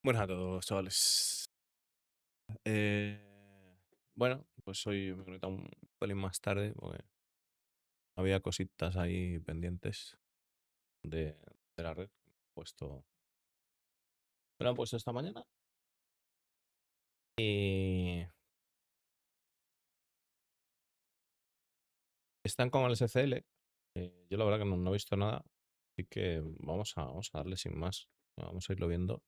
Buenas a todos, chavales. Eh, bueno, pues hoy me he conectado un pelín más tarde porque había cositas ahí pendientes de, de la red. Puesto, me lo han puesto esta mañana y están con el SCL. Yo la verdad que no he visto nada, así que vamos a darle sin más. Vamos a irlo viendo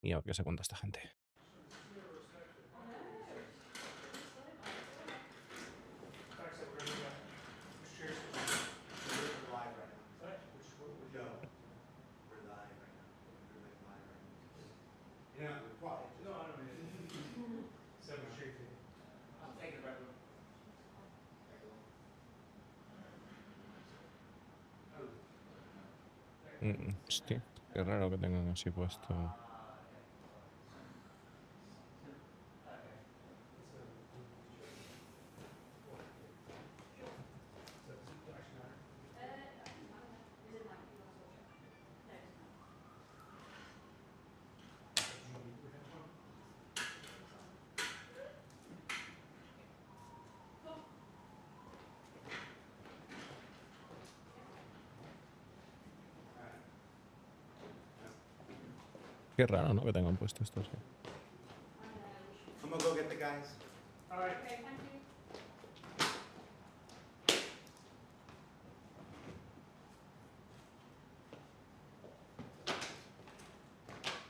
y a ver qué se cuenta esta gente. Hostia, qué raro que tengan así puesto. Qué raro, ¿no? Que tengan puesto esto así. I'm gonna go get the guys. All right. Okay, thank you.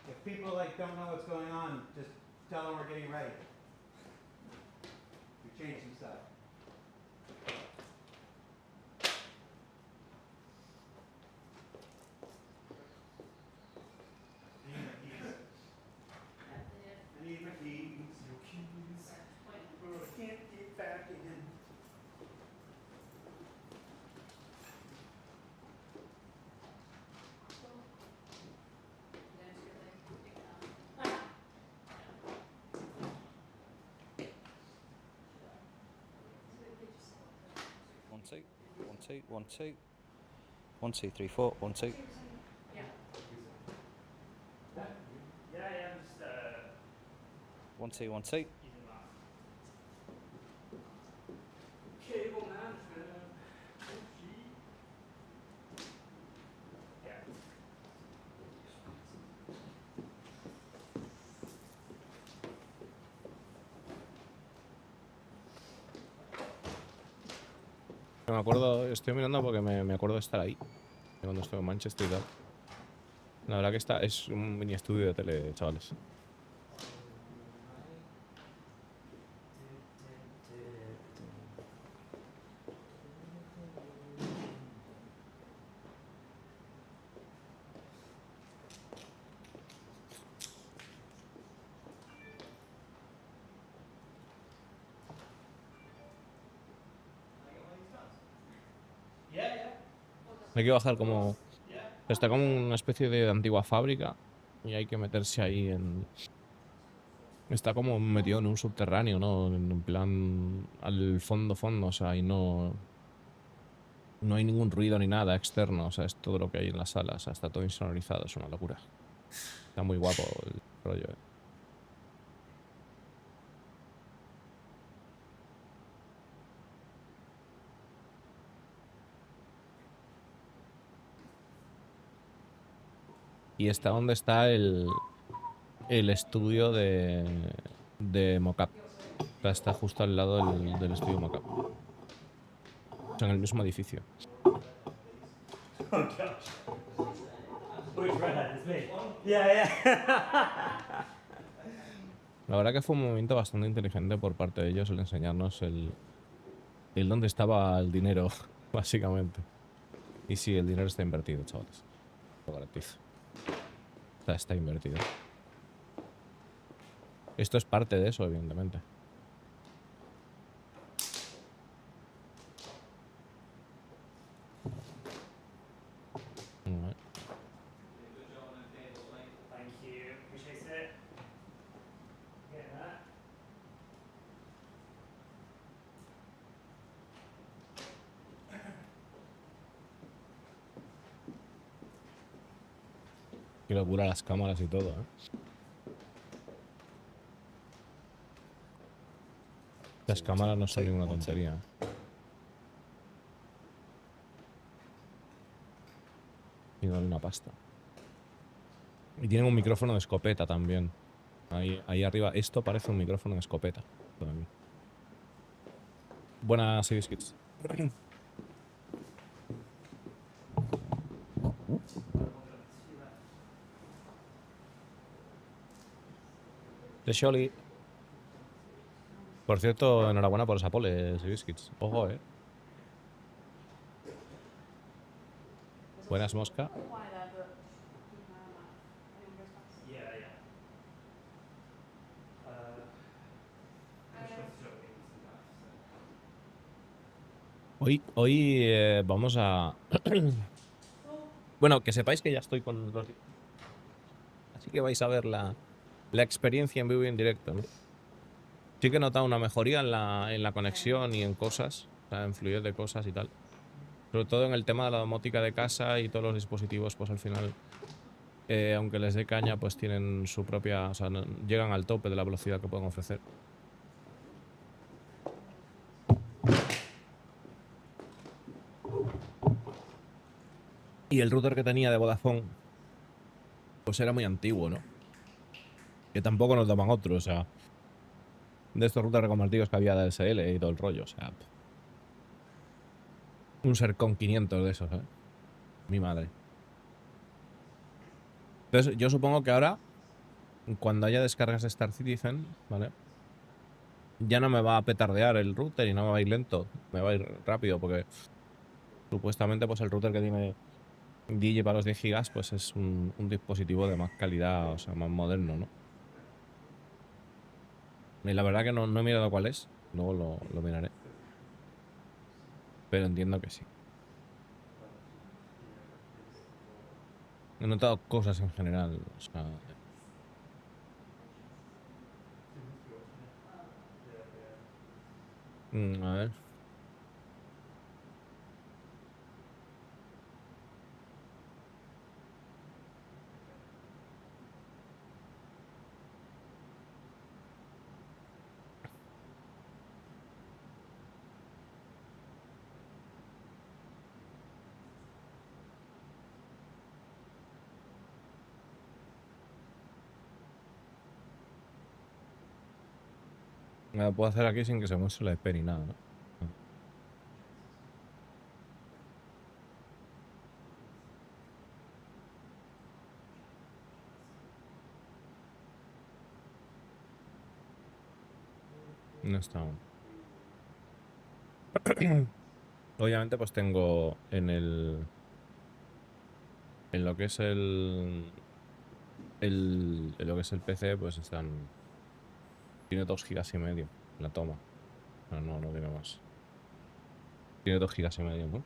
If people don't know what's going on, just tell them we're getting ready. We changed some stuff. I need my keys. Your keys. Oh, I can't get back in. One, two, 1, 2, 1, 2. 1, 2, 3, 4, 1, 2. Yeah. Just 1, 2, 1, 2. using that. Cable management. Yeah. Me acuerdo, estoy mirando porque me acuerdo de estar ahí, cuando estuve en Manchester y tal. La verdad que es un mini estudio de tele, chavales. Hay que bajar como... Está como una especie de antigua fábrica y hay que meterse ahí en... Está como metido en un subterráneo, ¿no? En plan al fondo, o sea, y no hay ningún ruido ni nada externo, o sea, es todo lo que hay en la sala, o sea, está todo insonorizado, es una locura. Está muy guapo el rollo, ¿eh? Y está donde está el estudio de mocap. O sea, está justo al lado del estudio mocap. O sea, en el mismo edificio. Oh gosh. Which redhead is me? Yeah. La verdad que fue un movimiento bastante inteligente por parte de ellos el enseñarnos el dónde estaba el dinero, básicamente. Y sí, el dinero está invertido, chavales. Lo garantizo. O sea, está invertido. Esto es parte de eso, evidentemente. Vale. Thank you. Appreciate it. Get that. Qué locura las cámaras y todo, ¿eh? Las cámaras no son ninguna tontería. Y vale una pasta. Y tienen un micrófono de escopeta también. Ahí arriba. Esto parece un micrófono de escopeta. Buenas, Kids. De Sholly. Por cierto, enhorabuena por esa pole, Kids. Ojo, Buenas, Mosca. Yeah, yeah. Hoy vamos a... Bueno, que sepáis que ya estoy con los... Así que vais a ver la experiencia en vivo y en directo, ¿no? Sí que he notado una mejoría en la conexión y en cosas, o sea, en fluidez de cosas y tal. Sobre todo en el tema de la domótica de casa y todos los dispositivos, pues al final, aunque les dé caña, pues tienen su propia... O sea, llegan al tope de la velocidad que pueden ofrecer. Y el router que tenía de Vodafone, pues era muy antiguo, ¿no? Que tampoco nos daban otro, o sea... De estos routers reconvertidos que había de SCL y todo el rollo, o sea... Un Sercon 500 de esos, ¿eh? Mi madre. Entonces, yo supongo que ahora, cuando haya descargas de Star Citizen, ¿vale? Ya no me va a petardear el router y no me va a ir lento. Me va a ir rápido porque... Supuestamente, pues el router que tiene DJ para los 10 gigas, pues es un dispositivo de más calidad, o sea, más moderno, ¿no? Y la verdad que no he mirado cuál es. Luego lo miraré. Pero entiendo que sí. He notado cosas en general, o sea... a ver... Me lo puedo hacer aquí sin que se muestre la IP ni nada, ¿no? No está aún. Obviamente pues tengo en lo que es en lo que es el PC pues tiene 2 gigas y medio la toma. No tiene más. Tiene 2 gigas y medio, ¿no?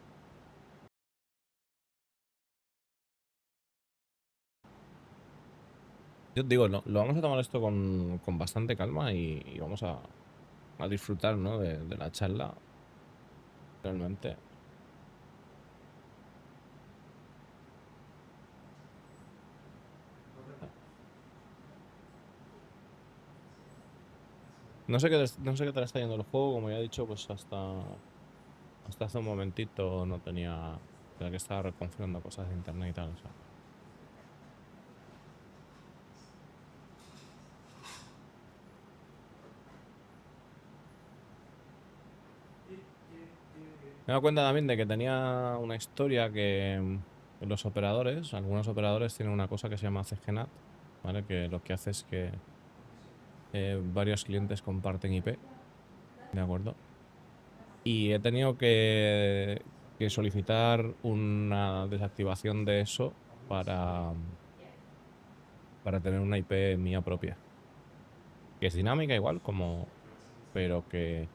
Yo digo, lo vamos a tomar esto con bastante calma y vamos a disfrutar, ¿no? de la charla. Realmente. No sé qué tal está yendo el juego, como ya he dicho, pues hasta hace un momentito no tenía... Era que estaba reconfigurando cosas de internet y tal, o sea. Me he dado cuenta también de que tenía una historia que los operadores, algunos operadores tienen una cosa que se llama CGNAT, ¿vale? Que lo que hace es que varios clientes comparten IP, ¿de acuerdo? Y he tenido que solicitar una desactivación de eso para tener una IP mía propia. Que es dinámica igual, pero que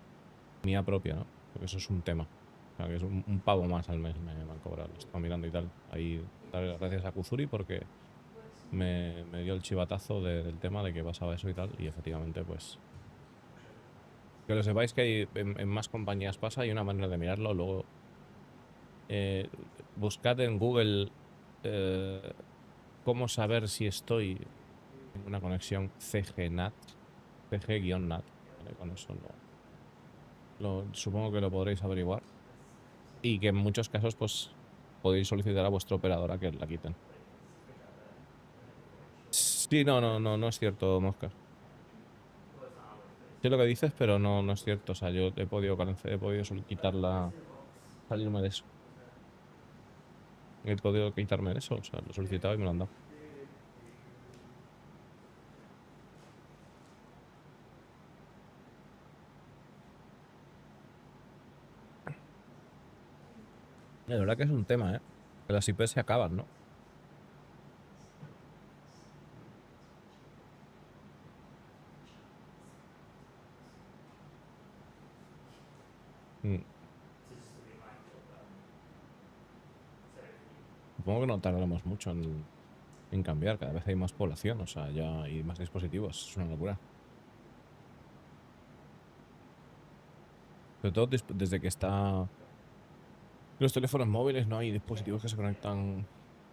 mía propia, ¿no? Porque eso es un tema. O sea, que es un pavo más al mes me han cobrado. Lo estaba mirando y tal. Ahí, dar gracias a Kuzuri porque me dio el chivatazo del tema de que pasaba eso y tal. Y efectivamente, pues... Que lo sepáis que hay, en más compañías pasa. Hay una manera de mirarlo. Luego, buscad en Google cómo saber si estoy en una conexión CG-NAT, CG-NAT. ¿Vale? Con eso supongo que lo podréis averiguar. Y que en muchos casos, pues, podéis solicitar a vuestra operadora que la quiten. Sí, no es cierto, Mosca. Sé lo que dices, pero no es cierto. O sea, yo he podido solicitarla, salirme de eso. He podido quitarme de eso, o sea, lo he solicitado y me lo han dado. La verdad que es un tema, ¿eh? Que las IP se acaban, ¿no? Mm. Supongo que no tardaremos mucho en cambiar. Cada vez hay más población, o sea, ya hay más dispositivos. Es una locura. Sobre todo desde que está los teléfonos móviles, ¿no? Hay dispositivos que se conectan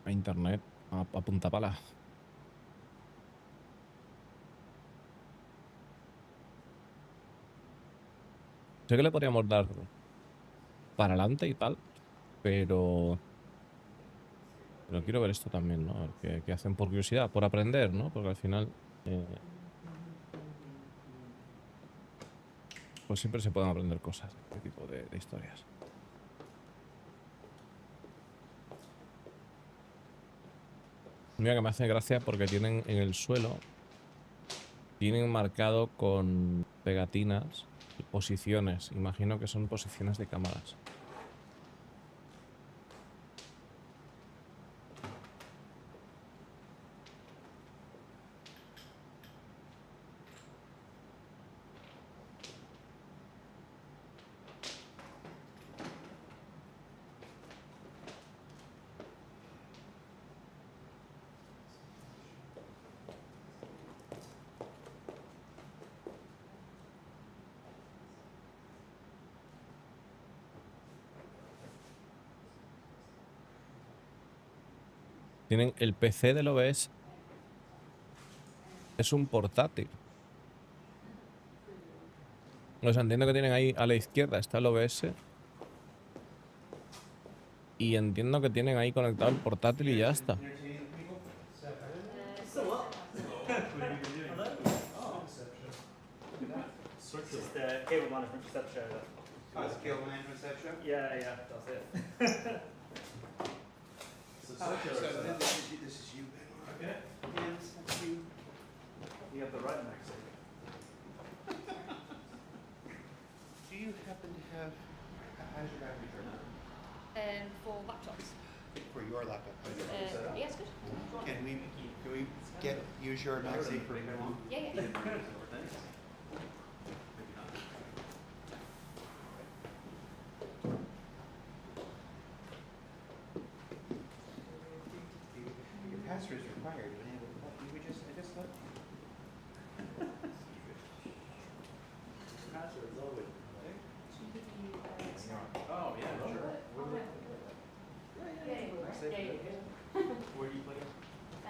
a internet a punta pala. Sé que le podríamos dar para adelante y tal, pero quiero ver esto también, ¿no? A ver qué hacen por curiosidad, por aprender, ¿no? Porque al final pues siempre se pueden aprender cosas de este tipo de historias. Mira que me hace gracia porque tienen en el suelo, tienen marcado con pegatinas posiciones. Imagino que son posiciones de cámaras. Tienen el PC del OBS. Es un portátil. O sea, entiendo que tienen ahí a la izquierda está el OBS. Y entiendo que tienen ahí conectado el portátil y ya está. It's just cable management reception. Oh, it's cable management section? Yeah, that's it. This is you, Ben. Okay. Yes, that's you. You have the right next to it. Do you happen to have, how's your battery charger? For laptops. For your laptop? Yes, good. Can we use your MagSafe for long? Yeah. Your password is required. You would just, I just let. Password is always. Oh, yeah, sure. Where do you play? I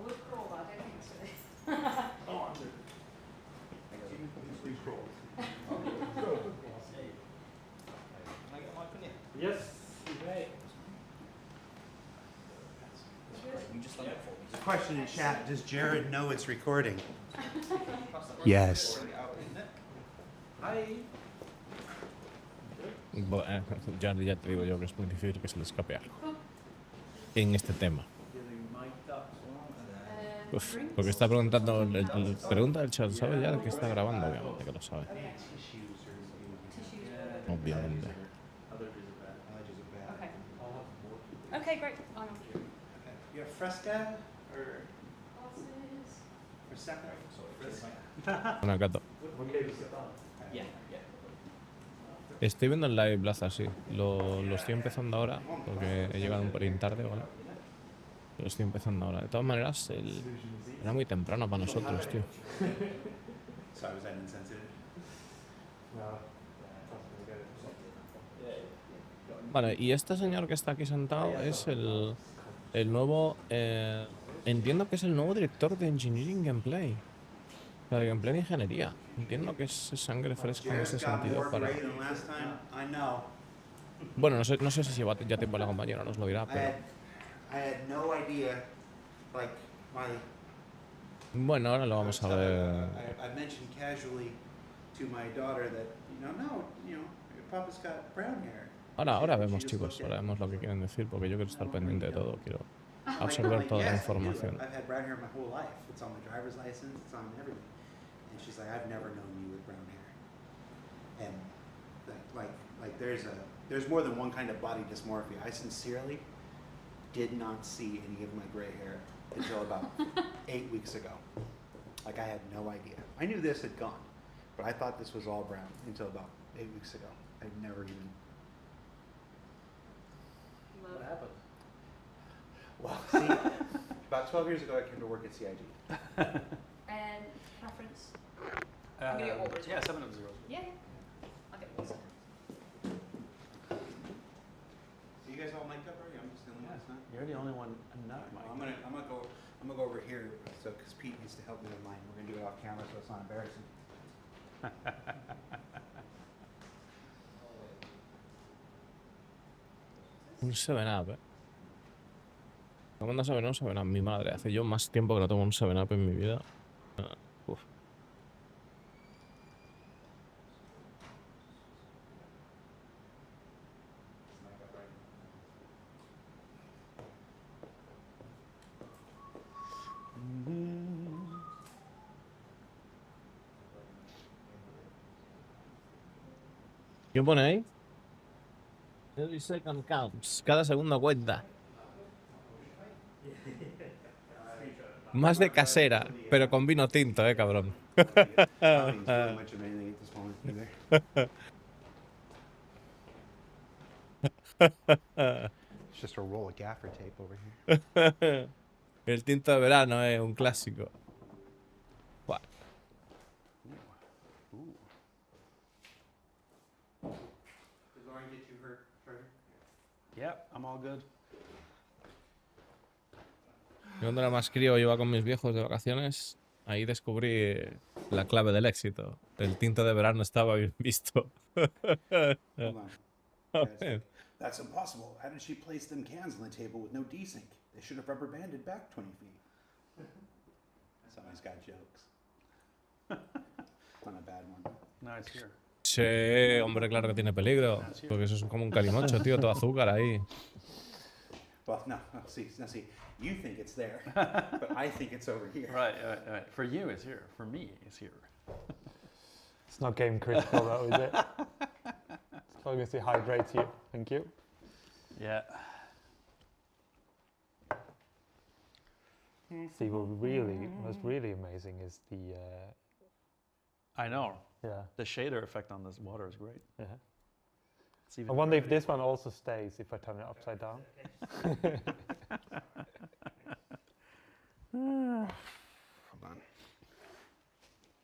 would crawl, but I don't think so. Oh, under. Please roll. Yes, you may. You just done it for me. Question in chat, does Jared know it's recording? Yes. Ya te digo yo que es muy difícil que se le escape algo en este tema. Uf, porque está preguntando, pregunta del chat, ¿sabe ya que está grabando? Obviamente que lo sabe. Obviamente. Okay, great. You have Fresca or Fresca? Una gato. Estoy viendo el live Blaza, sí. Lo estoy empezando ahora porque he llegado un pelín tarde, ¿vale? Lo estoy empezando ahora. De todas maneras, era muy temprano para nosotros, tío. Sorry, was that insensitive? Vale, y este señor que está aquí sentado es el El nuevo... entiendo que es el nuevo director de Engineering Gameplay. O sea, de Gameplay de Ingeniería. Entiendo que es sangre fresca en ese Jared's got sentido more para... gray than last time. I know. Bueno, no sé si lleva ya tiempo la compañera, nos lo dirá, I pero... had no idea. Like my. Bueno, ahora lo vamos a ver. I mentioned casually to my daughter that no, your papa's got brown hair. Ahora She vemos, just chicos. looked at Ahora me. vemos lo que quieren decir, porque yo quiero estar pendiente de todo. Quiero I'm absorber like, toda la yes, I do. información. I've had brown hair my whole life. It's on my driver's license. It's on everything. And she's like, I've never known you with brown hair. And like there's more than one kind of body dysmorphia. I sincerely did not see any of my gray hair until about 8 weeks ago. Like I had no idea. I knew this had gone, but I thought this was all brown until about 8 weeks ago. I'd never even. What happened? Well, see, about 12 years ago, I came to work at CIG. And preference? I'm gonna get water as well. Yeah, 7 of 0. Yeah, yeah. I'll get water. So you guys all mic'd up already? I'm just the only one that's not. You're the only one not Well, I'm gonna go over here, so because Pete needs to help me with mine. We're gonna do it off camera, so it's not embarrassing. Un 7-Up, ¿Cuándo saben un 7-Up? Mi madre. Hace yo más tiempo que no tomo un 7-Up en mi vida. Uf. ¿Qué pone ahí? Every second counts. Cada segundo cuenta. Más de casera, pero con vino tinto, cabrón. I don't think it's really much of anything at this moment either. It's just a roll of gaffer tape over here. El tinto de verano, un clásico. Buah. Did Lauren get you her charger? Yep, I'm all good. Yo cuando era más crío iba con mis viejos de vacaciones. Ahí descubrí la clave del éxito. El tinto de verano estaba bien visto. Hold on. Dad's like, that's impossible. How did she place them cans on the table with no desync? They should have rubber banded back 20 feet. Someone's got jokes. Not a bad one. No, it's here. Sí, hombre, claro que tiene peligro. Porque eso es como un calimocho, tío, todo azúcar ahí. Well, no, see. You think it's there, but I think it's over here. Right. For you, it's here. For me, it's here. It's not game critical though, is it? As long as it hydrates you. Thank you. Yeah. See, what's really amazing is the, I know. yeah. The shader effect on this water is great. Yeah. It's even I wonder if this one also stays if I turn it upside down. Hold on.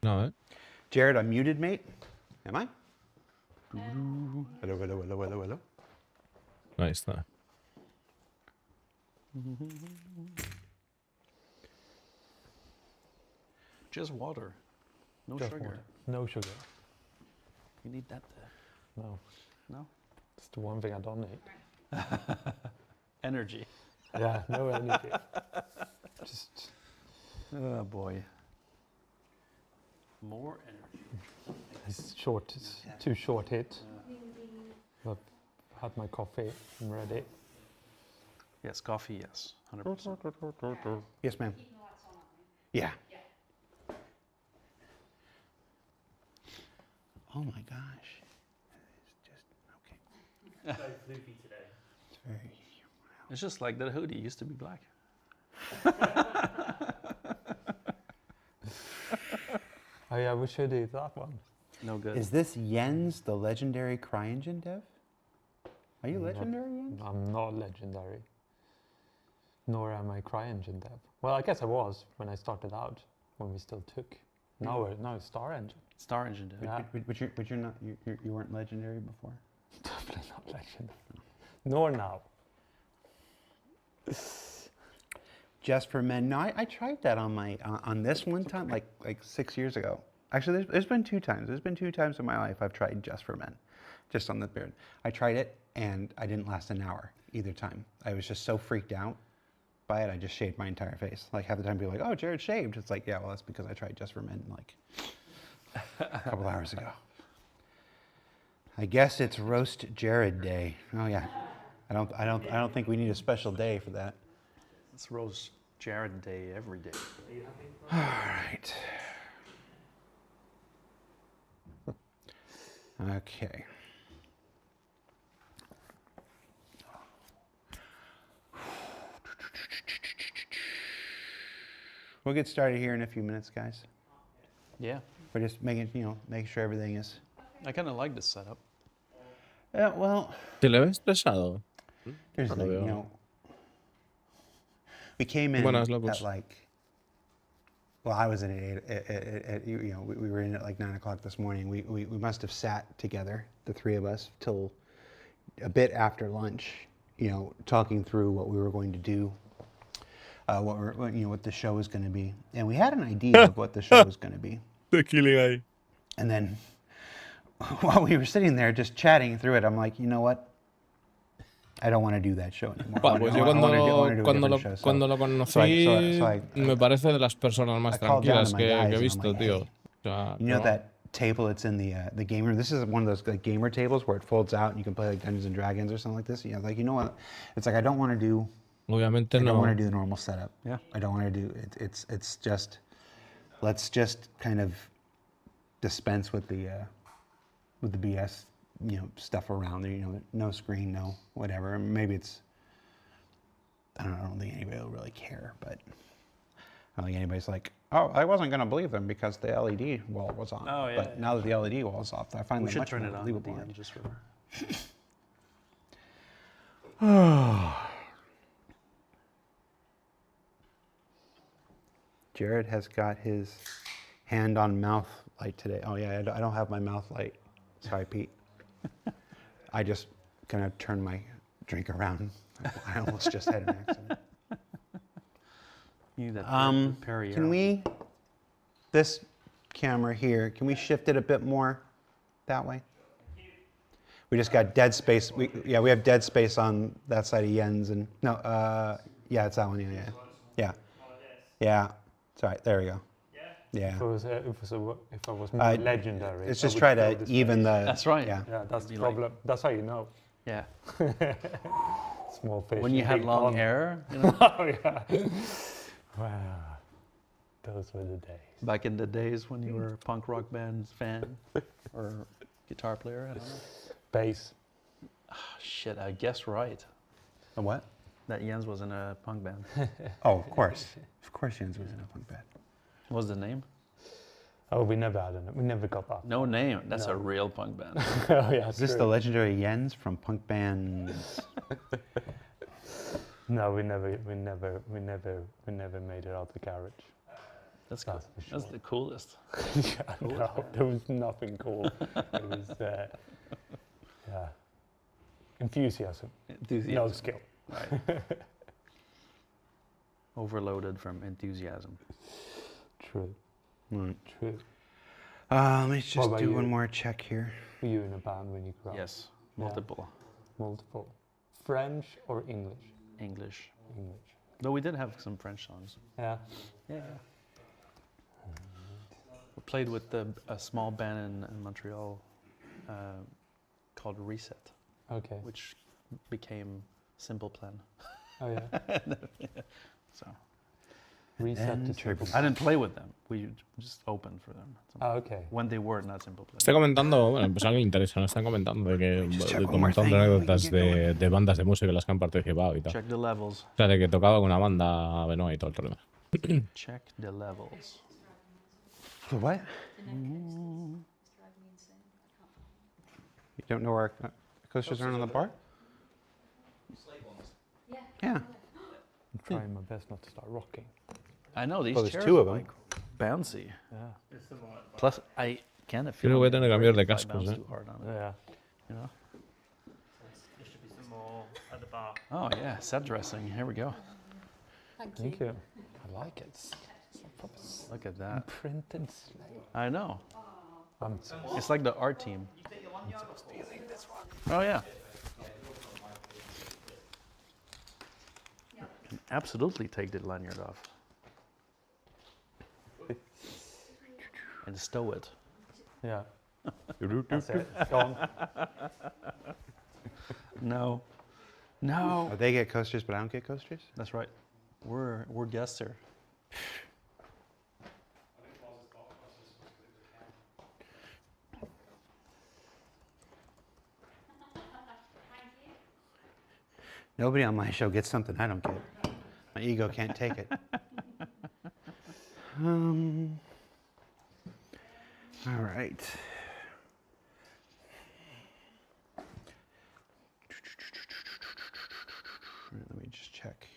No, Jared, I'm muted, mate. Am I? Hello. Ahí está. just water. No Just sugar. water. No sugar. You need that there. No. No? It's the one thing I don't need. Energy. Yeah, no energy. Just Oh boy. More energy. it's short. It's too short hit. I've had my coffee. I'm ready. Yes, coffee, yes. 100%. Yes, ma'am. Yeah. Oh my gosh. It's just okay. So floofy today. It's very. It's just like that hoodie used to be black. Oh yeah, we should eat that one. No good. Is this Jens, the legendary CryEngine dev? Are you legendary, Jens? I'm not legendary. Nor am I CryEngine dev. Well, I guess I was when I started out, when we still took. Now it's Star Engine. Star Engine did. Yeah. But you're not. You weren't legendary before. Definitely not legendary. Nor now. Just for Men. No, I tried that on my on this one time, like 6 years ago. Actually, there's been 2 times. There's been 2 times in my life I've tried Just for Men, just on the beard. I tried it and I didn't last an hour either time. I was just so freaked out by it. I just shaved my entire face. Like half the time people are like, "Oh, Jared shaved." It's like, yeah, well, that's because I tried Just for Men like a couple hours ago. I guess it's Roast Jared Day. Oh yeah, I don't think we need a special day for that. It's Roast Jared Day every day. All right. Okay. We'll get started here in a few minutes, guys. Yeah, We're just making sure everything is. I kind of like this setup. Well, ¿Te lo ves pesado? here's the No lo thing, veo. we came in Buenas, at locos. like. Well, I was in at 8. We were in at like 9 o'clock this morning. We must have sat together, the 3 of us, till a bit after lunch. Talking through what we were going to do, what the show was going to be, and we had an idea of what the show was going to be. Tequila. And then, while we were sitting there just chatting through it, I'm like, you know what? I don't want to do that show anymore. Bueno, pues yo cuando lo conocí, So me parece de las personas más I called down tranquilas to my que guys he and I'm visto, like, tío. "Hey, O sea, You know no. that table that's in the game room? This is one of those like gamer tables where it folds out and you can play like Dungeons and Dragons or something like this. Like, you know what? It's like I don't want to do. Obviamente I don't no. want to do the normal setup. Yeah. I don't want to do it. It's just. Let's just kind of dispense with the BS, stuff around there. No screen, no whatever. Maybe it's. I don't think anybody will really care, but I don't think anybody's like, oh, I wasn't going to believe them because the LED wall was on. Oh, yeah, But now that the LED wall is off, I find We them should much turn more it on at believable. the end just for. Jared has got his hand on mouth light today. Oh yeah, I don't have my mouth light. Sorry, Pete. I just kind of turned my drink around. I almost just had an accident. You need that Perrier. Can we, this camera here, can we shift it a bit more that way? We just got dead space. We have dead space on that side of Jens and no, yeah, it's that one. Yeah. Sorry, there we go. Yeah. If I was more legendary. It's I just would try fill to this even space. the. That's right. Yeah. Yeah, that's the Be like- problem. That's how you know. Yeah. Small fish. When you in had big long pond. hair, Oh yeah. Wow. Those were the days. back in the days when you were a punk rock band fan or guitar player, I don't know. Bass. Ah, shit, I guessed right. A what? That Jens was in a punk band. Oh, of course. Of course Jens was in a punk band. What was the name? Oh, we never had it. We never got that. No name. That's No. a real punk band. Oh yeah. Is this the legendary Jens from punk band? No, we never made it out the garage. That's cool. That's for sure. That's the coolest. Yeah, no, there was nothing cool. It was, yeah, enthusiasm, no Enthusiasm. skill. Right. Overloaded from enthusiasm. True, Right. true. Let me just about do you? one more check here. Were you in a band when you grew up? Yes, Yeah. multiple. Multiple. French or English? English. English. Though we did have some French songs. Yeah. Yeah. We played with a small band in Montreal called Reset, Okay. which became Simple Plan. Oh yeah. So Reset And to Simple. turbo. I didn't play with them. We just opened for them. So Oh, okay. when they were not Simple Plan. Está comentando, bueno, pues algo interesante, están comentando de que Just check de one un more montón de thing, we can anécdotas get de bandas de música en las que han participado y tal. Check the levels. O sea, de que tocaba con una banda Benoit y todo el problema. Check the levels. The what? The neck it's driving me insane. I can't. You don't know where our coasters are on the bar? Yeah. Yeah. I'm trying my best not to start rocking. I know these Well, there's chairs two of are them. like bouncy. Yeah. Plus, I kind of Creo feel que voy a tener que cambiar de if I cascos, bounce eh. too hard on it, Yeah. you know? There should be some more at the bar. Oh yeah, set dressing. Here we go. Thank you. I like it. Look at that. Printed slate. I know. I'm It's like the art team. Oh yeah. Can absolutely take the lanyard off. And stow it. yeah. That's it. Gone. No. No. Oh, they get coasters, but I don't get coasters? That's right. We're guests here. Nobody on my show gets something I don't get. My ego can't take it. All right. Let me just check.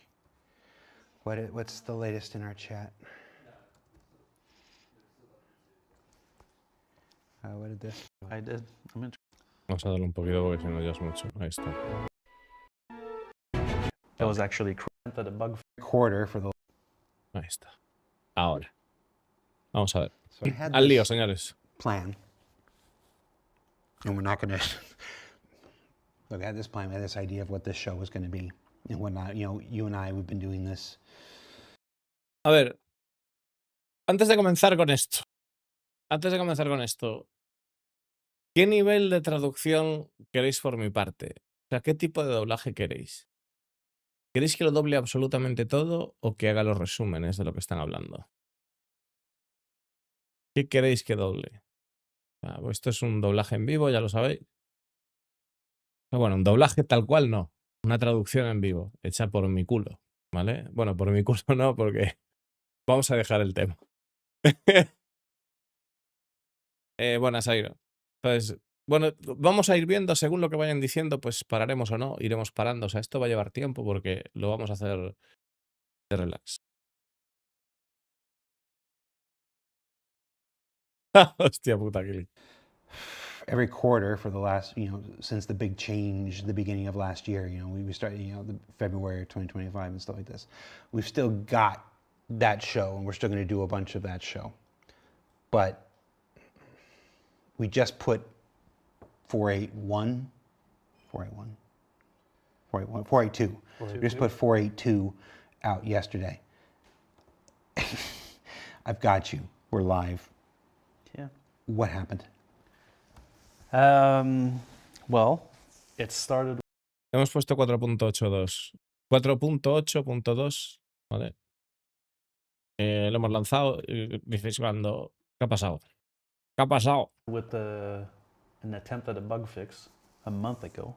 What's the latest in our chat? What did this? I did. I'm interested. Vamos a darle un poquito porque si no ya es mucho. Ahí está. That was actually the bug. Quarter for the. Ahí está. Ahora. Vamos a ver. So I had Al lío, this señores. plan, and we're not going to. Look, I had this plan. I had this idea of what this show was going to be and whatnot. You know, you and I, we've been doing this. A ver. Antes de comenzar con esto. ¿Qué nivel de traducción queréis por mi parte? O sea, ¿qué tipo de doblaje queréis? ¿Queréis que lo doble absolutamente todo o que haga los resúmenes de lo que están hablando? ¿Qué queréis que doble? O sea, pues esto es un doblaje en vivo, ya lo sabéis. Pero bueno, un doblaje tal cual no. Una traducción en vivo, hecha por mi culo, ¿vale? Bueno, por mi culo no, porque vamos a dejar el tema. Buenas, Airo. Entonces, bueno, vamos a ir viendo según lo que vayan diciendo, pues pararemos o no, iremos parando. O sea, esto va a llevar tiempo porque lo vamos a hacer de relax. Hostia puta, Kili. Every quarter for the last, since the big change, the beginning of last year, we started, the February of 2025 and stuff like this. We've still got that show, and we're still going to do a bunch of that show. But we just put 482. We just put 482 out yesterday. I've got you. We're live. Yeah. What happened? Well, it started. Hemos puesto 4.82. 4.8.2, ¿vale? Lo hemos lanzado y dices cuando... ¿Qué ha pasado? ¿Qué ha pasado? With an attempt at a bug fix a month ago.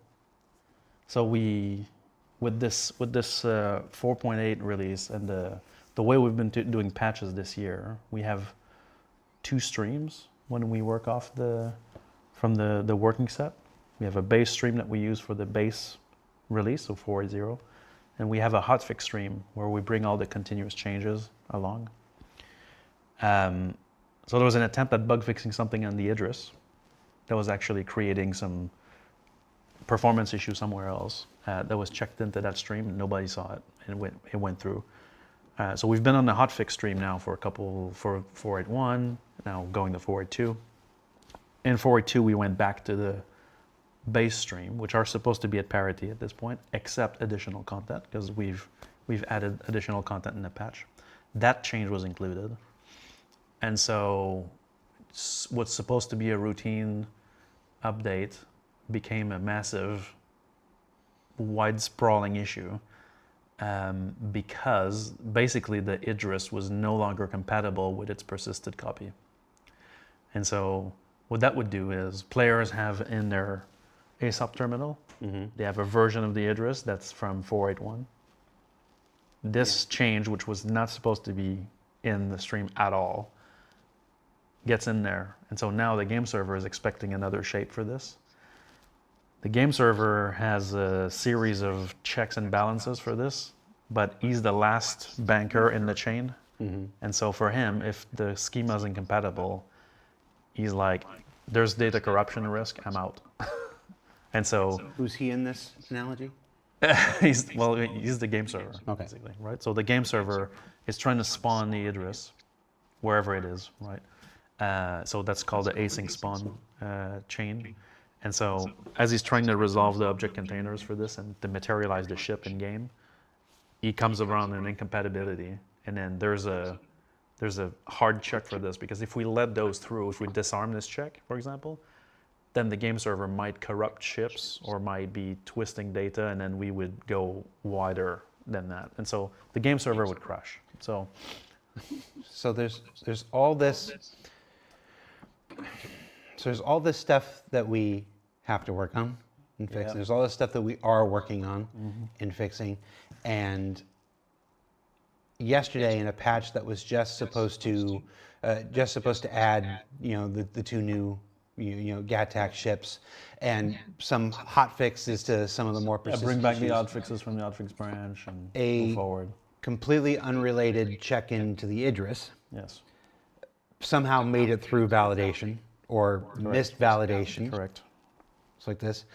So with this 4.8 release and the way we've been doing patches this year, we have 2 streams when we work off from the working set. We have a base stream that we use for the base release, so 4.8.0, and we have a hotfix stream where we bring all the continuous changes along. So there was an attempt at bug fixing something on the Idris that was actually creating some performance issue somewhere else that was checked into that stream. Nobody saw it, and it went through. So we've been on the hotfix stream now for 4.8.1, now going to 4.8.2. In 4.8.2, we went back to the base stream, which are supposed to be at parity at this point, except additional content, because we've added additional content in the patch. That change was included. And so what's supposed to be a routine update became a massive, wide-sprawling issue because basically the Idris was no longer compatible with its persisted copy. And so what that would do is players have in their ASOP terminal, they have a version of the Idris that's from 4.8.1. This change, which was not supposed to be in the stream at all, gets in there. And so now the game server is expecting another shape for this. The game server has a series of checks and balances for this, but he's the last banker in the chain. And so for him, if the schema is incompatible, he's like, there's data corruption risk, I'm out. And so Who's he in this analogy? He's the game server, Okay. basically, right? So the game server is trying to spawn the address wherever it is, right? So that's called the async spawn chain. And so as he's trying to resolve the object containers for this and to materialize the ship in game, he comes around an incompatibility, and then there's a hard check for this, because if we let those through, if we disarm this check, for example, then the game server might corrupt ships or might be twisting data, and then we would go wider than that. And so the game server would crash. So there's all this. So there's all this stuff that we have to work on and fix. Yeah. There's all this stuff that we are working on and fixing. And yesterday, in a patch that was just supposed to add, the two new, GATAC ships and some hot fixes to some of the more persistent bring back the issues. odd fixes from the odd fix branch and A move forward. completely unrelated check-in to the Idris Yes, somehow made it through validation or missed validation. correct. It's like this,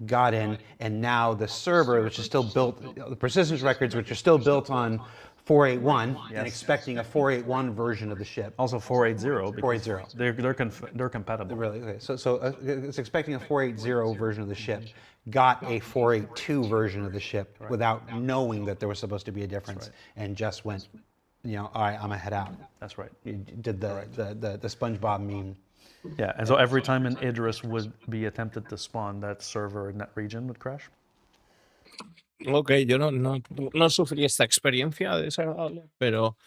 got in, and now the server, which is still built, the persistence records, which are still built on 481, and expecting a 481 version of the ship. Also 480. because 480. They're compatible. Really? Okay. So it's expecting a 480 version of the ship, got a 482 version of the ship without knowing that there was supposed to be a difference, and just went, all right, I'm gonna head out. That's right. You did the SpongeBob meme. Yeah, and so every time an Idris would be attempted to spawn, that server in that region would crash. Ok, yo no sufrí esta experiencia desagradable, pero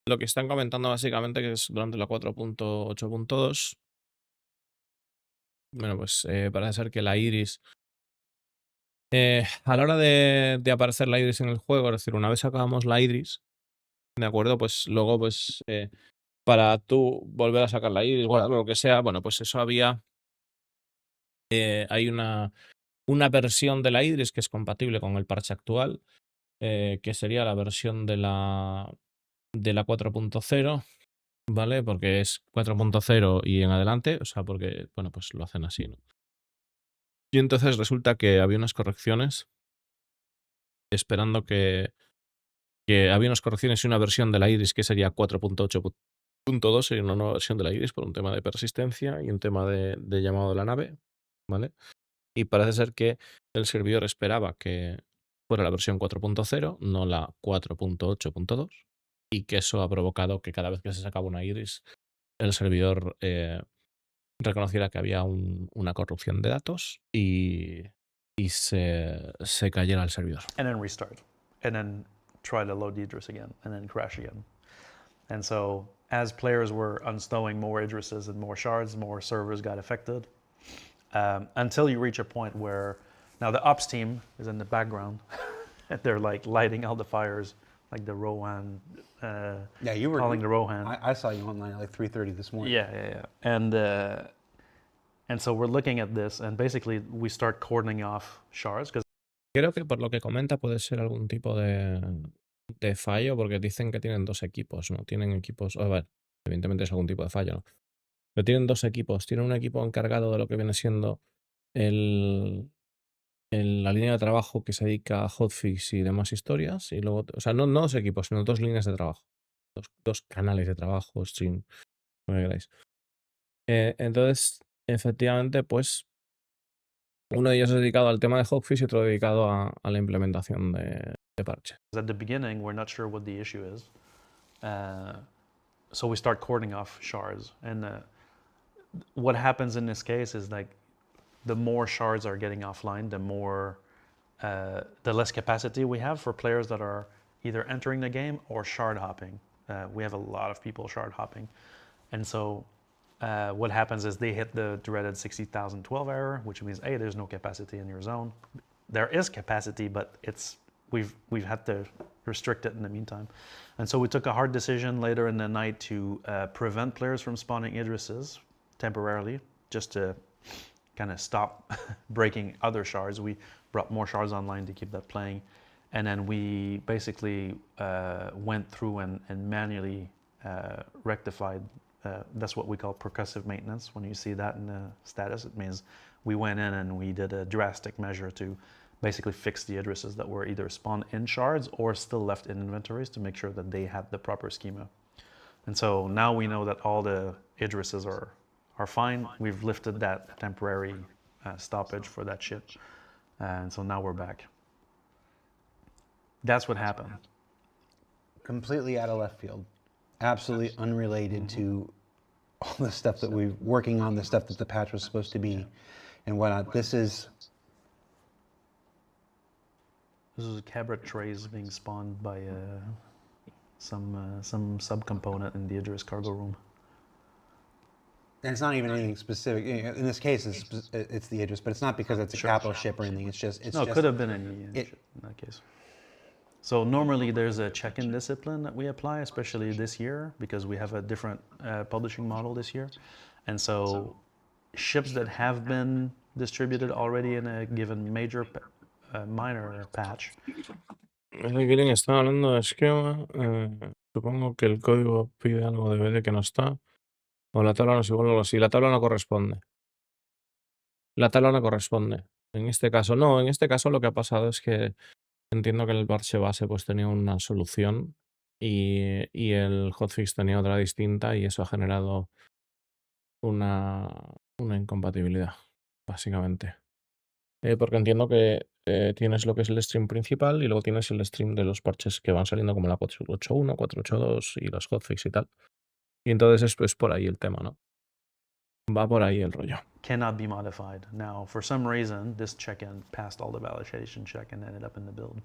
lo que están comentando básicamente que es durante la 4.8.2, bueno, pues parece ser que la iris, a la hora de aparecer la iris en el juego, es decir, una vez acabamos la iris, ¿de acuerdo? Pues luego, pues para tú volver a sacar la iris, guardarlo, lo que sea, bueno, pues eso hay una versión de la iris que es compatible con el parche actual, que sería la versión de la 4.0, ¿vale? Porque es 4.0 y en adelante, o sea, porque, bueno, pues lo hacen así, ¿no? Y entonces resulta que había unas correcciones, esperando que había unas correcciones y una versión de la iris que sería 4.8.2, sería una nueva versión de la iris por un tema de persistencia y un tema de llamado de la nave, ¿vale? Y parece ser que el servidor esperaba que fuera la versión 4.0, no la 4.8.2, y que eso ha provocado que cada vez que se sacaba una iris, el servidor reconociera que había una corrupción de datos y se cayera el servidor. And then restart. And then try to load the Idris again, and then crash again. And so as players were unstowing more Idrises and more shards, more servers got affected. Until you reach a point where now the ops team is in the background. They're like lighting all the fires, like the Rohan, Yeah, you were calling the Rohan. I saw you online at like 3:30 this morning. Yeah. And so we're looking at this, and basically we start cordoning off shards because Creo que por lo que comenta puede ser algún tipo de fallo, porque dicen que tienen dos equipos, ¿no? Tienen equipos, a ver, evidentemente es algún tipo de fallo, ¿no? Pero tienen dos equipos. Tienen un equipo encargado de lo que viene siendo la línea de trabajo que se dedica a hotfix y demás historias, y luego, o sea, no dos equipos, sino dos líneas de trabajo. Dos canales de trabajo, stream, como queráis. Entonces, efectivamente, pues uno de ellos es dedicado al tema de hotfix y otro dedicado a la implementación de parche. at the beginning we're not sure what the issue is. So we start cordoning off shards, and what happens in this case is like the more shards are getting offline, the less capacity we have for players that are either entering the game or shard hopping. We have a lot of people shard hopping, and so what happens is they hit the dreaded 60,012 error, which means hey, there's no capacity in your zone. There is capacity, but we've had to restrict it in the meantime. And so we took a hard decision later in the night to prevent players from spawning Idrises temporarily, just to kind of stop breaking other shards. We brought more shards online to keep that playing. And then we basically went through and manually rectified. That's what we call percussive maintenance. When you see that in the status, it means we went in and we did a drastic measure to basically fixed the addresses that were either spawned in shards or still left in inventories to make sure that they had the proper schema. And so now we know that all the addresses are fine. We've lifted that temporary stoppage for that ship. And so now we're back. That's what happened. Completely out of left field. Absolutely unrelated to all the stuff that we're working on, the stuff that the patch was supposed to be and whatnot. This is cabaret trays being spawned by some subcomponent in the address cargo room. and it's not even anything specific. In this case, it's the address, but it's not because it's a capital ship or anything. It's just it could have been any ship in that case. So normally there's a check-in discipline that we apply, especially this year, because we have a different publishing model this year. And so ships that have been distributed already in a given major, minor patch. Aquí está hablando de esquema. Supongo que el código pide algo de BD que no está. O la tabla no es igual o algo así. La tabla no corresponde. La tabla no corresponde. En este caso no. En este caso lo que ha pasado es que entiendo que el parche base pues tenía una solución y el hotfix tenía otra distinta y eso ha generado una incompatibilidad, básicamente. Porque entiendo que tienes lo que es el stream principal y luego tienes el stream de los parches que van saliendo como la 481, 482 y los hotfix y tal. Y entonces es por ahí el tema, ¿no? Va por ahí el rollo. Cannot be modified. Now, for some reason, this check-in passed all the validation check and ended up in the build.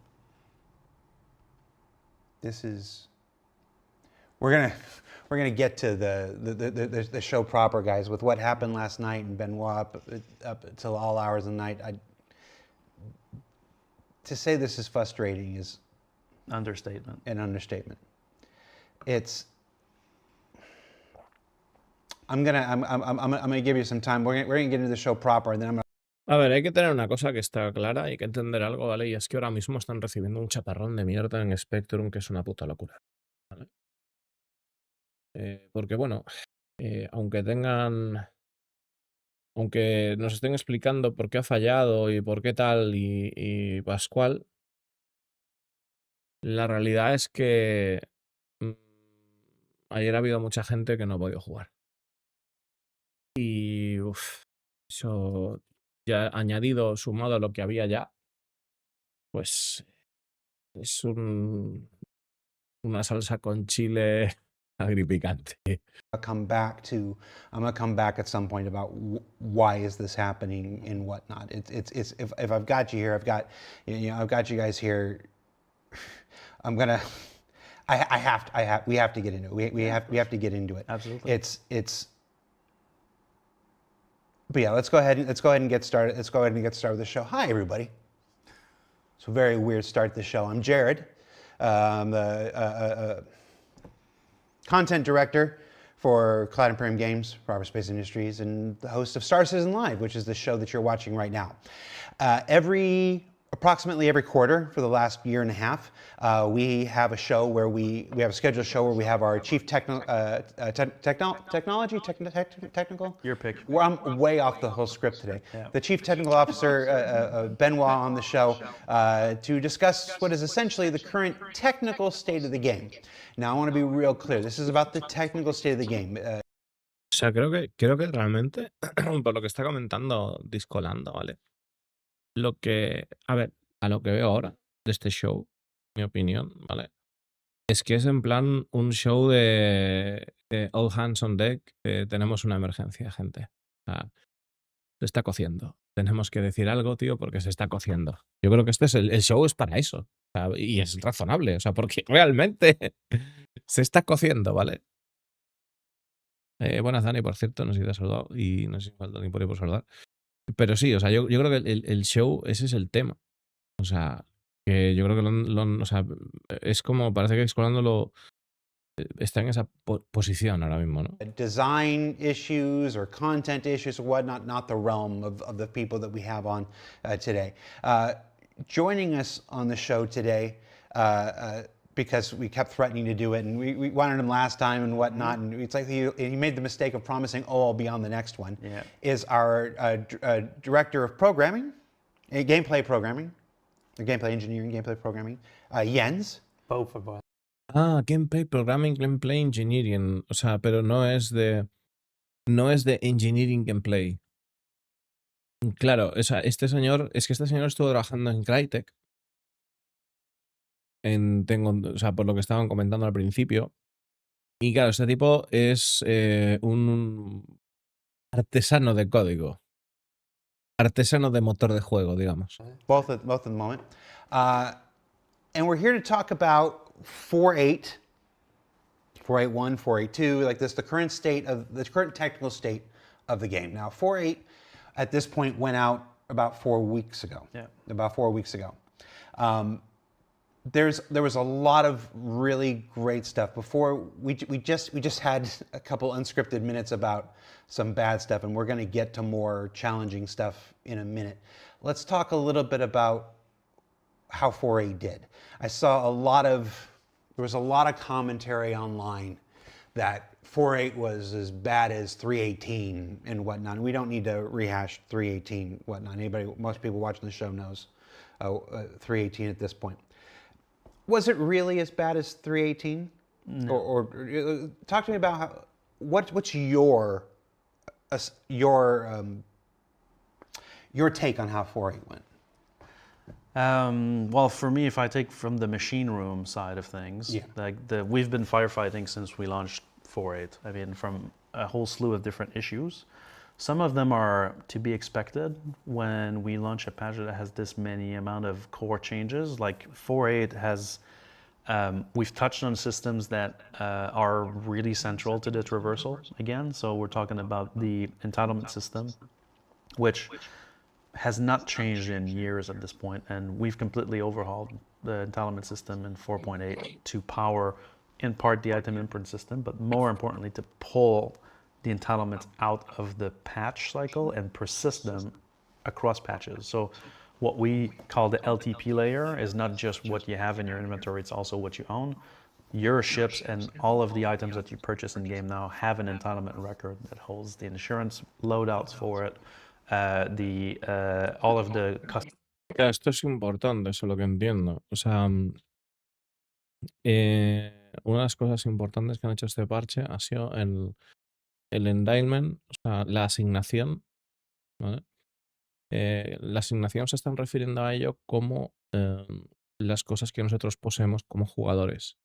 This is. We're gonna get to the show proper, guys. With what happened last night and Benoit up until all hours of the night, to say this is frustrating is Understatement. an understatement. It's. I'm gonna give you some time. We're gonna get into the show proper, and then I'm gonna. A ver, hay que tener una cosa que está clara, hay que entender algo, ¿vale? Y es que ahora mismo están recibiendo un chaparrón de mierda en Spectrum que es una puta locura, ¿vale? Porque bueno, aunque nos estén explicando por qué ha fallado y por qué tal y Pascual, la realidad es que ayer ha habido mucha gente que no ha podido jugar. Y eso ya añadido, sumado a lo que había ya, pues es una salsa con chile agripicante. I'm gonna come back at some point about why is this happening and whatnot. It's if I've got you here, I've got you guys here. We have to get into it. We have to get into it. Absolutely. But yeah, let's go ahead and get started. Let's go ahead and get started with the show. Hi, everybody. It's a very weird start to the show. I'm Jared, the content director for Cloud Imperium Games, Proper Space Industries, and the host of Star Citizen Live, which is the show that you're watching right now. Approximately every quarter for the last year and a half, we have a show where we have a scheduled show where we have our chief technical. Your pick. Well, I'm way off the whole script today. Yeah. The chief technical officer, Benoit, on the show to discuss what is essentially the current technical state of the game. Now, I want to be real clear. This is about the technical state of the game. O sea, creo que realmente, por lo que está comentando Discolando, ¿vale? A lo que veo ahora de este show, mi opinión, ¿vale? Es que es en plan un show de all hands on deck, tenemos una emergencia, gente. O sea, se está cociendo. Tenemos que decir algo, tío, porque se está cociendo. Yo creo que el show es para eso. O sea, y es razonable, o sea, porque realmente se está cociendo, ¿vale? Buenas, Dani, por cierto, no sé si te has saludado y no sé si falta ni por ahí por saludar. Pero sí, o sea, yo creo que el show, ese es el tema. O sea, que yo creo que o sea, es como, parece que Explorando está en esa posición ahora mismo, ¿no? Design issues or content issues or whatnot, not the realm of the people that we have on today. Joining us on the show today, because we kept threatening to do it, and we wanted him last time and whatnot, and it's like he made the mistake of promising, I'll be on the next one, Yeah. is our director of programming, gameplay programming, gameplay engineering, gameplay programming. Jens. Both of us. Ah, gameplay programming, gameplay engineering. O sea, pero no es de engineering gameplay. Claro, o sea, este señor estuvo trabajando en Crytek. O sea, por lo que estaban comentando al principio. Y claro, este tipo es un artesano de código. Artesano de motor de juego, digamos. Both at the moment. And we're here to talk about 4.8, 4.8.1, 4.8.2, like this, the current technical state of the game. Now, 4.8 at this point went out about 4 weeks ago. Yeah. About 4 weeks ago. There was a lot of really great stuff. Before we just had a couple unscripted minutes about some bad stuff, and we're going to get to more challenging stuff in a minute. Let's talk a little bit about how 4.8 did. I saw there was a lot of commentary online that 4.8 was as bad as 3.18 and whatnot. We don't need to rehash 3.18 whatnot. Most people watching the show knows 3.18 at this point. Was it really as bad as 3.18? No. Or talk to me about what's your take on how 4.8 went? Well, for me, if I take from the machine room side of things, we've been firefighting since we launched 4.8. I mean, from a whole slew of different issues. Some of them are to be expected when we launch a patch that has this many amount of core changes. Like 4.8 has, we've touched on systems that are really central to the traversal again. So we're talking about the entitlement system, which has not changed in years at this point, and we've completely overhauled the entitlement system in 4.8 to power, in part, the item imprint system, but more importantly, to pull the entitlements out of the patch cycle and persist them across patches. So what we call the LTP layer is not just what you have in your inventory, it's also what you own. Your ships and all of the items that you purchase in game now have an entitlement record that holds the insurance loadouts for it, all of the custom. Claro, esto es importante, eso es lo que entiendo. O sea, una de las cosas importantes que han hecho este parche ha sido el endowment, o sea, la asignación, ¿vale? La asignación se están refiriendo a ello como las cosas que nosotros poseemos como jugadores.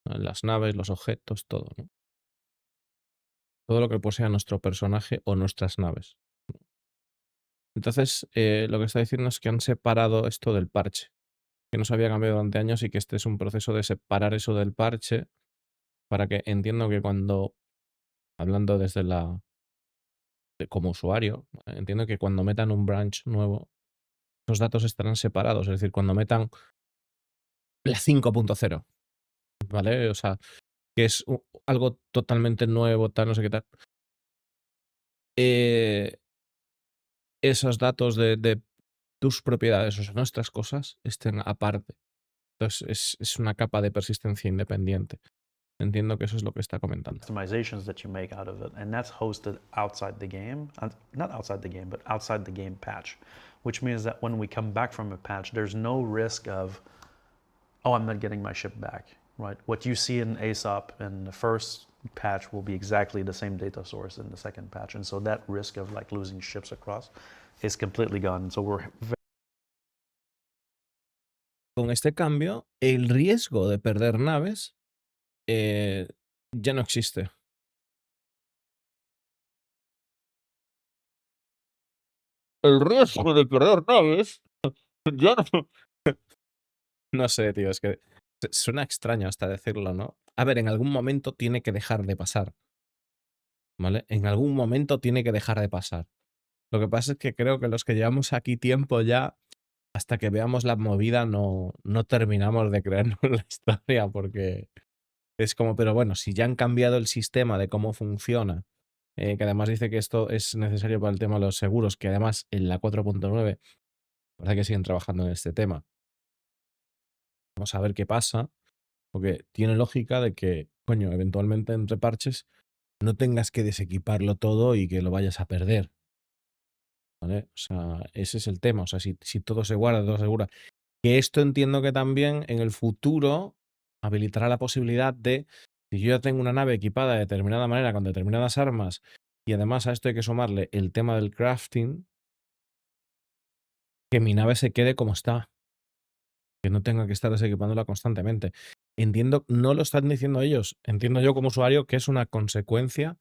Las naves, los objetos, todo, ¿no? Todo lo que posea nuestro personaje o nuestras naves. Entonces, lo que está diciendo es que han separado esto del parche, que no se había cambiado durante años y que este es un proceso de separar eso del parche para que entiendo que cuando, hablando desde como usuario, entiendo que cuando metan un branch nuevo, los datos estarán separados, es decir, cuando metan la 5.0, ¿vale? O sea, que es algo totalmente nuevo, tal, no sé qué tal. Esos datos de tus propiedades, o sea, nuestras cosas, estén aparte. Entonces, es una capa de persistencia independiente. Entiendo que eso es lo que está comentando. Customizations that you make out of it, and that's hosted outside the game, not outside the game, but outside the game patch, which means that when we come back from a patch, there's no risk of, oh, I'm not getting my ship back, right? What you see in ASOP in the first patch will be exactly the same data source in the second patch, and so that risk of like losing ships across is completely gone. So we're Con este cambio, el riesgo de perder naves ya no existe. El riesgo de perder naves ya no. No sé, tío, es que suena extraño hasta decirlo, ¿no? A ver, en algún momento tiene que dejar de pasar. ¿Vale? En algún momento tiene que dejar de pasar. Lo que pasa es que creo que los que llevamos aquí tiempo ya, hasta que veamos la movida, no terminamos de creernos la historia, porque es como, pero bueno, si ya han cambiado el sistema de cómo funciona, que además dice que esto es necesario para el tema de los seguros, que además en la 4.9 parece que siguen trabajando en este tema. Vamos a ver qué pasa, porque tiene lógica de que, coño, eventualmente entre parches no tengas que desequiparlo todo y que lo vayas a perder. ¿vale? O sea, ese es el tema. O sea, si todo se guarda, todo se asegura. Que esto entiendo que también en el futuro habilitará la posibilidad de, si yo ya tengo una nave equipada de determinada manera, con determinadas armas, y además a esto hay que sumarle el tema del crafting, que mi nave se quede como está, que no tenga que estar desequipándola constantemente. Entiendo, no lo están diciendo ellos, entiendo yo como usuario que es una consecuencia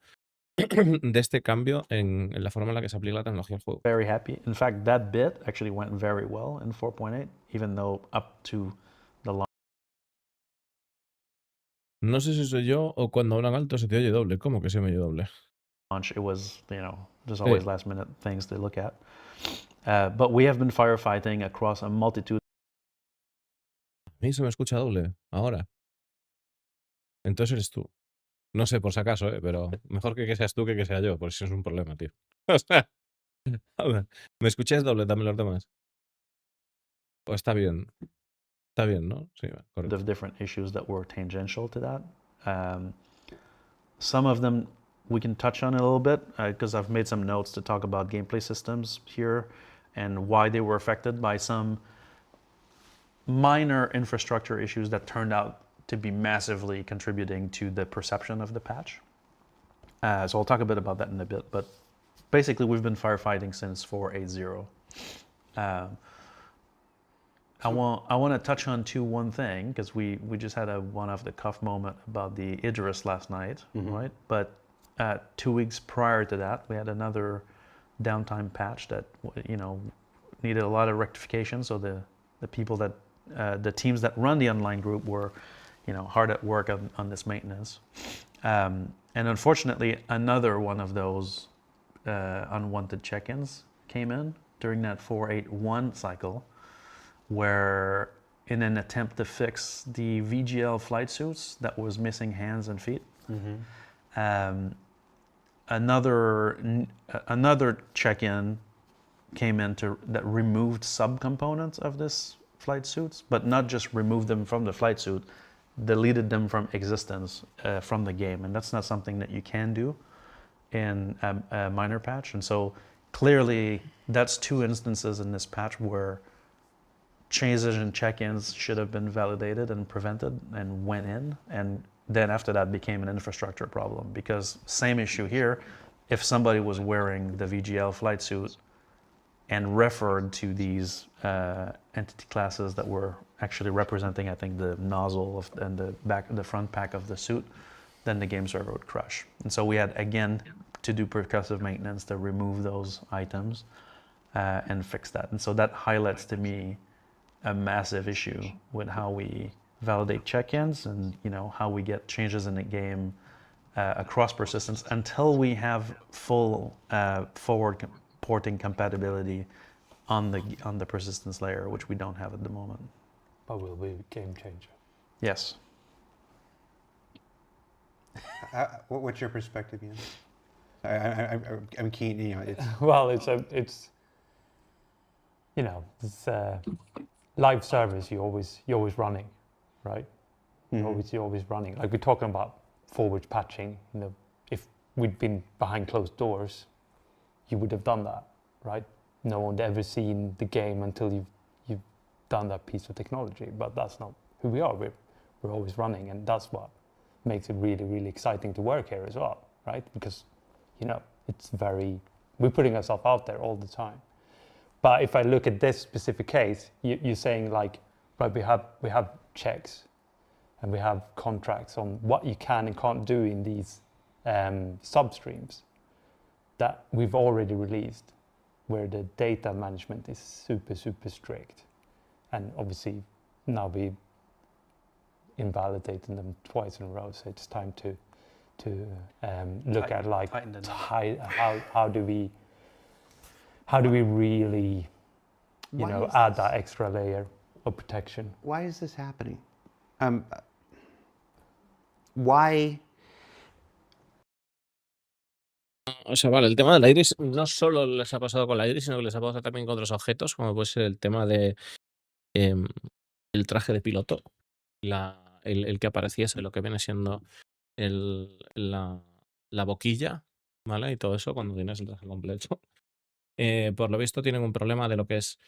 de este cambio en la forma en la que se aplica la tecnología al juego. Very happy. In fact, that bit actually went very well in 4.8, even though up to the No sé si soy yo o cuando hablan alto se te oye doble. ¿Cómo que se me oye doble? launch, it was, there's Sí. always last minute things to look at. But we have been firefighting across a multitude. A mí se me escucha doble ahora. Entonces eres tú. No sé por si acaso, pero mejor que seas tú que sea yo, por si es un problema, tío. O sea, a ver, ¿me escucháis doble también los demás? Pues está bien. Está bien, ¿no? Sí, correcto. Of different issues that were tangential to that. Some of them we can touch on a little bit because I've made some notes to talk about gameplay systems here and why they were affected by some minor infrastructure issues that turned out to be massively contributing to the perception of the patch. So I'll talk a bit about that in a bit, but basically we've been firefighting since 4.8.0. I want to touch on one thing because we just had a one off the cuff moment about the Idris last night, right? But 2 weeks prior to that, we had another downtime patch that needed a lot of rectification. So the people that the teams that run the online group were hard at work on this maintenance, and unfortunately another one of those unwanted check-ins came in during that 4.8.1 cycle, where in an attempt to fix the VGL flight suits that was missing hands and feet, another check-in came in that removed subcomponents of this flight suits, but not just removed them from the flight suit, deleted them from existence from the game, and that's not something that you can do in a minor patch. And so clearly that's 2 instances in this patch where changes and check-ins should have been validated and prevented and went in, and then after that became an infrastructure problem, because same issue here, if somebody was wearing the VGL flight suit and referred to these entity classes that were actually representing, I think, the nozzle and the front pack of the suit, then the game server would crash. And so we had, again, to do percussive maintenance to remove those items and fix that. And so that highlights to me a massive issue with how we validate check-ins and how we get changes in the game across persistence until we have full forward porting compatibility on the persistence layer, which we don't have at the moment. But will be a game changer. Yes. What's your perspective, Ian? I'm keen. It's Well, it's live service. You're always running, right? You're always running. Like we're talking about forward patching. If we'd been behind closed doors, you would have done that, right? No one had ever seen the game until you've done that piece of technology. But that's not who we are. We're always running, and that's what makes it really, really exciting to work here as well, right? Because we're putting ourselves out there all the time. But if I look at this specific case, you're saying like, right, we have checks and we have contracts on what you can and can't do in these substreams that we've already released, where the data management is super, super strict. And obviously now we invalidating them twice in a row, so it's time to look at like how do we really add that extra layer of protection. Why is this happening? Why? O sea, vale, el tema del iris no solo les ha pasado con la iris, sino que les ha pasado también con otros objetos, como puede ser el tema de el traje de piloto, el que apareciese, lo que viene siendo la boquilla, ¿vale? Y todo eso cuando tienes el traje completo. por lo visto tienen un problema de lo que es...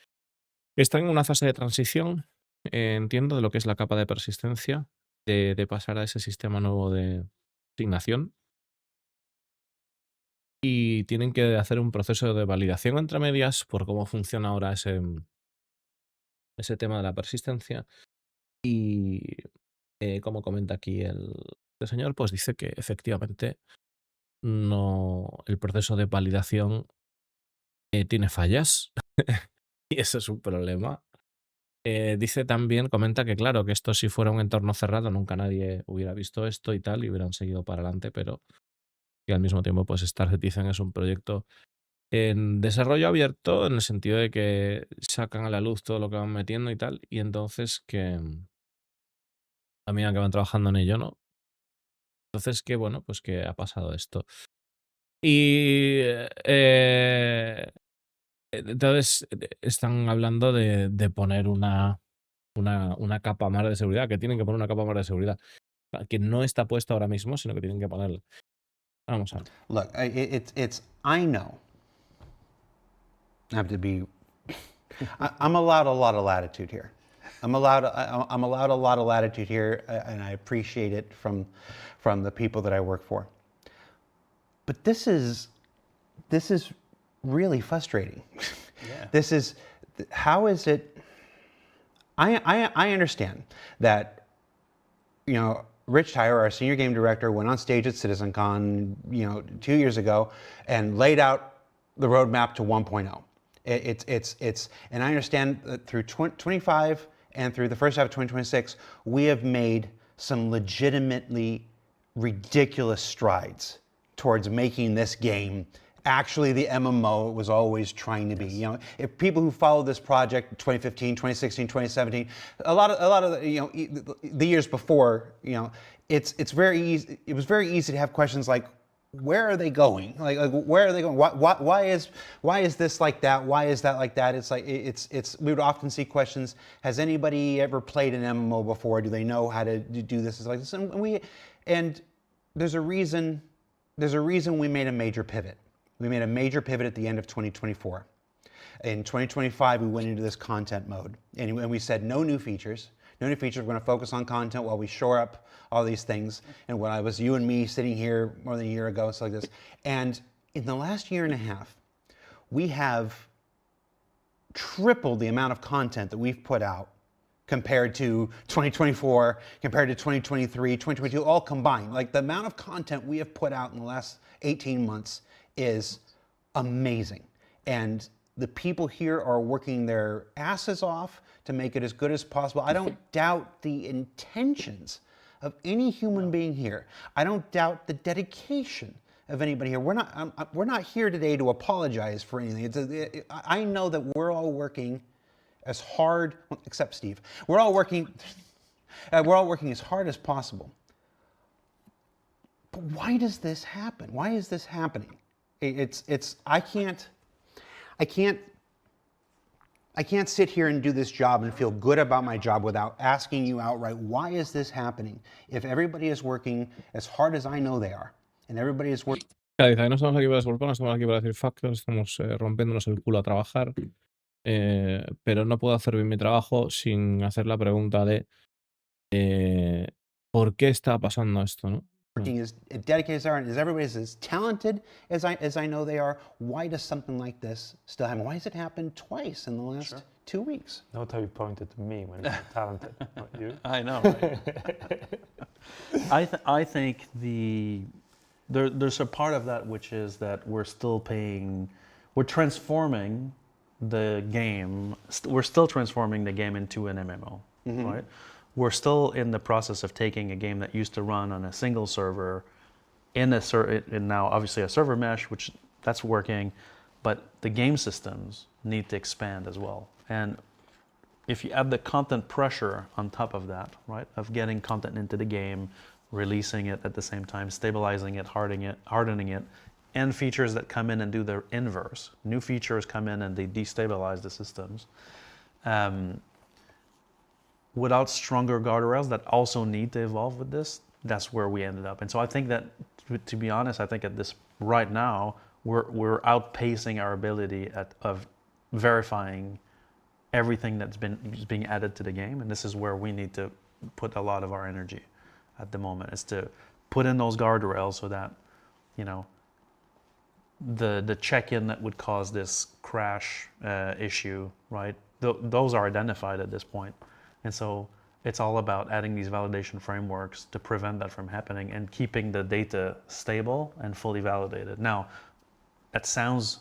Están en una fase de transición, entiendo, de lo que es la capa de persistencia, de pasar a ese sistema nuevo de asignación. Y tienen que hacer un proceso de validación entre medias por cómo funciona ahora ese tema de la persistencia. Y como comenta aquí el señor, pues dice que efectivamente el proceso de validación tiene fallas y eso es un problema. Dice también, comenta que claro, que esto si fuera un entorno cerrado nunca nadie hubiera visto esto y tal y hubieran seguido para adelante, pero que al mismo tiempo pues Star Citizen es un proyecto en desarrollo abierto en el sentido de que sacan a la luz todo lo que van metiendo y tal, y entonces que a medida que van trabajando en ello, ¿no? Entonces que bueno, pues que ha pasado esto. Y entonces están hablando de poner una capa más de seguridad, que tienen que poner una capa más de seguridad, que no está puesta ahora mismo, sino que tienen que ponerla. Vamos a ver. Look, I know. I have to be. I'm allowed a lot of latitude here. I'm allowed a lot of latitude here, and I appreciate it from the people that I work for. But this is really frustrating. Yeah. How is it? I understand that, you know, Rich Tyler, our senior game director, went on stage at CitizenCon, 2 years ago, and laid out the roadmap to 1.0. And I understand that through 25 and through the first half of 2026, we have made some legitimately ridiculous strides towards making this game actually the MMO it was always trying to be. Yes. If people who followed this project 2015, 2016, 2017, a lot of the years before, it's very easy. It was very easy to have questions like, where are they going? Like where are they going? Why is this like that? Why is that like that? It's like we would often see questions. Has anybody ever played an MMO before? Do they know how to do this? It's like this, and there's a reason. There's a reason we made a major pivot. We made a major pivot at the end of 2024. In 2025, we went into this content mode, and we said no new features. No new features. We're going to focus on content while we shore up all these things. And when I was you and me sitting here more than a year ago, it's like this. And in the last year and a half, we have tripled the amount of content that we've put out compared to 2024, compared to 2023, 2022, all combined. Like the amount of content we have put out in the last 18 months is amazing. And the people here are working their asses off to make it as good as possible. I don't doubt the intentions of any human being here. I don't doubt the dedication of anybody here. We're not here today to apologize for anything. I know that we're all working as hard, except Steve. We're all working as hard as possible. But why does this happen? Why is this happening? I can't sit here and do this job and feel good about my job without asking you outright, why is this happening? If everybody is working as hard as I know they are, and everybody is working... Dice, no estamos aquí para disculparnos, estamos aquí para decir factos, estamos rompiéndonos el culo a trabajar, pero no puedo hacer bien mi trabajo sin hacer la pregunta de ¿por qué está pasando esto, no? Working as dedicated as they are, and as everybody is as talented as I know they are, why does something like this still happen? Why has it happened twice in the last 2 weeks? Note how you pointed to me when you're talented, not you. I know, right? I think there's a part of that which is that we're transforming the game. We're still transforming the game into an MMO, right? We're still in the process of taking a game that used to run on a single server and now obviously a server mesh, which that's working, but the game systems need to expand as well. And if you add the content pressure on top of that, right, of getting content into the game, releasing it at the same time, stabilizing it, hardening it, and features that come in and do the inverse. New features come in and they destabilize the systems. Without stronger guardrails that also need to evolve with this, that's where we ended up. And so I think that, to be honest, I think at this right now, we're outpacing our ability of verifying everything that's being added to the game, and this is where we need to put a lot of our energy at the moment, is to put in those guardrails so that, you know, the check-in that would cause this crash issue, right? Those are identified at this point, and so it's all about adding these validation frameworks to prevent that from happening and keeping the data stable and fully validated. Now, that sounds,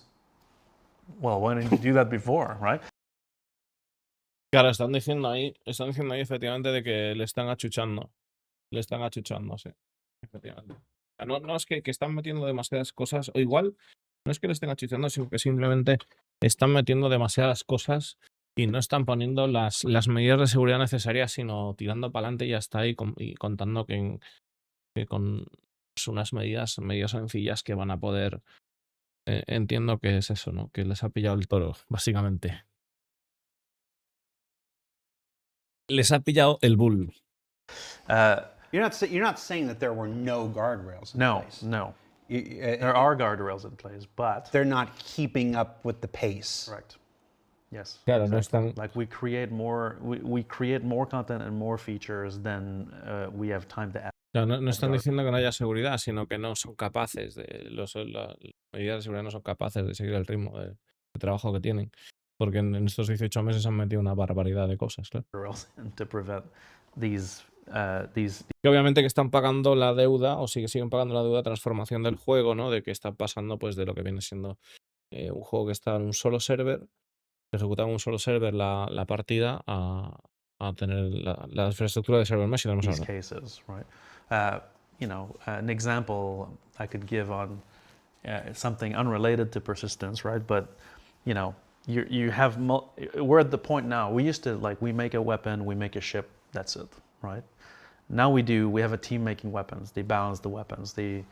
well, why didn't you do that before, right? Claro, están diciendo ahí efectivamente de que le están achuchando. Le están achuchando, sí. Efectivamente. No es que están metiendo demasiadas cosas, o igual no es que le estén achuchando, sino que simplemente están metiendo demasiadas cosas y no están poniendo las medidas de seguridad necesarias, sino tirando para adelante y ya está, y contando que con unas medidas medio sencillas que van a poder. Entiendo que es eso, ¿no? Que les ha pillado el toro, básicamente. Les ha pillado el bull. You're not saying that there were no guardrails in place. No. There are guardrails in place, but they're not keeping up with the pace. Correct. Yes. Claro, exactly. no están. Like we create more content and more features than we have time to add. Claro, no están diciendo que no haya seguridad, sino que no son capaces las medidas de seguridad no son capaces de seguir el ritmo de trabajo que tienen. Porque en estos 18 meses han metido una barbaridad de cosas, claro. To prevent these que obviamente que están pagando la deuda, o siguen pagando la deuda de transformación del juego, ¿no? De que está pasando pues de lo que viene siendo un juego que está en un solo server, ejecutaba en un solo server la partida, a tener la infraestructura de server mesh y these cases, right? An example I could give on something unrelated to persistence, right? But you have we're at the point now. We used to we make a weapon, we make a ship, that's it, right? Now we have a team making weapons. They balance the weapons. They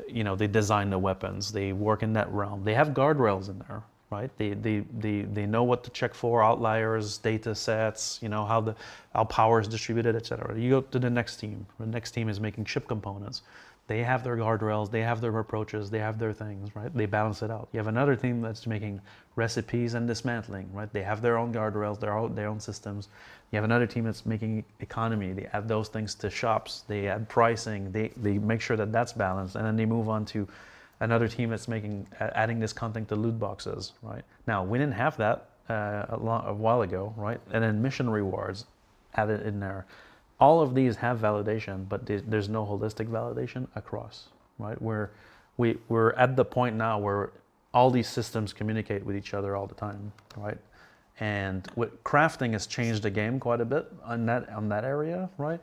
design the weapons. They work in that realm. They have guardrails in there, right? They know what to check for, outliers, data sets, how power is distributed, etc. You go to the next team. The next team is making ship components. They have their guardrails, they have their approaches, they have their things, right? They balance it out. You have another team that's making recipes and dismantling, right? They have their own guardrails, their own systems. You have another team that's making economy. They add those things to shops. They add pricing. They make sure that that's balanced, and then they move on to another team that's adding this content to loot boxes, right? Now, we didn't have that a while ago, right? And then mission rewards added in there. All of these have validation, but there's no holistic validation across, right? We're at the point now where all these systems communicate with each other all the time, right? And crafting has changed the game quite a bit on that area, right?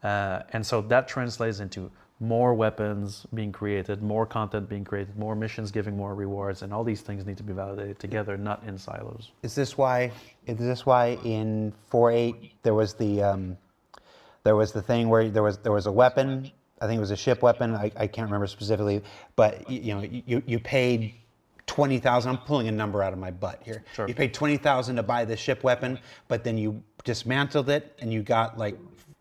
And so that translates into more weapons being created, more content being created, more missions giving more rewards, and all these things need to be validated together, not in silos. Is this why in 4.8 there was the thing where there was a weapon? I think it was a ship weapon. I can't remember specifically, but you paid 20,000. I'm pulling a number out of my butt here. Sure. You paid 20,000 to buy the ship weapon, but then you dismantled it and you got like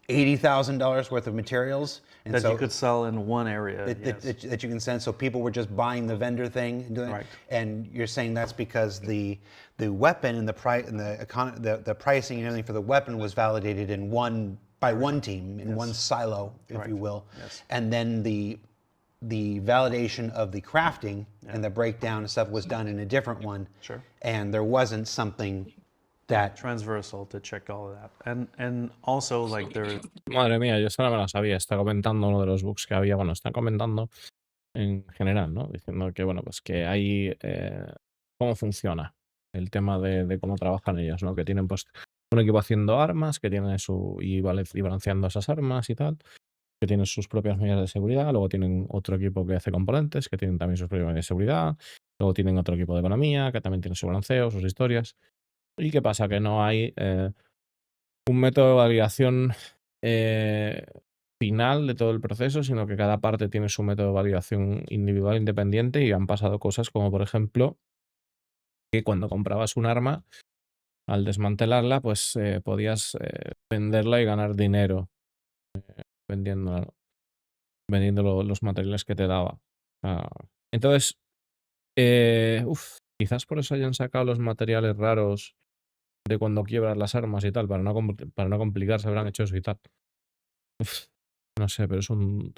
$80,000 worth of materials. And that you could sell in one area. That you can send. So people were just buying the vendor thing and doing right. it. And you're saying that's because the weapon and the pricing and everything for the weapon was validated by one team in one silo, if you will. Yes. And then the validation of the crafting and the breakdown and stuff was done in a different one. Sure. And there wasn't something that transversal to check all of that. And also there. Madre mía, yo esta no me la sabía. Está comentando uno de los bugs que había. Bueno, está comentando en general, ¿no? Diciendo que, bueno, pues que hay cómo funciona el tema de cómo trabajan ellos, ¿no? Que tienen pues un equipo haciendo armas, que tiene y balanceando esas armas y tal, que tienen sus propias medidas de seguridad, luego tienen otro equipo que hace componentes, que tienen también sus propias medidas de seguridad, luego tienen otro equipo de economía, que también tiene su balanceo, sus historias. ¿Y qué pasa? Que no hay un método de validación final de todo el proceso, sino que cada parte tiene su método de validación individual independiente, y han pasado cosas como, por ejemplo, que cuando comprabas un arma, al desmantelarla, pues podías venderla y ganar dinero vendiendo los materiales que te daba. Entonces, Quizás por eso hayan sacado los materiales raros de cuando quiebras las armas y tal, para no complicarse, habrán hecho eso y tal. Uf, no sé, pero es un...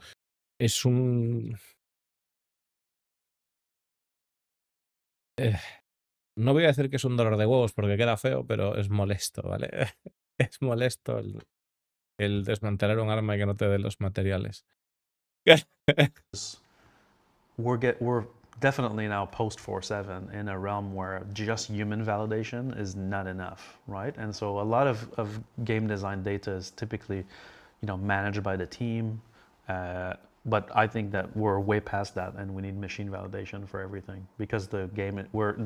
no voy a decir que es un dolor de huevos porque queda feo, pero es molesto, ¿vale? Es molesto el desmantelar un arma y que no te den los materiales. We're definitely now post 4.7 in a realm where just human validation is not enough, right? And so a lot of game design data is typically, managed by the team. But I think that we're way past that, and we need machine validation for everything because the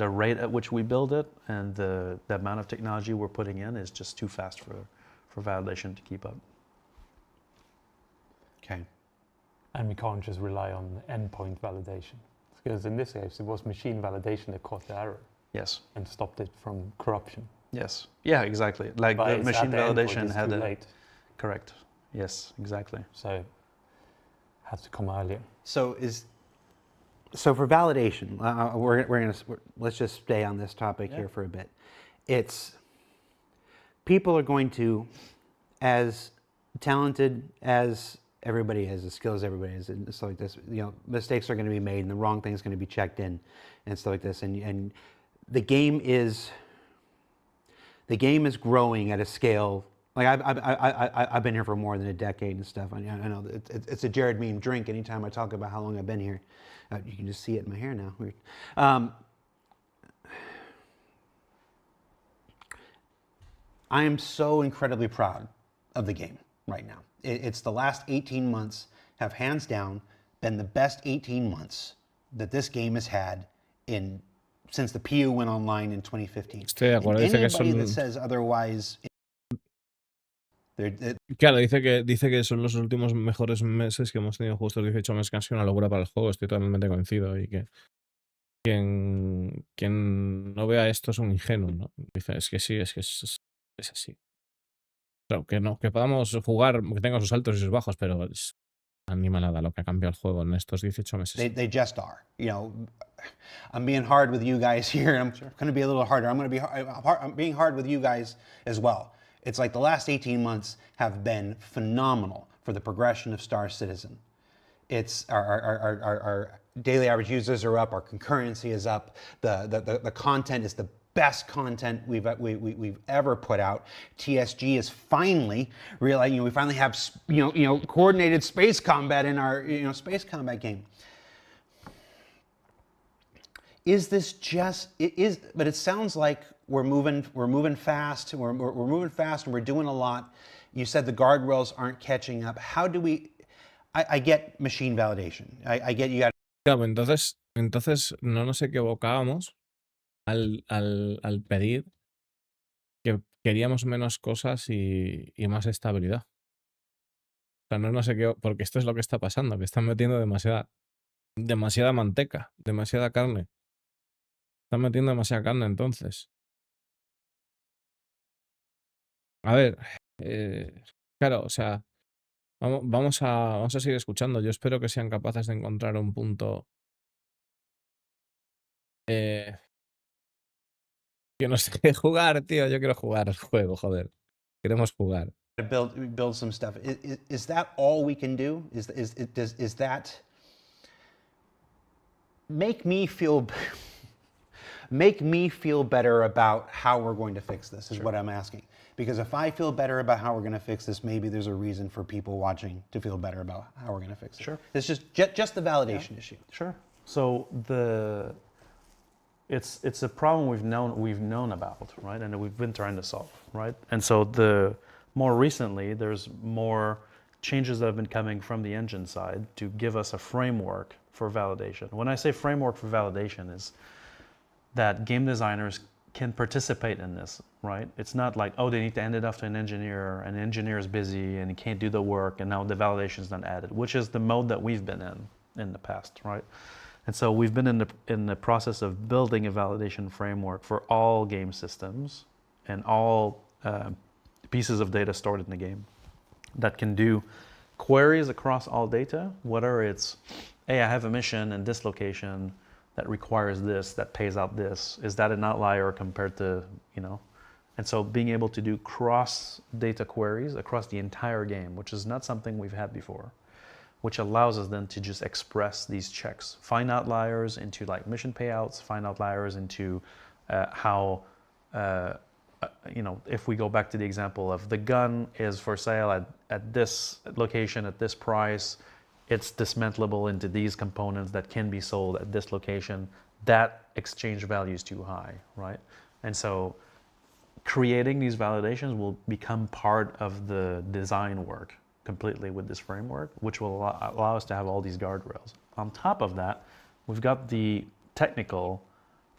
rate at which we build it and the amount of technology we're putting in is just too fast for validation to keep up. Okay. And we can't just rely on endpoint validation. Because in this case, it was machine validation that caught the error. Yes. And stopped it from corruption. Yes. Yeah, exactly. Like but the machine validation had too late. Correct. Yes, exactly. So had to come earlier. So for validation, let's just stay on this topic here for a bit. It's people are going to, as talented as everybody is, as skilled as everybody is, and stuff like this, mistakes are going to be made, and the wrong thing's going to be checked in, and stuff like this, and the game is growing at a scale. Like I've been here for more than a decade and stuff. I know it's a Jared meme drink anytime I talk about how long I've been here. You can just see it in my hair now. Weird. I am so incredibly proud of the game right now. It's the last 18 months have hands down been the best 18 months that this game has had since the PU went online in 2015. Estoy de acuerdo. And anybody that says otherwise. Claro, dice que son los últimos mejores meses que hemos tenido, justo 18 meses, que han sido una locura para el juego. Estoy totalmente convencido, y que quien no vea esto es un ingenuo, ¿no? Dice, es que sí, es así. Claro, que podamos jugar, que tenga sus altos y sus bajos, pero es animalada lo que ha cambiado el juego en estos 18 meses. They just are. I'm being hard with you guys here, and I'm going to be a little harder. I'm being hard with you guys as well. It's like the last 18 months have been phenomenal for the progression of Star Citizen. It's our daily average users are up, our concurrency is up, the content is the best content we've ever put out. TSG is finally realizing, we finally have coordinated space combat in our space combat game. Is this just but it sounds like we're moving fast. We're moving fast, and we're doing a lot. You said the guardrails aren't catching up. How do we? I get machine validation. I get you got. Claro, entonces no nos equivocábamos al pedir que queríamos menos cosas y más estabilidad. O sea, no nos equivocamos, porque esto es lo que está pasando, que están metiendo demasiada manteca, demasiada carne. Están metiendo demasiada carne, entonces. A ver, claro, o sea, vamos a seguir escuchando. Yo espero que sean capaces de encontrar un punto que nos deje jugar, tío. Yo quiero jugar al juego, joder. Queremos jugar. Build some stuff. Is that all we can do? Is that make me feel better about how we're going to fix this? Is what I'm asking. Because if I feel better about how we're going to fix this, maybe there's a reason for people watching to feel better about how we're going to fix it. Sure. It's just the validation issue. Sure. So it's a problem we've known about, right, and that we've been trying to solve, right? And so more recently, there's more changes that have been coming from the engine side to give us a framework for validation. When I say framework for validation, is that game designers can participate in this, right? It's not like, oh, they need to hand it off to an engineer, and the engineer is busy and he can't do the work, and now the validation is not added, which is the mode that we've been in the past, right? And so we've been in the process of building a validation framework for all game systems and all pieces of data stored in the game that can do queries across all data, whether it's, hey, I have a mission in this location that requires this, that pays out this. Is that an outlier compared to, you know? And so being able to do cross data queries across the entire game, which is not something we've had before, which allows us then to just express these checks, find outliers into like mission payouts, find outliers into how, you know, if we go back to the example of the gun is for sale at this location at this price, it's dismantleable into these components that can be sold at this location, that exchange value is too high, right? And so creating these validations will become part of the design work completely with this framework, which will allow us to have all these guardrails. On top of that, we've got the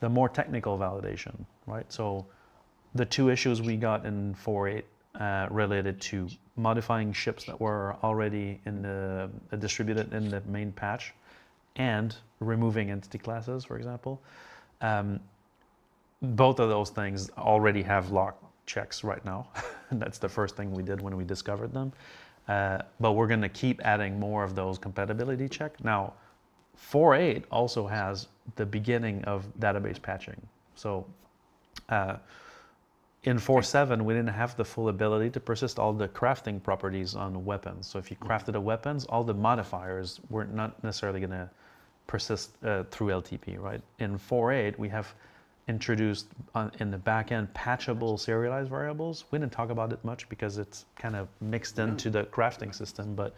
more technical validation, right? So the two issues we got in 4.8 related to modifying ships that were already in the distributed in the main patch and removing entity classes, for example. Both of those things already have lock checks right now. That's the first thing we did when we discovered them. But we're going to keep adding more of those compatibility checks. Now, 4.8 also has the beginning of database patching. So in 4.7, we didn't have the full ability to persist all the crafting properties on weapons. So if you crafted a weapons, all the modifiers were not necessarily going to persist through LTP, right? In 4.8, we have introduced in the back end patchable serialized variables. We didn't talk about it much because it's kind of mixed into the crafting system, but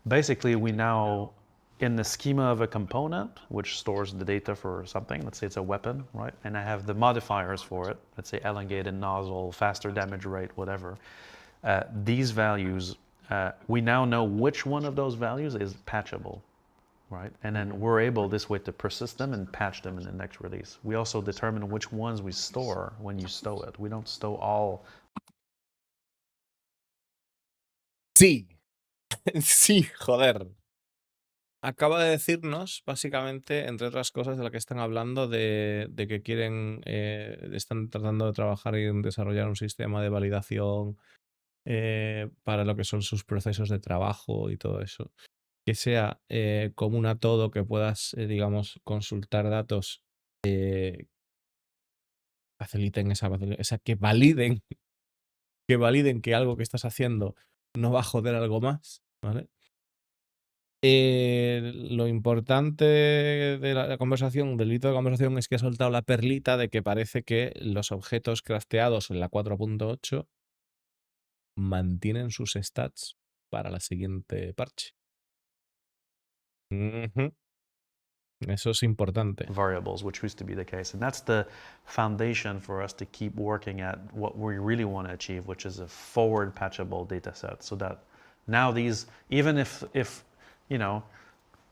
basically we now, in the schema of a component, which stores the data for something, let's say it's a weapon, right? And I have the modifiers for it, let's say elongated nozzle, faster damage rate, whatever. These values, we now know which one of those values is patchable, right? And then we're able this way to persist them and patch them in the next release. We also determine which ones we store when you stow it. We don't stow all. Sí. Sí, joder. Acaba de decirnos, básicamente, entre otras cosas, de lo que están hablando, de que quieren, están tratando de trabajar y desarrollar un sistema de validación para lo que son sus procesos de trabajo y todo eso. Que sea común a todo, que puedas, digamos, consultar datos, faciliten que validen que algo que estás haciendo no va a joder algo más, ¿vale? Lo importante de la conversación, del hito de conversación, es que ha soltado la perlita de que parece que los objetos crafteados en la 4.8 mantienen sus stats para la siguiente parche. Eso es importante. Variables, which used to be the case. And that's the foundation for us to keep working at what we really want to achieve, which is a forward patchable data set. So that now these, even if you know,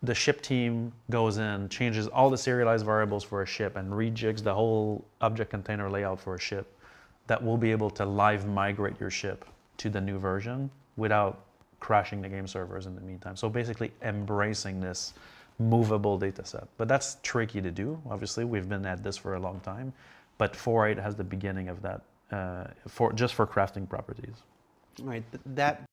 the ship team goes in, changes all the serialized variables for a ship and rejigs the whole object container layout for a ship, that will be able to live migrate your ship to the new version without crashing the game servers in the meantime. So basically embracing this movable data set. But that's tricky to do. Obviously, we've been at this for a long time, but 4.8 has the beginning of that just for crafting properties. Right. That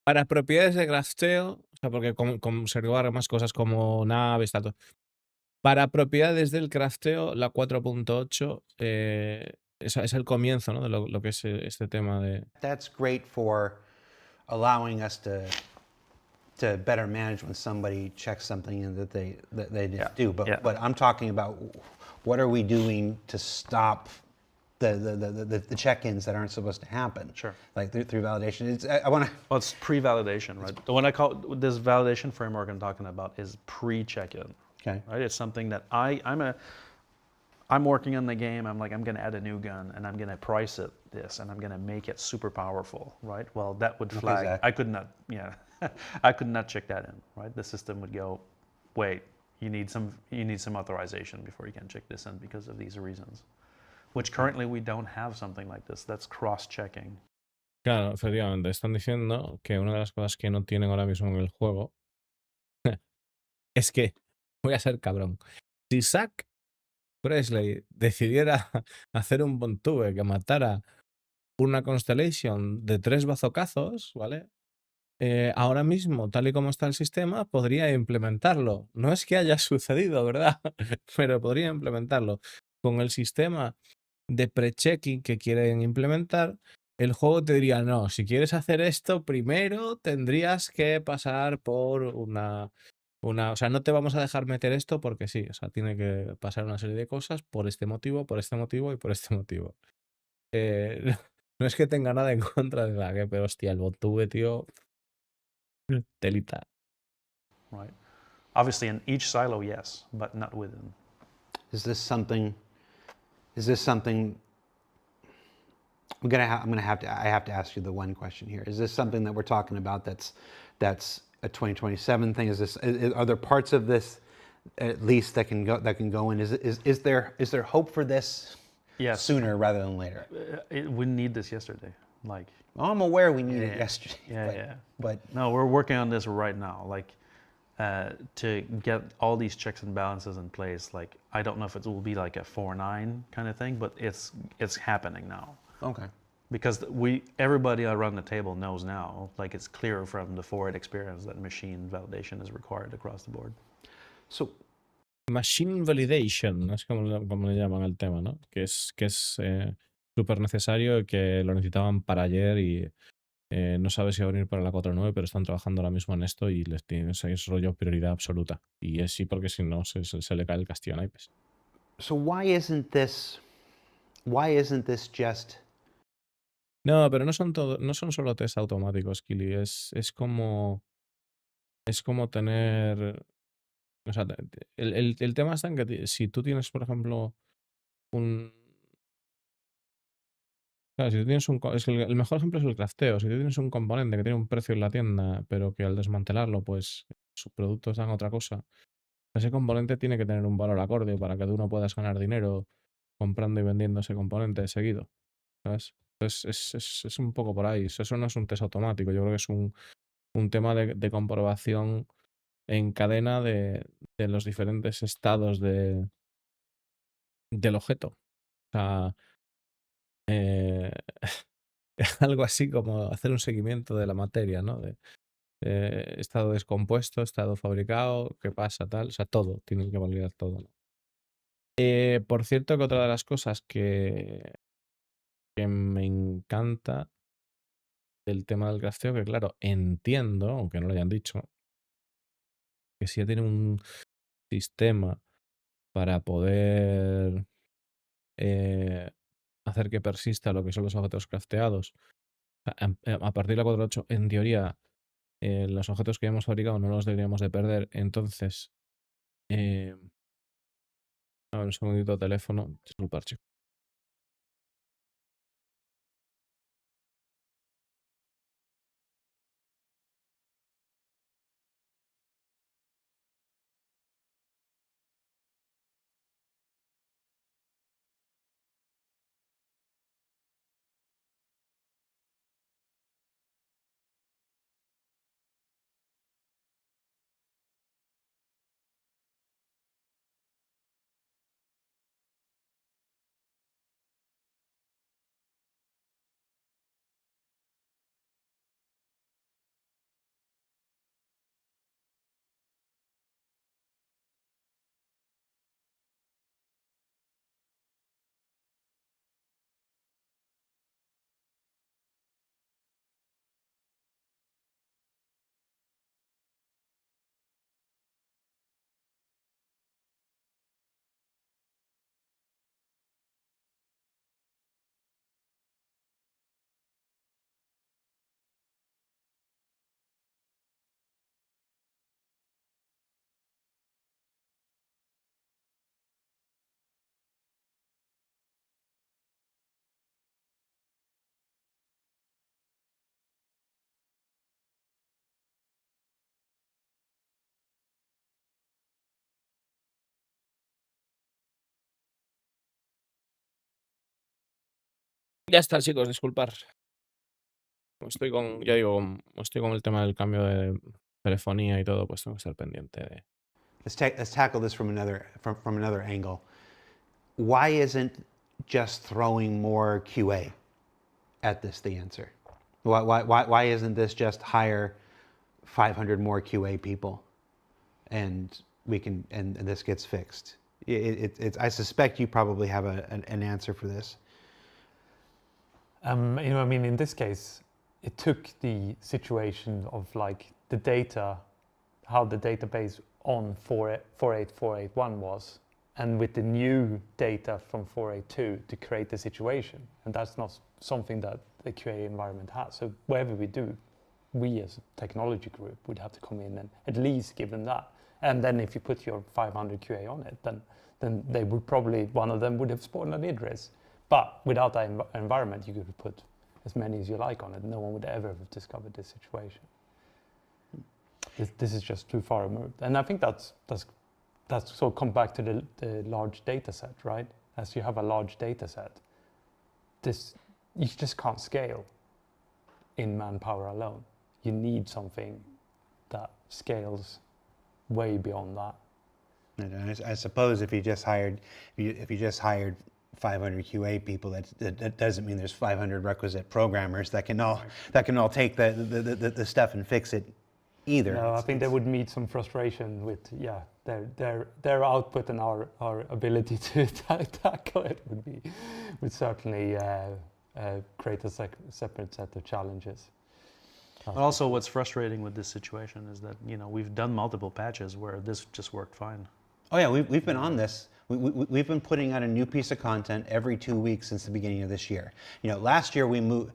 Para propiedades de crafteo, o sea, porque conservar más cosas como naves, tal. Para propiedades del crafteo, la 4.8 es el comienzo, ¿no? De lo que es este tema de... That's great for allowing us to better manage when somebody checks something in that they didn't do. But I'm talking about what are we doing to stop the check-ins that aren't supposed to happen. Sure. Like through validation. Well, it's pre-validation, right? The one I call this validation framework I'm talking about is pre-check-in. Okay. Right? It's something that I'm working on the game. I'm like, I'm going to add a new gun and I'm going to price it this and I'm going to make it super powerful, right? Well, that would flag. Exactly. I could not, I could not check that in, right? The system would go, wait, you need some authorization before you can check this in because of these reasons. Which currently we don't have something like this. That's cross-checking. Claro, efectivamente. Están diciendo que una de las cosas que no tienen ahora mismo en el juego es que, voy a ser cabrón, si Zack Presley decidiera hacer un Bontube que matara una Constellation de 3 bazocazos, ¿vale? ahora mismo, tal y como está el sistema, podría implementarlo. No es que haya sucedido, ¿verdad? Pero podría implementarlo. Con el sistema de pre-checking que quieren implementar, el juego te diría, no, si quieres hacer esto, primero tendrías que pasar por o sea, no te vamos a dejar meter esto porque sí, o sea, tiene que pasar una serie de cosas por este motivo y por este motivo. No es que tenga nada en contra de la que, pero hostia, el botube, tío, telita. Right. Obviously, in each silo, yes, but not within. Is this something? I have to ask you the one question here. Is this something that we're talking about that's a 2027 thing? Are there parts of this at least that can go in? Is there hope for this Yes. sooner rather than later? We need this yesterday. Like, Well, I'm aware we need it yesterday. yeah. But No, we're working on this right now. Like, to get all these checks and balances in place. Like, I don't know if it will be like a 4-9 kind of thing, but it's happening now. okay. Because everybody around the table knows now, like it's clear from the 4-8 experience that machine validation is required across the board. So Machine validation, es como le llaman el tema, ¿no? Que es súper necesario y que lo necesitaban para ayer y no sabe si va a venir para la 4.9, pero están trabajando ahora mismo en esto y les tienen ese rollo prioridad absoluta. Y es sí, porque si no se le cae el castillo a naipes. so why isn't this just No, pero no son solo test automáticos, Kili. Es como tener. O sea, el tema está en que si tú tienes, por ejemplo, un. Claro, si tú tienes el mejor ejemplo es el crafteo. Si tú tienes un componente que tiene un precio en la tienda, pero que al desmantelarlo, pues sus productos dan otra cosa, ese componente tiene que tener un valor acorde para que tú no puedas ganar dinero comprando y vendiendo ese componente seguido. ¿Sabes? Entonces es un poco por ahí. Eso no es un test automático. Yo creo que es un tema de comprobación en cadena de los diferentes estados del objeto. O sea, algo así como hacer un seguimiento de la materia, ¿no? De estado descompuesto, estado fabricado, qué pasa, tal. O sea, todo, tienen que validar todo, ¿no? Por cierto, que otra de las cosas que me encanta del tema del crafteo, que claro, entiendo, aunque no lo hayan dicho, que si ya tiene un sistema para poder hacer que persista lo que son los objetos crafteados, a partir de la 4.8, en teoría, los objetos que ya hemos fabricado no los deberíamos de perder. Entonces, a ver, un segundito de teléfono, disculpar, chico. Ya está, chicos, disculpar. Estoy con el tema del cambio de telefonía y todo, pues tengo que estar pendiente de. let's tackle this from another angle. Why isn't just throwing more QA at this the answer? Why isn't this just hire 500 more QA people, and this gets fixed. I suspect you probably have an answer for this. You know, I mean, in this case, it took the situation of like the data, how the database on 48481 was, and with the new data from 482 to create the situation. And that's not something that the QA environment has. So whatever we do, we as a technology group would have to come in and at least give them that. And then if you put your 500 QA on it, then they would probably, one of them would have spawned an IDRIS. But without that environment, you could put as many as you like on it. No one would ever have discovered this situation. This is just too far removed. And I think that's so come back to the large data set, right? As you have a large data set, you just can't scale in manpower alone. You need something that scales way beyond that. And I suppose if you just hired 500 QA people, that doesn't mean there's 500 requisite programmers that can all take the stuff and fix it either. No, I think they would meet some frustration with their output and our ability to tackle it would certainly create a separate set of challenges. Also, what's frustrating with this situation is that, you know, we've done multiple patches where this just worked fine. Oh yeah, we've been on this. We've been putting out a new piece of content every 2 weeks since the beginning of this year. You know, last year we moved,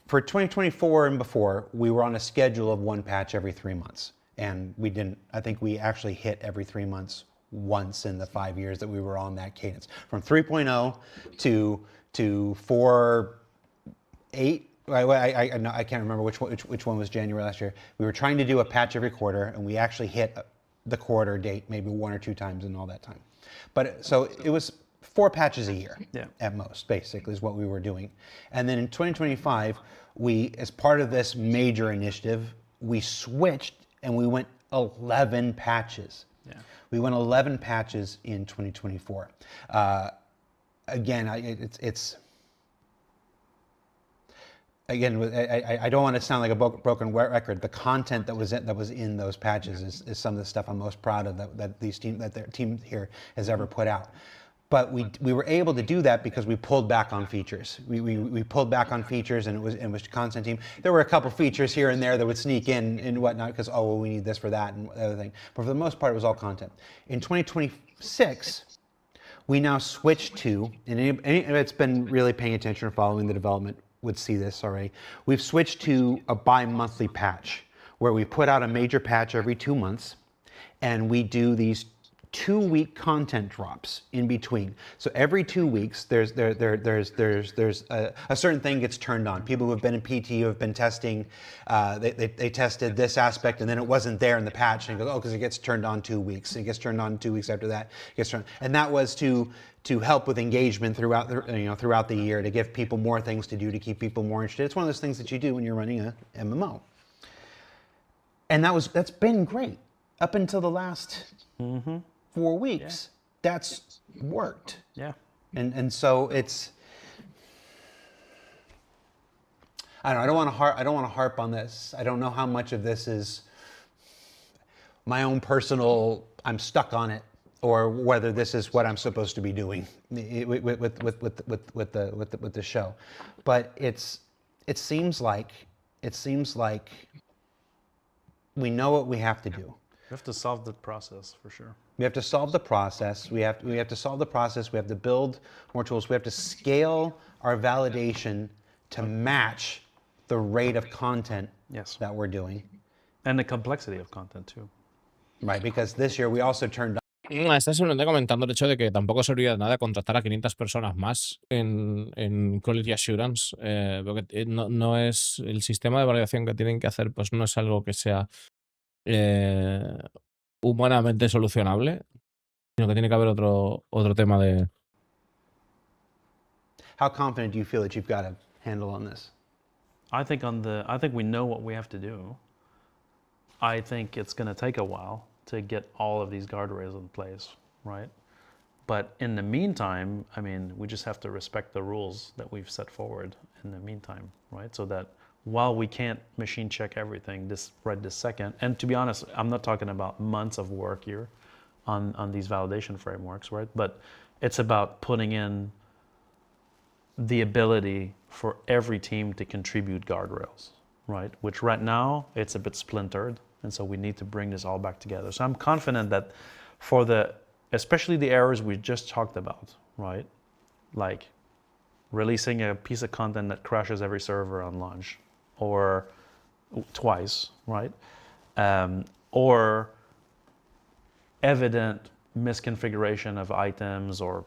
for 2024 and before, we were on a schedule of one patch every 3 months. And we didn't, I think we actually hit every 3 months once in the 5 years that we were on that cadence. From 3.0 to 4.8, I can't remember which one was January last year. We were trying to do a patch every quarter, and we actually hit the quarter date maybe 1 or 2 times in all that time. But so it was 4 patches a year at most, basically, is what we were doing. And then in 2025, we, as part of this major initiative, we switched and we went 11 patches. Yeah. We went 11 patches in 2024. Again, I don't want to sound like a broken record. The content that was in those patches is some of the stuff I'm most proud of that their team here has ever put out. But we were able to do that because we pulled back on features. We pulled back on features, and it was content team. There were a couple features here and there that would sneak in and whatnot because we need this for that and the other thing. But for the most part, it was all content. In 2026. We now switch to, and anybody that's been really paying attention or following the development would see this already. We've switched to a bi-monthly patch where we put out a major patch every 2 months, and we do these 2-week content drops in between. So every 2 weeks, there's a certain thing gets turned on. People who have been in PT who have been testing, they tested this aspect, and then it wasn't there in the patch, and it goes, because it gets turned on 2 weeks. It gets turned on 2 weeks after that. It gets turned, and that was to help with engagement throughout the year, to give people more things to do, to keep people more interested. It's one of those things that you do when you're running a MMO. And that's been great up until the last 4 weeks. Yeah. That's worked. Yeah. And so it's, I don't want to harp on this. I don't know how much of this is my own personal, I'm stuck on it, or whether this is what I'm supposed to be doing with the show. But it seems like we know what we have to do. We have to solve the process for sure. We have to solve the process. We have to solve the process. We have to build more tools. We have to scale our validation to match the rate of content that we're doing. And the complexity of content too. Right, because this year we also turned on. Está simplemente comentando el hecho de que tampoco serviría de nada contratar a 500 personas más en Quality Assurance, porque no es el sistema de validación que tienen que hacer, pues no es algo que sea humanamente solucionable, sino que tiene que haber otro tema de... How confident do you feel that you've got a handle on this? I think we know what we have to do. I think it's going to take a while to get all of these guardrails in place, right? But in the meantime, I mean, we just have to respect the rules that we've set forward in the meantime, right? So that while we can't machine check everything this second, and to be honest, I'm not talking about months of work here on these validation frameworks, right? But it's about putting in the ability for every team to contribute guardrails, right? Which right now it's a bit splintered, and so we need to bring this all back together. So I'm confident that for especially the errors we just talked about, right? Like releasing a piece of content that crashes every server on launch, or twice, right? Or evident misconfiguration of items or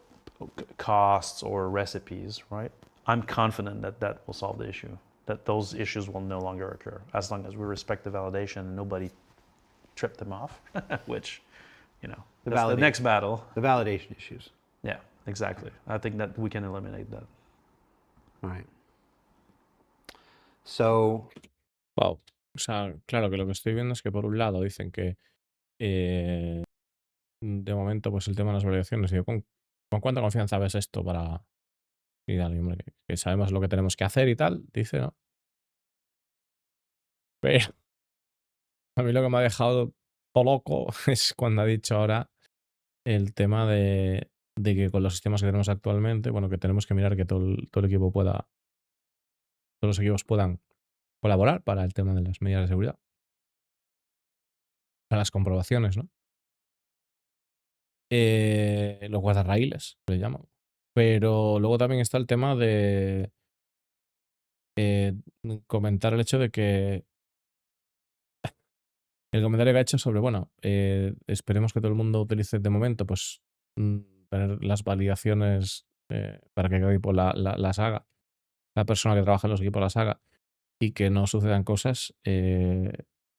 costs or recipes, right? I'm confident that that will solve the issue, that those issues will no longer occur as long as we respect the validation and nobody tripped them off, which, that's the next battle. The validation issues. Yeah, exactly. I think that we can eliminate that. All right. So, Wow. O sea, claro que lo que estoy viendo es que por un lado dicen que de momento pues el tema de las validaciones, digo, ¿con cuánta confianza ves esto para... Y dale, hombre, que sabemos lo que tenemos que hacer y tal, dice, ¿no? Pero a mí lo que me ha dejado todo loco es cuando ha dicho ahora el tema de que con los sistemas que tenemos actualmente, bueno, que tenemos que mirar que todo el equipo todos los equipos puedan colaborar para el tema de las medidas de seguridad. Para las comprobaciones, ¿no? Los guardarraíles, le llaman. Pero luego también está el tema de comentar el hecho de que el comentario que ha hecho sobre, bueno, esperemos que todo el mundo utilice de momento, pues, tener las validaciones para que cada equipo las haga, la persona que trabaja en los equipos las haga, y que no sucedan cosas,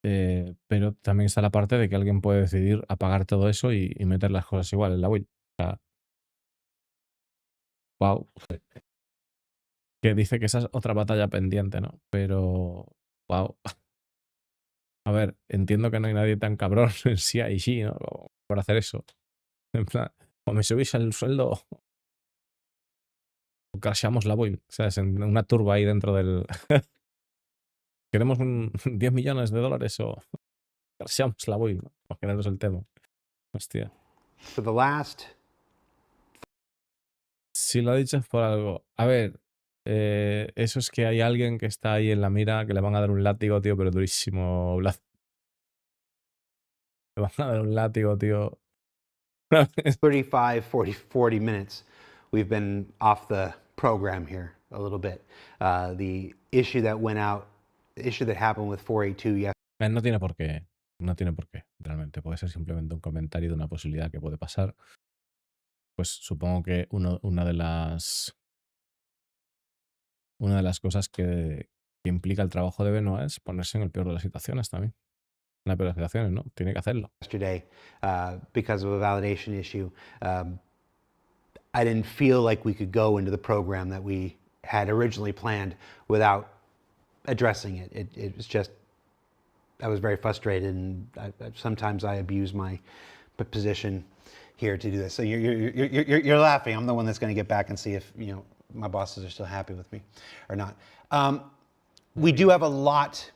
pero también está la parte de que alguien puede decidir apagar todo eso y meter las cosas igual en la build. O sea, wow. Que dice que esa es otra batalla pendiente, ¿no? Pero, wow. A ver, entiendo que no hay nadie tan cabrón en CIG, ¿no? Por hacer eso. En plan, o me subís el sueldo o crashamos la build, ¿sabes? En una turba ahí dentro del... Queremos 10 millones de dólares o crashamos la build, ¿no? Imaginaros el tema. Hostia. for the last Si lo ha dicho es por algo. A ver, eso es que hay alguien que está ahí en la mira que le van a dar un látigo, tío, pero durísimo. Le van a dar un látigo, tío. 35, 40 minutes, we've been off the program here a little bit. The issue that went out, the issue that happened with 482 yesterday. No tiene por qué. No tiene por qué, realmente. Puede ser simplemente un comentario de una posibilidad que puede pasar. Pues supongo que una de las cosas que implica el trabajo de Benoit es ponerse en el peor de las situaciones también. En la peor de las situaciones, ¿no? Tiene que hacerlo. Yesterday, because of a validation issue, I didn't feel like we could go into the program that we had originally planned without addressing it. It was just, I was very frustrated, and sometimes I abuse my position here to do this. So you're laughing. I'm the one that's going to get back and see if my bosses are still happy with me or not. We do have a lot.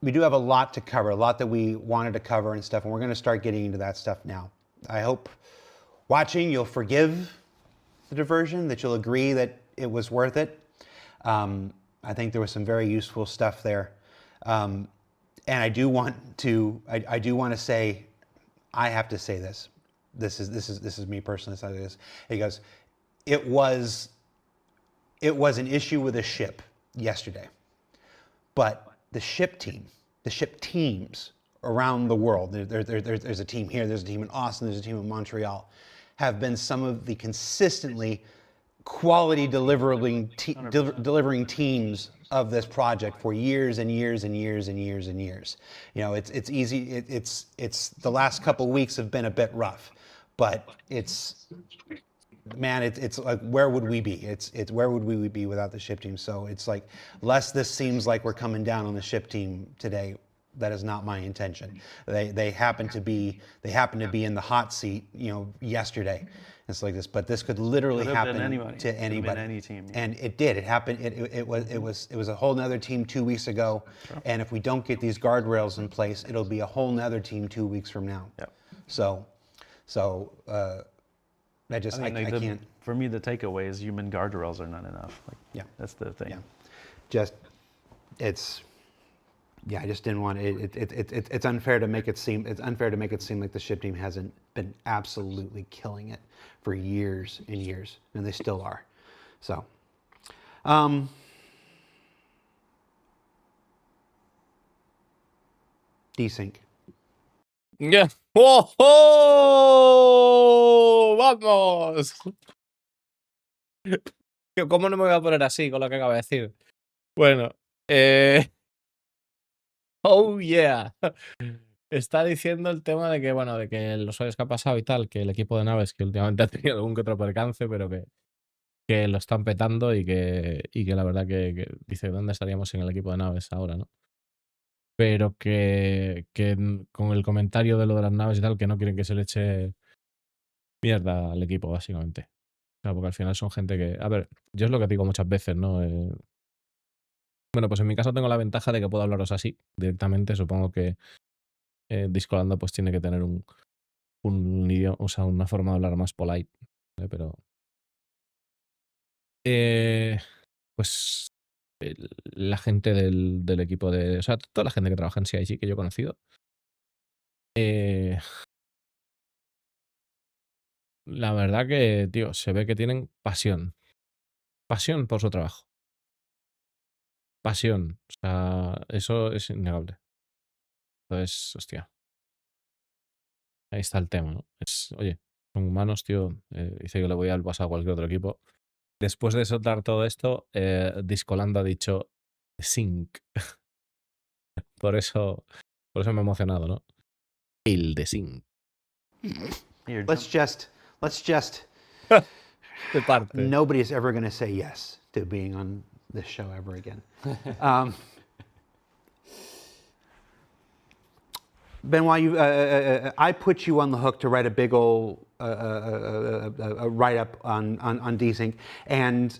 We do have a lot to cover, a lot that we wanted to cover and stuff, and we're going to start getting into that stuff now. I hope watching you'll forgive the diversion, that you'll agree that it was worth it. I think there was some very useful stuff there, and I do want to say, I have to say this. This is me personally saying this. He goes, it was an issue with a ship yesterday, but the ship teams around the world, there's a team here, there's a team in Austin, there's a team in Montreal, have been some of the consistently quality delivering teams of this project for years and years and years and years and years. It's easy. It's the last couple weeks have been a bit rough, but it's like, where would we be? It's where would we be without the ship team? So it's like, less this seems like we're coming down on the ship team today, That is not my intention. They happen to be in the hot seat, yesterday. It's like this, but this could literally happen to anybody. Any team. Yeah. And it did. It happened. It was a whole nother team 2 weeks ago. Sure. And if we don't get these guardrails in place, it'll be a whole nother team 2 weeks from now. Yep. So I can't. For me, the takeaway is human guardrails are not enough. That's the thing. Yeah. I just didn't want it. It's unfair to make it seem. It's unfair to make it seem like the ship team hasn't been absolutely killing it for years and years, and they still are. So, desync. Yeah. ¡Oh! ¡Vamos! ¿Cómo no me voy a poner así con lo que acabo de decir? Bueno, oh yeah. Está diciendo el tema de que, bueno, de que los años que ha pasado y tal, que el equipo de naves que últimamente ha tenido algún que otro percance, pero que lo están petando y que la verdad que dice, ¿dónde estaríamos sin el equipo de naves ahora, no? Pero que con el comentario de lo de las naves y tal, que no quieren que se le eche mierda al equipo, básicamente. O sea, porque al final son gente que... A ver, yo es lo que digo muchas veces, ¿no? Bueno, pues en mi caso tengo la ventaja de que puedo hablaros así, directamente. Supongo que Discolando pues tiene que tener un idioma, o sea, una forma de hablar más polite, ¿vale? Pero... pues... la gente del equipo de... O sea, toda la gente que trabaja en CIG que yo he conocido. La verdad que, tío, se ve que tienen pasión. Pasión por su trabajo. Pasión. O sea, eso es innegable. Entonces, hostia. Ahí está el tema, ¿no? Oye, son humanos, tío. Dice que le voy al pasar a cualquier otro equipo. Después de soltar todo esto, Discolando ha dicho sync. Por eso me he emocionado, ¿no? El de sync. Let's just De parte. nobody's ever going to say yes to being on this show ever again. Benoit, I put you on the hook to write a big old write-up on desync, and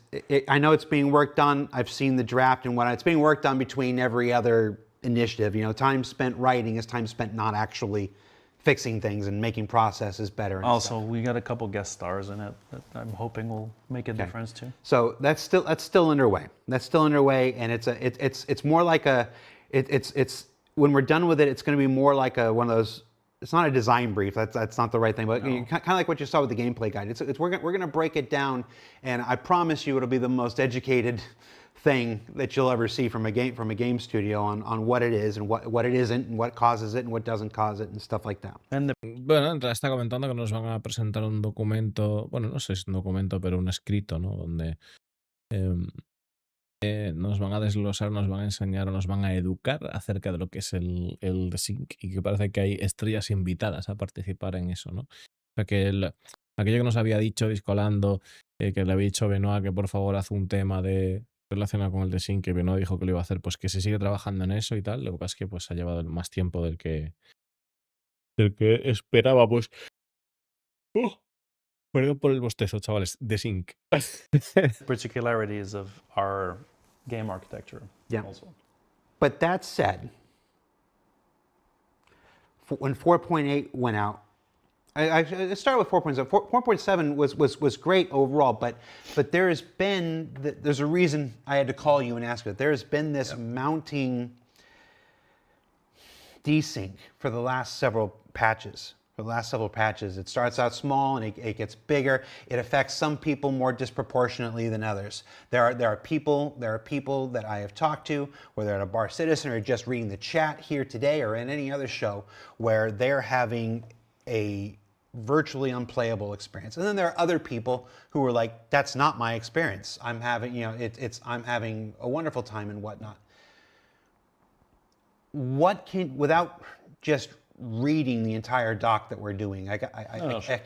I know it's being worked on. I've seen the draft and whatnot. It's being worked on between every other initiative. Time spent writing is time spent not actually fixing things and making processes better. And also, we got a couple guest stars in it that I'm hoping will make a difference too. So that's still underway. That's still underway, and it's more like it's when we're done with it, it's going to be more like one of those. It's not a design brief. That's not the right thing. But kind of like what you saw with the gameplay guide. We're going to break it down, and I promise you, it'll be the most educated thing that you'll ever see from a game studio on what it is and what it isn't and what causes it and what doesn't cause it and stuff like that. Bueno, está comentando que nos van a presentar un documento, bueno, no sé si es un documento, pero un escrito, ¿no? Donde nos van a desglosar, nos van a enseñar o nos van a educar acerca de lo que es el desync y que parece que hay estrellas invitadas a participar en eso, ¿no? O sea que aquello que nos había dicho Discolando, que le había dicho a Benoit que por favor hace un tema relacionado con el desync, que Benoit dijo que lo iba a hacer, pues que se sigue trabajando en eso y tal. Lo que pasa es que pues ha llevado más tiempo del que esperaba, pues. Perdón por el bostezo, chavales. Desync. Particularities of our game architecture. Yeah. Also. But that said, when 4.8 went out, I started with 4.7. 4.7 was great overall, but there's a reason I had to call you and ask it. There's been this mounting desync for the last several patches. It starts out small and it gets bigger. It affects some people more disproportionately than others. There are people that I have talked to, whether at a Bar Citizen or just reading the chat here today or in any other show, where they're having a virtually unplayable experience. And then there are other people who are like, that's not my experience. I'm having, I'm having a wonderful time and whatnot. Without just reading the entire doc that we're doing, I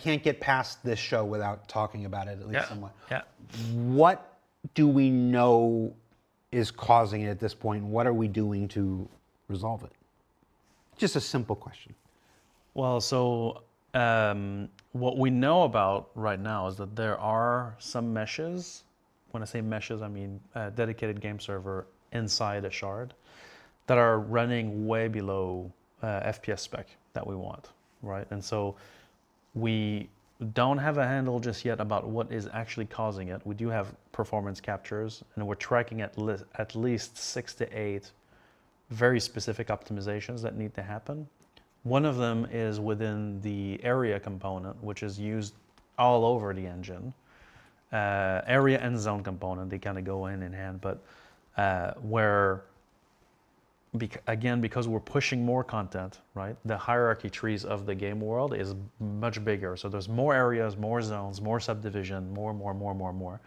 can't get past this show without talking about it at least somewhat. Yeah. What do we know is causing it at this point? What are we doing to resolve it? Just a simple question. Well, so what we know about right now is that there are some meshes. When I say meshes, I mean a dedicated game server inside a shard that are running way below FPS spec that we want, right? And so we don't have a handle just yet about what is actually causing it. We do have performance captures, and we're tracking at least 6 to 8 very specific optimizations that need to happen. One of them is within the area component, which is used all over the engine. Area and zone component, they kind of go in hand, but where, again, because we're pushing more content, right? The hierarchy trees of the game world is much bigger. So there's more areas, more zones, more subdivision, more.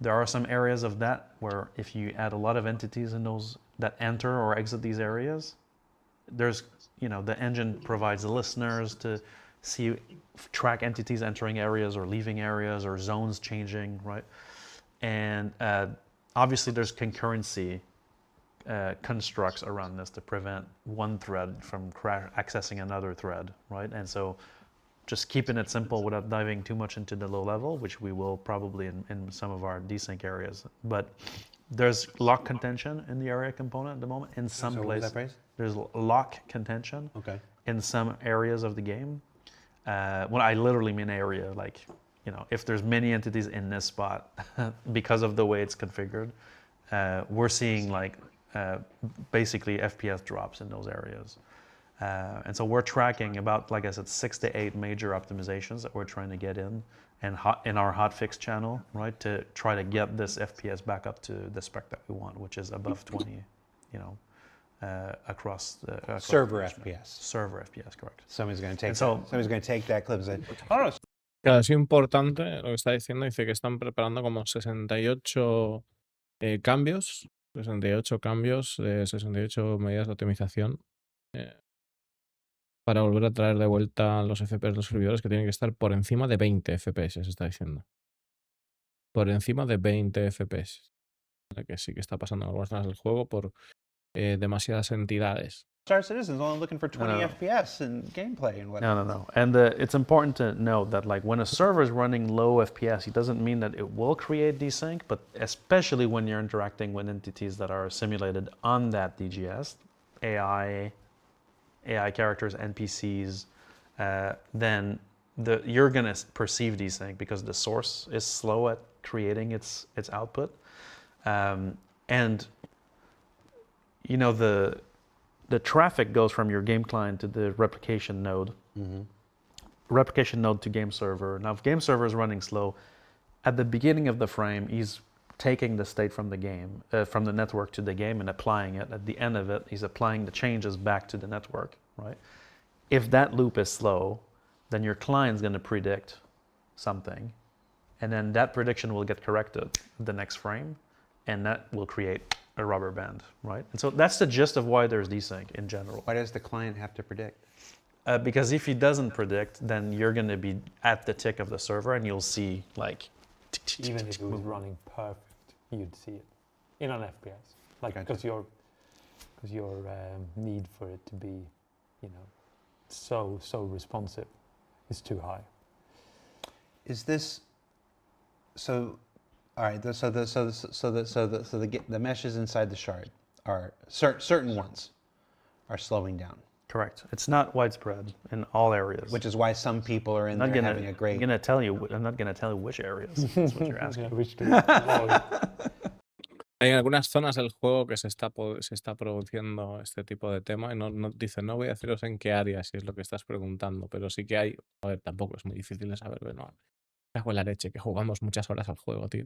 There are some areas of that where if you add a lot of entities in those that enter or exit these areas, there's, the engine provides listeners to track entities entering areas or leaving areas or zones changing, right? And obviously there's concurrency constructs around this to prevent one thread from accessing another thread, right? And so just keeping it simple without diving too much into the low level, which we will probably in some of our desync areas. But there's lock contention in the area component at the moment. In some places, what was that phrase? There's lock contention in some areas of the game. Well, I literally mean area, like, if there's many entities in this spot, because of the way it's configured, we're seeing basically FPS drops in those areas. And so we're tracking about, like I said, 6 to 8 major optimizations that we're trying to get in our hotfix channel, right, to try to get this FPS back up to the spec that we want, which is above 20, across the Server FPS. Server FPS, correct. Somebody's going to take that clip and say, Claro, es importante lo que está diciendo. Dice que están preparando como 68 cambios, 68 cambios de 68 medidas de optimización para volver a traer de vuelta los FPS de los servidores, que tienen que estar por encima de 20 FPS, está diciendo. Por encima de 20 FPS. Que sí que está pasando en algunas zonas del juego por demasiadas entidades. Star Citizen's only looking for 20 FPS in gameplay and whatnot. No. And it's important to note that when a server is running low FPS, it doesn't mean that it will create desync, but especially when you're interacting with entities that are simulated on that DGS, AI characters, NPCs, then you're going to perceive desync because the source is slow at creating its output. And the traffic goes from your game client to the replication node, replication node to game server. Now, if game server is running slow, at the beginning of the frame, he's taking the state from the game, from the network to the game and applying it. At the end of it, he's applying the changes back to the network, right? If that loop is slow, then your client's going to predict something, and then that prediction will get corrected the next frame, and that will create a rubber band, right? And so that's the gist of why there's desync in general. Why does the client have to predict? Because if he doesn't predict, then you're going to be at the tick of the server, and you'll see even if it was running perfect, you'd see it in an FPS, because your need for it to be, so responsive is too high. Is this so? All right. The meshes inside the shard are certain ones are slowing down. Correct. It's not widespread in all areas. Which is why some people are in there having a great. I'm not going to tell you which areas. That's what you're asking. Hay algunas zonas del juego que se está produciendo este tipo de tema y no dice, no voy a deciros en qué área, si es lo que estás preguntando, pero sí que hay. A ver, tampoco es muy difícil de saber, pero no. Cago en la leche, que jugamos muchas horas al juego, tío.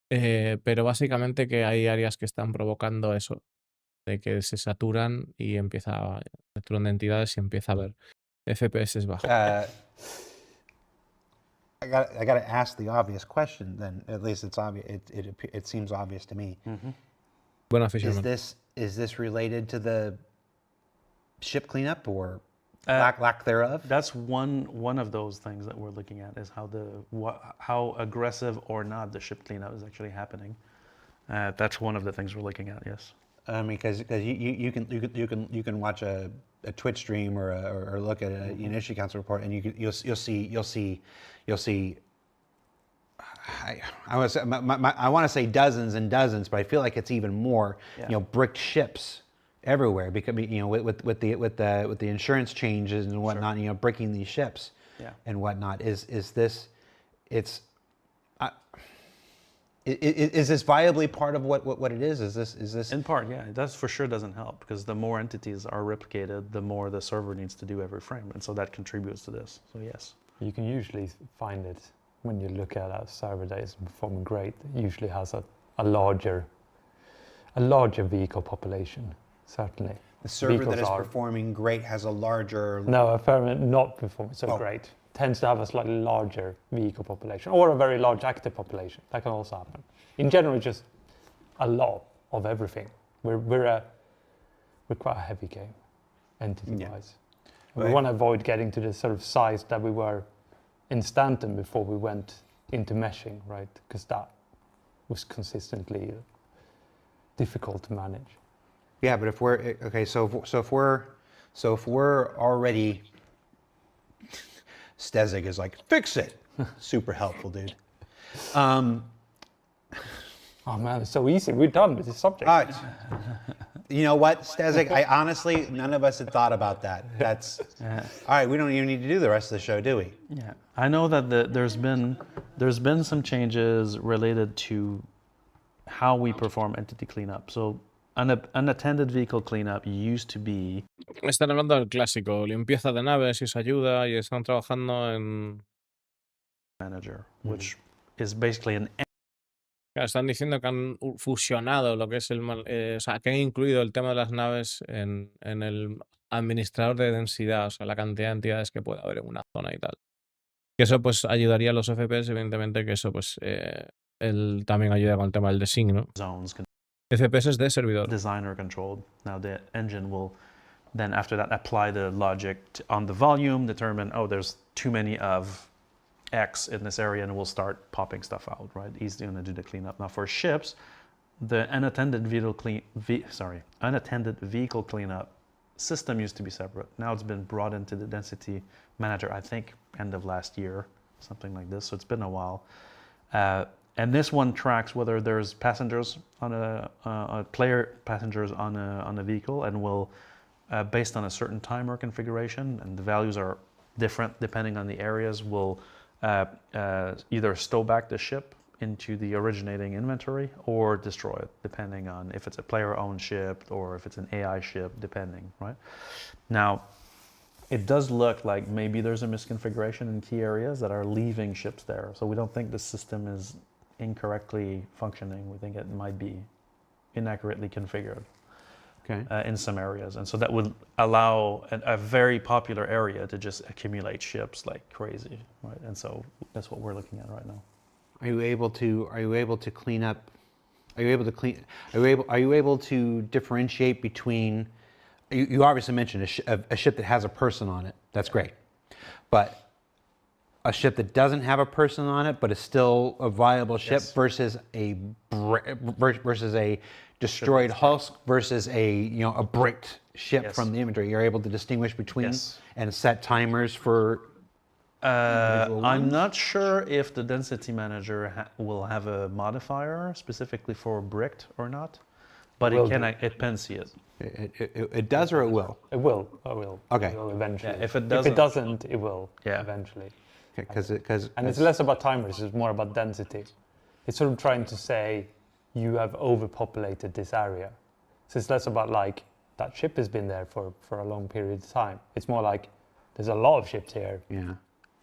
Pero básicamente que hay áreas que están provocando eso, de que se saturan y saturan de entidades y empieza a haber FPS bajos. I got to ask the obvious question. Then at least it's obvious. It seems obvious to me. Buena Fisherman. Is this related to the ship cleanup or lack thereof? That's one of those things that we're looking at, is how aggressive or not the ship cleanup is actually happening. That's one of the things we're looking at. Yes. because you can watch a Twitch stream or look at an industry council report, and you'll see. I want to say dozens and dozens, but I feel like it's even more. Yeah. Bricked ships everywhere because with the insurance changes and whatnot. Sure. Bricking these ships and whatnot. Is this viably part of what it is? Is this in part? Yeah, that for sure doesn't help because the more entities are replicated, the more the server needs to do every frame, and so that contributes to this. So yes, you can usually find it when you look at a server that is performing great. It usually has a larger vehicle population. Certainly, the server vehicles that is performing great has a larger. No, a server not performing so great tends to have a slightly larger vehicle population or a very large active population. That can also happen. In general, just a lot of everything. We're quite a heavy game, entity-wise. Right. We want to avoid getting to the sort of size that we were in Stanton before we went into meshing, right? Because that was consistently difficult to manage. Yeah, but if we're okay, so if we're already, Stezig is like, fix it. Super helpful, dude. Oh man, it's so easy. We're done with this subject. You know what, Stezig? I honestly, none of us had thought about that. That's all right. We don't even need to do the rest of the show, do we? yeah. I know that there's been some changes related to how we perform entity cleanup. So unattended vehicle cleanup used to be. Están hablando del clásico, limpieza de naves y se ayuda y están trabajando en... Manager, which is basically an. Claro, están diciendo que han fusionado lo que es o sea, que han incluido el tema de las naves en el administrador de densidad, o sea, la cantidad de entidades que puede haber en una zona y tal. Que eso pues ayudaría a los FPS, evidentemente que eso pues él también ayuda con el tema del desync, ¿no? Zones FPS de servidor. Designer controlled. Now the engine will then after that apply the logic on the volume, determine, oh, there's too many of X in this area, and we'll start popping stuff out, right? He's going to do the cleanup. Now for ships, the unattended vehicle cleanup system used to be separate. Now it's been brought into the density manager, I think end of last year, something like this. So it's been a while. And this one tracks whether there's passengers on a player passengers on a vehicle, and will based on a certain timer configuration, and the values are different depending on the areas, will either stow back the ship into the originating inventory or destroy it, depending on if it's a player-owned ship or if it's an AI ship, depending, right? Now, it does look like maybe there's a misconfiguration in key areas that are leaving ships there. So we don't think the system is incorrectly functioning. We think it might be inaccurately configured. Okay. In some areas, and so that would allow a very popular area to just accumulate ships like crazy, right? And so that's what we're looking at right now. Are you able to clean up? Are you able to differentiate between? You obviously mentioned a ship that has a person on it. That's great, but a ship that doesn't have a person on it but is still a viable ship versus a destroyed husk versus a bricked ship from the inventory. You're able to distinguish between and set timers for. I'm not sure if the density manager will have a modifier specifically for bricked or not, but it can see it. It does, or it will. It will. Okay. It will eventually. Yeah, if it doesn't, it will. Yeah. Eventually. Okay, and it's less about timers. It's more about density. It's sort of trying to say you have overpopulated this area. So it's less about like that ship has been there for a long period of time. It's more like there's a lot of ships here. Yeah.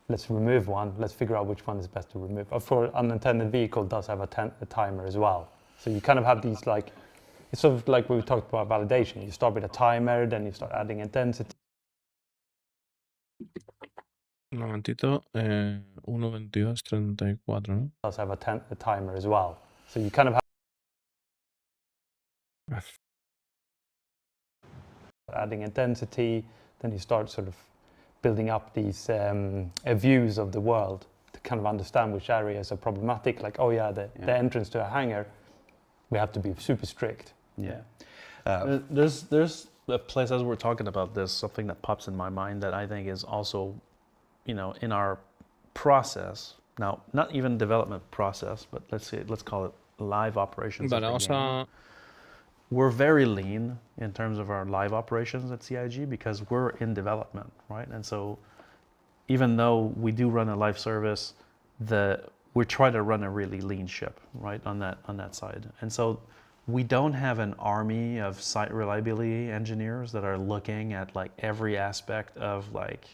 Let's remove one. Let's figure out which one is best to remove. For unattended vehicle, does have a timer as well. So you kind of have these like, it's sort of like we talked about validation. You start with a timer, then you start adding intensity. Un momentito, 1:22:34, ¿no? Does have a timer as well. So you kind of have adding intensity, then you start sort of building up these views of the world to kind of understand which areas are problematic. Like, oh yeah, the entrance to a hangar, we have to be super strict. Yeah. There's a place, as we're talking about this, something that pops in my mind that I think is also, in our process now, not even development process, but let's call it live operations. Vale, vamos a... We're very lean in terms of our live operations at CIG because we're in development, right? And so even though we do run a live service, we try to run a really lean ship, right, on that side. And so we don't have an army of site reliability engineers that are looking at like every aspect of like,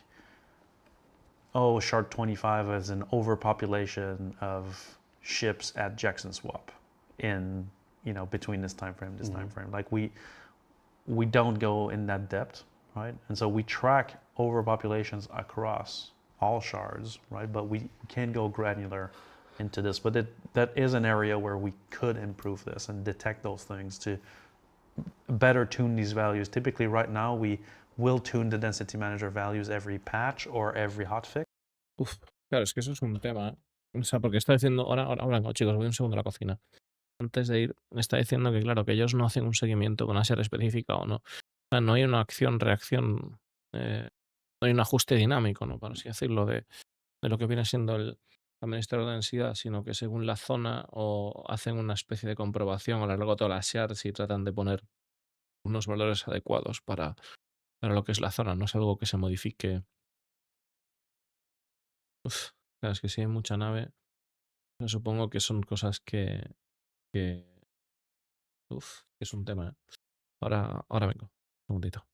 oh, Shark 25 is an overpopulation of ships at Jackson Swap in, between this time frame, time frame. Like we don't go in that depth, right? And so we track overpopulations across all shards, right? But we can't go granular into this. But that is an area where we could improve this and detect those things to better tune these values. Typically right now we will tune the density manager values every patch or every hotfix. Uf, claro, es que eso es un tema, ¿eh? O sea, porque está diciendo, ahora vengo, chicos, voy un segundo a la cocina. Antes de ir, me está diciendo que, claro, que ellos no hacen un seguimiento con ASER específica o no. O sea, no hay una acción-reacción, no hay un ajuste dinámico, ¿no? Por así decirlo, de lo que viene siendo el administrador de densidad, sino que según la zona o hacen una especie de comprobación a lo largo de todas las shards y tratan de poner unos valores adecuados para lo que es la zona. No es algo que se modifique. Uf, claro, es que si hay mucha nave, supongo que son cosas que es un tema, ¿eh? Ahora vengo. Un segundito.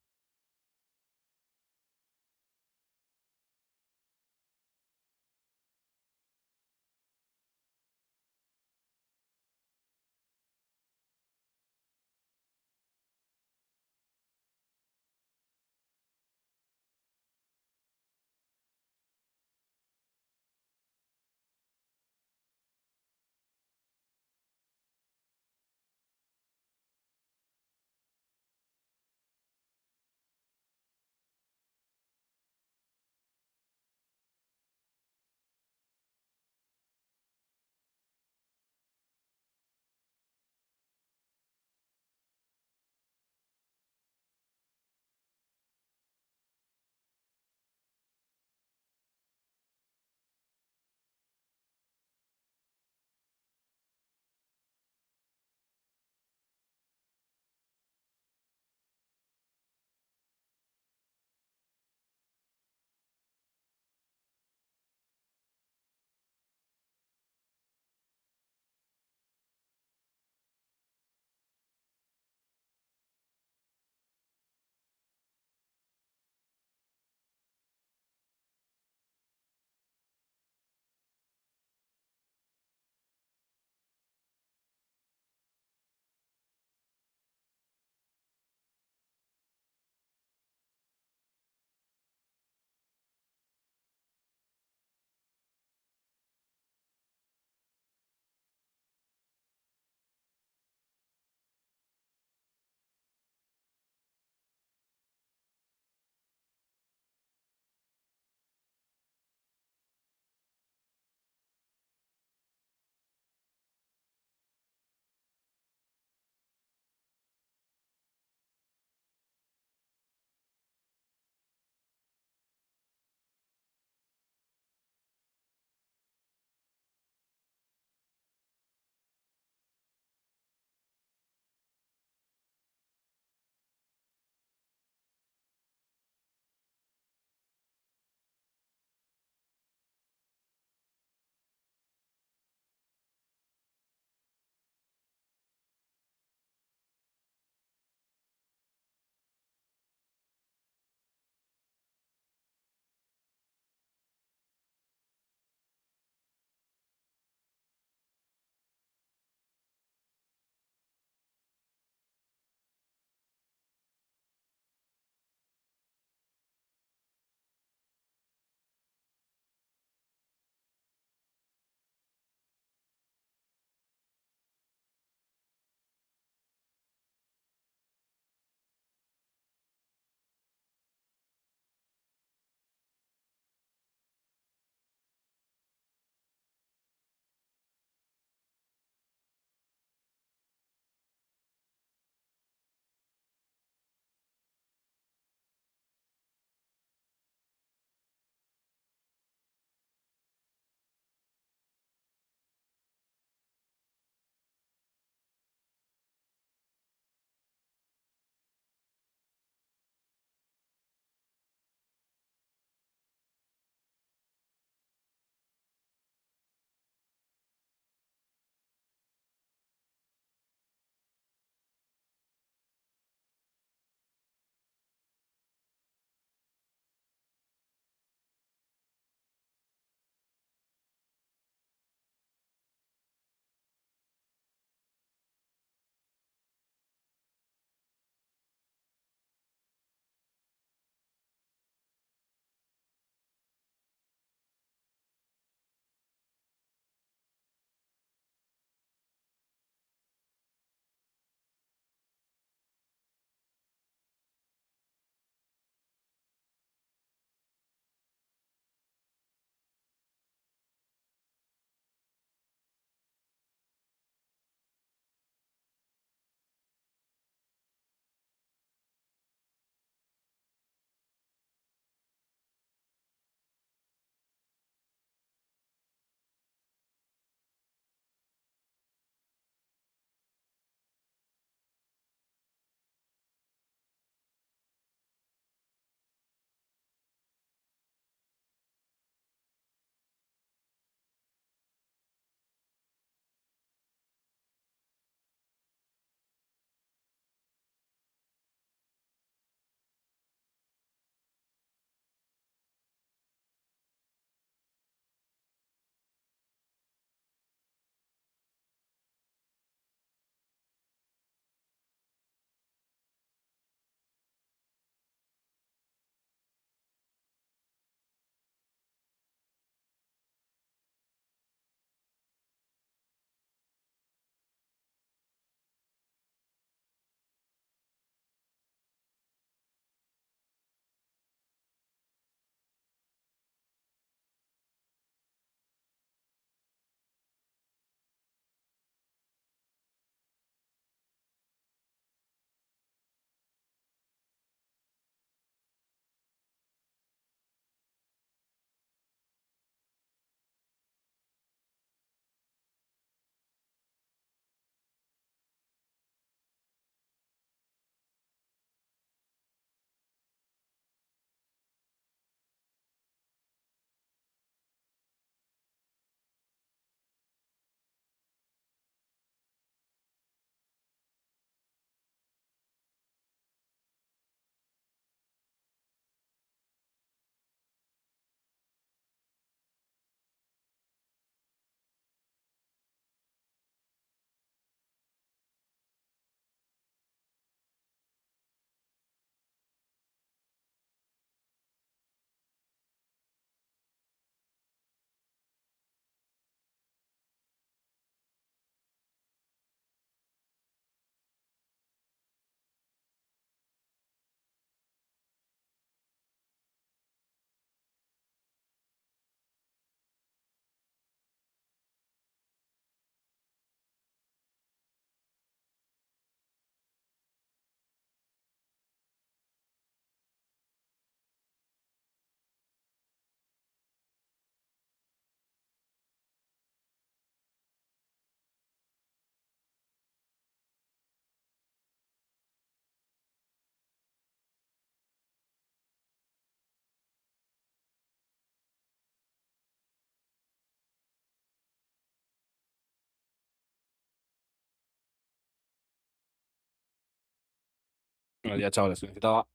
Bueno, ya, chavales, necesitaba.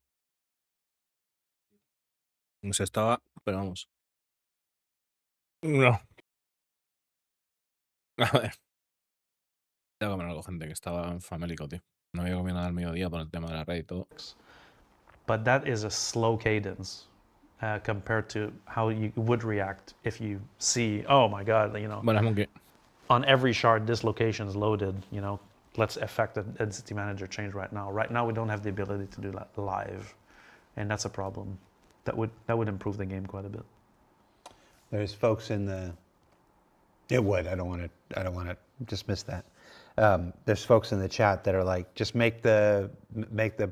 No sé, estaba. Pero vamos. No. A ver. Tengo que comer algo, gente, que estaba famélico, tío. No había comido nada al mediodía por el tema de la red y todo. But that is a slow cadence compared to how you would react if you see, oh my God, you know, Buenas, Monkey. on every shard this location is loaded, you know, let's effect the density manager change right now. Right now we don't have the ability to do that live, and that's a problem. That would improve the game quite a bit. There's folks in the. It would. I don't want to dismiss that. There's folks in the chat that are like, just make the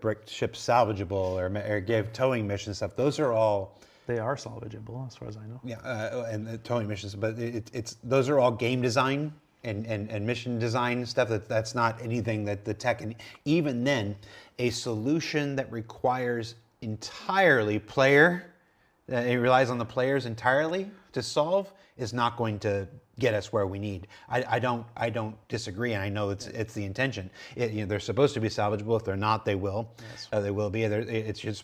brick ships salvageable, or give towing mission stuff. Those are all. They are salvageable, as far as I know. Yeah, and the towing missions, but it's those are all game design and mission design stuff. That's not anything that the tech, and even then, a solution that requires entirely player, it relies on the players entirely to solve, is not going to get us where we need. I don't disagree, and I know it's the intention. They're supposed to be salvageable. If they're not, they will. Yes. They will be. It's just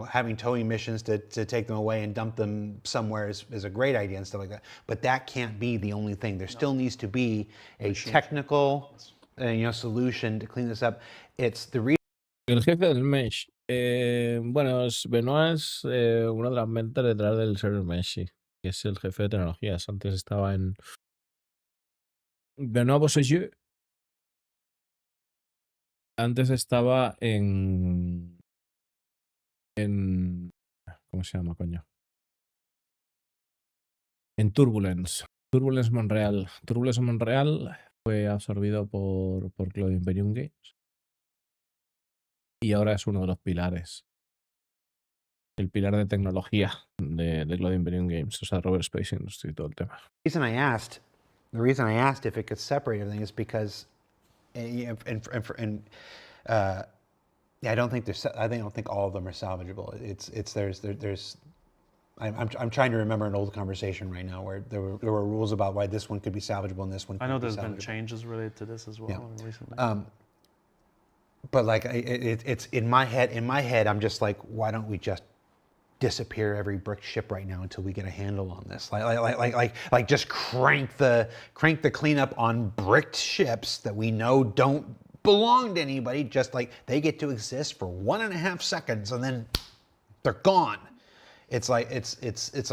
having towing missions to take them away and dump them somewhere is a great idea and stuff like that. But that can't be the only thing. There still needs to be a technical solution to clean this up. It's the reason. El jefe del Mesh. Bueno, Benoit es una de las mentes detrás del server Mesh, sí. Que es el jefe de tecnologías. Antes estaba en. Benoit Bossessieux. Antes estaba en. ¿Cómo se llama, coño? En Turbulence. Turbulence Montreal. Turbulence Montreal fue absorbido por Cloud Imperium Games. Y ahora es uno de los pilares. El pilar de tecnología de Cloud Imperium Games. O sea, Robert Space Industry y todo el tema. The reason I asked if it could separate everything is because, I don't think all of them are salvageable. I'm trying to remember an old conversation right now where there were rules about why this one could be salvageable and this one. I know couldn't be there's been salvageable. changes related to this as well recently. But like it's in my head, I'm just like, why don't we just disappear every brick ship right now until we get a handle on this? Like just crank the cleanup on bricked ships that we know don't belong to anybody. Just like they get to exist for 1.5 seconds and then they're gone. It's like there's.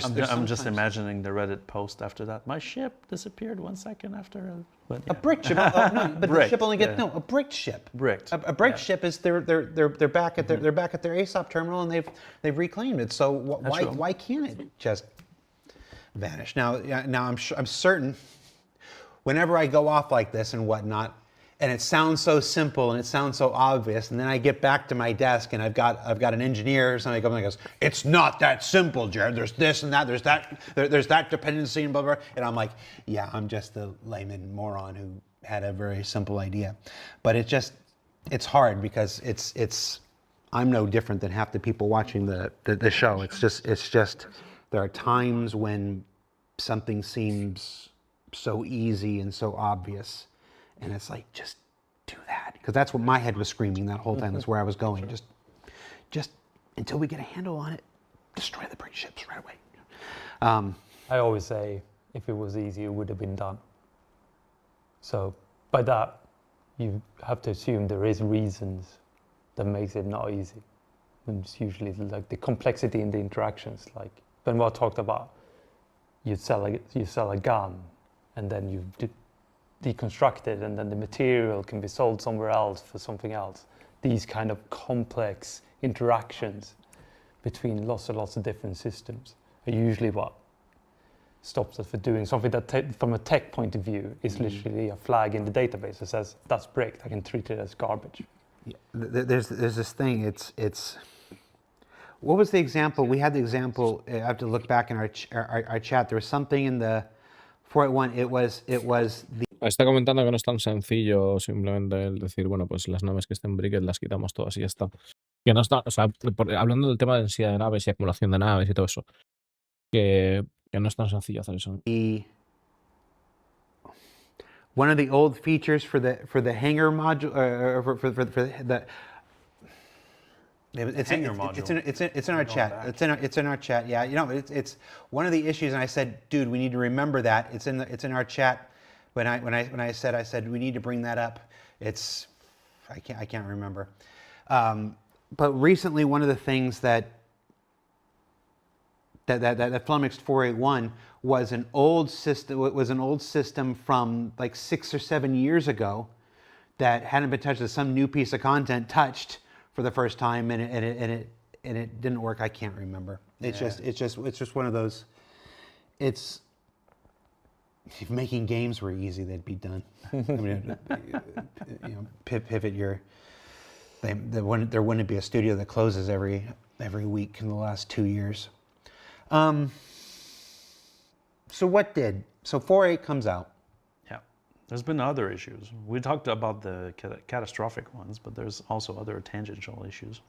I'm just imagining the Reddit post after that. My ship disappeared 1 second after. But yeah. A brick ship. No, but the ship only gets a bricked ship. Bricked. A bricked ship is they're back at their ASOP terminal and they've reclaimed it. So why can't it just vanish? Now I'm certain. Whenever I go off like this and whatnot, and it sounds so simple and it sounds so obvious, and then I get back to my desk and I've got an engineer or somebody comes and goes, "It's not that simple, Jared. There's this and that. There's that dependency and blah blah." And I'm like, "Yeah, I'm just a layman moron who had a very simple idea." But it's hard because it's I'm no different than half the people watching the show. It's just there are times when something seems so easy and so obvious. And it's like, just do that. Because that's what my head was screaming that whole time. That's where I was going. Just until we get a handle on it, destroy the brick ships right away. I always say, if it was easy, it would have been done. So by that, you have to assume there is reasons that makes it not easy. And it's usually like the complexity in the interactions. Like Benoit talked about, you sell a gun, and then you deconstruct it, and then the material can be sold somewhere else for something else. These kind of complex interactions between lots of different systems are usually what stops us from doing something that from a tech point of view is literally a flag in the database that says that's bricked, I can treat it as garbage. Yeah, there's this thing, it's what was the example? We had the example, I have to look back in our chat, there was something in the 481, it was the. Está comentando que no es tan sencillo simplemente el decir, bueno, pues las naves que estén bricked las quitamos todas y ya está. Que no está, o sea, hablando del tema de densidad de naves y acumulación de naves y todo eso, que no es tan sencillo hacer eso. one of the old features for the hanger module, for the Hanger module. It's in our chat. It's in our chat. Yeah, you know, it's one of the issues. And I said, dude, we need to remember that. It's in our chat. When I said we need to bring that up. I can't remember. But recently, one of the things that flummoxed 481 was an old system from like 6 or 7 years ago that hadn't been touched. As some new piece of content touched for the first time, and it didn't work. I can't remember. It's just one of those. It's, if making games were easy, they'd be done. I mean, you know, pivot your. There wouldn't be a studio that closes every week in the last 2 years. So 4.8 comes out. Yeah, there's been other issues. We talked about the catastrophic ones, but there's also other tangential issues.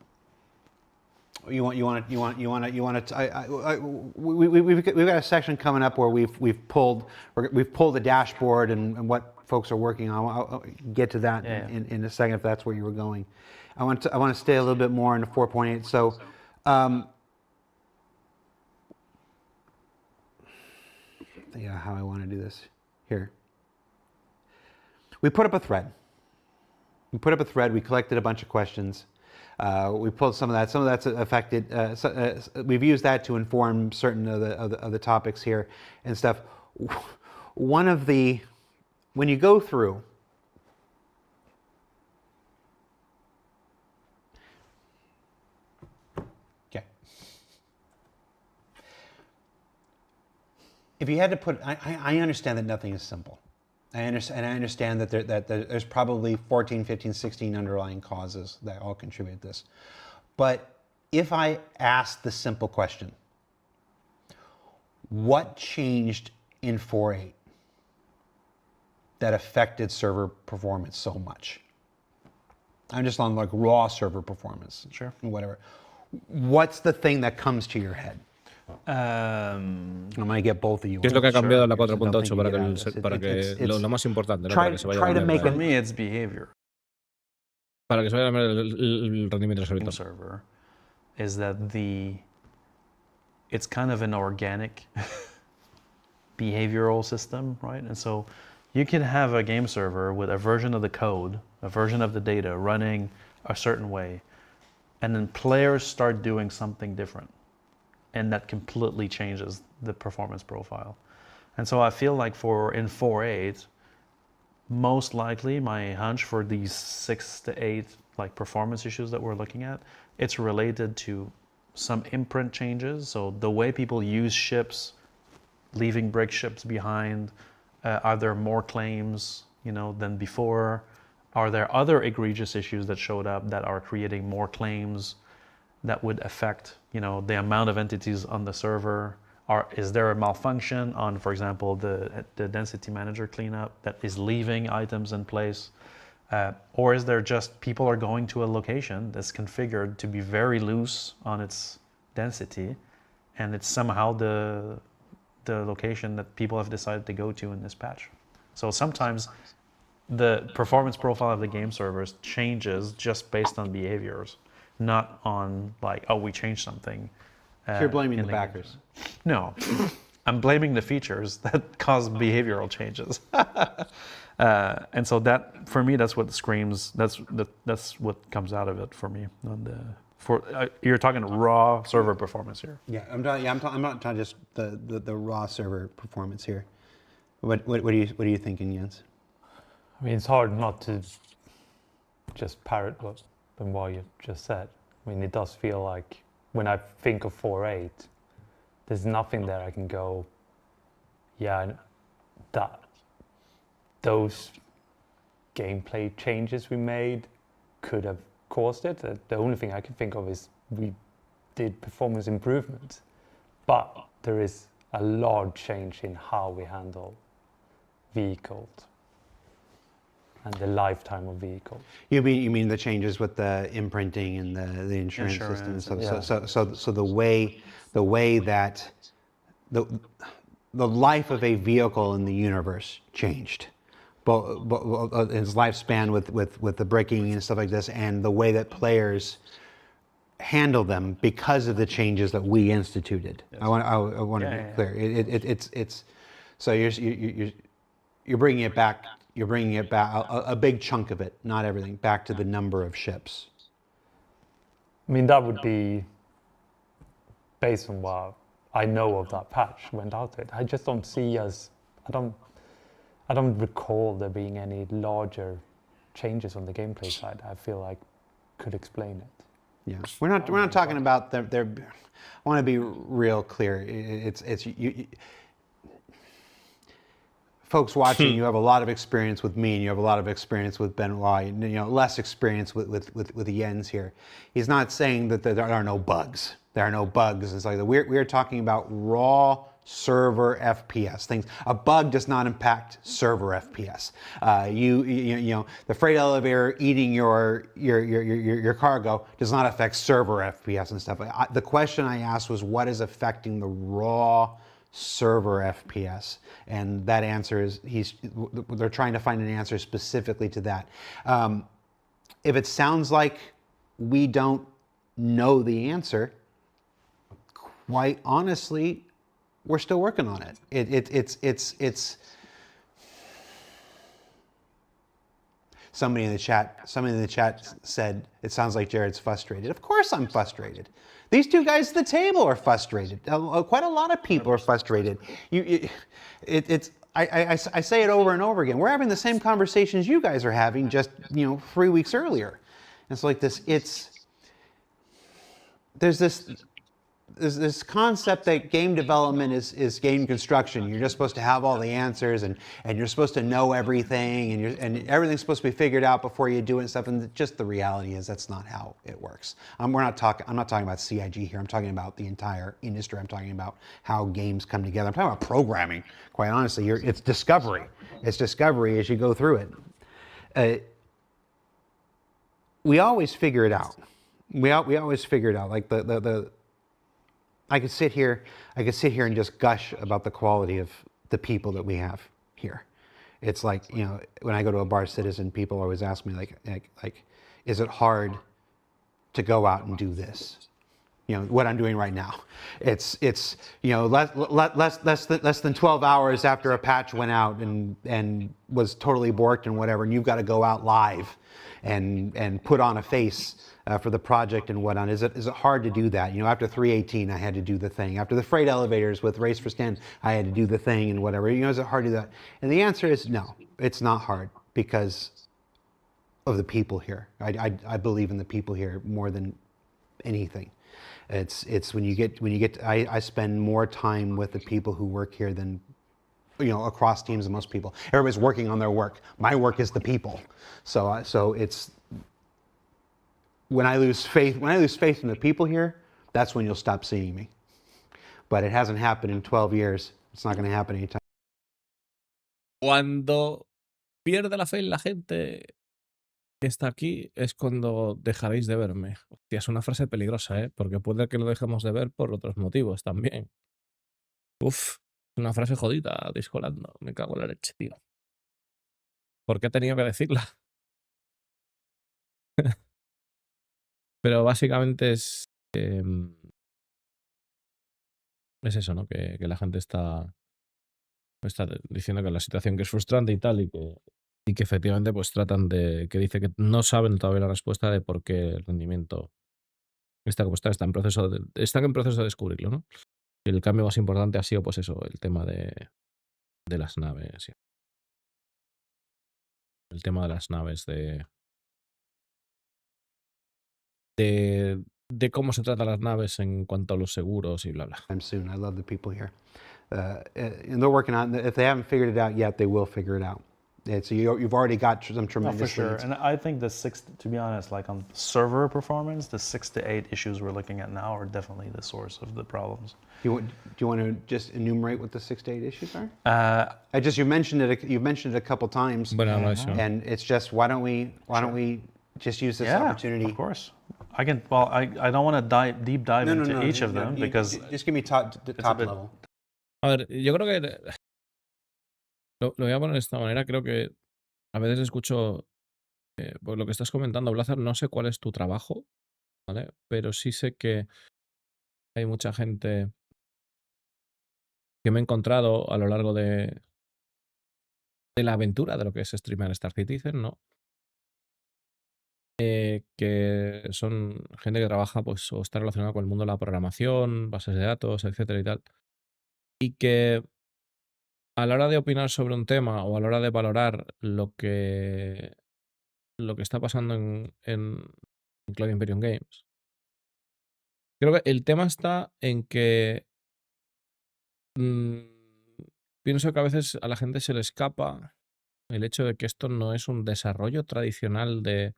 We've got a section coming up where we've pulled the dashboard and what folks are working on. I'll get to that in a second if that's where you were going. I want to stay a little bit more into 4.8. So. Yeah, how I want to do this here. We put up a thread. We collected a bunch of questions. We pulled some of that. Some of that's affected. We've used that to inform certain of the topics here and stuff. When you go through, if you had to put, I understand that nothing is simple. I understand that there's probably 14, 15, 16 underlying causes that all contribute to this. But if I ask the simple question, what changed in 4.8 that affected server performance so much? I'm just on like raw server performance. Sure. Whatever. What's the thing that comes to your head? I'm gonna get both of you. ¿Qué es lo que ha cambiado en la 4.8 para que lo más importante, ¿no? Para que se vaya a make For me, it's behavior. Para que se vaya a el rendimiento del server is that it's kind of an organic behavioral system, right? And so you can have a game server with a version of the code, a version of the data running a certain way, and then players start doing something different. And that completely changes the performance profile. And so I feel like in 4.8, most likely my hunch for these 6 to 8 like performance issues that we're looking at, it's related to some imprint changes. So the way people use ships, leaving brick ships behind, are there more claims, than before? Are there other egregious issues that showed up that are creating more claims that would affect, the amount of entities on the server? Is there a malfunction on, for example, the density manager cleanup that is leaving items in place? Or is there just people are going to a location that's configured to be very loose on its density, and it's somehow the location that people have decided to go to in this patch? So sometimes the performance profile of the game servers changes just based on behaviors, not on like, oh, we changed something. You're blaming the backers. No, I'm blaming the features that cause behavioral changes. And so that, for me, that's what screams. That's what comes out of it for me. You're talking raw server performance here. Yeah, I'm not talking just the raw server performance here. What are you thinking, Jens? I mean, it's hard not to just parrot what you just said. I mean, it does feel like when I think of 4.8, there's nothing there I can go, yeah, those gameplay changes we made could have caused it. The only thing I can think of is we did performance improvements, but there is a large change in how we handle vehicles and the lifetime of vehicles. You mean the changes with the imprinting and the insurance system? So the way that the life of a vehicle in the universe changed his lifespan with the breaking and stuff like this, and the way that players handle them because of the changes that we instituted. Yes. I want to be clear. It's so you're bringing it back. You're bringing it back a big chunk of it, not everything, back to the number of ships. I mean, that would be based on what I know of that patch went out to it. I just don't see I don't recall there being any larger changes on the gameplay side. I feel like could explain it. Yeah, we're not talking about their. I want to be real clear. It's you folks watching. You have a lot of experience with me, and you have a lot of experience with Benoit. You know, less experience with Jens here. He's not saying that there are no bugs. There are no bugs. It's like we're talking about raw server FPS things. A bug does not impact server FPS. You know, the freight elevator eating your cargo does not affect server FPS and stuff. The question I asked was what is affecting the raw server FPS, and that answer is they're trying to find an answer specifically to that. If it sounds like we don't know the answer, quite honestly, we're still working on it. It's somebody in the chat said it sounds like Jared's frustrated. Of course I'm frustrated. These two guys at the table are frustrated. Quite a lot of people are frustrated. I say it over and over again. We're having the same conversations you guys are having, just 3 weeks earlier. And it's like this. There's this concept that game development is game construction. You're just supposed to have all the answers, and you're supposed to know everything, and everything's supposed to be figured out before you do it and stuff. And just the reality is that's not how it works. I'm not talking about CIG here. I'm talking about the entire industry. I'm talking about how games come together. I'm talking about programming. Quite honestly, it's discovery. It's discovery as you go through it. We always figure it out. We always figure it out. Like I could sit here and just gush about the quality of the people that we have here. It's like, when I go to a Bar Citizen, people always ask me like, is it hard to go out and do this? What I'm doing right now. It's less than 12 hours after a patch went out and was totally borked and whatever, and you've got to go out live and put on a face for the project and whatnot. Is it hard to do that? After 318, I had to do the thing. After the freight elevators with Race for Skin, I had to do the thing and whatever. Is it hard to do that? And the answer is no, it's not hard because of the people here. I believe in the people here more than anything. It's when you get. I spend more time with the people who work here than across teams than most people. Everybody's working on their work. My work is the people. So it's when I lose faith in the people here, that's when you'll stop seeing me. But it hasn't happened in 12 years. It's not going to happen anytime. Cuando pierde la fe en la gente que está aquí es cuando dejaréis de verme. Hostia, es una frase peligrosa, porque puede que lo dejemos de ver por otros motivos también. Uf, una frase jodida, discolando. Me cago en la leche, tío. ¿Por qué he tenido que decirla? Pero básicamente es eso, ¿no? Que la gente está diciendo que la situación que es frustrante y tal, y que efectivamente pues tratan que dice que no saben todavía la respuesta de por qué el rendimiento está como está en proceso de descubrirlo, ¿no? Y el cambio más importante ha sido pues eso, el tema de las naves. El tema de las naves, de cómo se tratan las naves en cuanto a los seguros y bla bla. Soon. I love the people here. And they're working on it. If they haven't figured it out yet, they will figure it out. So you've already got some tremendous for sure. leads. And I think to be honest, like on server performance, the 6 to 8 issues we're looking at now are definitely the source of the problems. Do you want to just enumerate what the 6 to 8 issues are? You mentioned it. You've mentioned it a couple times. Bueno, no, eso. And it's just why don't we just use this opportunity? Of course. I can. Well, I don't want to deep dive into each of them because just give me top level. A ver, yo creo que lo voy a poner de esta manera. Creo que a veces escucho pues lo que estás comentando, Blazar, no sé cuál es tu trabajo, ¿vale? Pero sí sé que hay mucha gente que me he encontrado a lo largo de la aventura de lo que es streamer Star Citizen, ¿no? Que son gente que trabaja pues o está relacionada con el mundo de la programación, bases de datos, etcétera y tal. Y que a la hora de opinar sobre un tema o a la hora de valorar lo que está pasando en Cloud Imperium Games, creo que el tema está en que mm, pienso que a veces a la gente se le escapa el hecho de que esto no es un desarrollo tradicional de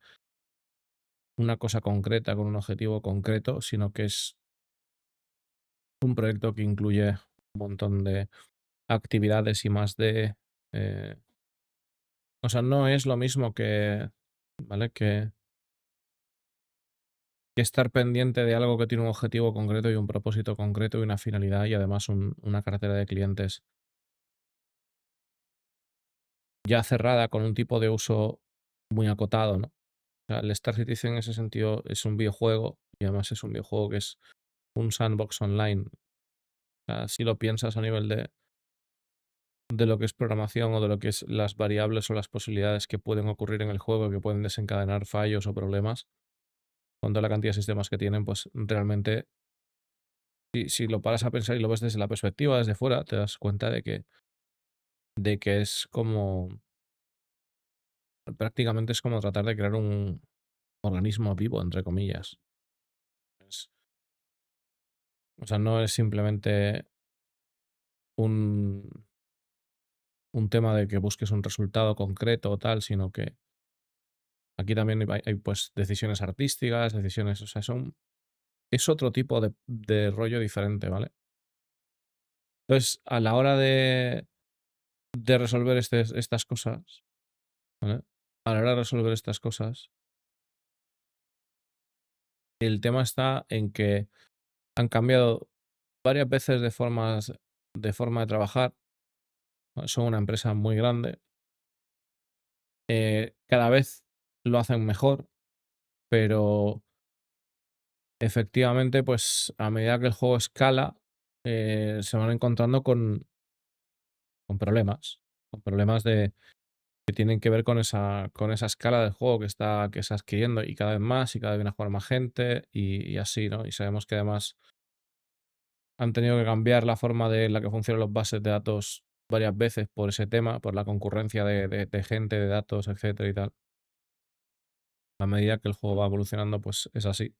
una cosa concreta con un objetivo concreto, sino que es un proyecto que incluye un montón de actividades y más de... o sea, no es lo mismo que, ¿vale? Que estar pendiente de algo que tiene un objetivo concreto y un propósito concreto y una finalidad y además una cartera de clientes ya cerrada con un tipo de uso muy acotado, ¿no? O sea, el Star Citizen en ese sentido es un videojuego y además es un videojuego que es un sandbox online. O sea, si lo piensas a nivel de lo que es programación o de lo que es las variables o las posibilidades que pueden ocurrir en el juego que pueden desencadenar fallos o problemas, con toda la cantidad de sistemas que tienen, pues realmente, si lo paras a pensar y lo ves desde la perspectiva, desde fuera, te das cuenta de que es como, prácticamente es como tratar de crear un organismo vivo, entre comillas. Es- o sea, no es simplemente un, un tema de que busques un resultado concreto o tal, sino que aquí también hay, pues decisiones artísticas, decisiones, o sea, es otro tipo de rollo diferente, ¿vale? Entonces, a la hora de resolver estas cosas, ¿vale? A la hora de resolver estas cosas, el tema está en que han cambiado varias veces de forma de trabajar. ¿Vale? Son una empresa muy grande. Cada vez lo hacen mejor, pero efectivamente, pues a medida que el juego escala, se van encontrando con problemas. Con problemas que tienen que ver con esa escala del juego que está adquiriendo y cada vez más y cada vez viene a jugar más gente y así, ¿no? Y sabemos que además han tenido que cambiar la forma de la que funcionan los bases de datos varias veces por ese tema, por la concurrencia de gente, de datos, etcétera y tal. A medida que el juego va evolucionando, pues es así.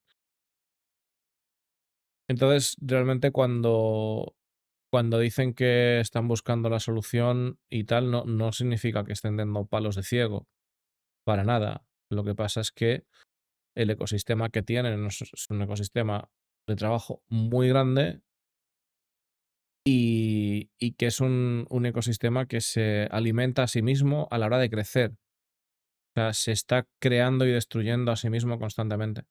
Entonces, realmente cuando dicen que están buscando la solución y tal, no significa que estén dando palos de ciego, para nada. Lo que pasa es que el ecosistema que tienen es un ecosistema de trabajo muy grande y que es un ecosistema que se alimenta a sí mismo a la hora de crecer. O sea, se está creando y destruyendo a sí mismo constantemente.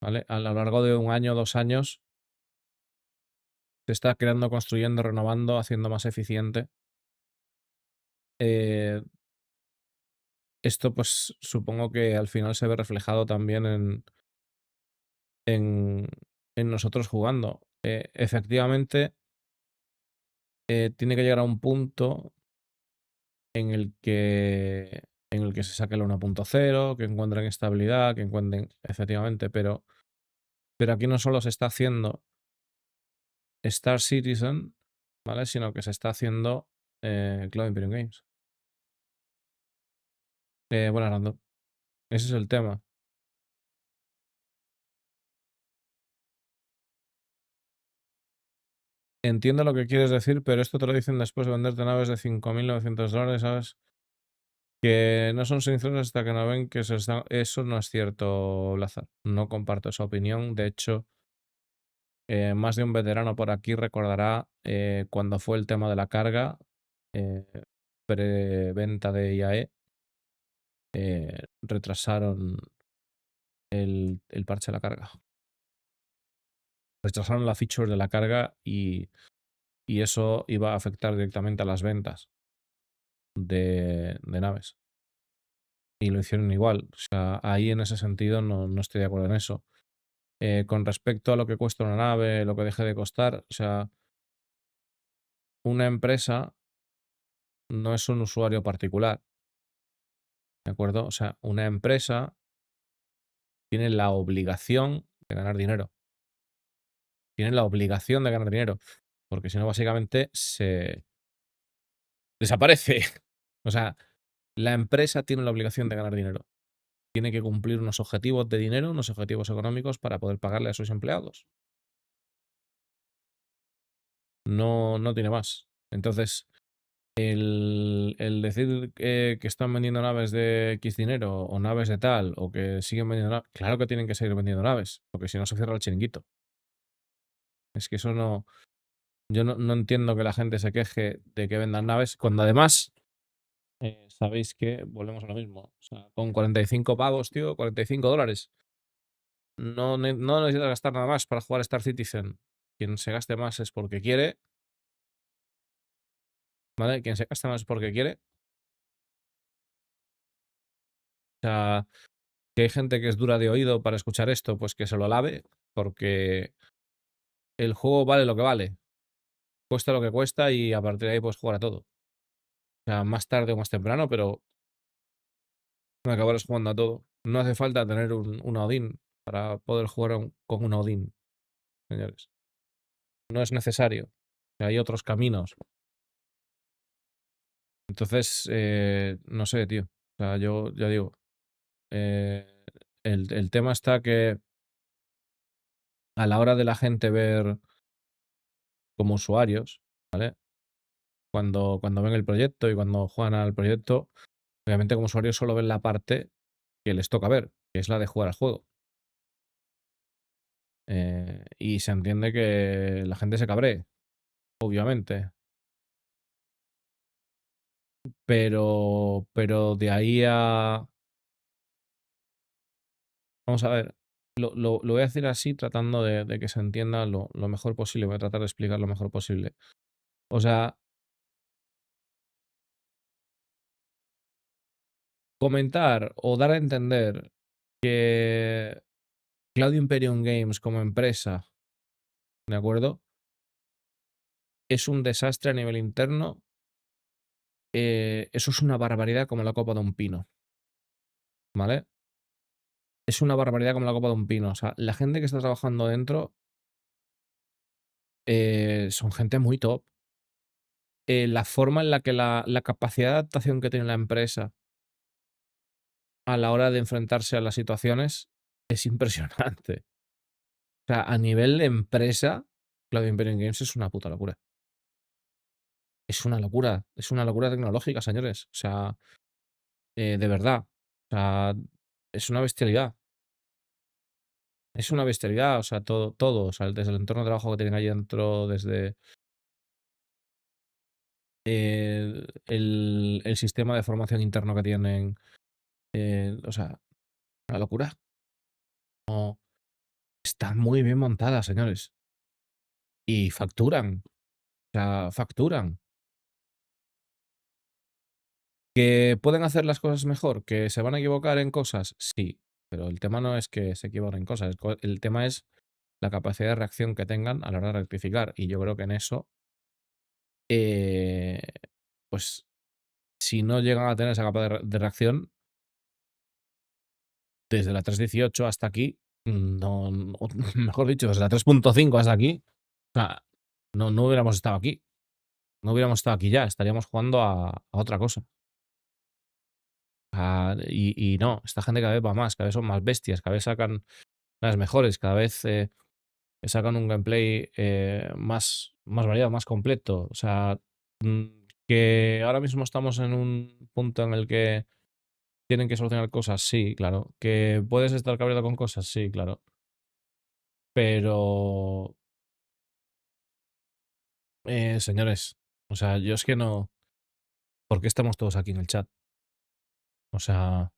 ¿Vale? A lo largo de un año, 2 años, se está creando, construyendo, renovando, haciendo más eficiente. Eh, Esto, pues, supongo que al final se ve reflejado también en, en nosotros jugando. Efectivamente, tiene que llegar a un punto en el que se saque el 1.0, que encuentren estabilidad, que encuentren, efectivamente, pero aquí no solo se está haciendo Star Citizen, ¿vale? Sino que se está haciendo Cloud Imperium Games. Bueno, Rando, ese es el tema. Entiendo lo que quieres decir, pero esto te lo dicen después de venderte naves de $5.900, ¿sabes? Que no son sinceros hasta que no ven que eso no es cierto, Blazar. No comparto esa opinión. De hecho, más de un veterano por aquí recordará cuando fue el tema de la carga, eh, preventa de IAE, retrasaron el parche de la carga. Retrasaron la feature de la carga y eso iba a afectar directamente a las ventas. de naves. Y lo hicieron igual. O sea, ahí en ese sentido no estoy de acuerdo en eso. Con respecto a lo que cuesta una nave, lo que deje de costar, o sea, una empresa no es un usuario particular, ¿de acuerdo? O sea, una empresa tiene la obligación de ganar dinero. Tiene la obligación de ganar dinero, porque si no, básicamente se desaparece. O sea, la empresa tiene la obligación de ganar dinero. Tiene que cumplir unos objetivos de dinero, unos objetivos económicos para poder pagarle a sus empleados. No tiene más. Entonces, el decir que están vendiendo naves de X dinero o naves de tal o que siguen vendiendo naves, claro que tienen que seguir vendiendo naves, porque si no se cierra el chiringuito. Es que eso no, yo no entiendo que la gente se queje de que vendan naves cuando además sabéis que volvemos a lo mismo. O sea, con 45 pavos, tío, $45. No necesitas gastar nada más para jugar Star Citizen. Quien se gaste más es porque quiere, ¿vale? Quien se gaste más es porque quiere. O sea, que hay gente que es dura de oído para escuchar esto, pues que se lo lave, porque el juego vale lo que vale. Cuesta lo que cuesta y a partir de ahí puedes jugar a todo. O sea, más tarde o más temprano, pero acabarás jugando a todo. No hace falta tener un Odín para poder jugar con un Odín, señores. No es necesario. O sea, hay otros caminos. Entonces, no sé, tío. O sea, yo ya digo, el tema está que a la hora de la gente ver como usuarios, ¿vale? Cuando ven el proyecto y cuando juegan al proyecto, obviamente como usuarios solo ven la parte que les toca ver, que es la de jugar al juego. Y se entiende que la gente se cabree, obviamente. Pero de ahí a... Vamos a ver, lo voy a decir así tratando de que se entienda lo mejor posible. Voy a tratar de explicar lo mejor posible. O sea, comentar o dar a entender que Cloud Imperium Games como empresa, ¿de acuerdo? Es un desastre a nivel interno. Eso es una barbaridad como la copa de un pino, ¿vale? Es una barbaridad como la copa de un pino. O sea, la gente que está trabajando dentro son gente muy top. La forma en la que la capacidad de adaptación que tiene la empresa a la hora de enfrentarse a las situaciones es impresionante. O sea, a nivel de empresa, Cloud Imperium Games es una puta locura. Es una locura tecnológica, señores. O sea, de verdad. O sea, es una bestialidad. Es una bestialidad, o sea, todo. O sea, desde el entorno de trabajo que tienen allí dentro, desde el sistema de formación interno que tienen. O sea, una locura. No, está muy bien montada, señores. Y facturan. O sea, facturan. ¿Que pueden hacer las cosas mejor? ¿Que se van a equivocar en cosas? Sí. Pero el tema no es que se equivoquen en cosas. El tema es la capacidad de reacción que tengan a la hora de rectificar. Y yo creo que en eso, pues, si no llegan a tener esa capacidad de reacción, desde la 3.18 hasta aquí, mejor dicho, desde la 3.5 hasta aquí, o sea, no hubiéramos estado aquí. No hubiéramos estado aquí ya, estaríamos jugando a otra cosa. Y no, esta gente cada vez va más, cada vez son más bestias, cada vez sacan las mejores, cada vez sacan un gameplay más variado, más completo. O sea, que ahora mismo estamos en un punto en el que tienen que solucionar cosas, sí, claro. Que puedes estar cabreado con cosas, sí, claro. Pero, señores, o sea, yo es que no... ¿Por qué estamos todos aquí en el chat? O sea,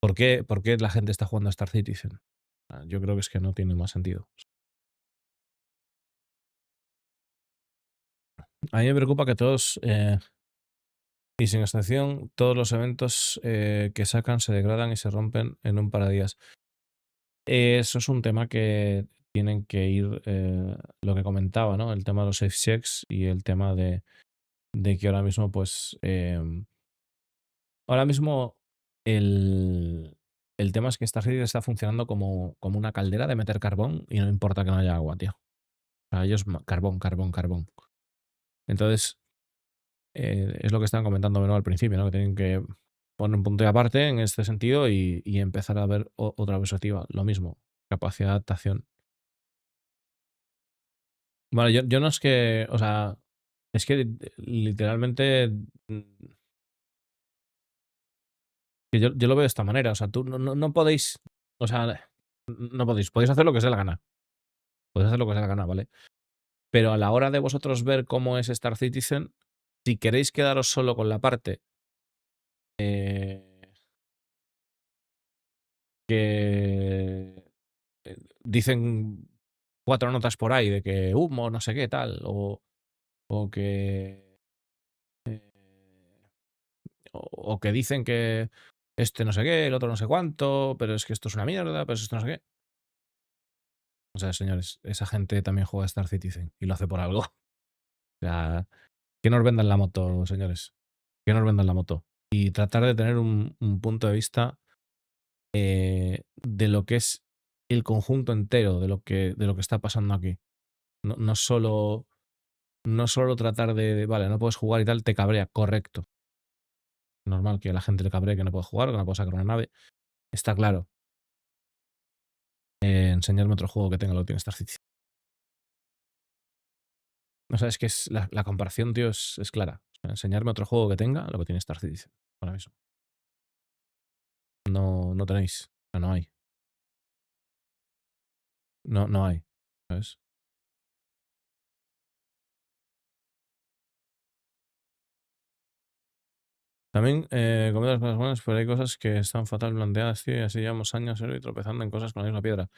¿por qué la gente está jugando a Star Citizen? Yo creo que es que no tiene más sentido. A mí me preocupa que todos Y sin excepción, todos los eventos que sacan se degradan y se rompen en un par de días. Eso es un tema que tienen que ir, lo que comentaba, ¿no? El tema de los safe checks y el tema de que ahora mismo, pues, ahora mismo el tema es que esta red está funcionando como una caldera de meter carbón y no importa que no haya agua, tío. O sea, ellos carbón, carbón, carbón. Entonces, es lo que estaban comentando al principio, ¿no? Que tienen que poner un punto de aparte en este sentido y empezar a ver otra perspectiva. Lo mismo, capacidad de adaptación. Bueno, yo no es que, o sea, es que literalmente que yo lo veo de esta manera. O sea, tú no podéis, o sea, no podéis hacer lo que os dé la gana. Podéis hacer lo que os dé la gana, ¿vale? Pero a la hora de vosotros ver cómo es Star Citizen, si queréis quedaros solo con la parte que dicen 4 notas por ahí de que humo, no sé qué, tal, o que o que dicen que este no sé qué, el otro no sé cuánto, pero es que esto es una mierda, pero esto no sé qué. O sea, señores, esa gente también juega Star Citizen y lo hace por algo. O sea, que nos vendan la moto, señores. Que nos vendan la moto. Y tratar de tener un punto de vista de lo que es el conjunto entero de lo que está pasando aquí. No solo tratar de, vale, no puedes jugar y tal, te cabrea, correcto. Normal que a la gente le cabree que no puede jugar, que no puede sacar una nave. Está claro. Enseñarme otro juego que tenga lo que tiene Star Citizen. O sea, es que es la comparación, tío, es clara. O sea, enseñarme otro juego que tenga lo que tiene Star Citizen. Ahora mismo. No tenéis. O sea, no hay. No hay. ¿Sabes? También comento las cosas buenas, pero hay cosas que están fatal planteadas, tío, y así llevamos años y tropezando en cosas con la misma piedra.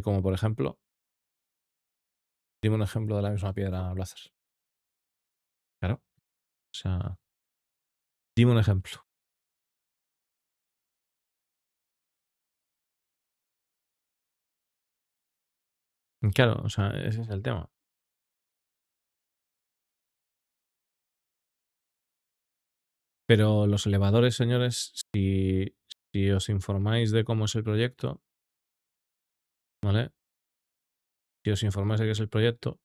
Como por ejemplo, dime un ejemplo de la misma piedra, Blazers. Claro. O sea, dime un ejemplo. Claro, o sea, ese es el tema. Pero los elevadores, señores, si os informáis de cómo es el proyecto, ¿vale? Si os informáis de qué es el proyecto,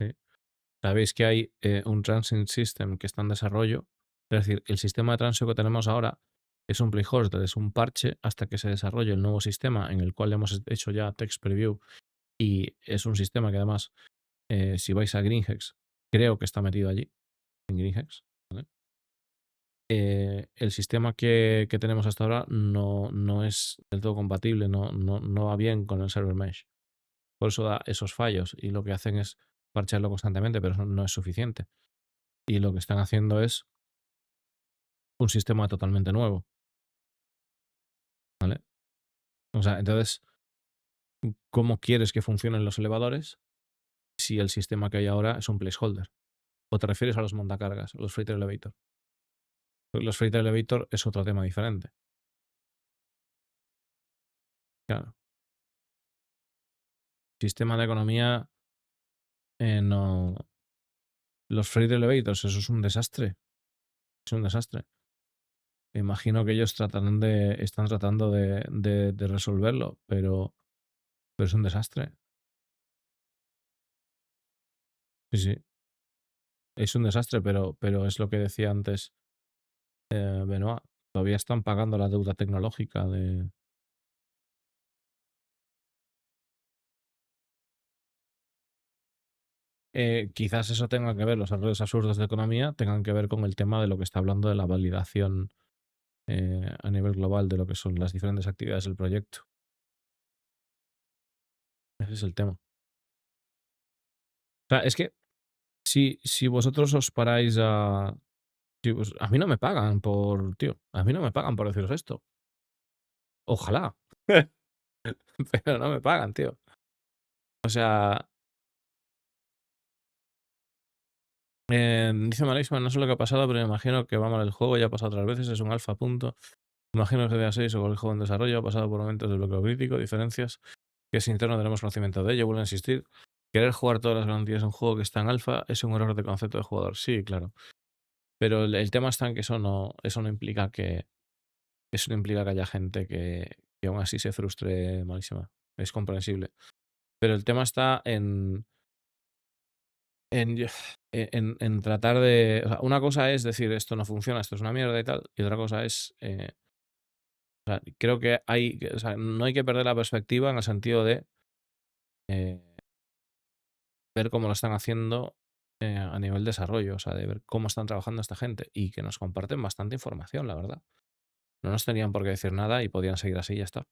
¿sí? Sabéis que hay un Transit System que está en desarrollo. Es decir, el sistema de tránsito que tenemos ahora es un placeholder, es un parche hasta que se desarrolle el nuevo sistema en el cual hemos hecho ya text preview y es un sistema que además, si vais a Greenhex, creo que está metido allí, en Greenhex. ¿Vale? El sistema que tenemos hasta ahora no es del todo compatible, no va bien con el server mesh. Por eso da esos fallos y lo que hacen es parchearlo constantemente, pero eso no es suficiente. Y lo que están haciendo es un sistema totalmente nuevo. ¿Vale? O sea, entonces, ¿cómo quieres que funcionen los elevadores si el sistema que hay ahora es un placeholder? ¿O te refieres a los montacargas, los freighter elevator? Porque los freighter elevator es otro tema diferente. Claro. Sistema de economía, no. Los freighter elevators, eso es un desastre. Es un desastre. Imagino que ellos están tratando de resolverlo, pero es un desastre. Sí, sí. Es un desastre, pero es lo que decía antes Benoit. Todavía están pagando la deuda tecnológica de. Quizás eso tenga que ver, los errores absurdos de economía tengan que ver con el tema de lo que está hablando de la validación a nivel global de lo que son las diferentes actividades del proyecto. Ese es el tema. O sea, es que si vosotros os paráis a. A mí no me pagan por. Tío, a mí no me pagan por deciros esto. Ojalá. Pero no me pagan, tío. O sea, Dice Malexman, no sé lo que ha pasado, pero me imagino que va mal el juego, ya ha pasado otras veces, es un alfa punto. Imagino que GTA 6 o el juego en desarrollo ha pasado por momentos de bloqueo crítico, diferencias que sin interno tenemos conocimiento de ello. Vuelvo a insistir, querer jugar todas las garantías de un juego que está en alfa es un error de concepto de jugador. Sí, claro. Pero el tema está en que eso no implica que haya gente que aún así se frustre malísima. Es comprensible. Pero el tema está en tratar de... O sea, una cosa es decir, esto no funciona, esto es una mierda y tal, y otra cosa es... o sea, creo que o sea, no hay que perder la perspectiva en el sentido de eh, ver cómo lo están haciendo a nivel desarrollo, o sea, de ver cómo están trabajando esta gente y que nos comparten bastante información, la verdad. No nos tenían por qué decir nada y podían seguir así y ya está.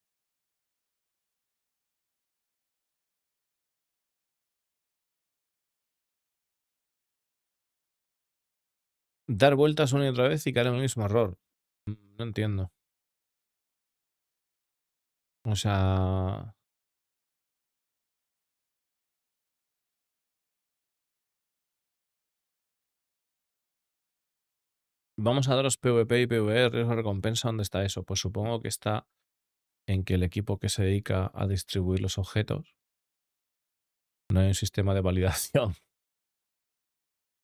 Dar vueltas una y otra vez y caer en el mismo error. No entiendo. O sea... Vamos a daros PvP y PvE, riesgo de recompensa, ¿dónde está eso? Pues supongo que está en que el equipo que se dedica a distribuir los objetos no hay un sistema de validación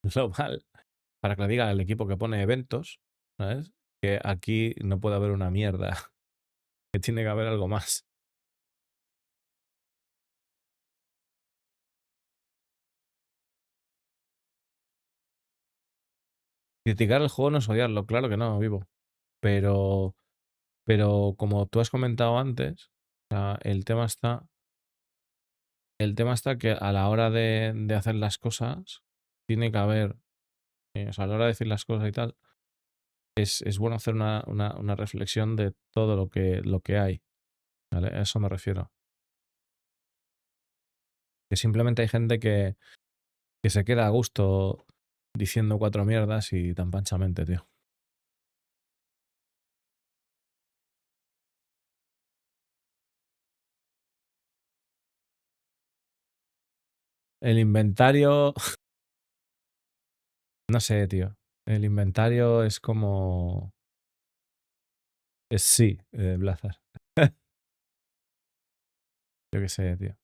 global para que le diga al equipo que pone eventos, ¿sabes? Que aquí no puede haber una mierda, que tiene que haber algo más. Criticar el juego no es odiarlo, claro que no, vivo. Pero como tú has comentado antes, o sea, el tema está que a la hora de hacer las cosas, tiene que haber, o sea, a la hora de decir las cosas y tal, es bueno hacer una reflexión de todo lo que hay. ¿Vale? A eso me refiero. Que simplemente hay gente que se queda a gusto diciendo cuatro mierdas y tan panchamente, tío. El inventario, no sé, tío. El inventario es como... Es sí, Blazar. Yo qué sé, tío.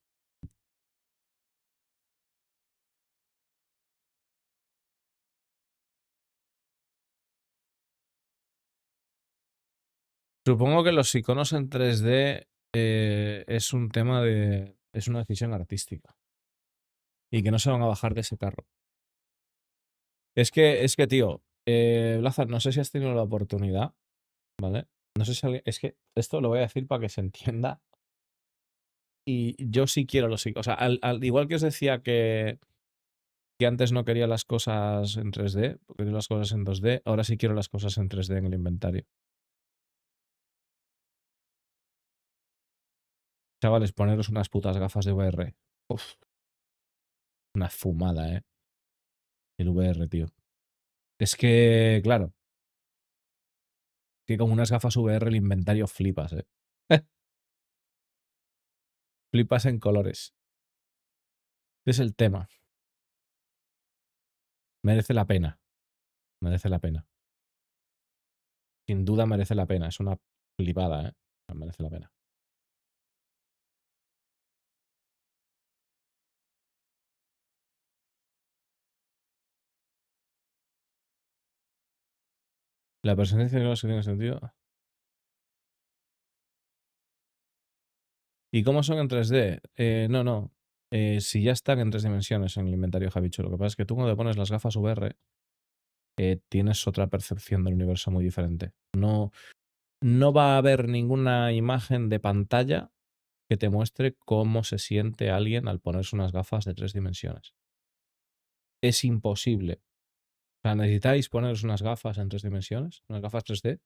Supongo que los iconos en 3D es un tema de... Es una decisión artística. Y que no se van a bajar de ese carro. Es que tío, Blazar, no sé si has tenido la oportunidad, ¿vale? No sé si alguien... Es que esto lo voy a decir para que se entienda. Y yo sí quiero los iconos. O sea, al igual que os decía que antes no quería las cosas en 3D, quería las cosas en 2D, ahora sí quiero las cosas en 3D en el inventario. Chavales, poneros unas putas gafas de VR. Uf, una fumada, el VR, tío. Es que, claro, que con unas gafas VR el inventario flipas, Flipas en colores. Es el tema. Merece la pena. Merece la pena. Sin duda merece la pena. Es una flipada, Merece la pena. La presencia de los que tiene sentido. ¿Y cómo son en 3D? No. Si ya están en 3 dimensiones en el inventario Javicho. Lo que pasa es que tú cuando te pones las gafas VR tienes otra percepción del universo muy diferente. No va a haber ninguna imagen de pantalla que te muestre cómo se siente alguien al ponerse unas gafas de 3 dimensiones. Es imposible. O sea, necesitáis poneros unas gafas en 3 dimensiones, unas gafas 3D,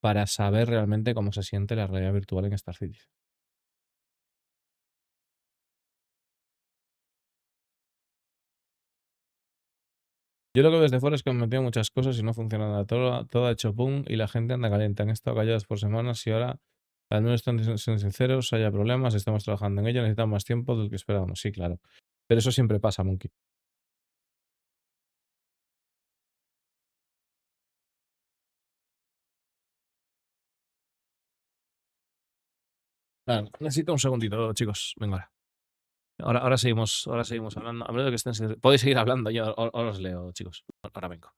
para saber realmente cómo se siente la realidad virtual en Star Citizen. Yo lo que veo desde fuera es que han metido muchas cosas y no funciona nada. Todo ha hecho pum y la gente anda caliente. Han estado calladas por semanas y ahora, al menos están siendo sinceros, haya problemas, estamos trabajando en ello, necesitamos más tiempo del que esperábamos. Sí, claro. Pero eso siempre pasa, Monkey. Necesito un segundito, chicos. Venga. Ahora seguimos hablando. A menos de que estén. Podéis seguir hablando, yo ahora os leo, chicos. Ahora vengo.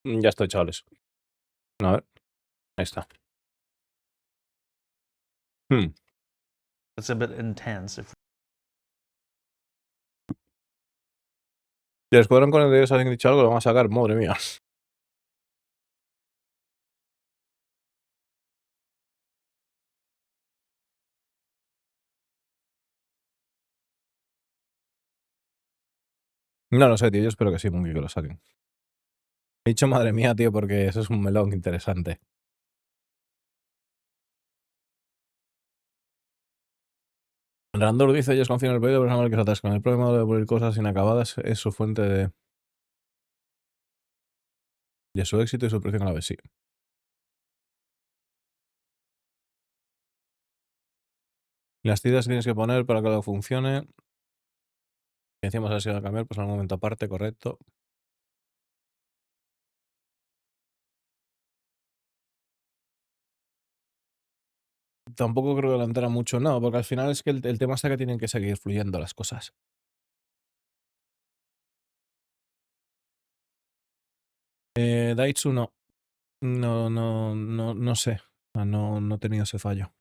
Ya estoy, chavales. A ver, ahí está. It's a bit intense. ¿Y el Escuadrón 42 alguien dicho algo? Lo van a sacar, madre mía. No lo sé, tío. Yo espero que sí, Monkey, que lo saquen. He dicho madre mía, tío, porque eso es un melón interesante. Randor dice: ellos confían en el pedido, pero es mal que se atascan. El problema de poner cosas inacabadas es su fuente de su éxito y su presión a la vez, sí. Las tiras que tienes que poner para que algo funcione. Y encima se ha sido a cambiar, pues en algún momento aparte, correcto. Tampoco creo que lo entera mucho, no, porque al final es que el tema está que tienen que seguir fluyendo las cosas. Daitsu no. No sé. O sea, no he tenido ese fallo.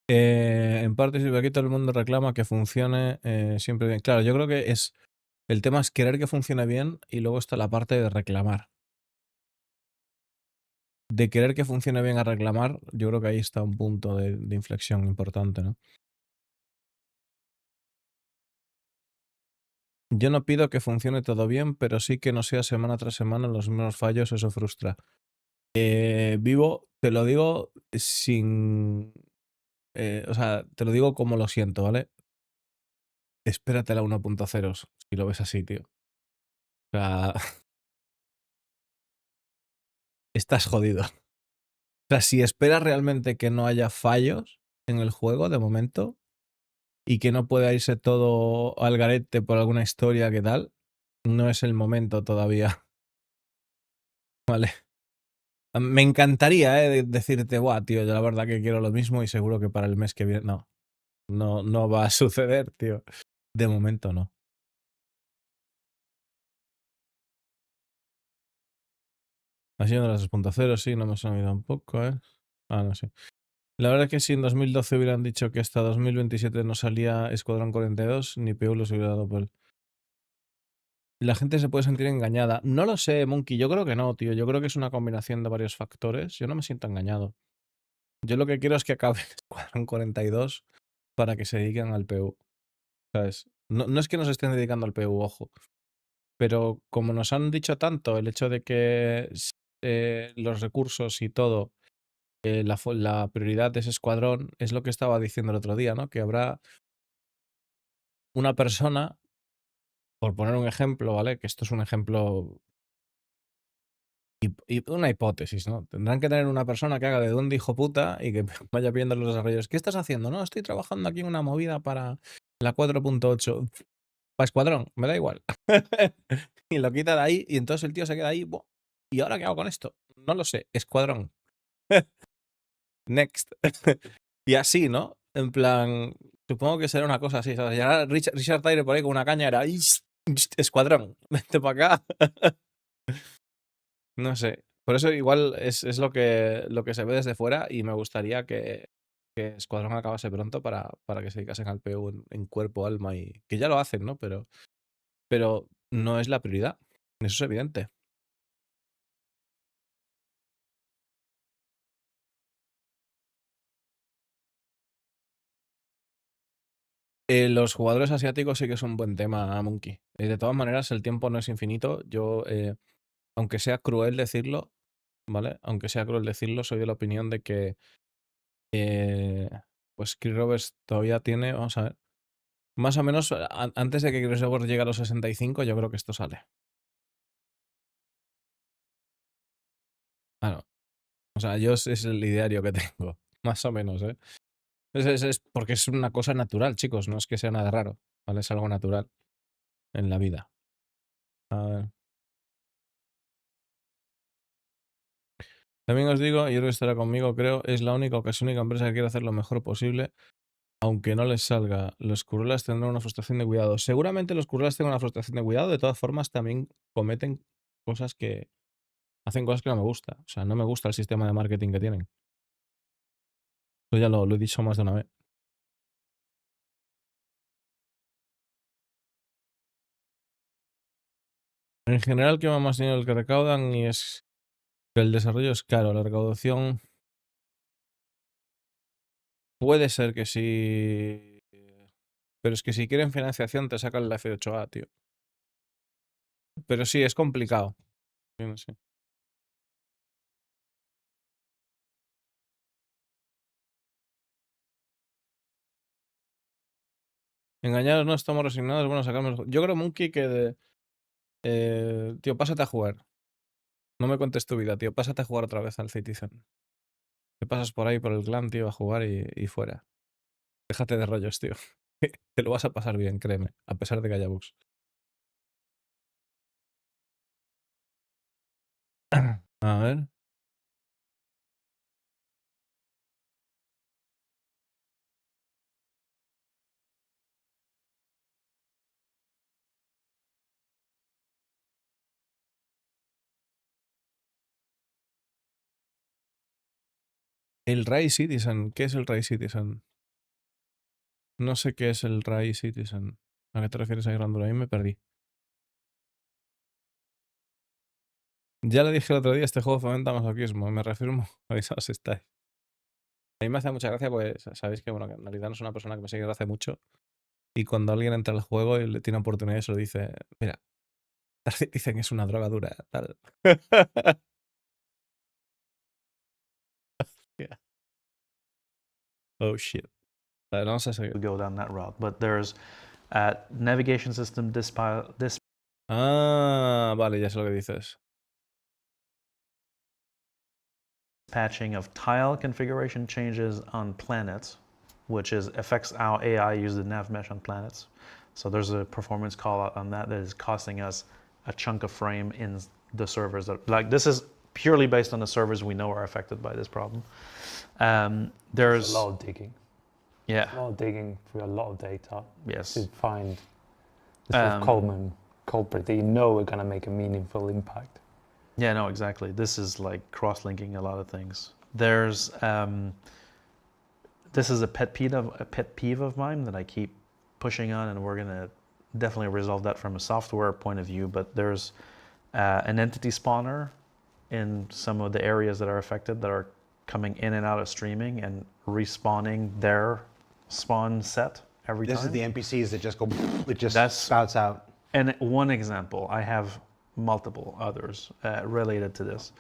En parte, si aquí todo el mundo reclama que funcione siempre bien. Claro, yo creo que el tema es querer que funcione bien y luego está la parte de reclamar. De querer que funcione bien a reclamar, yo creo que ahí está un punto de inflexión importante, ¿no? Yo no pido que funcione todo bien, pero sí que no sea semana tras semana los mismos fallos, eso frustra. Vivo, te lo digo sin... o sea, te lo digo como lo siento, ¿vale? Espérate la 1.0 si lo ves así, tío. O sea, estás jodido. O sea, si esperas realmente que no haya fallos en el juego de momento y que no pueda irse todo al garete por alguna historia que tal, no es el momento todavía. Vale. Me encantaría decirte, guau, tío, yo la verdad que quiero lo mismo y seguro que para el mes que viene. No va a suceder, tío. De momento no. Ha sido de las 2.0, sí, no me suena a mí tampoco, ¿eh? No sé. La verdad es que si en 2012 hubieran dicho que hasta 2027 no salía Escuadrón 42, ni PU los hubiera dado por él. La gente se puede sentir engañada. No lo sé, Monkey, yo creo que no, tío. Yo creo que es una combinación de varios factores. Yo no me siento engañado. Yo lo que quiero es que acabe Escuadrón 42 para que se dediquen al PU. ¿Sabes? No es que nos estén dedicando al PU, ojo. Pero como nos han dicho tanto, el hecho de que los recursos y todo, la prioridad de ese escuadrón es lo que estaba diciendo el otro día, ¿no? Que habrá una persona, por poner un ejemplo, ¿vale? Que esto es un ejemplo y una hipótesis, ¿no? Tendrán que tener una persona que haga de don de hijo puta y que vaya viendo los desarrollos. ¿Qué estás haciendo? No, estoy trabajando aquí en una movida para la 4.8. Para escuadrón, me da igual. Y lo quita de ahí y entonces el tío se queda ahí. ¿Y ahora qué hago con esto? No lo sé. Escuadrón. Next. Y así, ¿no? En plan, supongo que será una cosa así, ¿sabes? Y ahora Richard Tyre por ahí con una caña era escuadrón, vente para acá. No sé. Por eso igual es lo que se ve desde fuera y me gustaría que Escuadrón acabase pronto para que se dedicasen al PU en cuerpo, alma y... Que ya lo hacen, ¿no? Pero no es la prioridad. Eso es evidente. Los jugadores asiáticos sí que es un buen tema, Monkey. De todas maneras, el tiempo no es infinito. Yo, aunque sea cruel decirlo, ¿vale? Aunque sea cruel decirlo, soy de la opinión de que pues Chris Roberts todavía tiene, vamos a ver, más o menos antes de que Chris Roberts llegue a los 65, yo creo que esto sale. Claro. O sea, yo es el ideario que tengo, más o menos, ¿eh? Es porque es una cosa natural, chicos, no es que sea nada raro, ¿vale? Es algo natural en la vida. A ver. También os digo, y Herbis estará conmigo, creo, es la única empresa que quiere hacer lo mejor posible, aunque no les salga. Los currelas tendrán una frustración de cuidado. Seguramente los currelas tengan una frustración de cuidado, de todas formas también cometen cosas que... hacen cosas que no me gusta. O sea, no me gusta el sistema de marketing que tienen. Eso ya lo he dicho más de una vez. En general, quema más dinero el que recaudan y es que el desarrollo es caro. La recaudación puede ser que sí. Pero es que si quieren financiación te sacan la F8A, tío. Pero sí, es complicado. Sí, no sé. Engañaros, no estamos resignados. Bueno, sacamos. Yo creo, Monkey, que tío, pásate a jugar. No me cuentes tu vida, tío. Pásate a jugar otra vez al Citizen. Te pasas por ahí por el clan, tío, a jugar y fuera. Déjate de rollos, tío. Te lo vas a pasar bien, créeme. A pesar de que haya bugs. A ver. El Rai Citizen. ¿Qué es el Rai Citizen? No sé qué es el Rai Citizen. ¿A qué te refieres ahí, Randura? Ahí me perdí. Ya le dije el otro día, este juego fomenta masoquismo. Me reafirmo. Avisaos estáis. A mí me hace mucha gracia, pues sabéis que, bueno, que en realidad no es una persona que me sigue desde hace mucho. Y cuando alguien entra al juego y le tiene oportunidades, se lo dice, mira, dicen que es una droga dura, tal. Yeah. Oh, shit. Vale, vamos a seguir. Go down that route. But there's navigation system Ah, vale, ya sé lo que dices. dispatching of tile configuration changes on planets, which affects how AI use the nav mesh on planets. So there's a performance call out on that is costing us a chunk of frame in the servers that, like, this is purely based on the servers we know are affected by this problem. There's a lot of digging. Yeah. A lot of digging through a lot of data. Yes. To find the sort of common culprit that you know are going to make a meaningful impact. Yeah, no, exactly. This is like cross-linking a lot of things. There's this is a pet peeve of mine that I keep pushing on, and we're gonna definitely resolve that from a software point of view. But there's an entity spawner in some of the areas that are affected that are coming in and out of streaming and respawning their spawn set every time. This is the NPCs that just go, it just spouts out. And one example, I have multiple others related to this.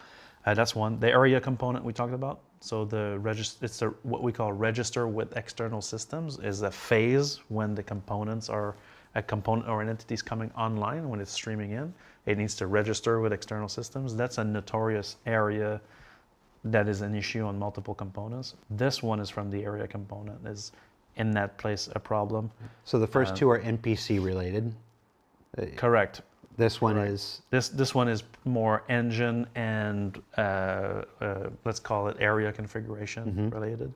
That's one. The area component we talked about. So it's what we call register with external systems is a phase when the components are a component or an entity is coming online when it's streaming in. It needs to register with external systems. That's a notorious area that is an issue on multiple components. This one is from the area component. Is in that place a problem? So the first two are NPC related. Correct. This one Correct. is this one is more engine and let's call it area configuration related.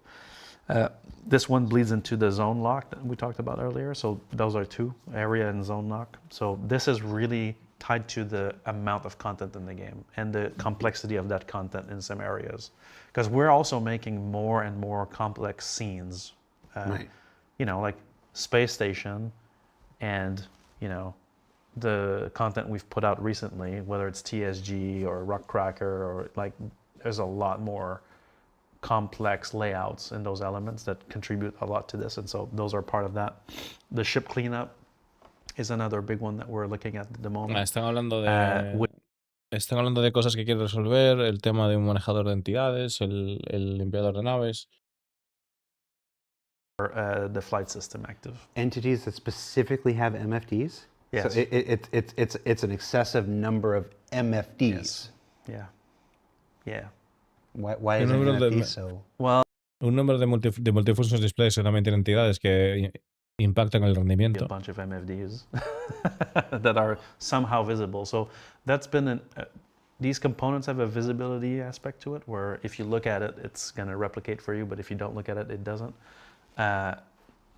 This one bleeds into the zone lock that we talked about earlier. So those are two, area and zone lock. So this is really tied to the amount of content in the game and the complexity of that content in some areas. Because we're also making more and more complex scenes. right. You know, like Space Station and, you know, the content we've put out recently, whether it's TSG or Rockcracker, or like, there's a lot more complex layouts in those elements that contribute a lot to this, and so those are part of that. The ship cleanup is another big one that we're looking at the moment. Están hablando de cosas que quieren resolver, el tema de un manejador de entidades, el limpiador de naves. The flight system active. Entities that specifically have MFDs? Yes. So it's an excessive number of MFDs. Yes. Yeah. Yeah. Why is MFD so? Well, un número de multifunction displays que también tienen entidades que impactan el rendimiento. A bunch of MFDs that are somehow visible. So that's been these components have a visibility aspect to it, where if you look at it, it's going to replicate for you, but if you don't look at it, it doesn't.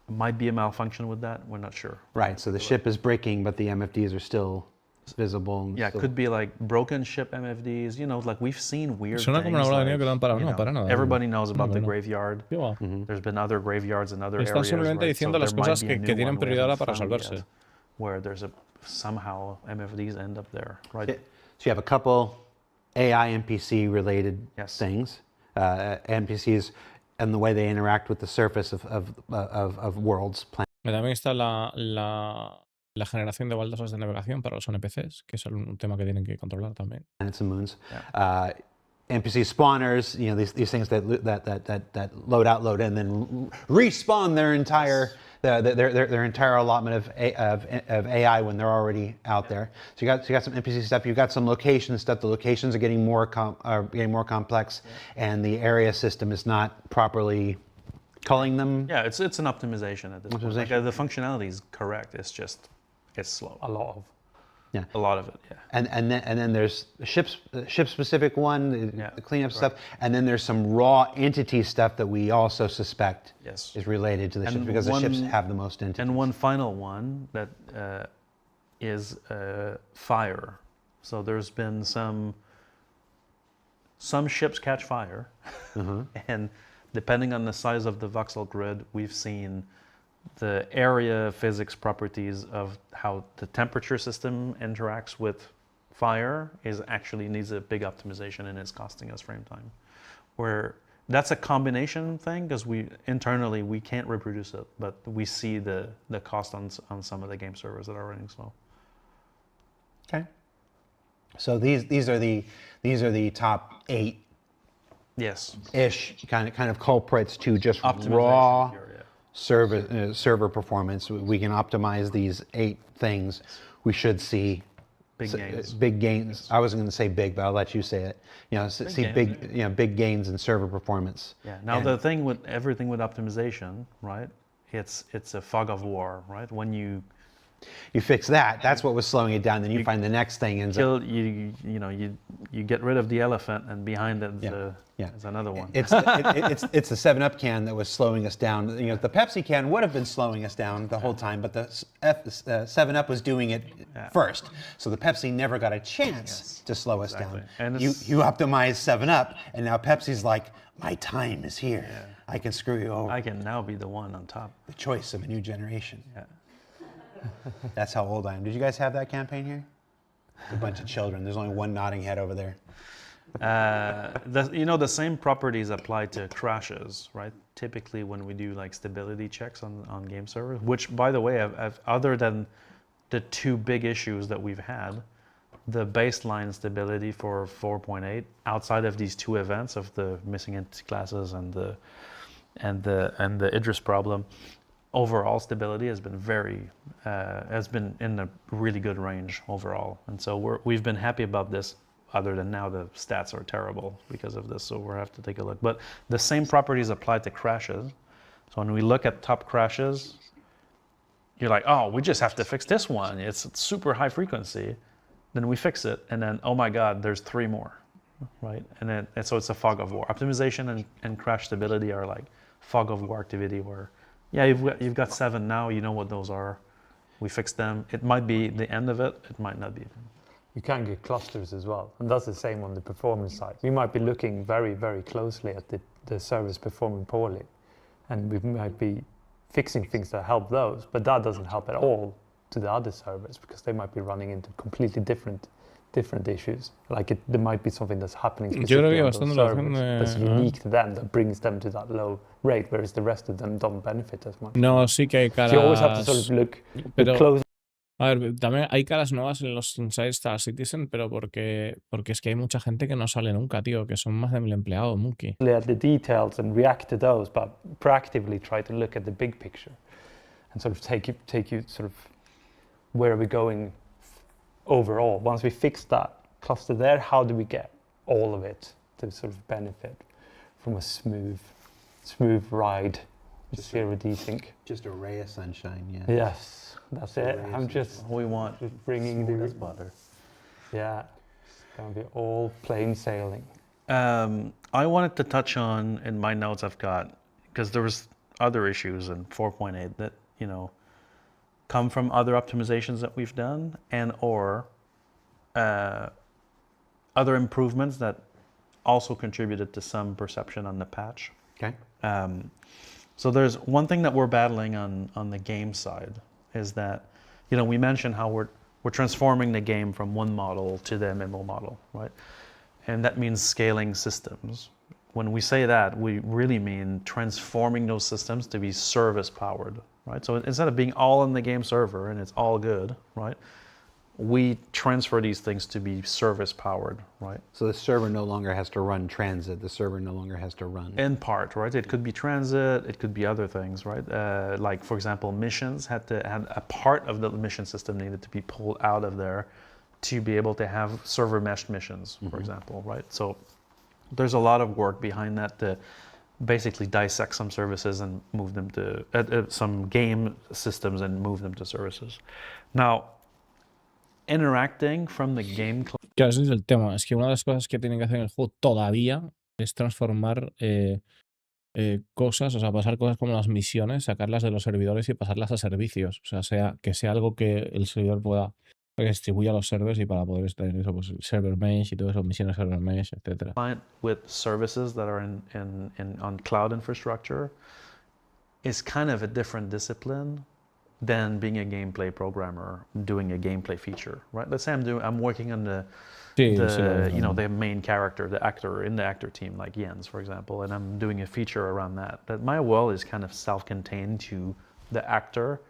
Might be a malfunction with that. We're not sure. Right. So the ship is breaking, but the MFDs are still visible. And Yeah, it still... could be like broken ship MFDs. You know, like we've seen weird Suena como una things. bola de nieve que no han parado. you No, know, para nada. everybody knows about No, the no. graveyard. ¿Qué va? There's been other graveyards in other Están areas. simplemente Right? diciendo So las there might cosas be a que new tienen one we prioridad haven't para found resolverse. yet, where there's somehow MFDs end up there, right? So you have a couple AI NPC related Yes. things, NPCs, and the way they interact with the surface of worlds, planets. También está la generación de baldosas de navegación para los NPCs, que es un tema que tienen que controlar también. And moons, Yeah. NPC spawners, you know, these things that load out, load in, then respawn their entire their entire allotment of AI when they're already out there. So you got some NPC stuff. You've got some location stuff. The locations are getting more complex, and the area system is not properly culling them. Yeah, it's an optimization at this point. Like, the functionality is correct. It's just it's slow. A lot of. Yeah. A lot of it. Yeah. And then there's the ship specific one, Yeah, the cleanup stuff, and then there's some raw entity stuff that we also suspect Yes. is related to the And ships because the one- ships have the most entities. And one final one that is fire. So there's been some ships catch fire, and depending on the size of the voxel grid, we've seen the area physics properties of how the temperature system interacts with fire needs a big optimization, and it's costing us frame time. Where that's a combination thing, because internally we can't reproduce it, but we see the cost on some of the game servers that are running slow. Okay. So these are the top 8 Yes. ish kind of culprits to just Optimization raw here, yeah. server performance. We can optimize these 8 things. We should see Big gains. Big gains. I wasn't going to say big, but I'll let you say it. You know, see gains, big gains in server performance. Yeah. Now And- the thing with everything with optimization, right? It's a fog of war, right? When you You fix that. That's what was slowing it down. Then you find the next thing ends up. you get rid of the elephant, and behind it is another one. It's the 7-Up can that was slowing us down. You know, the Pepsi can would have been slowing us down the whole time, but the 7-Up was doing it first. So the Pepsi never got a chance to slow us down. And You optimize 7-Up, and now Pepsi's like, my time is here. I can screw you over. I can now be the one on top. The choice of a new generation. Yeah. That's how old I am. Did you guys have that campaign here? A bunch of children. There's only one nodding head over there. The same properties apply to crashes, right? Typically when we do like stability checks on game servers, which by the way, other than the 2 big issues that we've had, the baseline stability for 4.8, outside of these 2 events of the missing entity classes and the Idris problem, overall stability has been in a really good range overall, and so we've been happy about this. Other than now, the stats are terrible because of this, so we'll have to take a look. But the same properties apply to crashes. So when we look at top crashes, you're like, oh, we just have to fix this one. It's super high frequency. Then we fix it, and then oh my God, there's 3 more, right? And so it's a fog of war. Optimization and crash stability are like fog of war activity where. Yeah, you've got 7 now. You know what those are. We fixed them. It might be the end of it. It might not be. You can get clusters as well, and that's the same on the performance side. We might be looking very, very closely at the servers performing poorly, and we might be fixing things that help those, but that doesn't help at all to the other servers because they might be running into completely different issues. Like there might be something that's happening specifically on those servers that's unique to them that brings them to that low rate, whereas the rest of them don't benefit as much. No, sí que hay caras. So you always have to sort of look close. A ver, también hay caras nuevas en los Inside Star Citizen, pero porque es que hay mucha gente que no sale nunca, tío, que son más de 1000 empleados, Monkey. At the details and react to those, but proactively try to look at the big picture and sort of take you sort of where are we going overall. Once we fix that cluster there, how do we get all of it to sort of benefit from a smooth ride with zero desync? Just a ray of sunshine, yeah. Yes, that's it. I'm just We want bringing smooth the butter. yeah. gonna be all plain sailing. I wanted to touch on in my notes I've got, because there was other issues in 4.8 that, come from other optimizations that we've done and or other improvements that also contributed to some perception on the patch. Okay. So there's one thing that we're battling on the game side is that, we mentioned how we're transforming the game from one model to the MMO model, right? And that means scaling systems. When we say that, we really mean transforming those systems to be service powered, right? So instead of being all in the game server and it's all good, right? We transfer these things to be service powered, right? So the server no longer has to run transit. The server no longer has to run. In part, right? It could be transit, it could be other things, right? Like for example, missions had a part of the mission system needed to be pulled out of there to be able to have server meshed missions, for example, right? So there's a lot of work behind that to basically dissect some services and move them to some game systems and move them to services. Now, interacting from the game. Claro, ese es el tema. Es que una de las cosas que tienen que hacer en el juego todavía es transformar cosas, o sea, pasar cosas como las misiones, sacarlas de los servidores y pasarlas a servicios. O sea, que sea algo que el servidor pueda distribuir a los servers y para poder tener eso, pues el server mesh y todo eso, misiones server mesh, etc. With services that are on cloud infrastructure is kind of a different discipline than being a gameplay programmer doing a gameplay feature, right? Let's say I'm working on the main character, the actor in the actor team, like Jens, for example, and I'm doing a feature around that. That my world is kind of self-contained to the actor.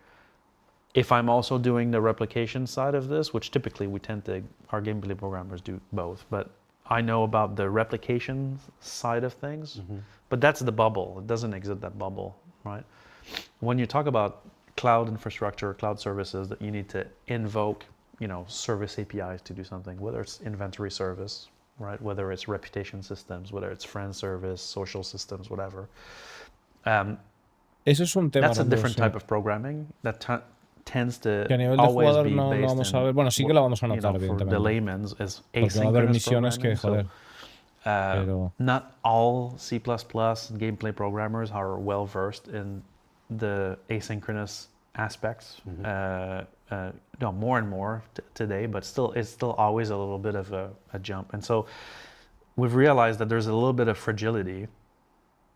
If I'm also doing the replication side of this, which typically our gameplay programmers do both, but I know about the replication side of things, but that's the bubble. It doesn't exist, that bubble, right? When you talk about cloud infrastructure, cloud services that you need to invoke, service APIs to do something, whether it's inventory service, right? Whether it's reputation systems, whether it's friend service, social systems, whatever. Eso es un tema. That's a different type of programming that tends to que a nivel de always jugador be no based vamos in, a ver. Bueno, sí que lo vamos a notar, for evidentemente. the layman's is Porque va a haber asynchronous misiones que, programming. joder. Pero Not all C++ gameplay programmers are well versed in the asynchronous aspects. More and more today, but it's still always a little bit of a jump. And so we've realized that there's a little bit of fragility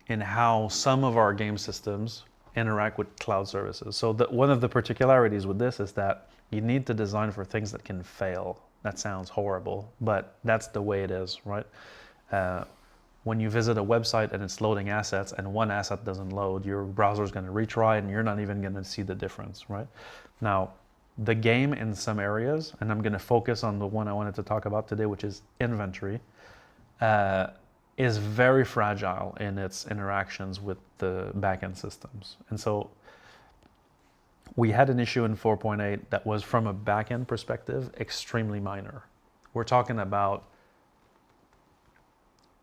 in how some of our game systems interact with cloud services. So one of the particularities with this is that you need to design for things that can fail. That sounds horrible, but that's the way it is, right? When you visit a website and it's loading assets and one asset doesn't load, your browser is going to retry and you're not even going to see the difference, right? Now, the game in some areas, and I'm going to focus on the one I wanted to talk about today, which is inventory, is very fragile in its interactions with the backend systems. And so we had an issue in 4.8 that was, from a backend perspective, extremely minor. We're talking about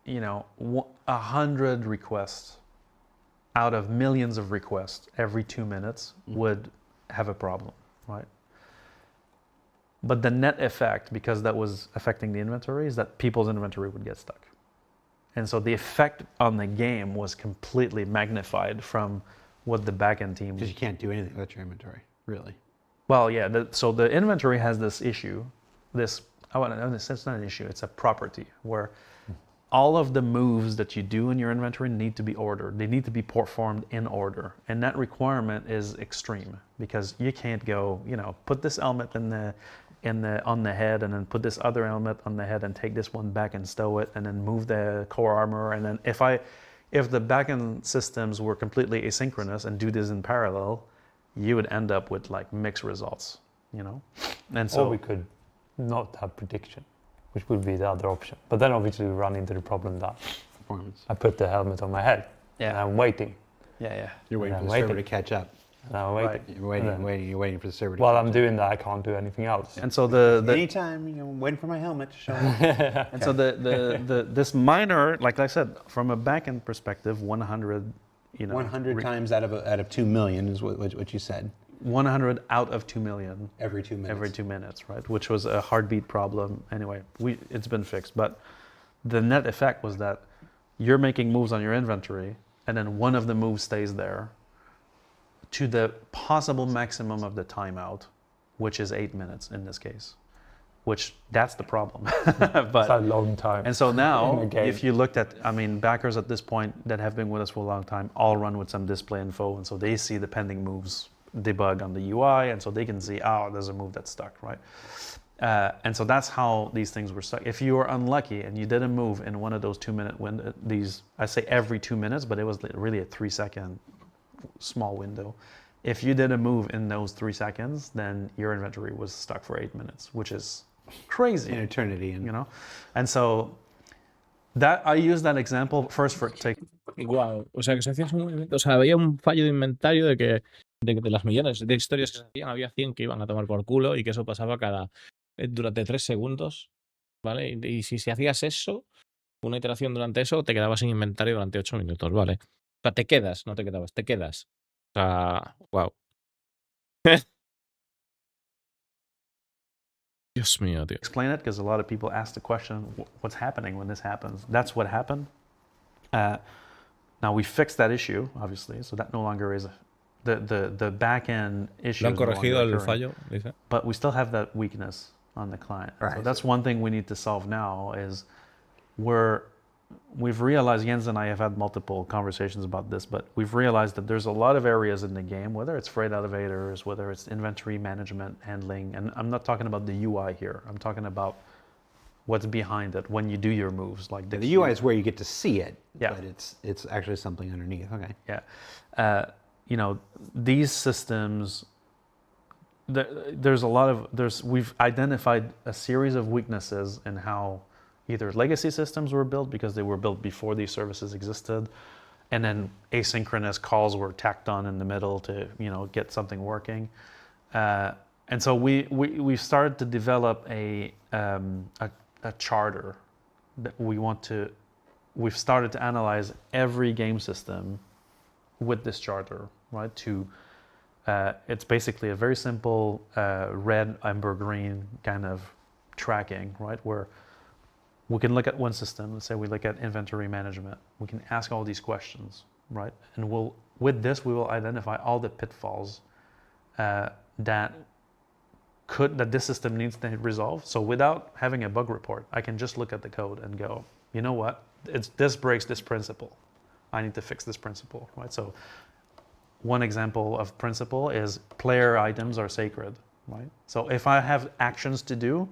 100 requests out of millions of requests every 2 minutes would have a problem, right? But the net effect, because that was affecting the inventory, is that people's inventory would get stuck. And so the effect on the game was completely magnified from what the backend team... Because you can't do anything with your inventory, really. Well, yeah, so the inventory has this issue, it's not an issue, it's a property where all of the moves that you do in your inventory need to be ordered. They need to be performed in order. And that requirement is extreme because you can't go, put this helmet on the head and then put this other helmet on the head and take this one back and stow it and then move the core armor. And then if the backend systems were completely asynchronous and do this in parallel, you would end up with like mixed results, And so or we could not have prediction, which would be the other option. But then obviously we run into the problem that I put the helmet on my head and I'm waiting. Yeah. You're waiting for the server to catch up. And I'm waiting. Right. You're waiting for the server to While catch I'm doing that, I can't do anything else. And so anytime, I'm waiting for my helmet to show up. And so this minor, like I said, from a backend perspective, 100, 100 times out of 2 million is what you said. 100 out of 2 million Every 2 minutes. every 2 minutes, right? Which was a heartbeat problem. Anyway, it's been fixed. But the net effect was that you're making moves on your inventory, and then one of the moves stays there to the possible maximum of the timeout, which is 8 minutes in this case. Which that's the problem. But It's a long time. and so in now, a game. if you looked at, I mean, backers at this point that have been with us for a long time all run with some display info, and so they see the pending moves debug on the UI, and so they can see, oh, there's a move that's stuck, right? And so that's how these things were stuck. If you were unlucky and you did a move in one of those 2 minute window, I say every 2 minutes, but it was really a 3 second small window. If you did a move in those 3 seconds, then your inventory was stuck for 8 minutes, which is crazy. An eternity. And You know, and so that I use that example first for take. Wow. O sea, que se hacía un movimiento, o sea, había un fallo de inventario de las millones de historias que se hacían, había 100 que iban a tomar por culo y que eso pasaba durante 3 segundos, ¿vale? Y si hacías eso, una iteración durante eso, te quedabas sin inventario durante 8 minutos, ¿vale? O sea, te quedas, no te quedabas, te quedas. O sea, wow. Dios mío, tío. Explain it because a lot of people ask the question, what's happening when this happens? That's what happened. Now we fixed that issue, obviously, so that no longer is the back end issue. Lo han is no corregido longer el occurring. fallo, dice. But we still have that weakness on the client. So Right. that's one thing we need to solve now is we've realized, Jens and I have had multiple conversations about this, but we've realized that there's a lot of areas in the game, whether it's freight elevators, whether it's inventory management, handling, and I'm not talking about the UI here. I'm talking about what's behind it when you do your moves. Like the UI is where you get to see it, Yeah. but it's actually something underneath. Okay. Yeah. You know, these systems, we've identified a series of weaknesses in how either legacy systems were built because they were built before these services existed, and then asynchronous calls were tacked on in the middle to, you know, get something working. And so we started to develop a charter that we've started to analyze every game system with this charter, right? It's basically a very simple red, amber, green kind of tracking, right? Where we can look at one system, let's say we look at inventory management. We can ask all these questions, right? And with this, we will identify all the pitfalls that this system needs to resolve. So without having a bug report, I can just look at the code and go, you know what? This breaks this principle. I need to fix this principle, right? So one example of principle is player items are sacred, right? So if I have actions to do,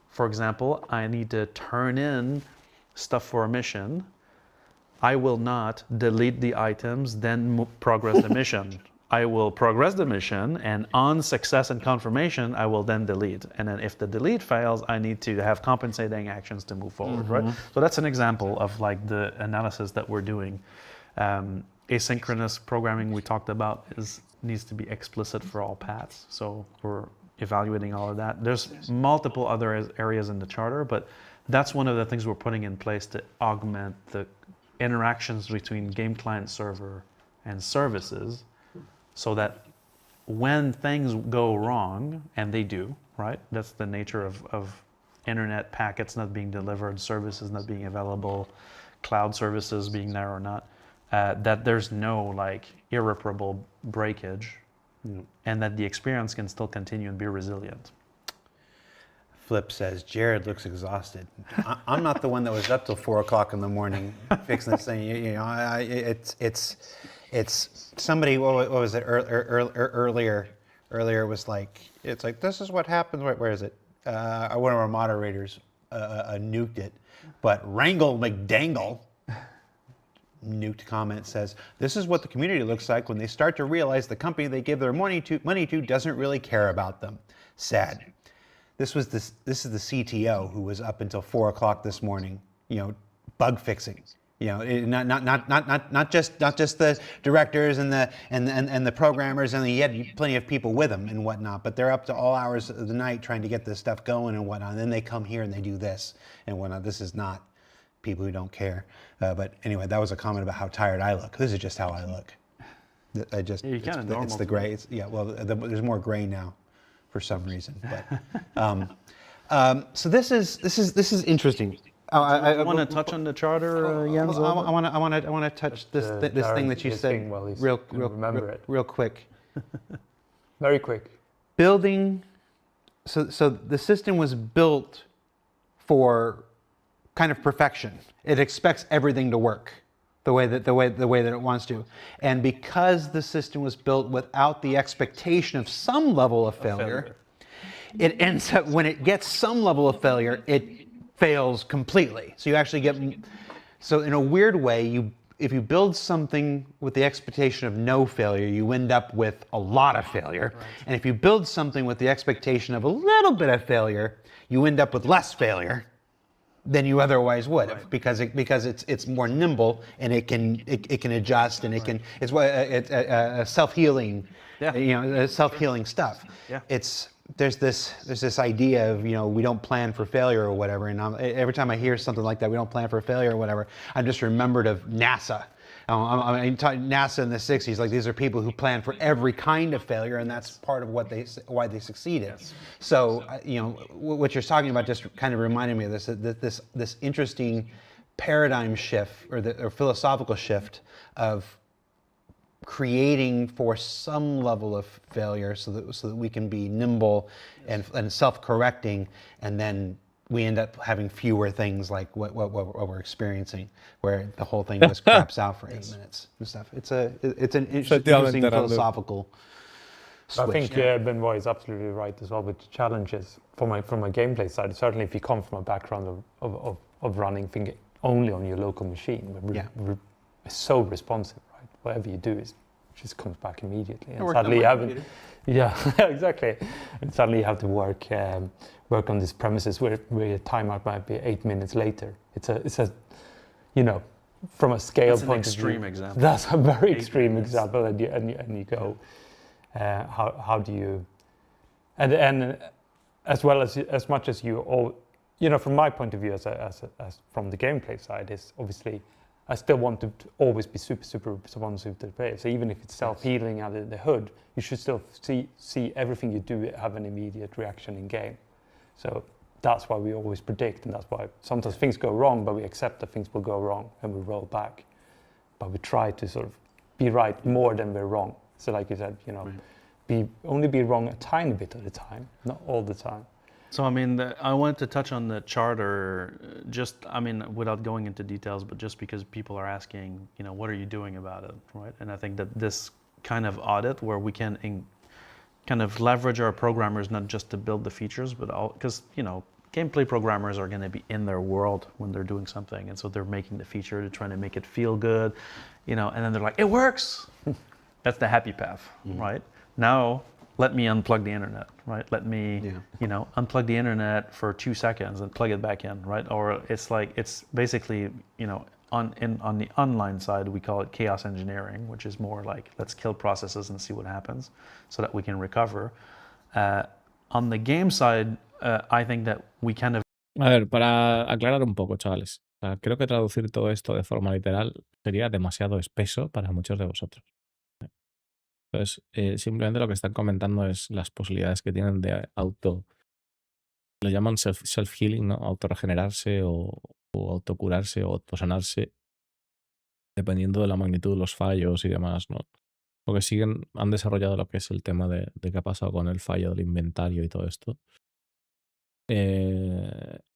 for example, I need to turn in stuff for a mission, I will not delete the items, then progress the mission. I will progress the mission, and on success and confirmation, I will then delete. And then if the delete fails, I need to have compensating actions to move forward, right? So that's an example of like the analysis that we're doing. Asynchronous programming we talked about needs to be explicit for all paths. So we're evaluating all of that. There's multiple other areas in the charter, but that's one of the things we're putting in place to augment the interactions between game client server and services, so that when things go wrong, and they do, right? That's the nature of internet packets not being delivered, services not being available, cloud services being there or not, that there's no like irreparable breakage, and that the experience can still continue and be resilient. Flip says, Jared looks exhausted. I'm not the one that was up till 4 o'clock in the morning fixing this thing. You know, it's somebody, what was it, earlier was like, it's like, this is what happens, where is it? One of our moderators nuked it, but Wrangle McDangle, nuked comment, says, this is what the community looks like when they start to realize the company they give their money to doesn't really care about them. Sad. This is the CTO who was up until 4 o'clock this morning, you know, bug fixing. You know, not just the directors and the programmers, and he had plenty of people with him and whatnot, but they're up to all hours of the night trying to get this stuff going and whatnot. And then they come here and they do this and whatnot. This is not people who don't care. But anyway, that was a comment about how tired I look. This is just how I look. I just You can in normal it's the too. gray. There's more gray now, for some reason. But so this is interesting. I want to touch on the charter, Jens. I want to touch this thing that you said real quick. Very quick. Building. So the system was built for kind of perfection. It expects everything to work the way that it wants to, and because the system was built without the expectation of some level of failure, it ends up, when it gets some level of failure, it fails completely. So you actually get, so in a weird way, if you build something with the expectation of no failure, you end up with a lot of failure. Right. And if you build something with the expectation of a little bit of failure, you end up with less failure than you otherwise would, right, because it's more nimble, and it can adjust, and it's self-healing, self-healing stuff. Yeah. There's this idea of, we don't plan for failure or whatever, and every time I hear something like that, we don't plan for failure or whatever, I'm just remembered of NASA. NASA in the 60s, like, these are people who plan for every kind of failure, and that's part of why they succeeded. Yes. So, what you're talking about just kind of reminded me of this interesting paradigm shift, or philosophical shift of creating for some level of failure so that we can be nimble and self-correcting, and then we end up having fewer things like what we're experiencing, where the whole thing just craps out for 8 minutes and stuff. It's an interesting philosophical switch. I think Benoit is absolutely right as well with the challenges from a gameplay side. Certainly, if you come from a background of running things only on your local machine, it's so responsive, right? Whatever you do, it just comes back immediately. And suddenly you have exactly. And suddenly you have to work on these premises where your timeout might be 8 minutes later. It's a from a scale point of view. That's an extreme example. That's a very extreme example, and you go, how do you, and as well as much as you all, from my point of view as from the gameplay side, is obviously I still want to always be super responsive to the player. So even if it's self-healing under the hood, you should still see everything you do have an immediate reaction in game. So that's why we always predict, and that's why sometimes things go wrong, but we accept that things will go wrong and we roll back. But we try to sort of be right more than we're wrong. So like you said, only be wrong a tiny bit at a time, not all the time. So, I wanted to touch on the charter, without going into details, but just because people are asking, what are you doing about it, right? And I think that this kind of audit, where we can kind of leverage our programmers, not just to build the features, but because, gameplay programmers are going to be in their world when they're doing something. And so they're making the feature, they're trying to make it feel good, and then they're like, it works. That's the happy path, right? Now, let me unplug the internet, right? Let me, unplug the internet for 2 seconds and plug it back in, right? Or it's basically, on the online side, we call it chaos engineering, which is more like, let's kill processes and see what happens so that we can recover. On the game side, I think that we kind of... A ver, para aclarar un poco, chavales. Creo que traducir todo esto de forma literal sería demasiado espeso para muchos de vosotros. Entonces, simplemente lo que están comentando es las posibilidades que tienen de lo llaman self-healing, ¿no? Autorregenerarse o autocurarse o autosanarse, dependiendo de la magnitud de los fallos y demás, ¿no? Porque han desarrollado lo que es el tema de qué ha pasado con el fallo del inventario y todo esto.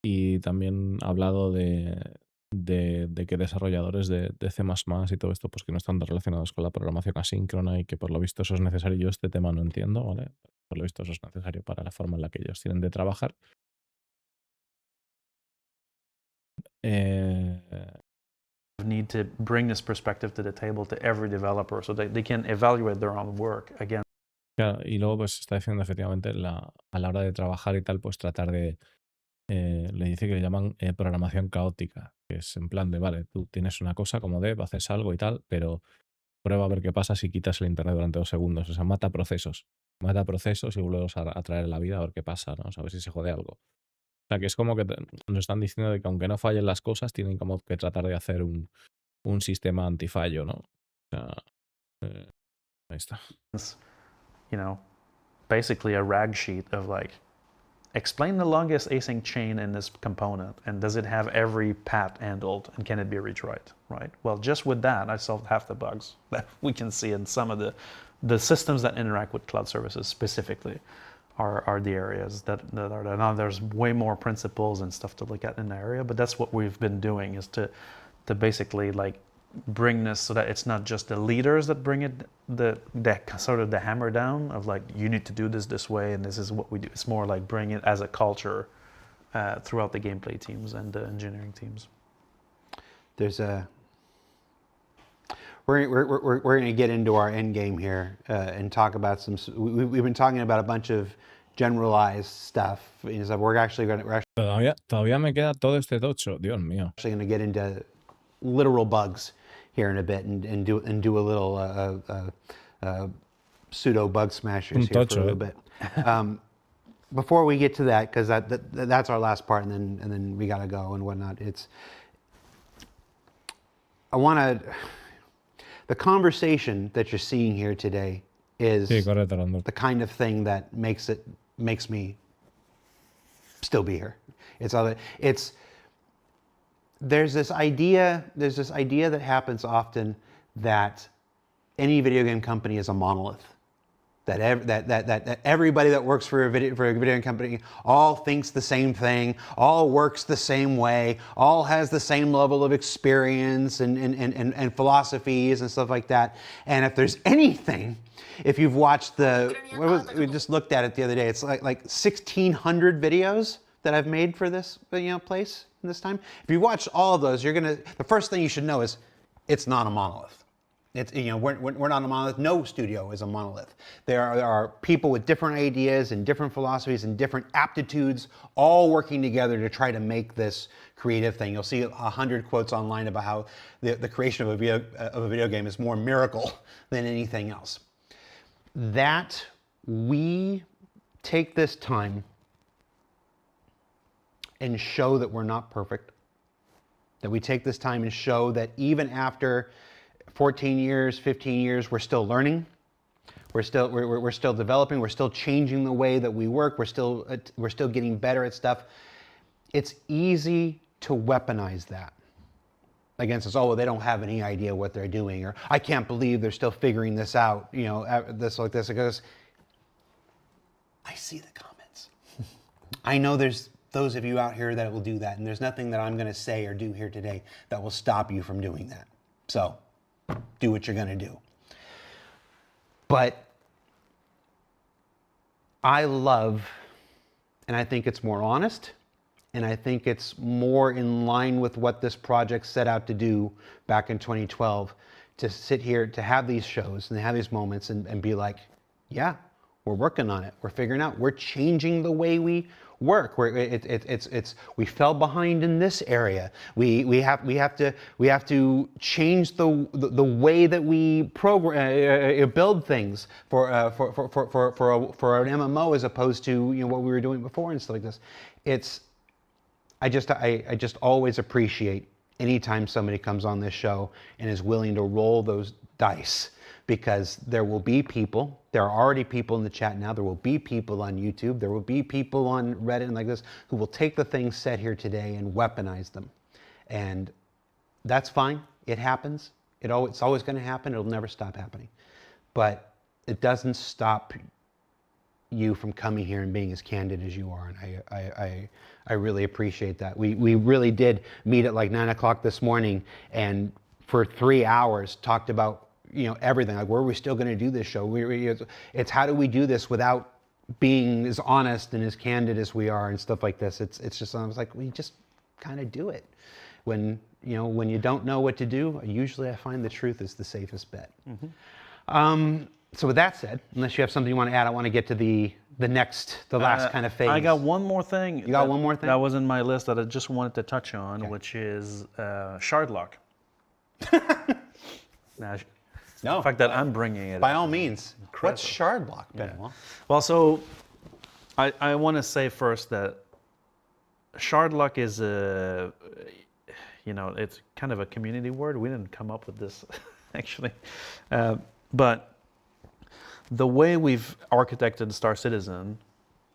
Y también ha hablado de que desarrolladores de C++ y todo esto, pues que no están relacionados con la programación asíncrona, y que por lo visto eso es necesario. Yo este tema no entiendo, ¿vale? Por lo visto eso es necesario para la forma en la que ellos tienen de trabajar. need to bring this perspective to the table to every developer so that they can evaluate their own work again. Claro, y luego pues está diciendo efectivamente a la hora de trabajar y tal, pues tratar de... le dice que le llaman programación caótica, que es en plan de, vale, tú tienes una cosa como dev, haces algo y tal, pero prueba a ver qué pasa si quitas el internet durante 2 segundos. O sea, mata procesos y vuelves a traer a la vida a ver qué pasa, ¿no? O sea, a ver si se jode algo. O sea, que es como que nos están diciendo de que aunque no fallen las cosas, tienen como que tratar de hacer un sistema antifallo, ¿no? O sea, Ahí está. you know, basically a rag sheet of like, explain the longest async chain in this component, and does it have every path handled, and can it be retried, right? Well, just with that, I solved half the bugs that we can see in some of the systems that interact with cloud services specifically are the areas that are there. Now there's way more principles and stuff to look at in the area, but that's what we've been doing, is to basically like bring this so that it's not just the leaders that bring it, the sort of the hammer down of like, you need to do this way and this is what we do. It's more like bring it as a culture throughout the gameplay teams and the engineering teams. There's a we're going to get into our end game here and talk about some. We've been talking about a bunch of generalized stuff. We're actually going to Todavía me queda todo este tocho. Dios mío. get into literal bugs here in a bit and do a little pseudo bug smashers here for a little bit. Before we get to that, because that's our last part, and then we got to go and whatnot. The conversation that you're seeing here today is the kind of thing that makes me still be here. There's this idea that happens often that any video game company is a monolith. That everybody that works for a video game company all thinks the same thing, all works the same way, all has the same level of experience and philosophies and stuff like that. And if there's anything, if you've watched we just looked at it the other day, it's like 1,600 videos that I've made for this place in this time. If you watch all of those, the first thing you should know is it's not a monolith. We're not a monolith. No studio is a monolith. There are people with different ideas and different philosophies and different aptitudes all working together to try to make this creative thing. You'll see 100 quotes online about how the creation of a video game is more miracle than anything else. That we take this time and show that we're not perfect. That we take this time and show that even after 14 years, 15 years, we're still learning. We're still developing. We're still changing the way that we work. We're still getting better at stuff. It's easy to weaponize that against us. Oh, well, they don't have any idea what they're doing, or I can't believe they're still figuring this out. This like this. Because I see the comments. I know there's those of you out here that will do that, and there's nothing that I'm going to say or do here today that will stop you from doing that. So do what you're going to do. But I love, and I think it's more honest, and I think it's more in line with what this project set out to do back in 2012, to sit here, to have these shows and have these moments and be like, yeah, we're working on it. We're figuring out, we're changing the way we work. We fell behind in this area. We have to change the way that we build things for an MMO as opposed to what we were doing before and stuff like this. I just always appreciate anytime somebody comes on this show and is willing to roll those dice, because there will be people, there are already people in the chat now, there will be people on YouTube, there will be people on Reddit and like this who will take the things said here today and weaponize them. And that's fine. It happens. It's always going to happen. It'll never stop happening. But it doesn't stop you from coming here and being as candid as you are. And I really appreciate that. We really did meet at like 9 o'clock this morning and for 3 hours talked about everything. Like, where are we still going to do this show? It's how do we do this without being as honest and as candid as we are and stuff like this. It's just, I was like, we just kind of do it. When you don't know what to do, usually I find the truth is the safest bet. Mm-hmm. So with that said, unless you have something you want to add, I want to get to the last kind of phase. I got one more thing. You got one more thing? That was in my list that I just wanted to touch on, okay, which is shard lock. No. The fact that I'm bringing it. By all means. Incredible. What's shard lock, Benoit? Well, so I want to say first that shard lock is it's kind of a community word. We didn't come up with this, actually. But the way we've architected Star Citizen,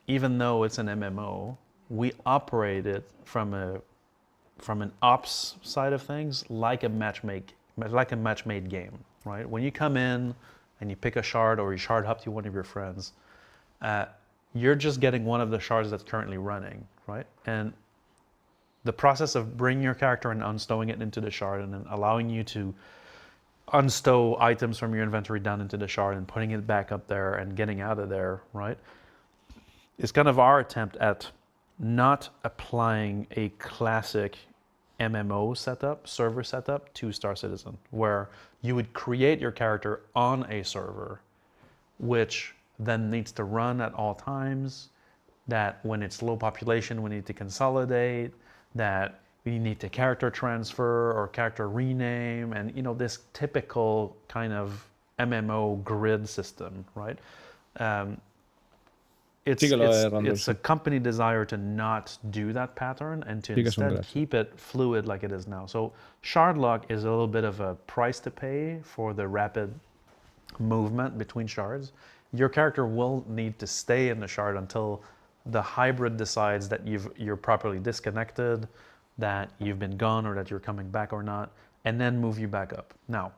even though it's an MMO, we operate it from an ops side of things like a match-made game, right? When you come in and you pick a shard or you shard hop to one of your friends, you're just getting one of the shards that's currently running, right? And the process of bringing your character and unstowing it into the shard and then allowing you to unstow items from your inventory down into the shard and putting it back up there and getting out of there, right? Is kind of our attempt at not applying a classic MMO setup, server setup to Star Citizen, where you would create your character on a server, which then needs to run at all times, that when it's low population, we need to consolidate, that we need to character transfer or character rename, and this typical kind of MMO grid system, right? It's a company desire to not do that pattern and to instead keep it fluid like it is now. So shard lock is a little bit of a price to pay for the rapid movement between shards. Your character will need to stay in the shard until the hybrid decides that you're properly disconnected, that you've been gone, or that you're coming back or not, and then move you back up. Now,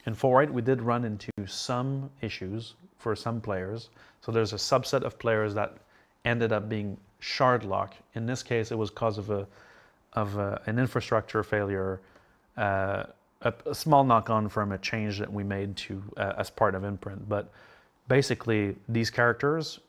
in Forward, we did run into some issues for some players. So there's a subset of players that ended up being shard lock. In this case, it was because of an infrastructure failure, a small knock-on from a change that we made to as part of Imprint. But basically, these characters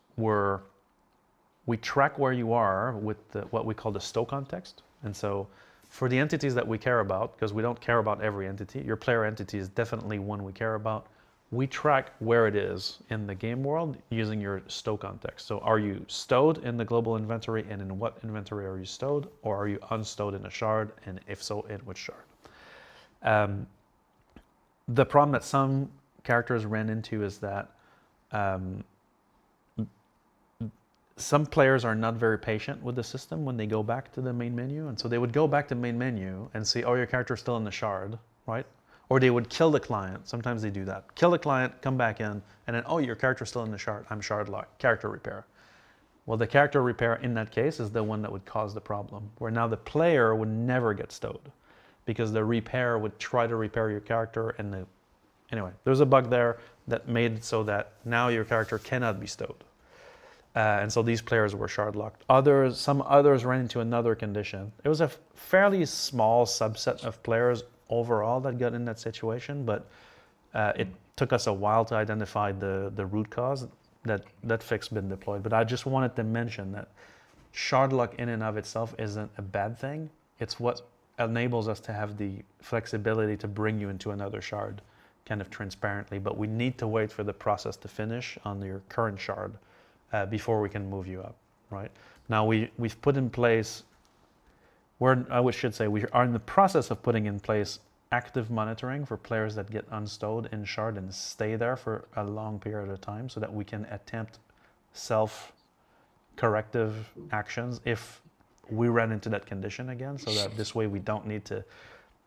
we track where you are with what we call the stow context. And so for the entities that we care about, because we don't care about every entity, your player entity is definitely one we care about, we track where it is in the game world using your stow context. So are you stowed in the global inventory, and in what inventory are you stowed? Or are you unstowed in a shard, and if so, in which shard? The problem that some characters ran into is that some players are not very patient with the system when they go back to the main menu. And so they would go back to the main menu and see, oh, your character's still in the shard, right? Or they would kill the client. Sometimes they do that. Kill the client, come back in, and then, oh, your character's still in the shard. I'm shard locked. Character repair. Well, the character repair in that case is the one that would cause the problem, where now the player would never get stowed because the repair would try to repair your character. Anyway, there's a bug there that made it so that now your character cannot be stowed. And so these players were shard locked. Some others ran into another condition. It was a fairly small subset of players overall that got in that situation, but it took us a while to identify the root cause. That fix been deployed. But I just wanted to mention that shard lock in and of itself isn't a bad thing. It's what enables us to have the flexibility to bring you into another shard kind of transparently, but we need to wait for the process to finish on your current shard before we can move you up, right? Now we've put in place, we are in the process of putting in place active monitoring for players that get unstowed in shard and stay there for a long period of time so that we can attempt self-corrective actions if we run into that condition again, so that this way we don't need to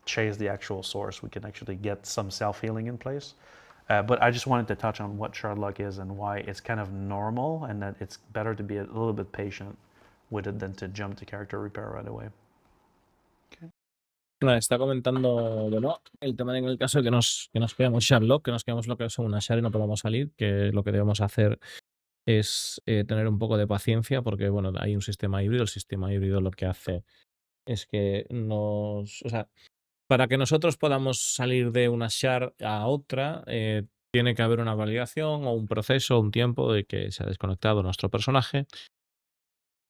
chase the actual source. We can actually get some self-healing in place. But I just wanted to touch on what shard lock is and why it's kind of normal, and that it's better to be a little bit patient with it than to jump to character repair right away. Okay. Está comentando, bueno, el tema en el caso de que nos quedamos shardlock, que nos quedamos bloqueados en una shard y no podamos salir, que lo que debemos hacer es tener un poco de paciencia, porque bueno, hay un sistema híbrido. El sistema híbrido lo que hace es que para que nosotros podamos salir de una shard a otra, tiene que haber una validación o un proceso, un tiempo de que se ha desconectado nuestro personaje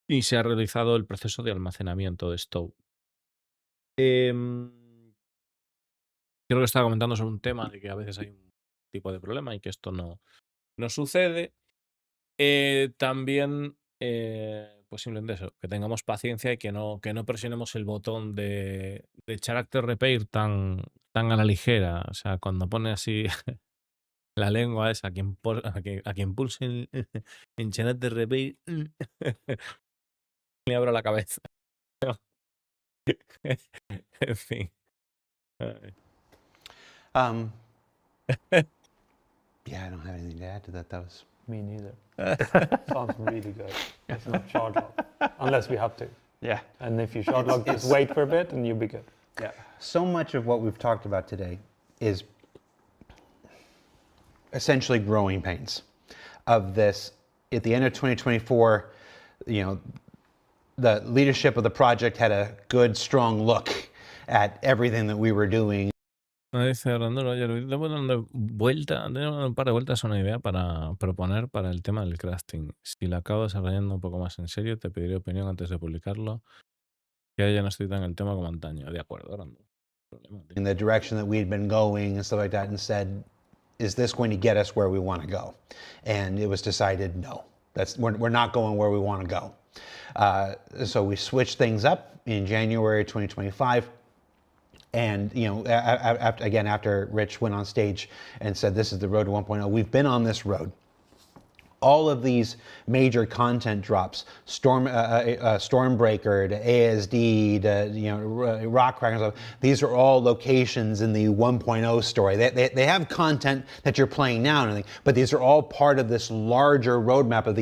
y se ha realizado el proceso de almacenamiento de stow. Creo que estaba comentando sobre un tema de que a veces hay un tipo de problema y que esto no sucede. También, pues simplemente eso, que tengamos paciencia y que no presionemos el botón de character repair tan a la ligera. O sea, cuando pone así la lengua esa, a quien pulse en character repair, le abro la cabeza. En fin. Yeah, I don't have anything to add to that. That was Me neither. Sounds really good. It's not shard log, unless we have to. Yeah. And if you shard log, just wait for a bit and you'll be good. Yeah. so much of what we've talked about today is essentially growing pains of this. At the end of 2024, you know, the leadership of the project had a good, strong look at everything that we were doing. Dice Randall, oye, Luis, debo dando un par de vueltas a una idea para proponer para el tema del crafting. Si la acabo desarrollando un poco más en serio, te pediré opinión antes de publicarlo. Que ya no estoy tan en el tema como antaño. De acuerdo, Randall. In the direction that we'd been going and stuff like that, and said, is this going to get us where we want to go? And it was decided, no, we're not going where we want to go. So we switched things up in January 2025. And, you know, after Rich went on stage and said, this is the road to 1.0, we've been on this road. All of these major content drops, Stormbreaker to ASD to, you know, Rockcracker and stuff, these are all locations in the 1.0 story. They have content that you're playing now and everything, but these are all part of this larger roadmap of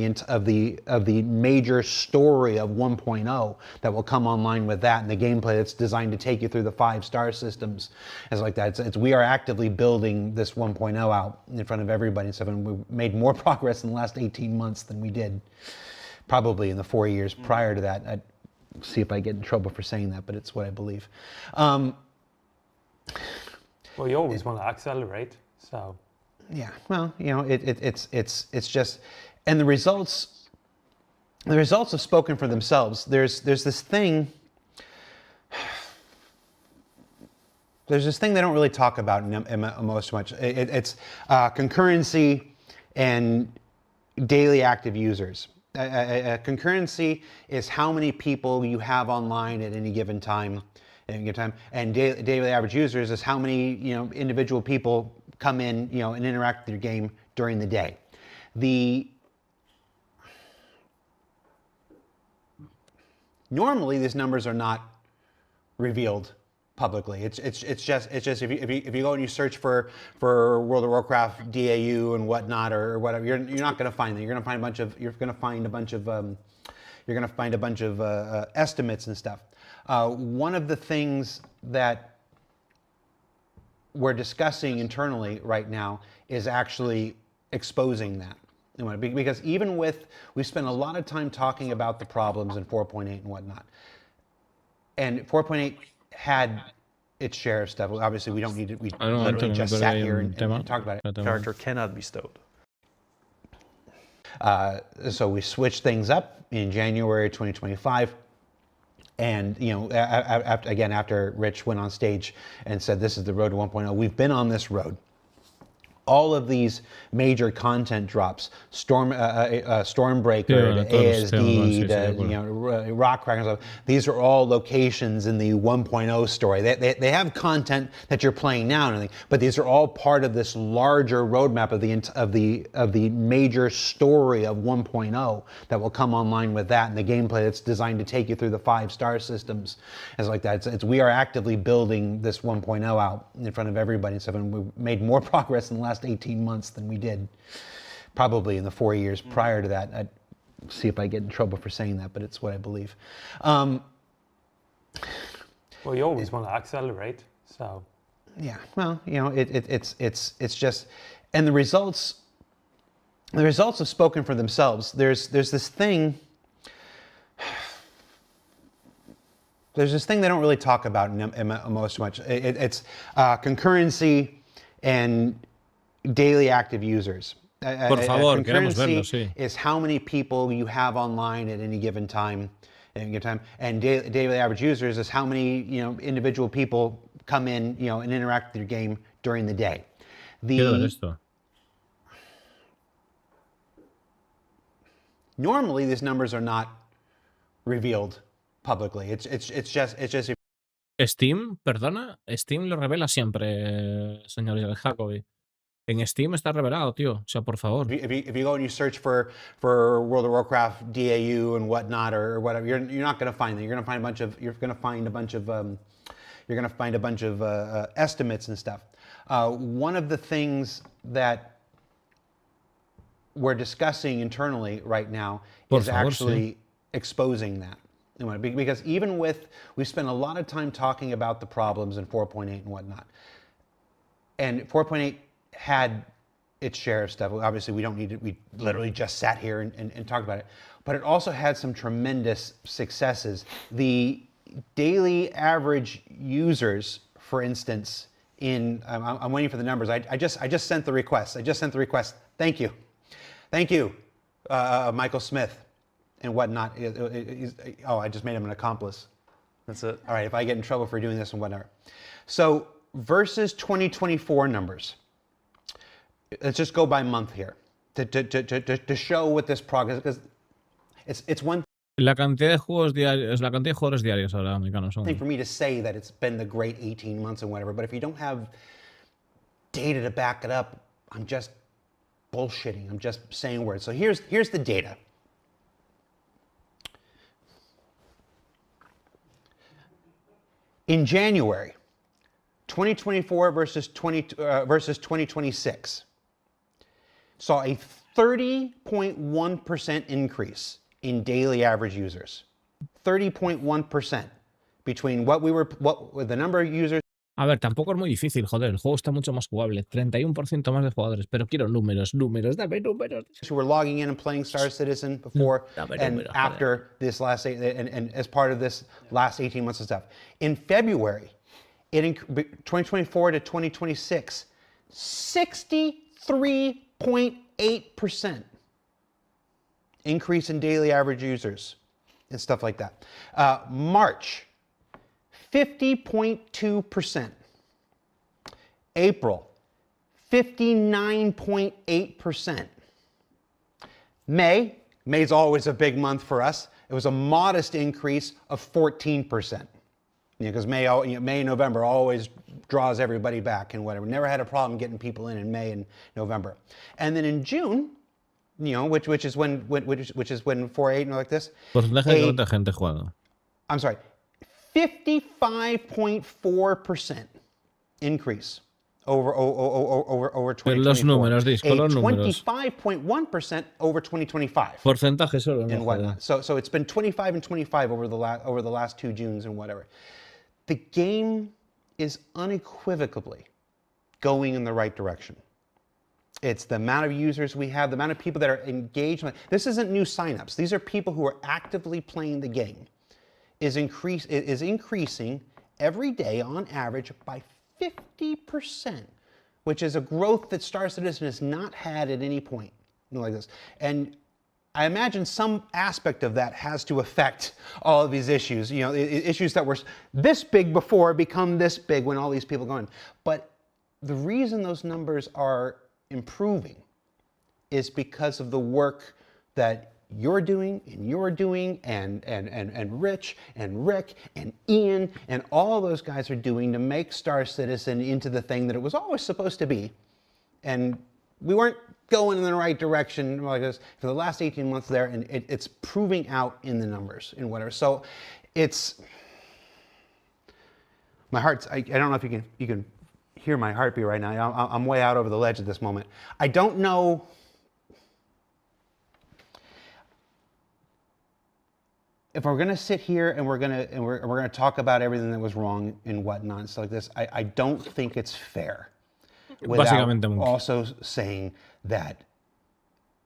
the major story of 1.0 that will come online with that, and the gameplay that's designed to take you through the 5-star systems and like that. We are actively building this 1.0 out in front of everybody and stuff, and we've made more progress in the last 18 months than we did probably in the 4 years prior to that. I'd see if I get in trouble for saying that, but it's what I believe. Well, you always want to accelerate, so. Yeah, well, you know, it's just, and the results have spoken for themselves. There's this thing they don't really talk about in most much. It's concurrency and daily active users. Concurrency is how many people you have online at any given time, and daily average users is how many, you know, individual people come in, you know, and interact with your game during the day. Normally these numbers are not revealed publicly. It's just if you go and you search for World of Warcraft DAU and whatnot or whatever, you're not going to find that. You're going to find a bunch of estimates and stuff. One of the things that we're discussing internally right now is actually exposing that. Because even we spent a lot of time talking about the problems in 4.8 and whatnot. And 4.8 had its share of stuff. Obviously, we don't need it. We literally just sat here and talked about it. Character cannot be stowed. So we switched things up in January 2025. And, you know, after Rich went on stage and said, this is the road to 1.0, we've been on this road. All of these major content drops, Stormbreaker to ASD to, you know, Rockcracker and stuff, these are all locations in the 1.0 story. They have content that you're playing now and everything, but these are all part of this larger roadmap of the major story of 1.0 that will come online with that, and the gameplay that's designed to take you through the 5-star systems and like that. We are actively building this 1.0 out in front of everybody and stuff, and we've made more progress in the last 18 months than we did probably in the 4 years prior to that. I'd see if I get in trouble for saying that, but it's what I believe. Well, you always want to accelerate, so. Yeah, well, you know, it's just, and the results have spoken for themselves. There's this thing they don't really talk about in most much. It's concurrency and daily active users. Por favor, queremos verlo, Concurrency sí. is how many people you have online at any given time, and daily average users is how many, you know, individual people come in, you know, and interact with your game during the day. Quiero ver esto. Normally these numbers are not revealed publicly. It's just Steam, perdona, Steam lo revela siempre, señor Jacobi. En Steam está revelado, tío. O sea, por favor. if you go and you search for World of Warcraft DAU and whatnot or whatever, you're not going to find that. You're going to find a bunch of estimates and stuff. One of the things that we're discussing internally right now Por is favor, actually exposing that. Because even with, we spent a lot of time talking about the problems in 4.8 and whatnot. And 4.8 had its share of stuff. Obviously, we don't need it. We literally just sat here and talked about it. But it also had some tremendous successes. The daily average users, for instance, I'm waiting for the numbers. I just sent the request. Thank you. Thank you, Michael Smith and whatnot. I just made him an accomplice. That's it. All right, if I get in trouble for doing this and whatever. So versus 2024 numbers. Let's just go by month here to show what this progress, because it's one La cantidad de juegos diarios, la cantidad de jugadores diarios ahora americanos son. thing for me to say that it's been the great 18 months and whatever, but if you don't have data to back it up, I'm just bullshitting. I'm just saying words. So here's the data. In January, 2024 versus 2026, saw a 30.1% increase in daily average users. 30.1% between the number of users A ver, tampoco es muy difícil, joder, el juego está mucho más jugable. 31% más de jugadores, pero quiero números, dame números. who were logging in and playing Star Citizen before and números, after this last and as part of this last 18 months of stuff. In February, 2024 to 2026, 63.8% increase in daily average users and stuff like that. March, 50.2%. April, 59.8%. May's always a big month for us. It was a modest increase of 14%. Because May and November always draws everybody back and whatever. Never had a problem getting people in May and November. And then in June, which is when 4.8 and like this. Porcentaje de cuánta gente juega. I'm sorry, 55.4% increase over 2024. Los números, Disco, los números. 25.1% over 2025. Porcentaje solo, And no, whatnot. So it's been 25 and 25 over the last 2 Junes and whatever. The game is unequivocally going in the right direction. It's the amount of users we have, the amount of people that are engaged. This isn't new signups. These are people who are actively playing the game. Is increasing every day on average by 50%, which is a growth that Star Citizen has not had at any point like this. And I imagine some aspect of that has to affect all of these issues. Issues that were this big before become this big when all these people go in. But the reason those numbers are improving is because of the work that you're doing and Rich and Rick and Ian and all those guys are doing to make Star Citizen into the thing that it was always supposed to be. And we weren't going in the right direction like this for the last 18 months there, and it's proving out in the numbers and whatever. So it's my heart's I don't know if you can hear my heartbeat right now. I'm way out over the ledge at this moment. I don't know. If we're going to sit here and we're going to talk about everything that was wrong and whatnot and stuff like this, I don't think it's fair without also saying that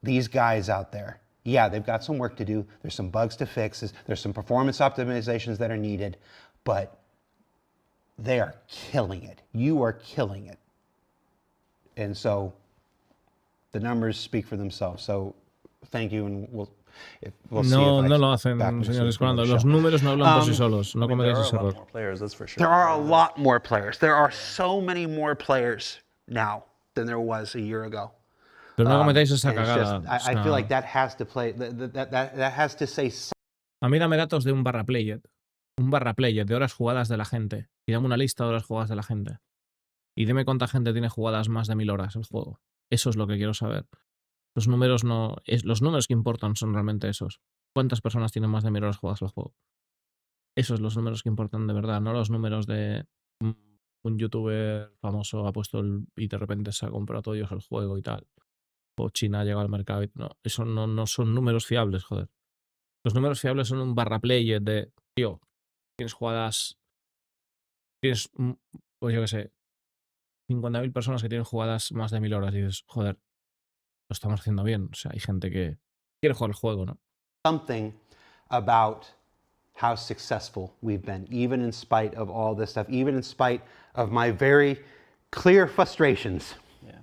these guys out there, yeah, they've got some work to do. There's some bugs to fix. There's some performance optimizations that are needed, but they are killing it. You are killing it. And so the numbers speak for themselves. So thank you, and we'll see no lo hacen, señores. Cuando los números no hablan por sí solos, no cometáis ese error. There are a lot more players. There are so many more players now than there was a year ago. Pero no cometáis esa cagada. I feel like that has to play. That has to say. A mí dame datos de un barra playet de horas jugadas de la gente. Y dame una lista de horas jugadas de la gente. Y dime cuánta gente tiene jugadas más de 1000 horas el juego. Eso es lo que quiero saber. Los números que importan son realmente esos. ¿Cuántas personas tienen más de 1000 horas jugadas al juego? Esos son los números que importan de verdad, no los números de un youtuber famoso ha puesto y de repente se ha comprado todo Dios el juego y tal. o China ha llegado al mercado. No, eso no son números fiables, joder. Los números fiables son un barra player de, tío, tienes jugadas, tienes, pues yo qué sé, 50.000 personas que tienen jugadas más de 1.000 horas y dices, joder, lo estamos haciendo bien. O sea, hay gente que quiere jugar el juego, ¿no? Something about how successful we've been, even in spite of all this stuff, even in spite of my very clear frustrations. Yeah.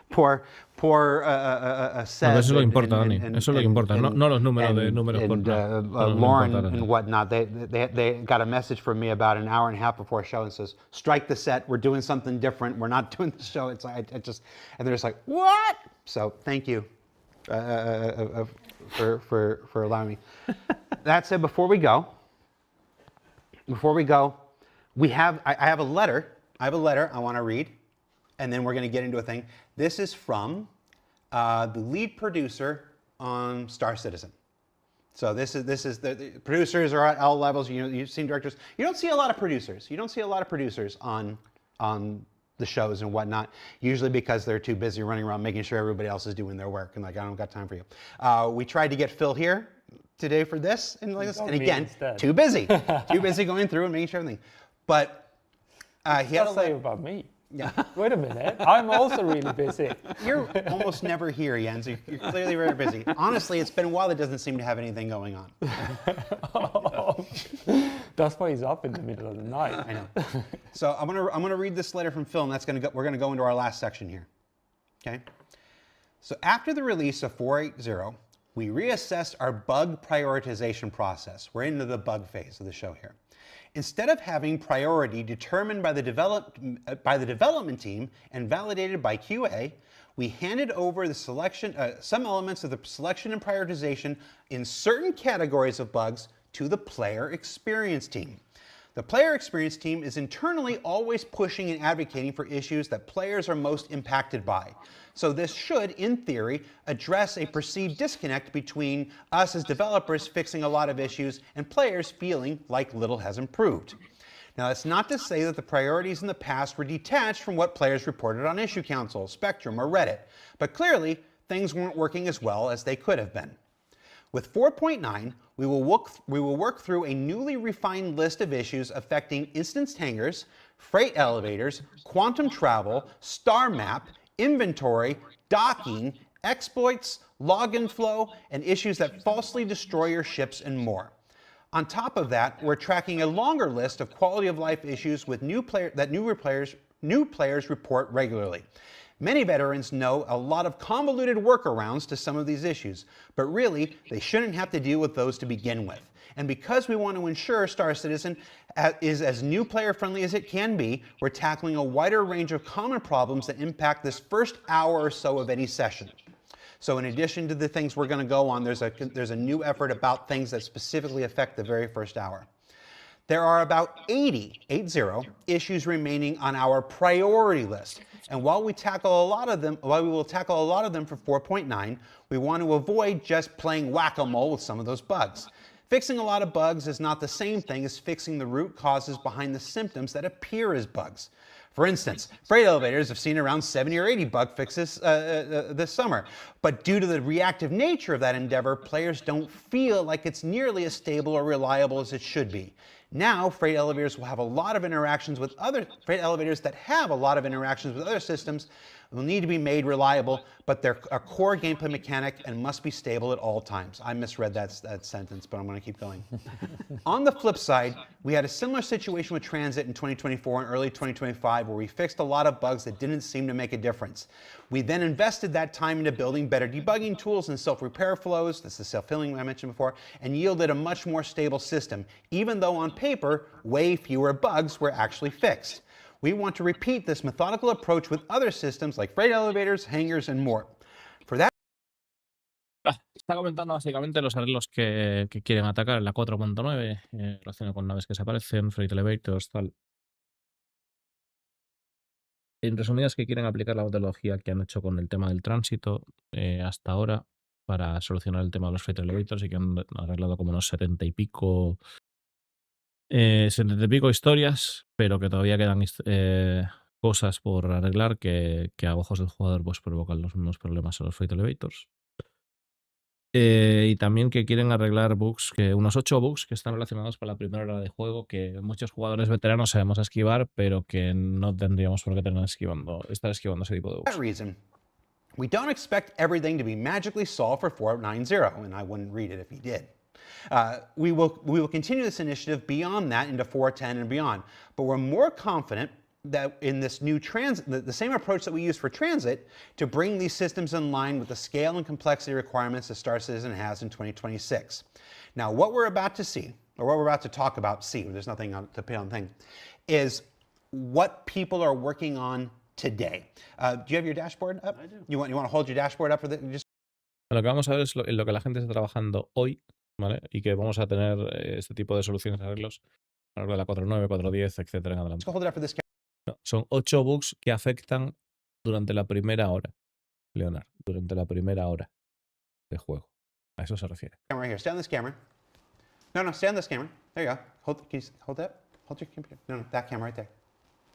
Poor No, Seb pero eso es lo que and- importa, and- Dani. and- Eso es lo que and- importa. and- No los números de and- números por and, nada. Eso no Lauren importa, Dani. and whatnot, they got a message from me about an hour and a half before a show and says, strike the set, we're doing something different, we're not doing the show. It's like, and they're just like, what? So thank you for allowing me. That said, before we go, I have a letter I want to read, and then we're going to get into a thing. This is from the lead producer on Star Citizen. So this is the producers are at all levels. You've seen directors. You don't see a lot of producers. You don't see a lot of producers on the shows and whatnot. Usually because they're too busy running around making sure everybody else is doing their work and like, I don't got time for you. We tried to get Phil here today for this and like this, and again, too busy going through and making sure everything. But he had a say letter. about me. Yeah. Wait a minute. I'm also really busy. You're almost never here, Jens. You're clearly very busy. Honestly, it's been a while that doesn't seem to have anything going on. That's why he's up in the middle of the night. I know. So I'm gonna read this letter from Phil, and we're gonna go into our last section here. Okay. So after the release of 4.8.0, we reassessed our bug prioritization process. We're into the bug phase of the show here. Instead of having priority determined by the development team and validated by QA, we handed over the selection, some elements of the selection and prioritization in certain categories of bugs to the player experience team. The player experience team is internally always pushing and advocating for issues that players are most impacted by. So this should, in theory, address a perceived disconnect between us as developers fixing a lot of issues and players feeling like little has improved. Now, that's not to say that the priorities in the past were detached from what players reported on Issue Council, Spectrum, or Reddit, but clearly things weren't working as well as they could have been. With 4.9, we will work through a newly refined list of issues affecting instance hangars, freight elevators, quantum travel, star map, inventory, docking, exploits, login flow, and issues that falsely destroy your ships and more. On top of that, we're tracking a longer list of quality of life issues with new players report regularly. Many veterans know a lot of convoluted workarounds to some of these issues, but really, they shouldn't have to deal with those to begin with. And because we want to ensure Star Citizen is as new player friendly as it can be, we're tackling a wider range of common problems that impact this first hour or so of any session. So in addition to the things we're going to go on, there's a new effort about things that specifically affect the very first hour. There are about 80 issues remaining on our priority list. And while we will tackle a lot of them for 4.9, we want to avoid just playing whack-a-mole with some of those bugs. Fixing a lot of bugs is not the same thing as fixing the root causes behind the symptoms that appear as bugs. For instance, freight elevators have seen around 70 or 80 bug fixes this summer. But due to the reactive nature of that endeavor, players don't feel like it's nearly as stable or reliable as it should be. Now, freight elevators that have a lot of interactions with other systems will need to be made reliable, but they're a core gameplay mechanic and must be stable at all times. I misread that sentence, but I'm going to keep going. On the flip side, we had a similar situation with Transit in 2024 and early 2025 where we fixed a lot of bugs that didn't seem to make a difference. We then invested that time into building better debugging tools and self-repair flows, that's the self-healing I mentioned before, and yielded a much more stable system, even though on paper, way fewer bugs were actually fixed. We want to repeat this methodical approach with other systems like freight elevators, hangars, and more. For that, Está comentando básicamente los arreglos que quieren atacar en la 4.9, relacionado con naves que se aparecen, freight elevators, tal. En resumidas, que quieren aplicar la metodología que han hecho con el tema del tránsito hasta ahora para solucionar el tema de los freight elevators y que han arreglado como unos 70 y pico historias, pero que todavía quedan cosas por arreglar que a ojos del jugador pues provocan los mismos problemas a los Fate Elevators. Y también que quieren arreglar bugs, unos 8 bugs que están relacionados con la primera hora de juego, que muchos jugadores veteranos sabemos esquivar, pero que no tendríamos por qué estar esquivando ese tipo de bugs. That reason, we don't expect everything to be magically solved for 4.9.0, and I wouldn't read it if he did. We will continue this initiative beyond that into 4.10 and beyond, but we're more confident that in this new transit, the same approach that we use for transit, to bring these systems in line with the scale and complexity requirements that Star Citizen has in 2026. Now, what we're about to see, or what we're about to talk about, there's nothing to put on the thing, is what people are working on today. Do you have your dashboard up? I do. You want to hold your dashboard up for the just. Lo que vamos a ver es lo que la gente está trabajando hoy, ¿vale? Y que vamos a tener este tipo de soluciones, arreglos a lo largo de la 4.9, 4.10, etcétera, en adelante. Hold it up for this No, son 8 bugs que afectan durante la primera hora, Leonard, durante la primera hora de juego. A eso se refiere. camera here. Stay on this camera. No, stay on this camera. There you go. Hold that. Hold your computer. No, that camera right there.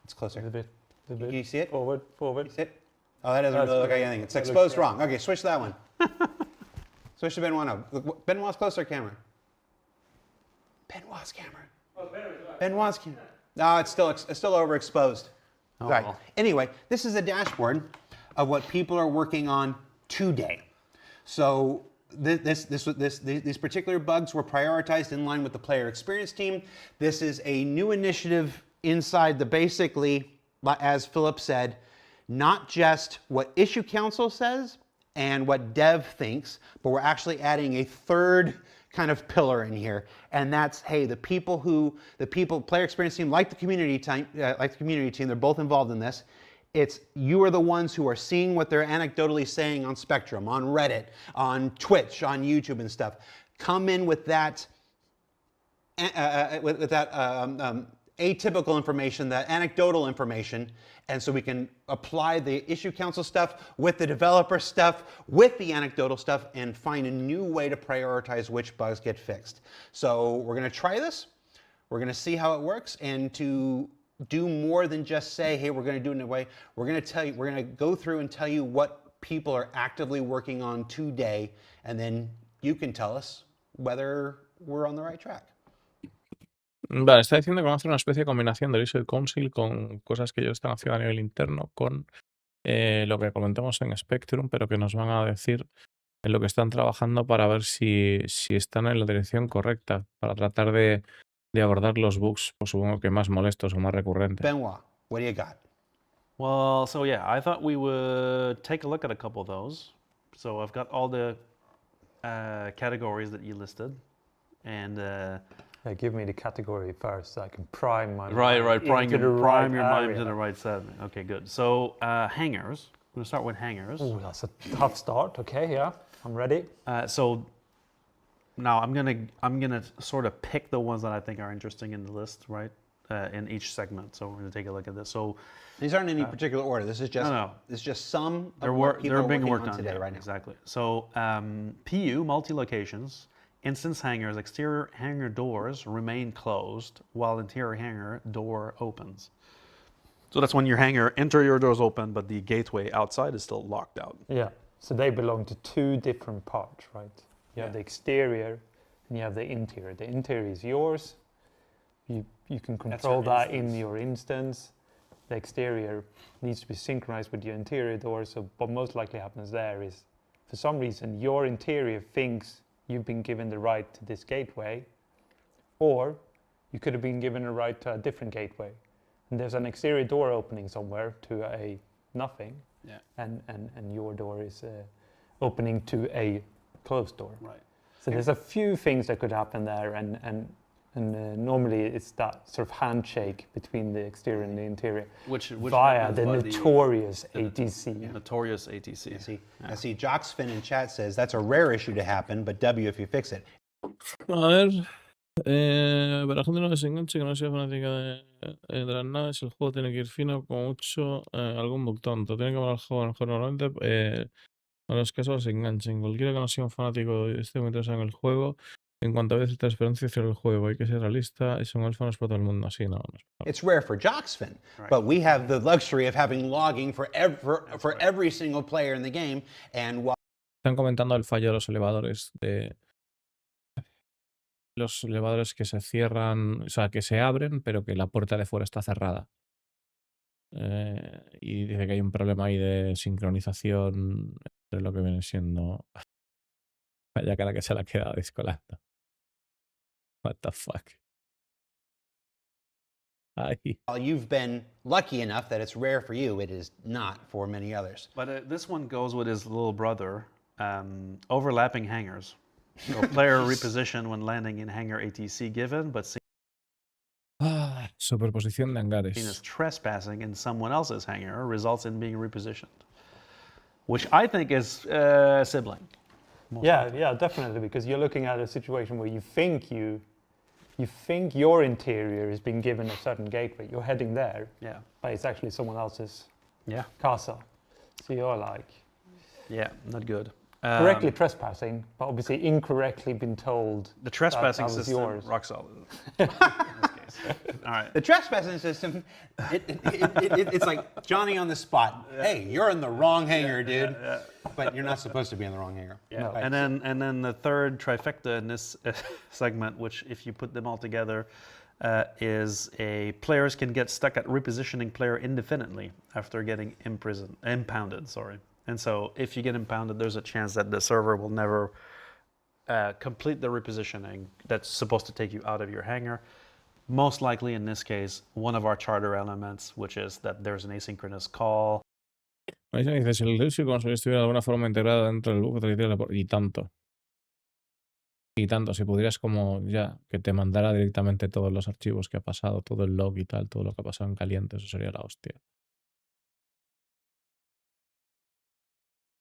It's closer. A bit. Can you see it? Forward. You see it? Oh, that doesn't That's really look like good. anything. It's That looks exposed great. wrong. Okay, switch to that one. Switch to Benoit now. Look, Benoit's closer camera. Benoit's camera. Benoit's camera. No, it's still overexposed. Oh, Right. well. Anyway, this is a dashboard of what people are working on today. So these particular bugs were prioritized in line with the player experience team. This is a new initiative inside the basically, as Philip said, not just what issue council says and what dev thinks, but we're actually adding a third kind of pillar in here, and that's, hey, the player experience team, like the community team, they're both involved in this. It's you are the ones who are seeing what they're anecdotally saying on Spectrum, on Reddit, on Twitch, on YouTube and stuff. Come in with that, atypical information, that anecdotal information, and so we can apply the issue council stuff with the developer stuff, with the anecdotal stuff, and find a new way to prioritize which bugs get fixed. So we're going to try this. We're going to see how it works, and to do more than just say, hey, we're going to do it in a way. We're going to go through and tell you what people are actively working on today, and then you can tell us whether we're on the right track. Vale, está diciendo que vamos a hacer una especie de combinación del User Council con cosas que ellos están haciendo a nivel interno, con lo que comentamos en Spectrum, pero que nos van a decir en lo que están trabajando para ver si están en la dirección correcta, para tratar de abordar los bugs, pues supongo que más molestos o más recurrentes. Benoit, what do you got? Well, so yeah, I thought we would take a look at a couple of those. So I've got all the categories that you listed, and Yeah, give me the category first so I can prime my right, prime into the your right mind area. to the right segment. Okay, good. So hangers. I'm gonna start with hangers. Oh, that's a tough start. Okay, yeah, I'm ready. So now I'm gonna sort of pick the ones that I think are interesting in the list, right? In each segment. So we're gonna take a look at this. So These aren't in any particular order. This is just no. This is just some of they're what people they're are being working worked on on today, yeah, right now. Exactly. So PU multi-locations, instance hangers, exterior hanger doors remain closed while interior hanger door opens. So that's when your hanger interior doors open, but the gateway outside is still locked out. Yeah, so they belong to two different parts, right? You have Yeah. the exterior and you have the interior. The interior is yours. You can control that in instance. your instance. The exterior needs to be synchronized with your interior door. So what most likely happens there is, for some reason, your interior thinks you've been given the right to this gateway, or you could have been given a right to a different gateway. And there's an exterior door opening somewhere to a nothing, Yeah. and your door is opening to a closed door. Right. So there's a few things that could happen there, and normally it's that sort of handshake between the exterior and the interior Which via happens the by notorious the ATC. notorious ATC. I see Jocksfin in chat says that's a rare issue to happen, but W if you fix it. A ver, para la gente no que se enganche, que no sea fanática de las naves, el juego tiene que ir fino, como mucho, algún bug tonto. Tiene que molar el juego a lo mejor normalmente, a los que solo se enganchen. Cualquiera que no sea un fanático y esté muy interesado en el juego, En cuanto a veces transparencia hacia el juego, hay que ser realista y son alfanos para todo el mundo. Así no. It's rare for Joxfin, Right. but we have the luxury of having logging for every single player in the game. And while Están comentando el fallo de los elevadores, de los elevadores que se cierran, o sea, que se abren, pero que la puerta de fuera está cerrada. Y dice que hay un problema ahí de sincronización entre lo que viene siendo. Vaya cara que se la ha quedado descolando. What the fuck. Ay. while you've been lucky enough that it's rare for you, it is not for many others. But this one goes with his little brother, overlapping hangars. So player reposition when landing in hangar ATC given, but seen Superposición de as hangares. trespassing in someone else's hangar results in being repositioned. Which I think is sibling. Yeah, definitely, because you're looking at a situation where you think your interior is being given a certain gateway. You're heading there, Yeah. but it's actually someone else's Yeah. casa. So you're like Yeah, not good. correctly trespassing, but obviously incorrectly been told The trespassing that was system, yours. rock solid. In this case. All right. The trespassing system, it's like Johnny on the spot. Hey, you're in the wrong hangar, dude. But you're not supposed to be in the wrong hangar. Yeah. No. And then the third trifecta in this segment, which if you put them all together, is players can get stuck at repositioning player indefinitely after getting impounded. Sorry. And so if you get impounded, there's a chance that the server will never complete the repositioning that's supposed to take you out of your hangar. Most likely in this case, one of our charter elements, which is that there's an asynchronous call. Ahí se dice, si el Rixio console estuviera de alguna forma integrado dentro del buffer, y tanto. Y tanto, si pudieras como ya que te mandara directamente todos los archivos que ha pasado, todo el log y tal, todo lo que ha pasado en caliente, eso sería la hostia.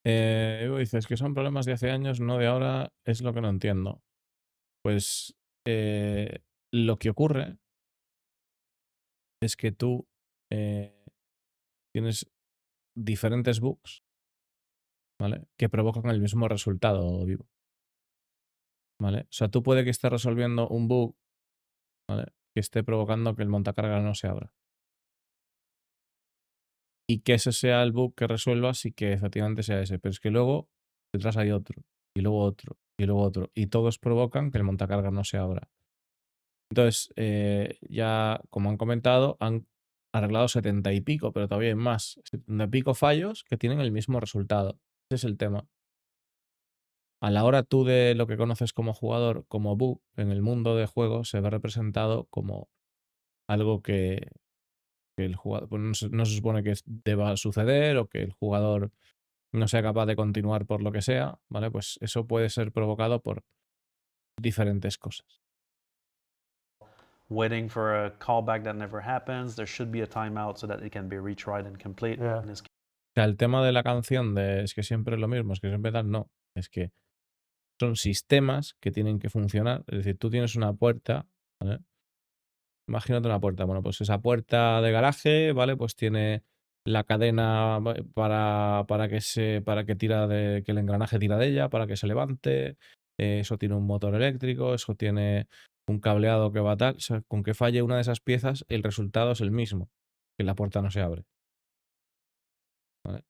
Dices que son problemas de hace años, no de ahora, es lo que no entiendo. Pues lo que ocurre es que tú tienes diferentes bugs, ¿vale? Que provocan el mismo resultado vivo. ¿Vale? O sea, tú puede que estés resolviendo un bug, ¿vale? Que esté provocando que el montacarga no se abra. Y que ese sea el bug que resuelvas y que efectivamente sea ese. Pero es que luego detrás hay otro, y luego otro, y luego otro. Y todos provocan que el montacarga no se abra. Entonces, ya como han comentado, han arreglado 70 y pico, pero todavía hay más. 70 y pico fallos que tienen el mismo resultado. Ese es el tema. A la hora tú de lo que conoces como jugador, como bug, en el mundo de juego se ve representado como algo que el jugador pues no se supone que deba suceder o que el jugador no sea capaz de continuar por lo que sea, ¿vale? Pues eso puede ser provocado por diferentes cosas. Waiting for a callback that never happens. There should be a timeout so that it can be retried and complete. Yeah. In this case. O sea, el tema de la canción de es que siempre es lo mismo, es que siempre tal, no. Es que son sistemas que tienen que funcionar. Es decir, tú tienes una puerta, ¿vale? Imagínate una puerta. Bueno, pues esa puerta de garaje, ¿vale? Pues tiene la cadena para que tira que el engranaje tira de ella, para que se levante. Eso tiene un motor eléctrico, eso tiene un cableado que va tal. O sea, con que falle una de esas piezas, el resultado es el mismo, que la puerta no se abre. ¿Vale?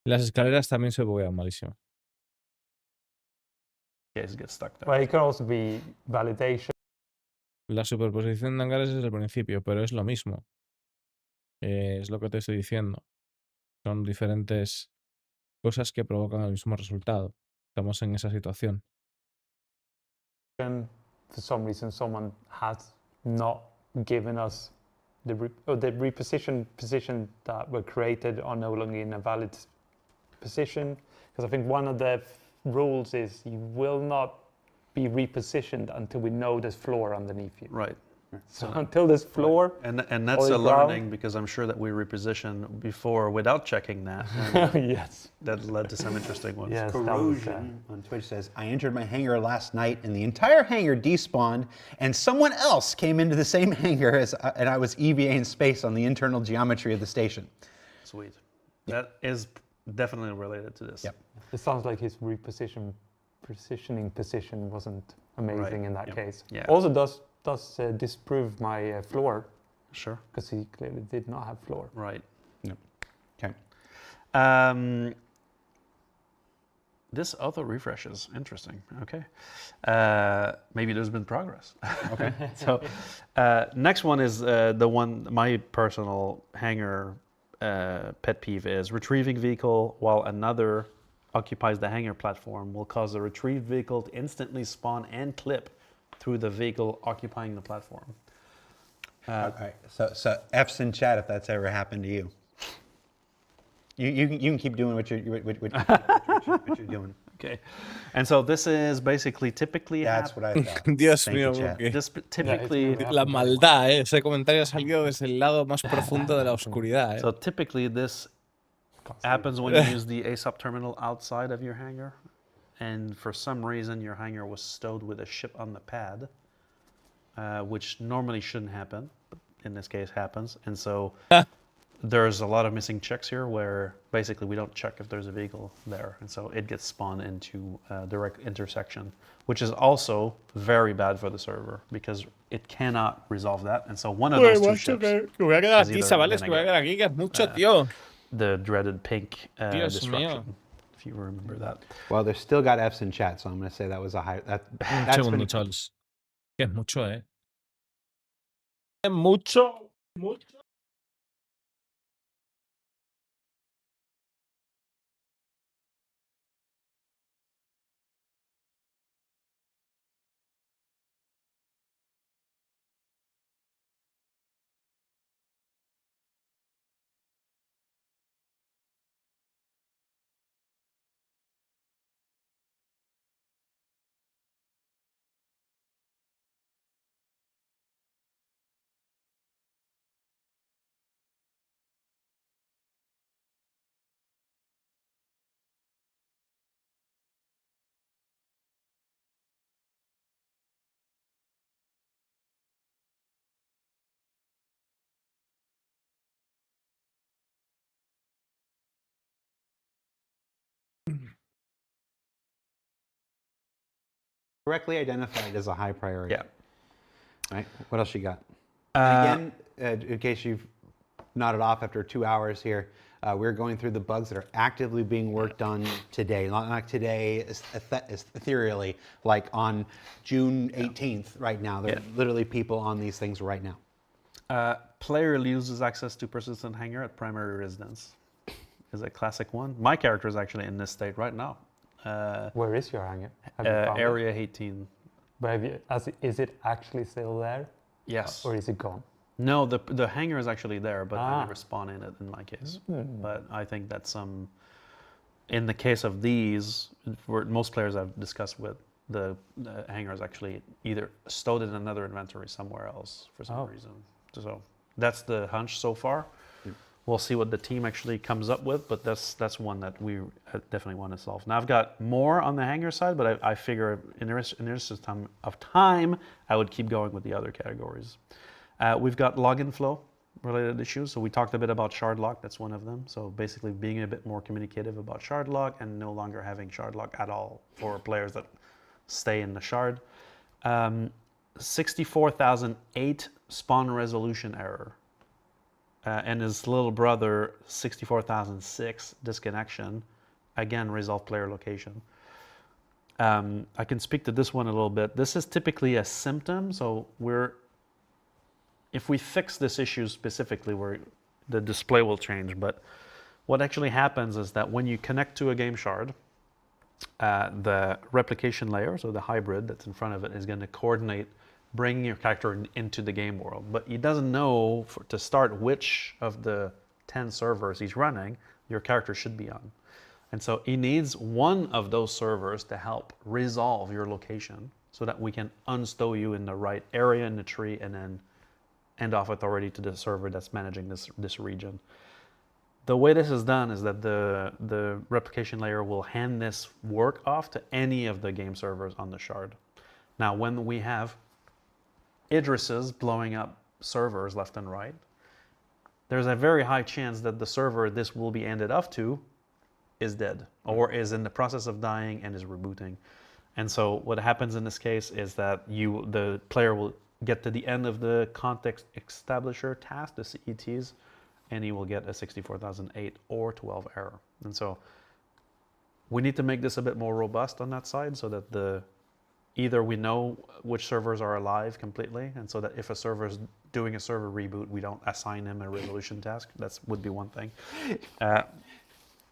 Las escaleras también se buguean malísimo. Case gets stuck there. Well, it can also be validation. La superposición de hangares es el principio, pero es lo mismo. Es lo que te estoy diciendo. Son diferentes cosas que provocan el mismo resultado. Estamos en esa situación. For some reason, someone has not given us the reposition position that were created are no longer in a valid position. Because I think one of the rules is you will not be repositioned until we know there's floor underneath you. Right. So until there's floor, And that's Or a ground. learning because I'm sure that we repositioned before without checking that. And yes, that led to some interesting ones. yes, that was, Corrosion on Twitch says, I entered my hangar last night and the entire hangar despawned and someone else came into the same hangar and I was EVA in space on the internal geometry of the station. Sweet. That is definitely related to this. Yep. it sounds like his reposition position wasn't amazing in that Yep. case. Yeah. Also does disprove my floor, Sure. because he clearly did not have floor. Right. Yep. Okay. This auto refreshes. Interesting. Okay. Maybe there's been progress. Okay. So next one is the one, my personal hanger pet peeve is retrieving vehicle while another occupies the hanger platform will cause the retrieved vehicle to instantly spawn and clip through the vehicle occupying the platform. All right. So F's in chat if that's ever happened to you. You can keep doing what you're doing. Okay. And so this is basically typically That's what I thought. Dios Thank mío, you, chat. porque this typically la maldad, ese comentario ha salido desde el lado más profundo de la oscuridad. so typically this happens when you use the ASOP terminal outside of your hanger, and for some reason your hanger was stowed with a ship on the pad, which normally shouldn't happen, but in this case happens. And so there's a lot of missing checks here where basically we don't check if there's a vehicle there, and so it gets spawned into a direct intersection, which is also very bad for the server because it cannot resolve that. And so one of those two ships, que voy a quedar is aquí, either chavales, gonna que voy a get, quedar aquí, que es mucho, tío. the dreaded pink Dios destruction, mío. if you remember that. Well, there's still got F's in chat, so I'm going to say that was a high. Un That's segundo, been, Charles. Que es mucho, Es mucho, mucho. correctly identified as a high priority. Yeah. Right. What else you got? And again, in case you've nodded off after 2 hours here, we're going through the bugs that are actively being worked on today. Not like today, ethereally, like on June 18th right now. There are literally people on these things right now. Player loses access to persistent hanger at primary residence. Is a classic one. My character is actually in this state right now. Where is your hanger? Have you found it? Area 18. But is it actually still there? Yes. Or is it gone? No, the hanger is actually there, but I never spawn in it in my case. But I think that in the case of these, for most players I've discussed with, the hanger is actually either stowed in another inventory somewhere else for some reason. So that's the hunch so far. We'll see what the team actually comes up with, but that's one that we definitely want to solve. Now I've got more on the hanger side, but I figure in the interest of time, I would keep going with the other categories. We've got login flow related issues. So we talked a bit about shard lock. That's one of them. So basically being a bit more communicative about shard lock and no longer having shard lock at all for players that stay in the shard. 64,008 spawn resolution error. And his little brother, 64,006 disconnection. Again, resolve player location. I can speak to this one a little bit. This is typically a symptom. So if we fix this issue specifically, the display will change. But what actually happens is that when you connect to a game shard, the replication layer, so the hybrid that's in front of it, is going to coordinate bringing your character into the game world. But he doesn't know to start which of the 10 servers he's running your character should be on. And so he needs one of those servers to help resolve your location so that we can unstow you in the right area in the tree and then hand off authority to the server that's managing this region. The way this is done is that the replication layer will hand this work off to any of the game servers on the shard. Now, when we have Idrises blowing up servers left and right, there's a very high chance that the server this will be handed off to is dead or is in the process of dying and is rebooting. And so what happens in this case is that the player will get to the end of the context establisher task, the CETs, and he will get a 64008 or 12 error. And so we need to make this a bit more robust on that side so that either we know which servers are alive completely, and so that if a server is doing a server reboot, we don't assign him a resolution task. That would be one thing.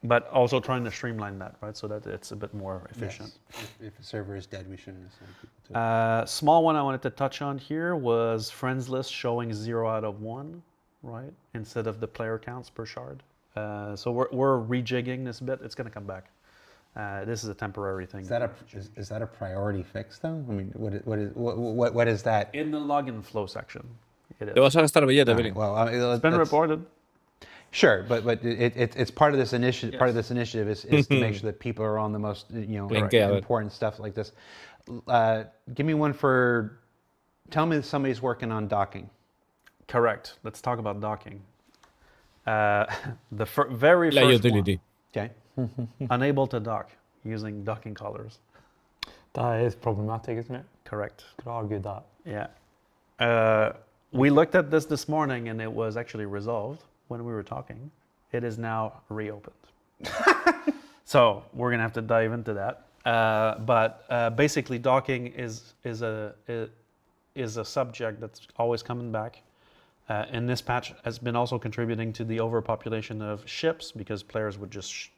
But also trying to streamline that, right, so that it's a bit more efficient. Yes. If a server is dead, we shouldn't assign people to it. Small one I wanted to touch on here was friends list showing 0 out of 1, right, instead of the player counts per shard. So we're rejigging this bit. It's going to come back. This is a temporary thing. Is that a priority fix though? I mean, what is that? In the login flow section, it is. Te vas a gastar billete, Billy. Well, I mean, It's been reported. Sure, but it's part of this initiative. Yes. Part of this initiative is to make sure that people are on the most important stuff like this. Give me one for. Tell me that somebody's working on docking. Correct. Let's talk about docking. The very La first utility. Okay. one, unable to dock using docking collars. That is problematic, isn't it? Correct. Could argue that. Yeah. We looked at this morning and it was actually resolved when we were talking. It is now reopened. So we're going to have to dive into that. But basically docking is a subject that's always coming back. And this patch has been also contributing to the overpopulation of ships because players would just,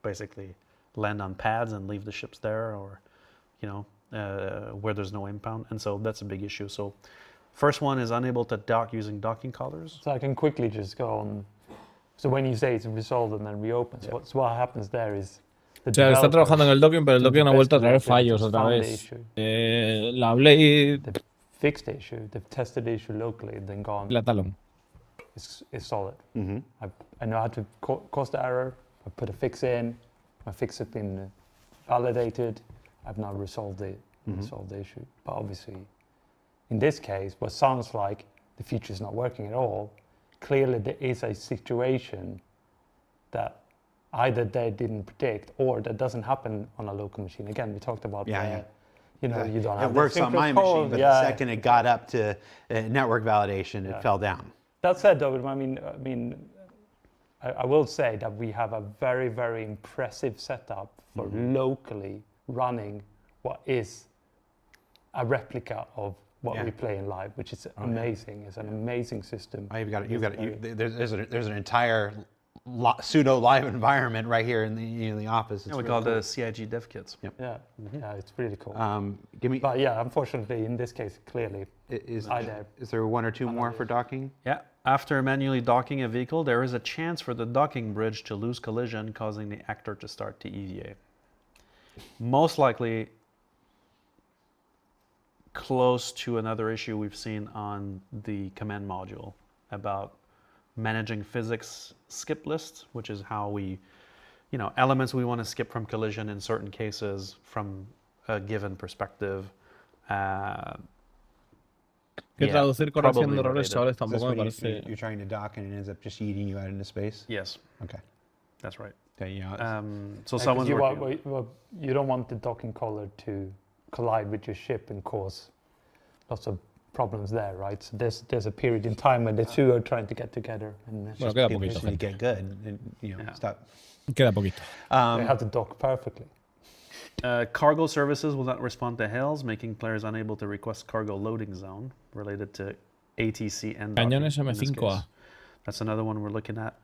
basically land on pads and leave the ships there, or, where there's no impound. And so that's a big issue. So first one is unable to dock using docking collars. So I can quickly just go on. So when you say it's resolved and then reopens, Yeah. what happens there is the O sea, está trabajando en el docking, pero el docking ha vuelto a traer fallos developers otra found the vez. issue. La Blade, They've fixed the issue, they've tested the issue locally, then gone, la talón. it's solid. Mm-hmm. I know how to cause the error, I put a fix in, my fix has been validated, I've now resolved the issue. But obviously, in this case, what sounds like the feature is not working at all, clearly there is a situation that either they didn't predict or that doesn't happen on a local machine. Again, we talked about you don't have It works on my machine, but the second it got up to network validation, it fell down. That said, though, I will say that we have a very, very impressive setup for locally running what is a replica of what we play in live, which is amazing. It's an amazing system. There's an entire pseudo live environment right here in the office. It's We really call cool. the CIG dev kits. Yep. Yeah, it's really cool. Give me. But yeah, unfortunately, in this case, clearly, Is there one or two more for docking? Yeah. After manually docking a vehicle, there is a chance for the docking bridge to lose collision, causing the actor to start TEVA. Most likely close to another issue we've seen on the command module about managing physics skip lists, which is how we, elements we want to skip from collision in certain cases from a given perspective. Que traducir corrección de errores related. chavales Is this tampoco me when parece. you're trying to dock and it ends up just eating you out into space? Yes, Okay. that's right. Okay, So someone's working. you don't want the docking collar to collide with your ship and cause lots of problems there, right? So there's a period in time when the two are trying to get together, and Bueno, queda people poquito, just need to gente. get good and stop. Queda poquito. they have to dock perfectly. Cargo services will not respond to hails, making players unable to request cargo loading zone related to ATC and docking Cañones in this M5A. case. That's another one we're looking at.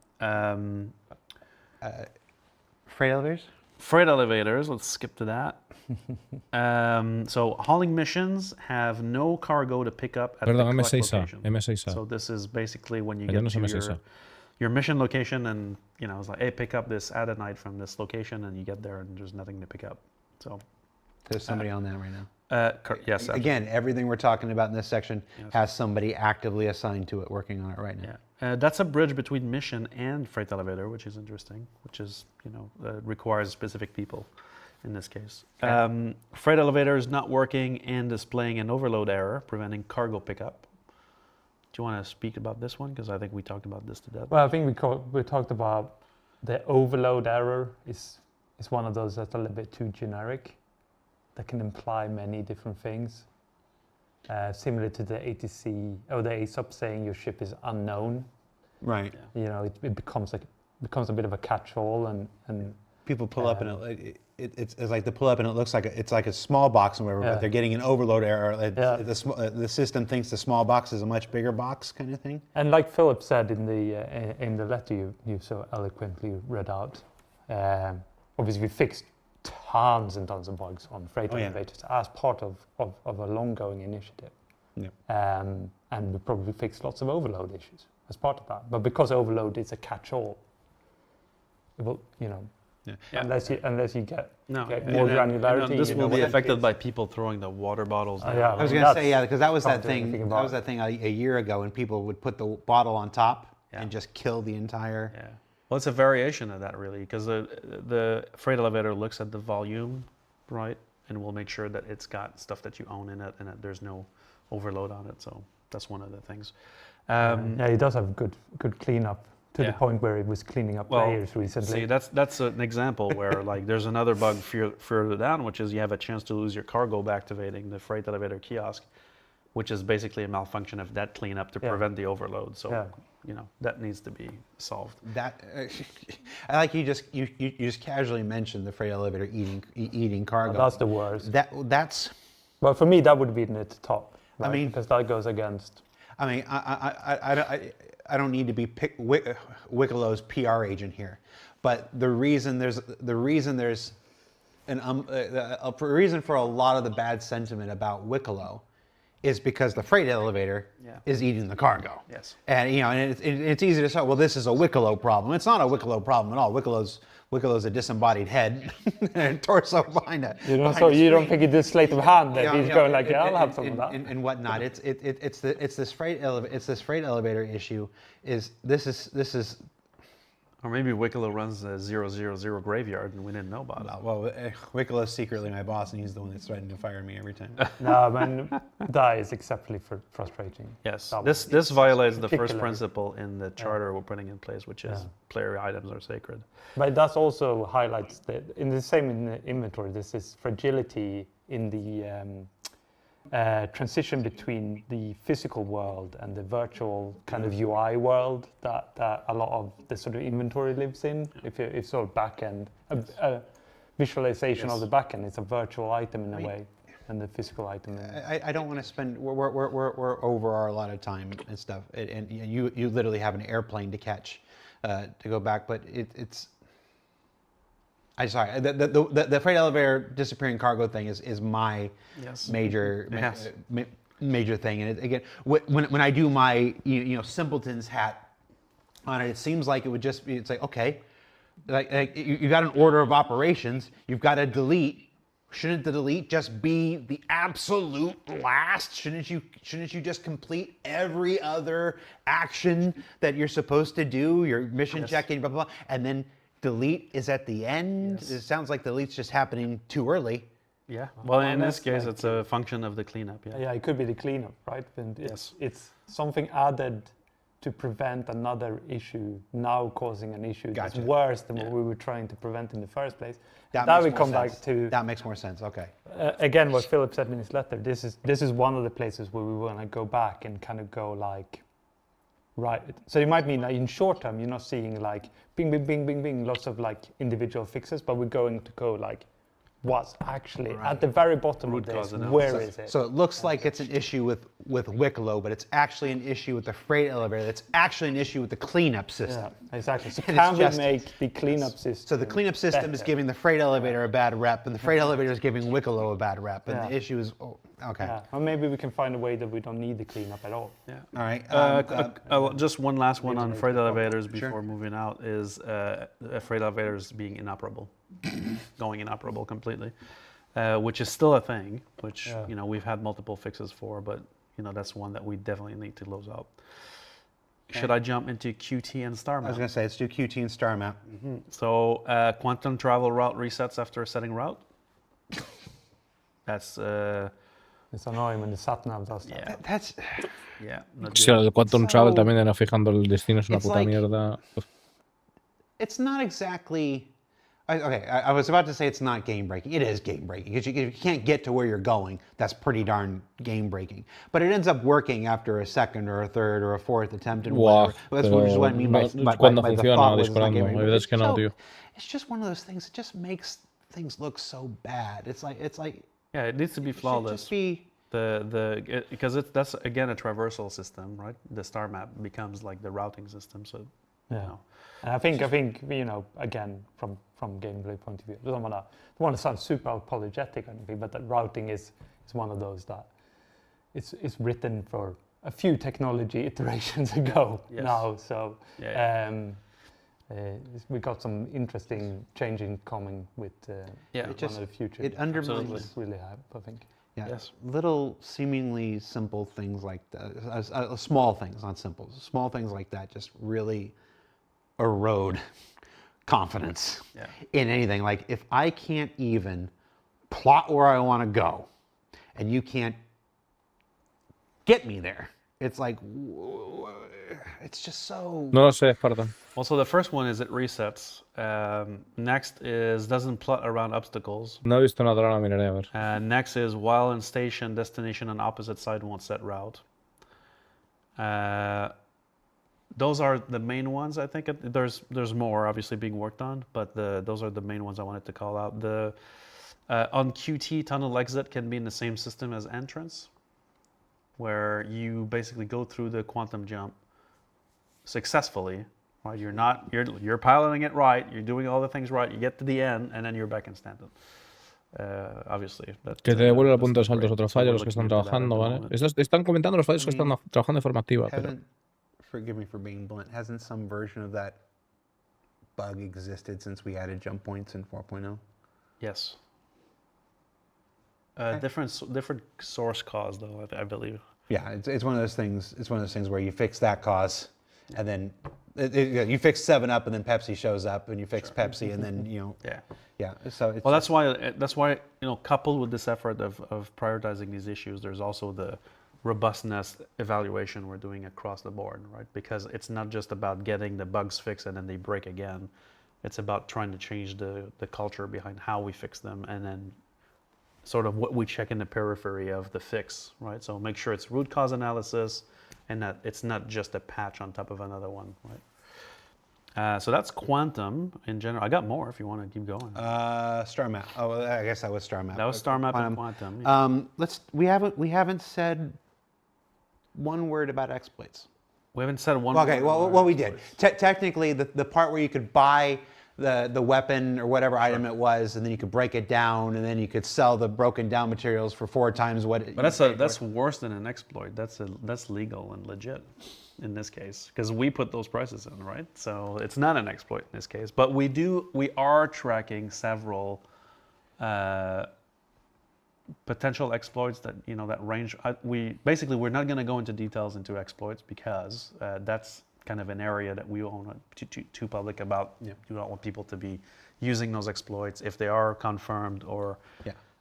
Freight elevators? Freight elevators, let's skip to that. So hauling missions have no cargo to pick up at Perdón, the collect M6A. location. M6A. So this is basically when you Cañones get to M6A. your mission location and, it's like, hey, pick up this adenite from this location, and you get there and there's nothing to pick up. So There's somebody on that right now. yes. Again, everything we're talking about in this section Yes. has somebody actively assigned to it, working on it right now. Yeah. That's a bridge between mission and freight elevator, which is interesting, which is, requires specific people in this case. Okay. Freight elevator is not working and displaying an overload error, preventing cargo pickup. Do you want to speak about this one? Because I think we talked about this to death. Well, I think we talked about the overload error is one of those that's a little bit too generic. that can imply many different things. Similar to the ATC or the ASOP saying your ship is unknown. Right. You know, it becomes a bit of a catch-all, and People pull up and it's like they pull up and it looks like it's like a small box and whatever, but they're getting an overload error. The system thinks the small box is a much bigger box, kind of thing. And like Philip said in the letter you so eloquently read out, obviously we fixed tons and tons of bugs on freight elevators as part of a long-going initiative. Yeah. And we probably fixed lots of overload issues as part of that. But because overload is a catch-all, it will, you know, unless you get more granularity. This will be affected by people throwing the water bottles down. I was going to say, because that was that thing. That was that thing a year ago when people would put the bottle on top and just kill the entire. Yeah. Well, it's a variation of that, really, because the freight elevator looks at the volume, right, and will make sure that it's got stuff that you own in it and that there's no overload on it. So that's one of the things. It does have good cleanup to the point where it was cleaning up layers recently. See, that's an example where like there's another bug further down, which is you have a chance to lose your cargo by activating the freight elevator kiosk, which is basically a malfunction of that cleanup to prevent the overload. So you know that needs to be solved. That I like you just casually mentioned the freight elevator eating cargo. That's the worst. That's. Well, for me, that would be the top. Right? I mean, because that goes against. I mean, I don't need to be Wickelow's PR agent here, but the reason there's a reason for a lot of the bad sentiment about Wickelow is because the freight elevator is eating the cargo. Yes. And you know, and it's easy to say, well, this is a Wickelow problem. It's not a Wickelow problem at all. Wickelow's a disembodied head and torso behind it. You don't think it's a sleight of hand that he's going like, I'll have some of that and whatnot. It's this freight elevator issue. This is. Or maybe Wickelow runs a 000 graveyard and we didn't know about it. Well, Wickelow's secretly my boss, and he's the one that's threatening to fire me every time. No, man, that is exceptionally frustrating. Yes, this violates the first principle in the charter we're putting in place, which is player items are sacred. But that also highlights that in the same inventory, this is fragility in the transition between the physical world and the virtual kind of UI world that a lot of the sort of inventory lives in. If sort of backend, a visualization of the backend, it's a virtual item in a way, and the physical item. I don't want to spend. We're over our allotted time and stuff, and you literally have an airplane to catch to go back, but it's. I'm sorry. The freight elevator disappearing cargo thing is my major thing. And again, when I do my simpleton's hat on it, it seems like it would just be. It's like, okay, like you got an order of operations. You've got to delete. Shouldn't the delete just be the absolute last? Shouldn't you just complete every other action that you're supposed to do? Your mission checking, blah blah blah, and then. Delete is at the end. It sounds like delete's just happening too early. Yeah. Well, in this case, it's a function of the cleanup. Yeah. Yeah, it could be the cleanup, right? And it's something added to prevent another issue now causing an issue that's worse than what we were trying to prevent in the first place. That we come back to. That makes more sense. Okay. Again, what Philip said in his letter. This is one of the places where we want to go back and kind of go like. Right. So it might mean that in short term, you're not seeing like bing, bing, bing, bing, bing, lots of like individual fixes, but we're going to go like what's actually at the very bottom of this, where is it? So it looks like it's an issue with Wickelow, but it's actually an issue with the freight elevator. It's actually an issue with the cleanup system. Yeah, exactly. So can we make the cleanup system So the cleanup system better? is giving the freight elevator a bad rep, and the freight elevator is giving Wickelow a bad rep, and the issue is, okay. Yeah. Or maybe we can find a way that we don't need the cleanup at all. Yeah. All right. Just one last one on freight elevators before moving out is freight elevators being inoperable, going inoperable completely. Which is still a thing, which we've had multiple fixes for, but that's one that we definitely need to close out. Okay. Should I jump into QT and star map? I was going to say, let's do QT and star map. Mm-hmm. So quantum travel route resets after setting route. That's it's annoying when the satnav does that. That's Sí, el quantum travel también era fijando el destino es una puta mierda. It's not exactly I was about to say it's not game breaking. It is game breaking because if you can't get to where you're going, that's pretty darn game breaking. But it ends up working after a second or a third or a fourth attempt and whatever. That's what I mean by cuando the funciona thought was it's not disparando. game Hay breaking. veces que no, tío. It's just one of those things. It just makes things look so bad. It's like Yeah, it needs to be it should flawless. just be Because that's again a traversal system, right? The star map becomes like the routing system. So Yeah. you know. And I think again from gameplay point of view, I don't want to sound super apologetic or anything, but that routing is one of those that it's written for a few technology iterations ago now. So we got some interesting changing coming with one of the future. It undermines really high, I think. Yeah, Yes. little seemingly simple things like that, small things, not simple, small things like that just really erode confidence in anything. Like if I can't even plot where I want to go and you can't get me there, it's like, it's just so... No lo sé, Esparta. Also, the first one is it resets. Next is doesn't plot around obstacles. No he visto nada, ahora miraré a ver. Next is while in station, destination on opposite side won't set route. Those are the main ones, I think. There's more obviously being worked on, but those are the main ones I wanted to call out. On QT, tunnel exit can be in the same system as entrance, where you basically go through the quantum jump successfully. Right? You're piloting it right. You're doing all the things right. You get to the end, and then you're back in stand-up. Obviously. Que te devuelve el punto de salto es otro fallo, los que están trabajando, ¿vale? Están comentando los fallos que están trabajando de forma activa. Pero... Forgive me for being blunt. Hasn't some version of that bug existed since we added jump points in 4.0? Yes. Different source cause, though, I believe. Yeah, it's one of those things. It's one of those things where you fix that cause, and then you fix 7-Up, and then Pepsi shows up, and you fix Pepsi, and then yeah. So it's that's why coupled with this effort of prioritizing these issues, there's also the robustness evaluation we're doing across the board, right? Because it's not just about getting the bugs fixed and then they break again. It's about trying to change the culture behind how we fix them, and then sort of what we check in the periphery of the fix, right? So make sure it's root cause analysis and that it's not just a patch on top of another one, right? So that's quantum in general. I got more if you want to keep going. Star Map. Oh, well, I guess that was Star Map. That was Star Map and quantum. Yeah. We haven't said one word about exploits. We haven't said one. Okay, well, we did. Technically, the part where you could buy the weapon or whatever item it was, and then you could break it down, and then you could sell the broken down materials for 4 times what it... But that's worse than an exploit. That's legal and legit in this case, because we put those prices in, right? So it's not an exploit in this case. But we are tracking several potential exploits that that range. We're not going to go into details into exploits because that's kind of an area that we own too public about. You don't want people to be using those exploits if they are confirmed or.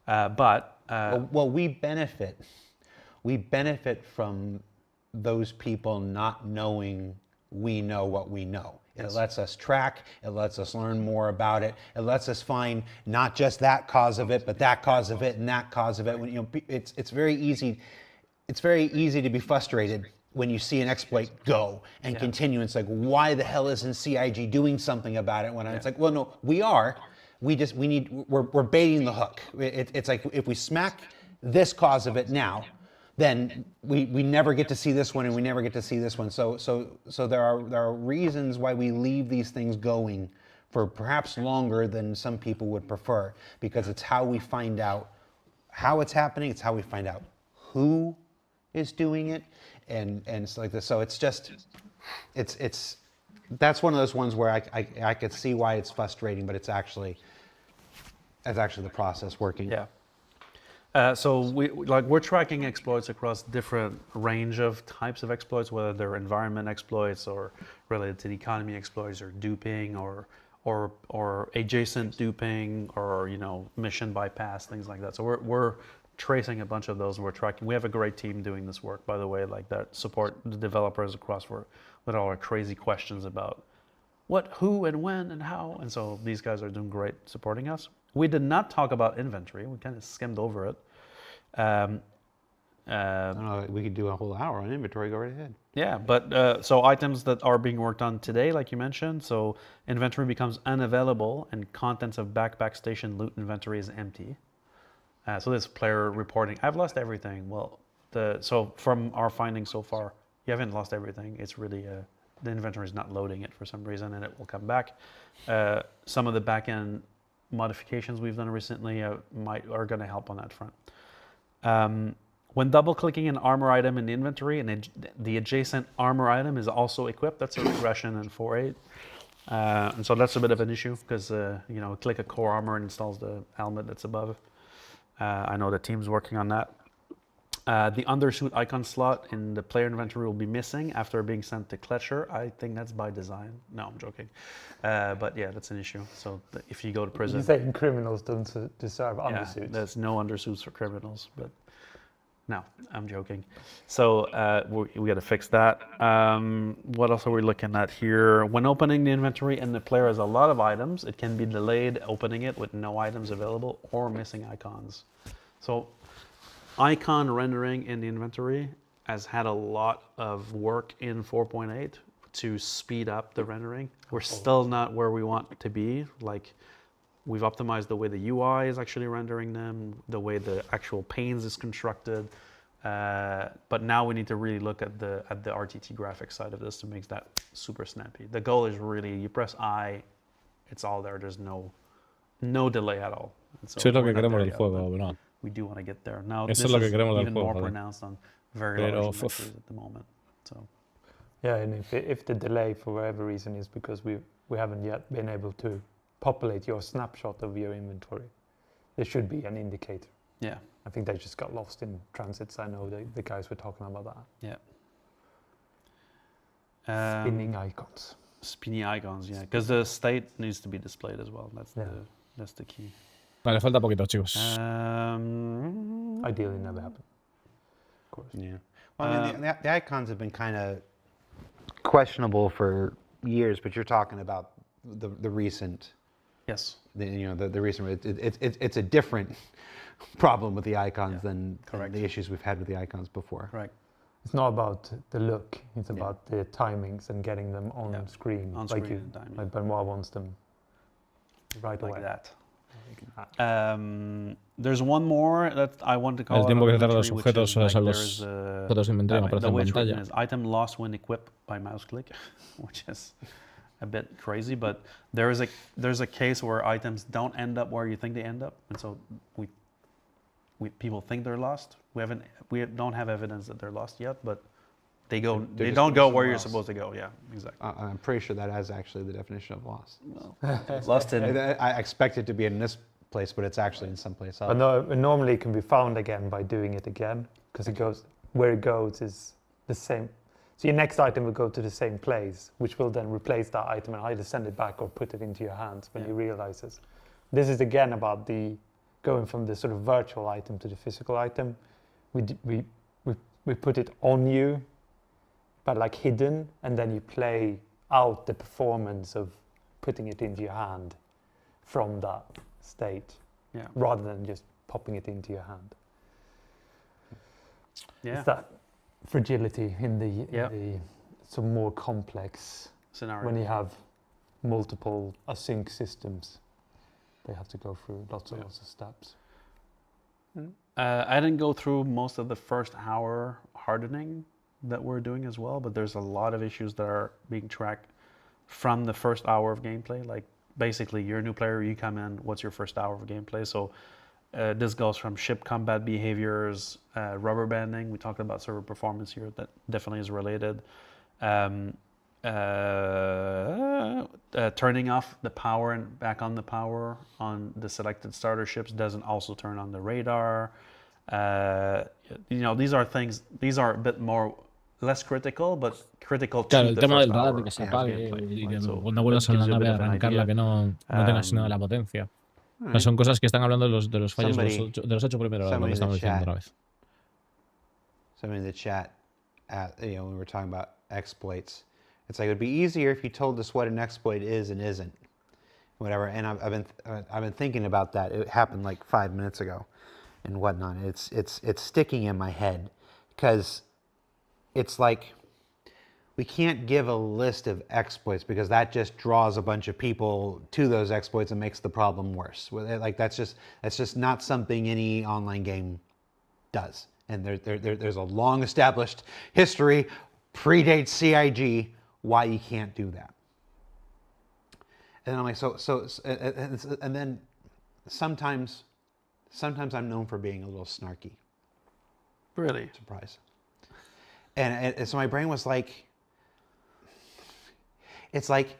Well, we benefit from those people not knowing we know what we know. It lets us track, it lets us learn more about it, it lets us find not just that cause of it, but that cause of it and that cause of it. When, it's very easy to be frustrated when you see an exploit go and continue. It's like, why the hell isn't CIG doing something about it? It's like, well, no, we are. We're baiting the hook. It's like, if we smack this cause of it now, then we never get to see this one, and we never get to see this one. So there are reasons why we leave these things going for perhaps longer than some people would prefer, because it's how we find out how it's happening. It's how we find out who is doing it, and it's like this. So it's just that's one of those ones where I could see why it's frustrating, but it's actually the process working. Yeah. So we're tracking exploits across different range of types of exploits, whether they're environment exploits or related to the economy exploits, or duping, or adjacent duping, or mission bypass, things like that. So we're tracing a bunch of those, and we're tracking. We have a great team doing this work, by the way, like that support the developers across with all our crazy questions about what, who, and when, and how. And so these guys are doing great supporting us. We did not talk about inventory. We kind of skimmed over it. I don't know, we could do a whole hour on inventory. Go right ahead. Yeah, but so items that are being worked on today, like you mentioned, so inventory becomes unavailable and contents of backpack station loot inventory is empty. So this player reporting, I've lost everything. Well, so from our findings so far, you haven't lost everything. It's really, the inventory is not loading it for some reason and it will come back. Some of the backend modifications we've done recently are going to help on that front. When double-clicking an armor item in the inventory and the adjacent armor item is also equipped, that's a regression in 4.8. And so that's a bit of an issue because, click a core armor and installs the helmet that's above. I know the team's working on that. The undersuit icon slot in the player inventory will be missing after being sent to Kletcher. I think that's by design. No, I'm joking. But yeah, that's an issue. So if you go to prison... You're saying criminals don't deserve undersuits? Yeah, there's no undersuits for criminals, but... No, I'm joking. So we got to fix that. What else are we looking at here? When opening the inventory and the player has a lot of items, it can be delayed opening it with no items available or missing icons. So icon rendering in the inventory has had a lot of work in 4.8 to speed up the rendering. We're still not where we want to be. Like, we've optimized the way the UI is actually rendering them, the way the actual panes is constructed. But now we need to really look at the RTT graphics side of this to make that super snappy. The goal is really, you press I, it's all there. There's no delay at all. And so Eso es lo que queremos del juego, ¿verdad? We do want to get there. Now, Eso this es lo que is queremos del even juego, more joder. pronounced on very large inventories at the moment. So. Yeah, and if the delay for whatever reason is because we haven't yet been able to populate your snapshot of your inventory, there should be an indicator. Yeah. I think they just got lost in transits. I know the guys were talking about that. Yeah. Spinning icons. Spinny icons, yeah, because the state needs to be displayed as well. That's the key. Vale, falta poquito, chicos. Ideally never happen. Of course. Yeah. Well, I mean, the icons have been kind of questionable for years, but you're talking about the recent. Yes. The recent. It's a different problem with the icons than the issues we've had with the icons before. Correct. It's not about the look. It's about the timings and getting them on screen. On like screen you, and timing. like Benoit wants them right Like away. that. There's one more that I want to call El tiempo que out se tarda of los inventory, objetos, which is, a like, los there's, objetos de inventario que the aparecen way en it's written pantalla. is item lost when equipped by mouse click, which is a bit crazy, but there's a case where items don't end up where you think they end up, and so people think they're lost. We don't have evidence that they're lost yet, but they don't go where you're supposed to go. Yeah, exactly. I'm pretty sure that is actually the definition of lost. Lost in. I expect it to be in this place, but it's actually in some place else. But no, normally it can be found again by doing it again, because where it goes is the same. So your next item will go to the same place, which will then replace that item and either send it back or put it into your hands when you realize this. This is again about going from the sort of virtual item to the physical item. We put it on you, but like hidden, and then you play out the performance of putting it into your hand from that state, rather than just popping it into your hand. Yeah. It's that fragility in the some more complex scenario. when you have multiple async systems. They have to go through lots of steps. I didn't go through most of the first hour hardening that we're doing as well, but there's a lot of issues that are being tracked from the first hour of gameplay. Like, basically, you're a new player, you come in, what's your first hour of gameplay? So this goes from ship combat behaviors, rubber banding. We talked about server performance here, that definitely is related. Turning off the power and back on the power on the selected starter ships doesn't also turn on the radar. These are things, these are a bit more less critical, but critical to Claro, el the tema first del radar hour de que se of apague gameplay, y right? que So cuando vuelvas a that la gives you a nave bit a of an arrancarla idea. que no tengas sino de la potencia. O sea, son cosas que están hablando de los fallos de los 8 primeros, lo que estamos diciendo otra vez. Somebody in the chat, when we were talking about exploits, It's like it would be easier if you told us what an exploit is and isn't, whatever. And I've been thinking about that. It happened like 5 minutes ago, and whatnot. It's sticking in my head because it's like we can't give a list of exploits because that just draws a bunch of people to those exploits and makes the problem worse. Like that's just not something any online game does. And there's a long established history, predates CIG, why you can't do that. And I'm like, and then sometimes I'm known for being a little snarky. Really? Surprise. And so my brain was like, it's like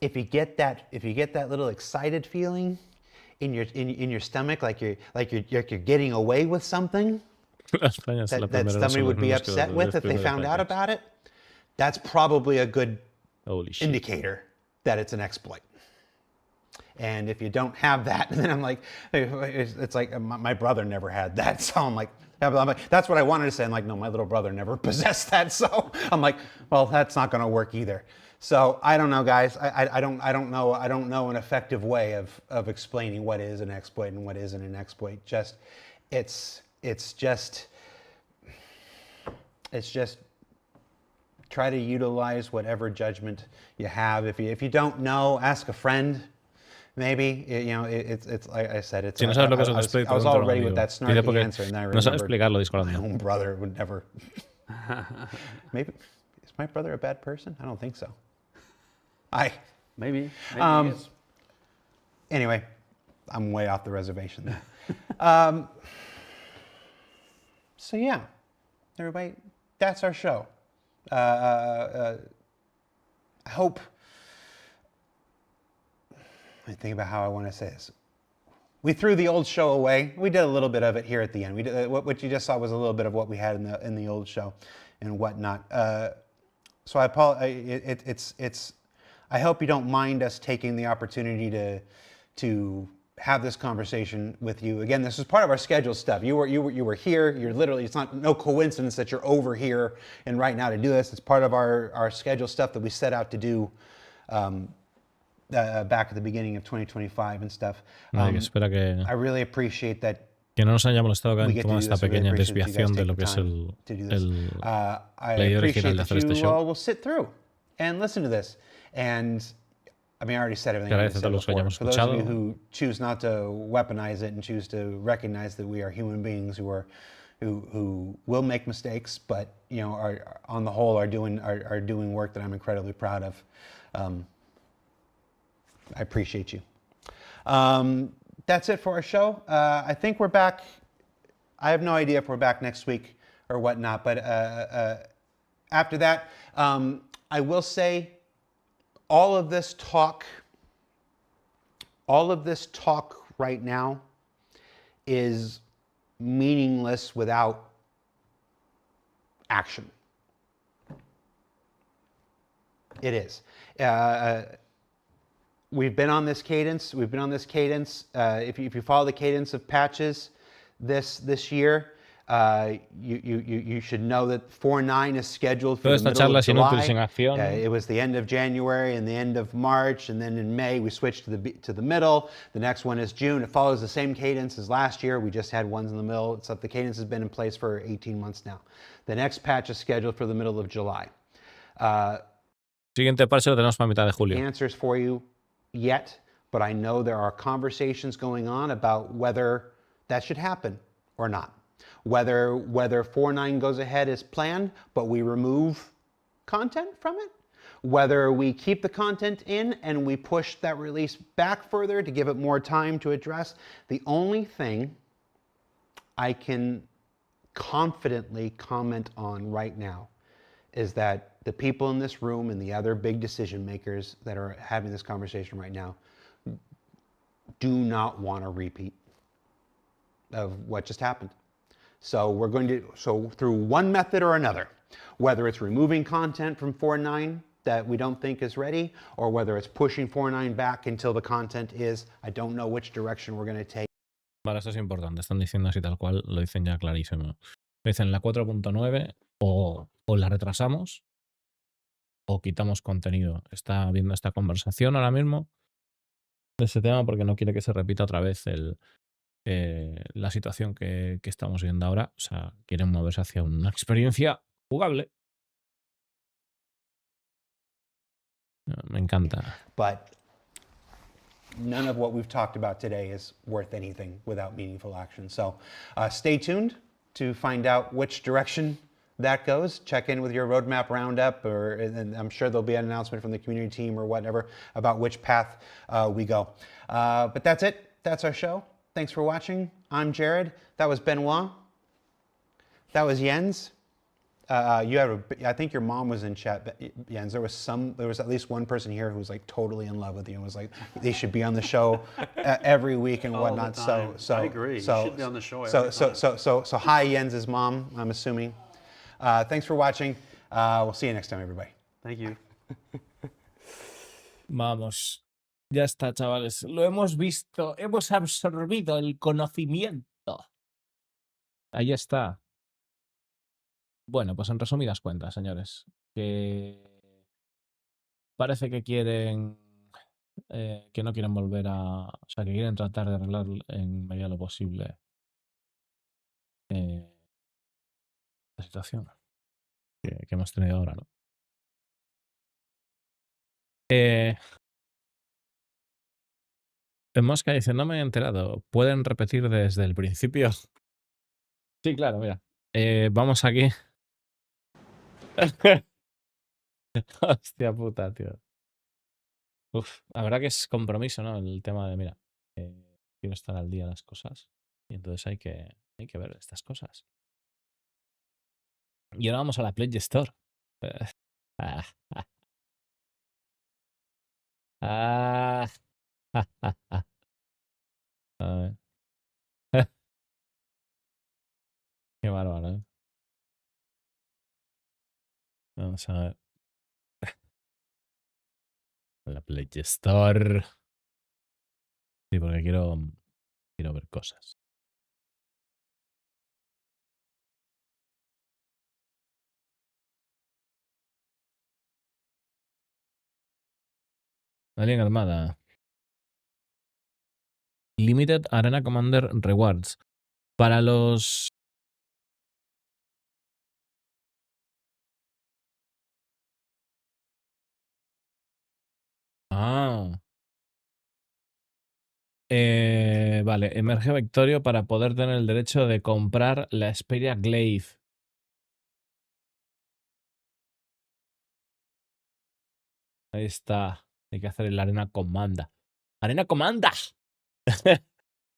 if you get that little excited feeling in your stomach, like you're getting away with something that somebody would be upset with if they found out about it, that's probably a good indicator that it's an exploit. And if you don't have that, then I'm like, it's like my brother never had that, so I'm like, that's what I wanted to say. I'm like, no, my little brother never possessed that, so I'm like, well, that's not going to work either. So I don't know, guys. I don't know an effective way of explaining what is an exploit and what isn't an exploit. It's just try to utilize whatever judgment you have. If you don't know, ask a friend. Maybe, it's like I said, it's. Si no sabes lo que es un exploit, I was all ready with that snarky answer, and then I no sabe remembered explicarlo my Discordiano. own brother would never. Maybe is my brother a bad person? I don't think so. Maybe he is. Anyway, I'm way off the reservation there. So yeah, everybody, that's our show. I hope. I think about how I want to say this. We threw the old show away. We did a little bit of it here at the end. We did what you just saw was a little bit of what we had in the old show, and whatnot. So I apologize. I hope you don't mind us taking the opportunity to have this conversation with you. Again, this is part of our scheduled stuff. You were here. You're literally. It's no coincidence that you're over here and right now to do this. It's part of our scheduled stuff that we set out to do. Back at the beginning of 2025 and stuff. I really appreciate that. Que no nos haya molestado que hayan tomado esta pequeña desviación de lo que es la idea original de hacer este show. Will sit through and listen to this. And I mean, I already said everything. Agradece a todos los que hayamos For those escuchado. of you who choose not to weaponize it and choose to recognize that we are human beings who will make mistakes, but are on the whole are doing work that I'm incredibly proud of. I appreciate you. That's it for our show. I think we're back. I have no idea if we're back next week or whatnot, but after that, I will say all of this talk right now is meaningless without action. It is. We've been on this cadence. If you follow the cadence of patches this year, you should know that 4.9 is scheduled for the middle of July. It was the end of January and the end of March, and then in May we switched to the middle. The next one is June. It follows the same cadence as last year. We just had ones in the middle. It's like the cadence has been in place for 18 months now. The next patch is scheduled for the middle of July. Siguiente parche lo tenemos para mitad de julio. Answers for you yet, but I know there are conversations going on about whether that should happen or not. Whether 4.9 goes ahead as planned, but we remove content from it. Whether we keep the content in and we push that release back further to give it more time to address. The only thing I can confidently comment on right now is that the people in this room and the other big decision makers that are having this conversation right now do not want a repeat of what just happened. So through one method or another, whether it's removing content from 4.9 that we don't think is ready, or whether it's pushing 4.9 back until the content is, I don't know which direction we're going to take. Vale, esto es importante. Están diciendo así tal cual, lo dicen ya clarísimo. Dicen la 4.9 o la retrasamos o quitamos contenido. Está viendo esta conversación ahora mismo de ese tema porque no quiere que se repita otra vez la situación que estamos viendo ahora. O sea, quieren moverse hacia una experiencia jugable. Me encanta. But none of what we've talked about today is worth anything without meaningful action. So stay tuned to find out which direction that goes. Check in with your roadmap roundup, and I'm sure there'll be an announcement from the community team or whatever about which path we go. But that's it. That's our show. Thanks for watching. I'm Jared. That was Benoit. That was Jens. I think your mom was in chat, Jens. There was at least one person here who was like totally in love with you and was like, they should be on the show every week and whatnot. the time. I agree. You should be on the show every time. So hi, Jens's mom, I'm assuming. Thanks for watching. We'll see you next time, everybody. Thank you. Vamos. Ya está, chavales. Lo hemos visto. Hemos absorbido el conocimiento. Ahí está. Bueno, pues en resumidas cuentas, señores, que parece que quieren, que no quieren volver o sea, que quieren tratar de arreglar en medida de lo posible la situación que hemos tenido ahora, ¿no? Mosca dice, no me he enterado, ¿pueden repetir desde el principio? Sí, claro, mira. Vamos aquí. Hostia puta, tío. Uf, la verdad que es compromiso, ¿no? El tema de, mira, quiero estar al día de las cosas. Y entonces hay que ver estas cosas. Y ahora vamos a la Play Store. Ah, ah, a ver. Qué bárbaro, ¿eh? Vamos a ver. La Play Store. Sí, porque quiero ver cosas. Alien Armada. Limited Arena Commander Rewards. Para los... Ah. Vale, emerge Victorio para poder tener el derecho de comprar la Xperia Glaive. Ahí está. Hay que hacer el Arena Comanda. ¡Arena Comanda!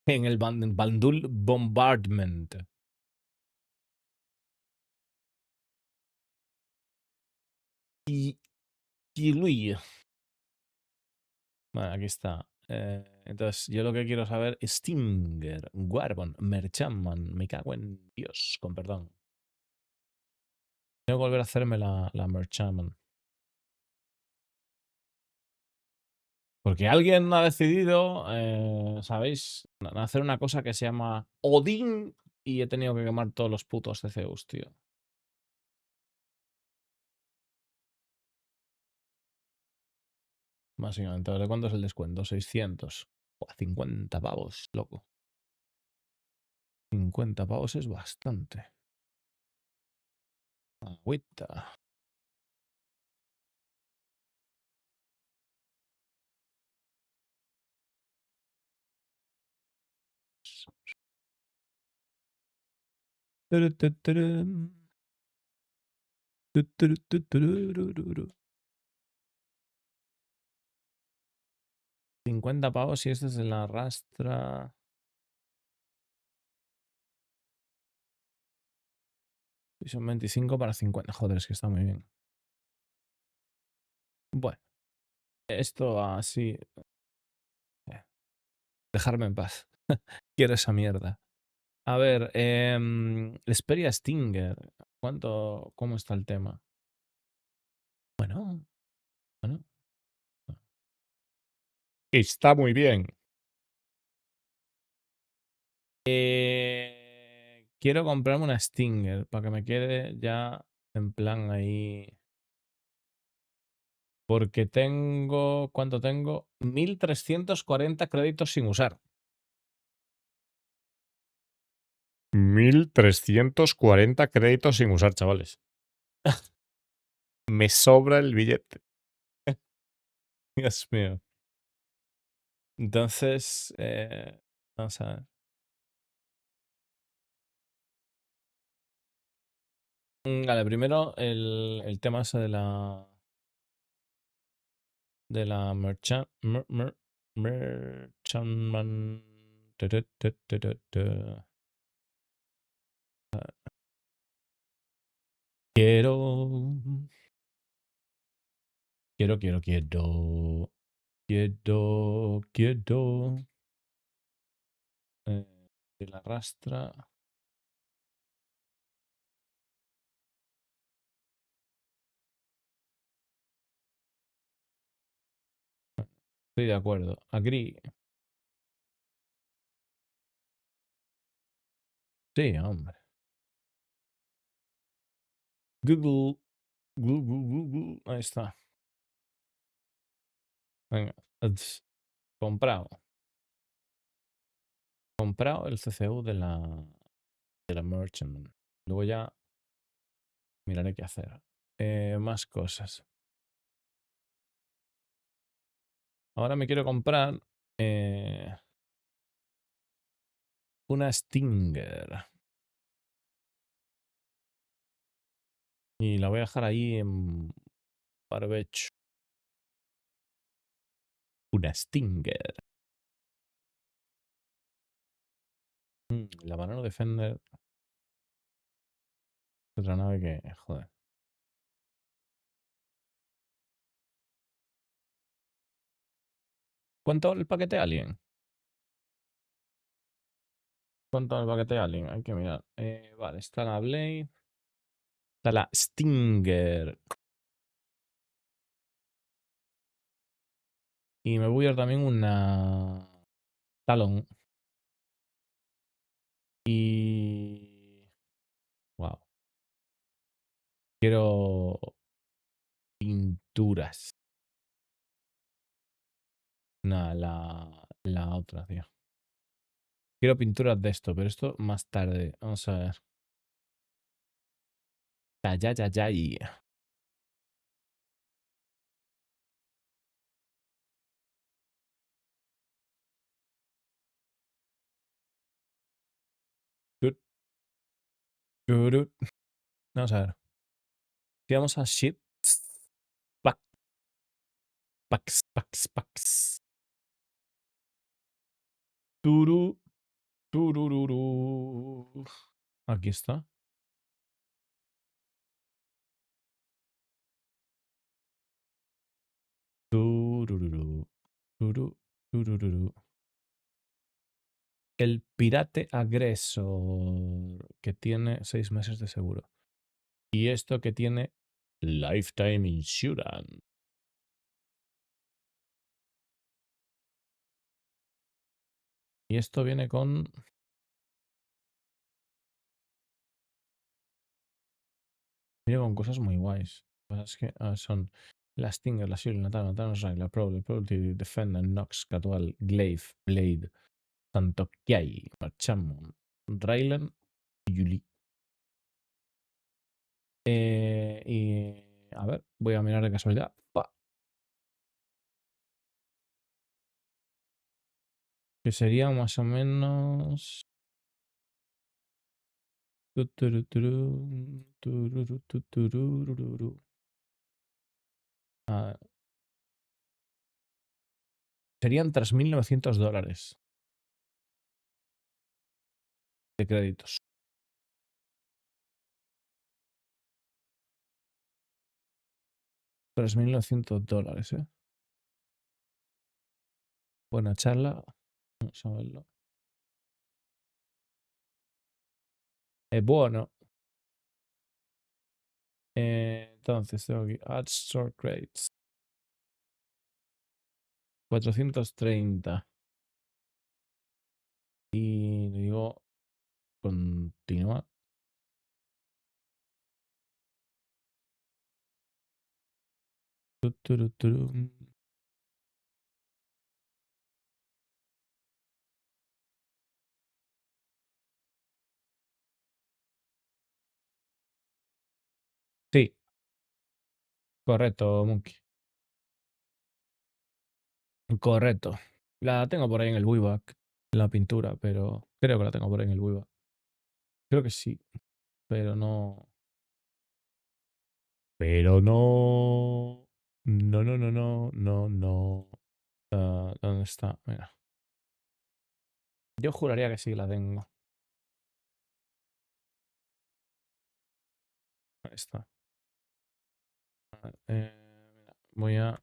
En el Bandul Bombardment. Y Luis. Vale, aquí está. Entonces, yo lo que quiero saber es Stinger, Warbon, Merchantman. Me cago en Dios, con perdón. Tengo que volver a hacerme la Merchantman. Porque alguien ha decidido, ¿sabéis? Hacer una cosa que se llama Odín y he tenido que quemar todos los putos CCUs, tío. Básicamente, ¿de cuánto es el descuento? 600. 50 pavos, loco. 50 pavos es bastante. Agüita. Turututurum. Tuturututurururu. 50 pavos y este es el arrastra. Y son 25 para 50. Joder, es que está muy bien. Bueno, esto así. Dejarme en paz. Quiero esa mierda. A ver, Xperia Stinger. ¿Cómo está el tema? Bueno. Está muy bien. Quiero comprarme una Stinger para que me quede ya en plan ahí. Porque tengo... ¿Cuánto tengo? 1340 créditos sin usar. 1340 créditos sin usar, chavales. Me sobra el billete. Dios mío. Entonces, vamos a ver. Vale, primero el tema ese de la merchant, merchantman. Quiero, que la arrastra. Estoy de acuerdo. Agree. Sí, hombre. Google. Google. Ahí está. Venga. Comprado. Comprado el CCU de la Merchant. Luego ya miraré qué hacer. Más cosas. Ahora me quiero comprar una Stinger. Y la voy a dejar ahí en barbecho. Una Stinger. La Banano Defender. Otra nave que, joder. ¿Cuánto el paquete Alien? ¿Cuánto el paquete Alien? Hay que mirar. Vale, está la Blade. Está la Stinger. Y me voy a dar también una Talon. Y... Wow. Quiero pinturas. Nada, la otra, tío. Quiero pinturas de esto, pero esto más tarde. Vamos a ver. Ayayayay. Tut, turut. Vamos a ver. Si vamos a shit. Pax. Turu, turururu. Aquí está. Turururu. Turururu. El pirate agresor, que tiene 6 meses de seguro. Y esto que tiene Lifetime Insurance. Y esto viene con... Viene con cosas muy guays. Es que son la Stinger, la Shield, la Talon, la Pro, la Probability, Defender, Nox, Casual, Glaive, Blade, Santo Kiai, Marchamo, Raylan y Yuli. Y a ver, voy a mirar de casualidad. Que sería más o menos... Serían $3.900 de créditos. $3.900, ¿eh? Buena charla. Vamos a verlo. Es bueno. Entonces tengo aquí Add Store Credits. 430. Y le digo continúa. Tu, turu, turu. Sí, correcto, Monkey. Correcto. La tengo por ahí en el Buyback, la pintura, pero creo que la tengo por ahí en el Buyback. Creo que sí, pero no. Pero no. No, no, no, no, no, no. ¿Dónde está? Mira. Yo juraría que sí la tengo. Ahí está. Mira, voy a.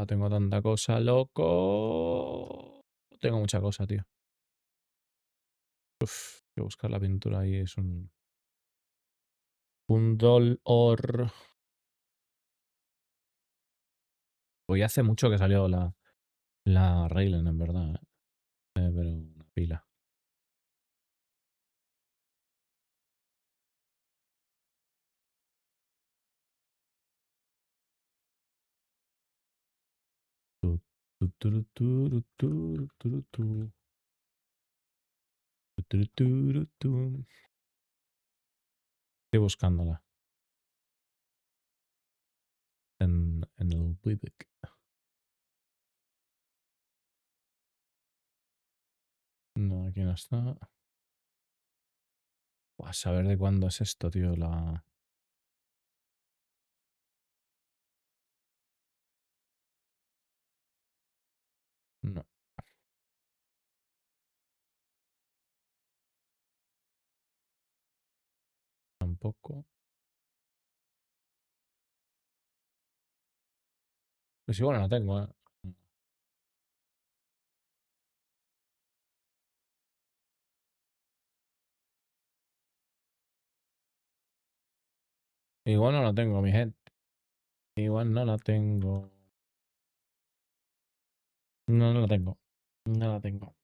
Tengo tanta cosa, loco. Tengo mucha cosa, tío. Uf, que buscar la pintura ahí es un dolor. Hoy hace mucho que salió la Raylan, en verdad. Pero una pila. Tu, tu, turu, turu, turu, turu, tu. Tu, turu, turu, tu. Estoy buscándola en el Webek. No, aquí no está. A saber de cuándo es esto, tío. No, tampoco. Pues igual no la tengo, ¿eh? Igual no la tengo, mi gente. Igual no la tengo. No, no la tengo. No la tengo.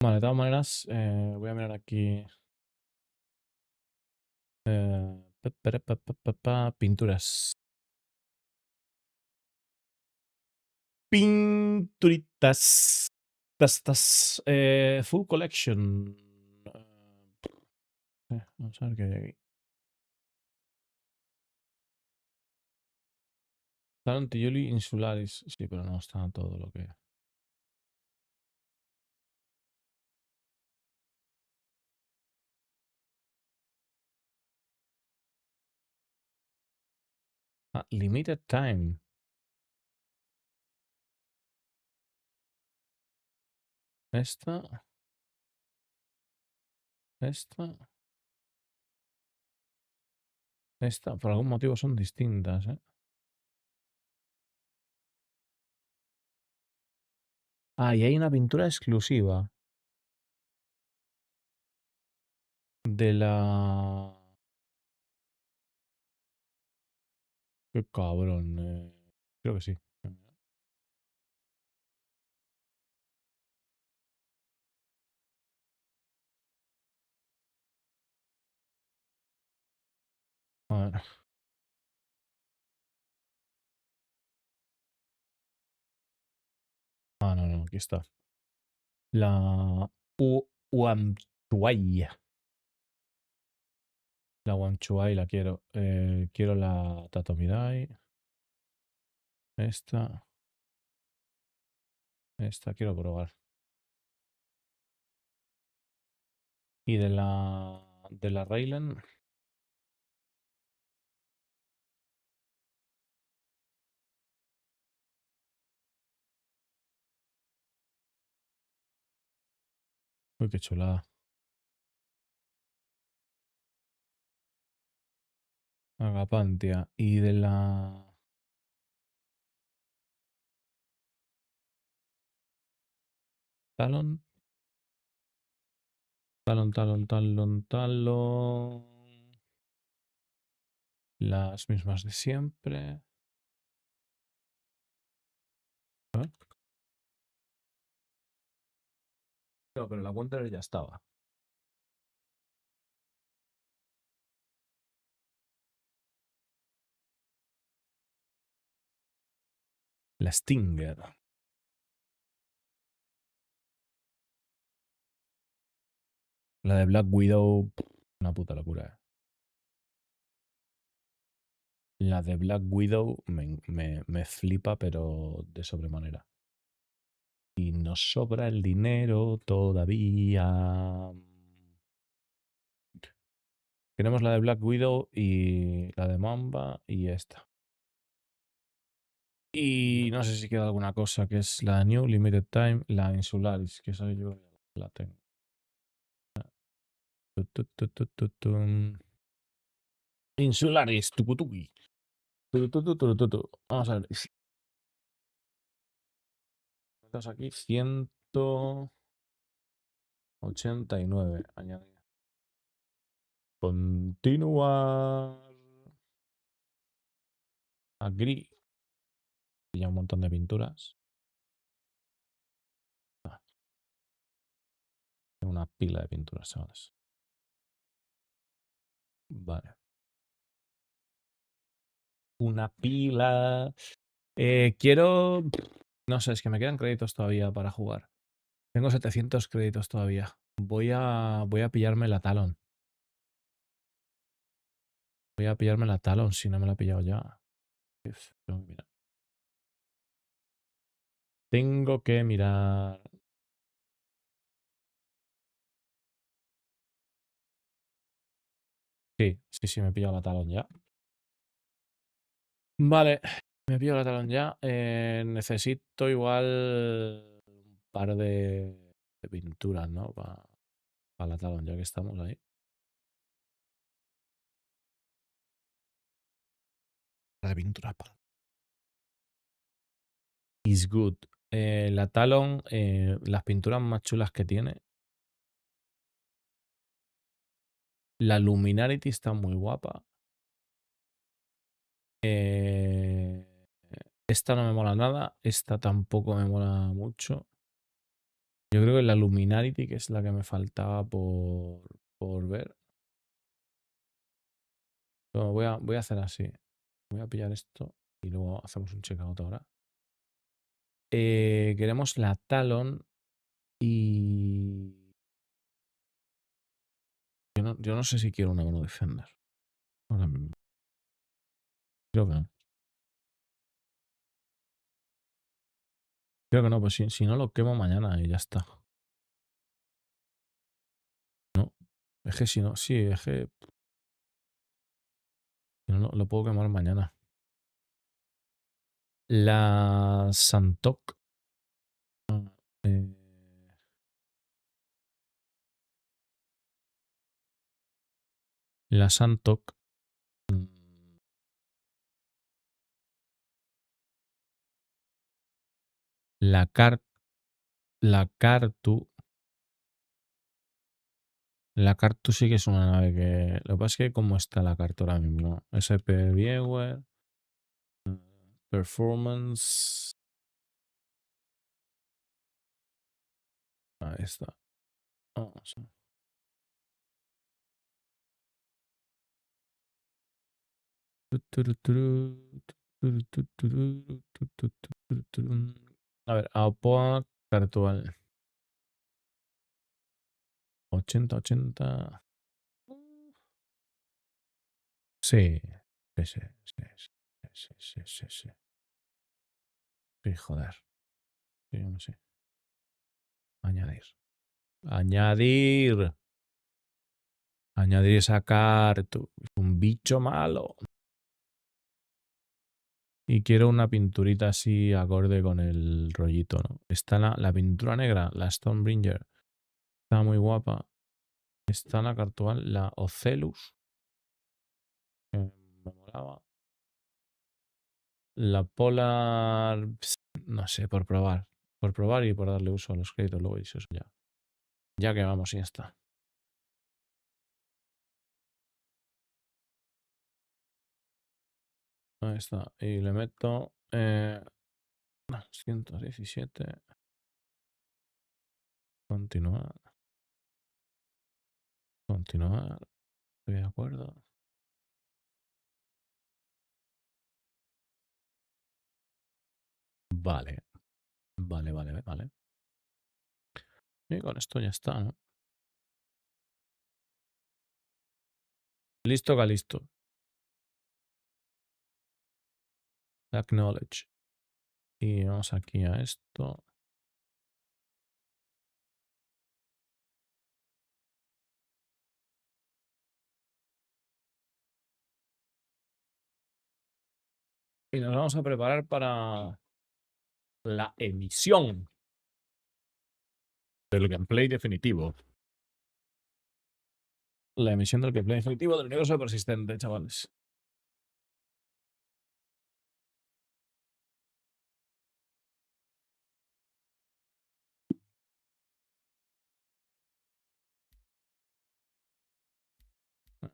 Vale, de todas maneras, voy a mirar aquí. Pinturas. Pinturitas. Estas. Full collection. Vamos a ver qué hay aquí. Tarantioli insularis. Sí, pero no está todo lo que. Ah, limited time. Esta. Esta. Esta. Por algún motivo son distintas, ¿eh? Ah, y hay una pintura exclusiva. De la. Qué cabrón. Creo que sí. A ver. Ah, no, no, aquí está. La Uamchuay. La Uamchuay la quiero. Quiero la Tatomidai. Esta. Esta quiero probar. Y de la Raylan. Uy, qué chulada. Agapantia. Y de la. Talon. Talon. Las mismas de siempre. ¿Eh? No, pero la cuenta ya estaba. La Stinger. La de Black Widow, una puta locura. La de Black Widow me flipa, pero de sobremanera. Y nos sobra el dinero todavía. Tenemos la de Black Widow y la de Mamba y esta. Y no sé si queda alguna cosa, que es la New Limited Time, la Insularis, que esa yo la tengo. Insularis, tucutuki. Vamos a ver. Estamos aquí 189. Añadir. Continuar. Agree. Y ya un montón de pinturas. Tengo una pila de pinturas, chavales. Vale. Una pila. Quiero. No sé, es que me quedan créditos todavía para jugar. Tengo 700 créditos todavía. Voy a pillarme la Talon. Voy a pillarme la Talon si no me la he pillado ya. Tengo que mirar. Tengo que mirar. Sí, me he pillado la Talon ya. Vale, me he pillado la Talon ya. Necesito igual un par de pinturas, ¿no? Para la Talon, ya que estamos ahí. De pinturas para. Is good. La Talon, las pinturas más chulas que tiene. La Luminarity está muy guapa. Esta no me mola nada. Esta tampoco me mola mucho. Yo creo que la Luminarity, que es la que me faltaba por ver. Pero voy a hacer así. Voy a pillar esto y luego hacemos un checkout ahora. Queremos la Talon y... Yo no sé si quiero una Mono Defender. Ahora mismo. Creo que no. Creo que no, pues si no lo quemo mañana y ya está. No. Es que si no, sí, es que... Si no, lo puedo quemar mañana. La Santok. La Santok. La Cartu. La Cartu sí que es una nave que... Lo que pasa es que como está la Cartu ahora mismo. SP Viewer. Performance. Ahí está. Vamos. A ver, Apoa Cartual. 80. Sí. Sí, joder. Sí, no sé. Añadir. Añadir esa carta. Un bicho malo. Y quiero una pinturita así acorde con el rollito, ¿no? Está la pintura negra, la Stonebringer. Está muy guapa. Está la cartual, la Ocelus. Que me molaba. La Polar. No sé, por probar. Por probar y por darle uso a los créditos luego y eso ya. Ya que vamos y ya está. Ahí está. Y le meto 117. Continuar. Continuar. Estoy de acuerdo. Vale. Vale. Y con esto ya está, ¿no? Listo, Calisto. Acknowledge. Y vamos aquí a esto. Y nos vamos a preparar para la emisión del gameplay definitivo. La emisión del gameplay definitivo del universo persistente, chavales.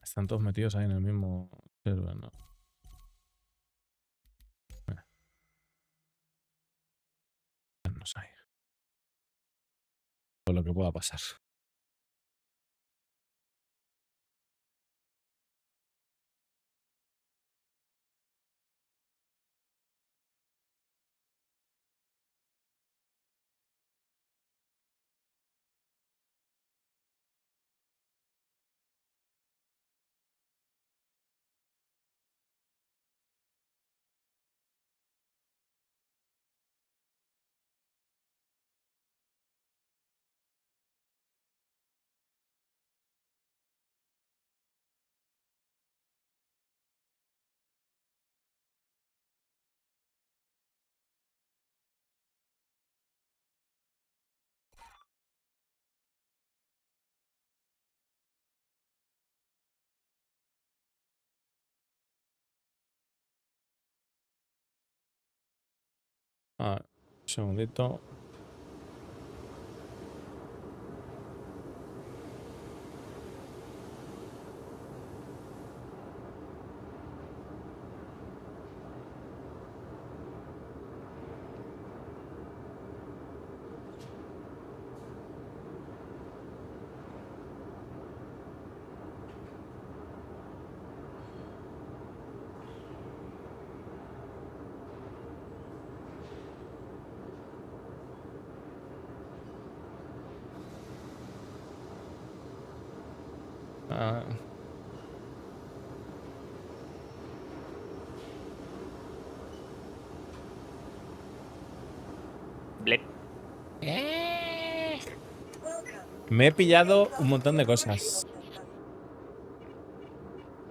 Están todos metidos ahí en el mismo server, ¿no? No sé. Por lo que pueda pasar. A ver, un segundito. A ver. Blep. Me he pillado un montón de cosas.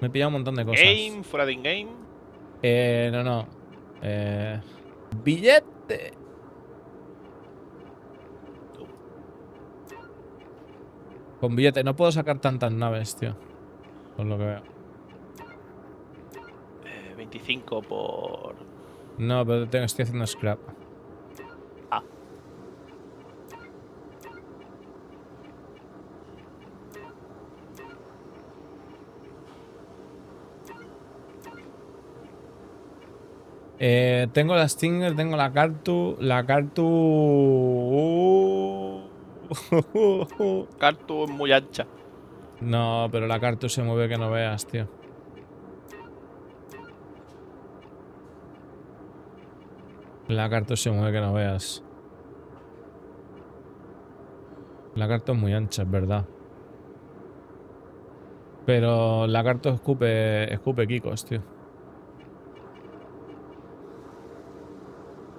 Me he pillado un montón de cosas. Game, fuera de in-game. No. Billete. Con billete. No puedo sacar tantas naves, tío. Por lo que veo. 25 por... No, pero estoy haciendo scrap. Ah. Tengo la Stinger, tengo la Cartu. Cartu es muy ancha. No, pero la Cartu se mueve que no veas, tío. La Cartu se mueve que no veas. La Cartu es muy ancha, es verdad. Pero la Cartu escupe Kikos, tío.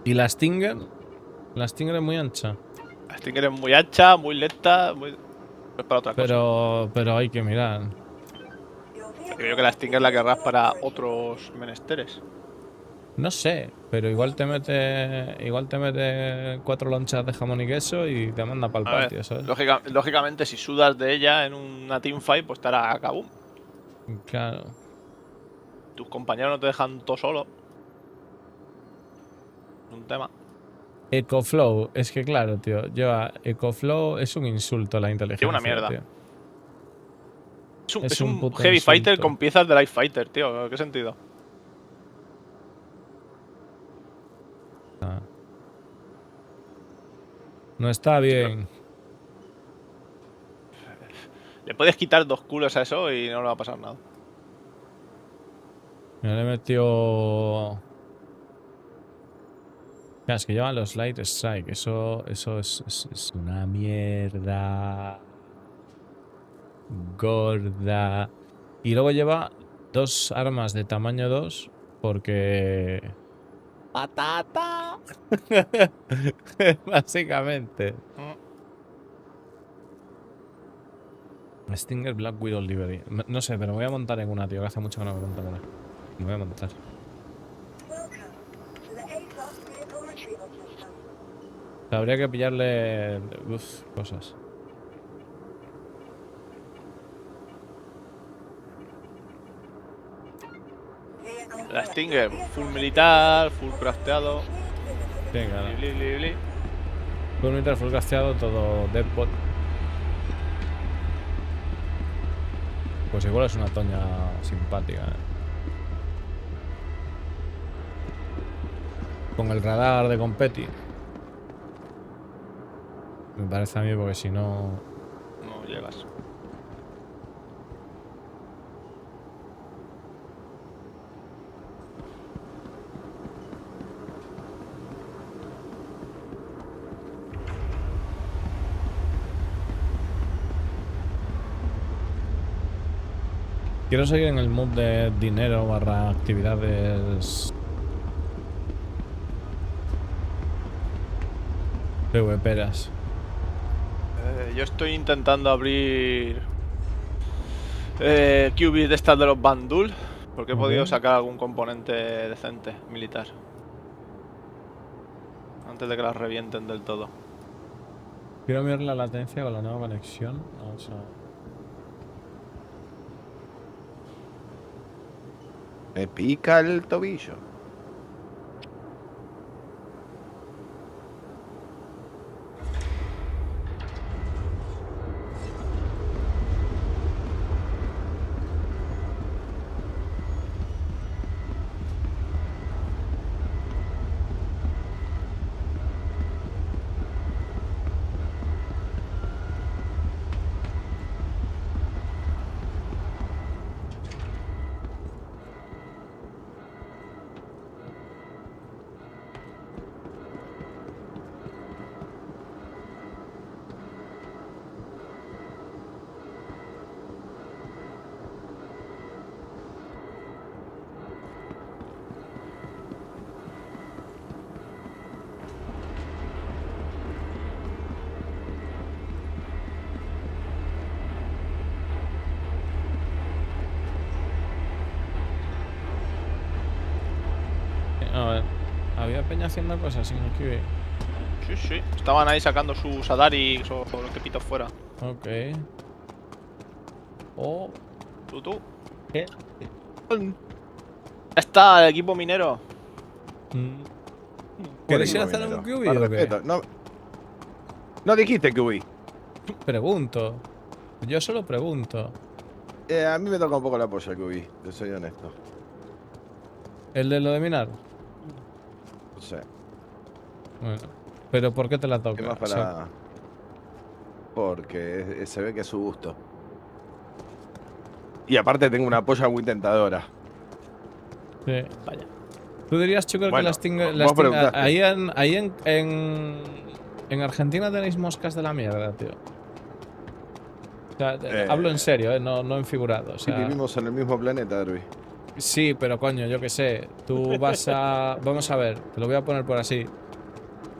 ¿Y la Stinger? La Stinger es muy ancha. La Stinger es muy ancha, muy lenta, muy... Es para otra cosa. Pero hay que mirar. Creo que la Stinger la querrás para otros menesteres. No sé, pero igual te mete 4 lonchas de jamón y queso y te manda para el A ver, patio, ¿sabes? lógicamente, si sudas de ella en una teamfight, pues estará a kabum. Claro. Tus compañeros no te dejan todo solo. Es un tema. EcoFlow, es que claro, tío. EcoFlow es un insulto a la inteligencia. Tío, una mierda. Tío. Es un puto Heavy Fighter insulto. con piezas de Light Fighter, tío. ¿Qué sentido? No está bien. Le puedes quitar 2 culos a eso y no le va a pasar nada. Me le he metido... Ya, es que llevan los Light Strike. Eso es una mierda gorda. Y luego lleva 2 armas de tamaño 2 porque... ¡Patata! Básicamente. Stinger Black Widow Livery. No sé, pero me voy a montar en una, tío, que hace mucho que no me monto en una. Me voy a montar. Habría que pillarle cosas. La Stinger, full militar, full crafteado. Venga, Bli, bli, bli. full militar, full casteado, todo deadbot. Pues igual es una toña simpática, Con el radar de competi. Me parece a mí, porque si no... No llegas. Quiero seguir en el mood de dinero barra actividades PvPeras. Yo estoy intentando abrir QBs de estas de los Bandul, porque he podido sacar algún componente decente militar antes de que las revienten del todo. Quiero mirar la latencia con la nueva conexión. Vamos a... Me pica el tobillo. A ver, había peña haciendo cosas sin QB. Sí, sí. Estaban ahí sacando sus Adaris o los tepitos fuera. Ok. Oh. Tú. ¿Qué? Ya está, el equipo minero. ¿Queréis ir a hacer un QB o qué? No dijiste QB. Pregunto. Yo solo pregunto. A mí me toca un poco la polla el QB, te soy honesto. ¿El de lo de minar? No sé. Bueno. ¿Pero por qué te la toca? ¿Qué más para...? O sea, porque se ve que es su gusto. Y aparte tengo una polla muy tentadora. sí. Vaya. ¿Tú dirías, Chucker, que Bueno, las Stinger... vos preguntaste. Ahí en Argentina tenéis moscas de la mierda, tío? O sea, hablo en serio, no en figurado. O Sí, sea, vivimos en el mismo planeta, Derby. sí, pero coño, yo qué sé. Tú vas a... Vamos a ver, te lo voy a poner por así.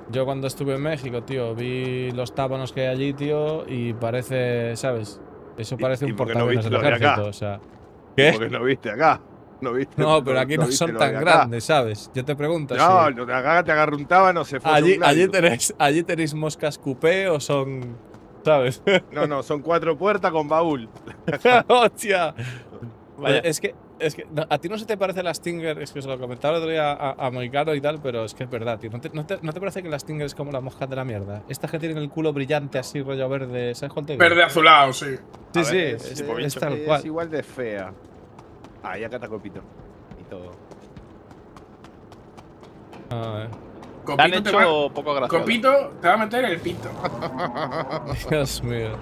Yo cuando estuve en México, tío, vi los tábanos que hay allí, tío, y parece, ¿sabes? Eso parece y un por qué no portaaviones viste del los de acá? ejército, o sea... ¿Qué? Porque no viste acá. No, viste, No, pero aquí no viste son los tan de acá. grandes, ¿sabes? Yo te pregunto No, si... los de acá te agarra un tábano, se fue allí tenéis moscas coupé o son... ¿Sabes? No, son 4 puertas con baúl. ¡Hostia! Vaya. Es que no, a ti no se te parece la Stinger, es que os lo comentaba el otro día a Moicano y tal, pero es que es verdad, tío. ¿No te parece que la Stinger es como la mosca de la mierda? Esta que tiene el culo brillante así, rollo verde, ¿sabes cuál te digo? Verde azulado, sí. Sí, A sí, ver, es tal cual. Es igual de fea. Ah, y acá está Copito. Y todo. A ver. Te han Copito te va, hecho poco gracioso. Copito te va a meter el pito. Dios mío.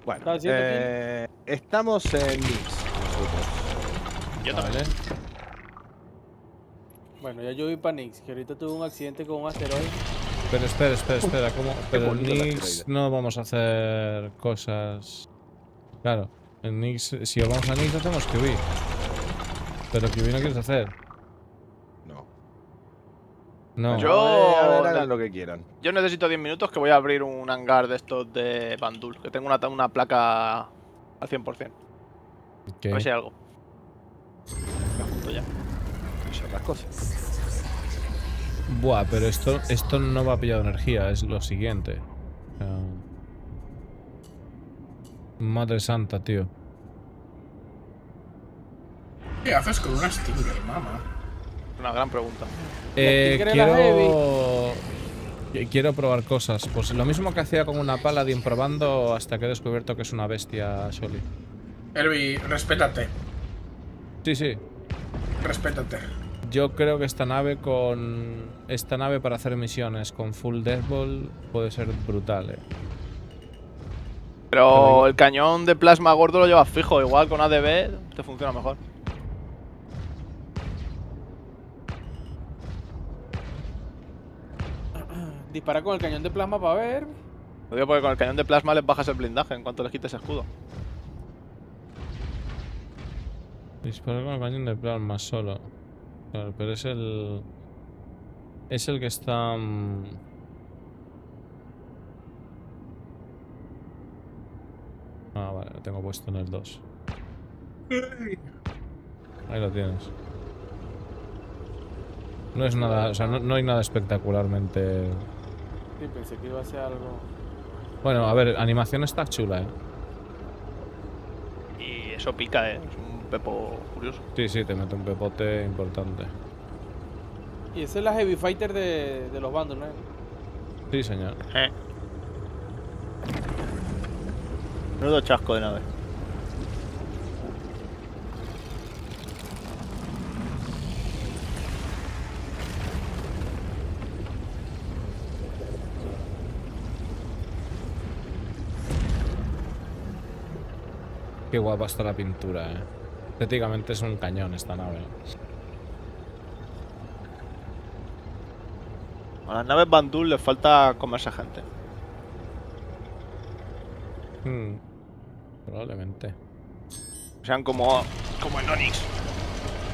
Bueno, ¿Estás haciendo estamos en Nix nosotros. Yo también. Vale. Bueno, ya yo vi para Nix, que ahorita tuve un accidente con un asteroide. Pero espera, ¿cómo? Pero en bonito el Nix asteroide. no vamos a hacer cosas. Claro, en Nix, si vamos a Nix hacemos QB. Pero QB no quieres hacer. No. No. Hagan lo que quieran. Yo necesito 10 minutos que voy a abrir un hangar de estos de Bandul. Que tengo una placa al 100%. ¿Qué? A ver si hay algo. Me apunto ya. Son las cosas. Buah, pero esto no va a pillar energía, es lo siguiente. O sea, Madre santa, tío. ¿Qué haces con una Stinger, mamá? Una gran pregunta. Quiero probar cosas. Pues lo mismo que hacía con una Paladin probando hasta que he descubierto que es una bestia, Soli. Herbi, respétate. Sí. Respétate. Yo creo que esta nave para hacer misiones con full Deathball puede ser brutal, Pero el cañón de plasma gordo lo llevas fijo. Igual con ADB te funciona mejor. Dispara con el cañón de plasma para ver. Lo digo porque con el cañón de plasma les bajas el blindaje en cuanto les quites escudo. Disparar con el cañón de plasma solo. Claro, pero es el... Es el que está... Ah, vale, lo tengo puesto en el 2. Ahí lo tienes. No es nada, o sea, no hay nada espectacularmente... Sí, pensé que iba a ser algo. Bueno, a ver, animación está chula, Y eso pica, es un pepo curioso. Sí, te mete un pepote importante. Y esa es la Heavy Fighter de los bandos, ¿no? Sí, señor. Menudo chasco de nave. Qué guapa está la pintura, Estéticamente es un cañón esta nave. A las naves Bandul les falta comerse gente. Probablemente. Sean como en Onyx.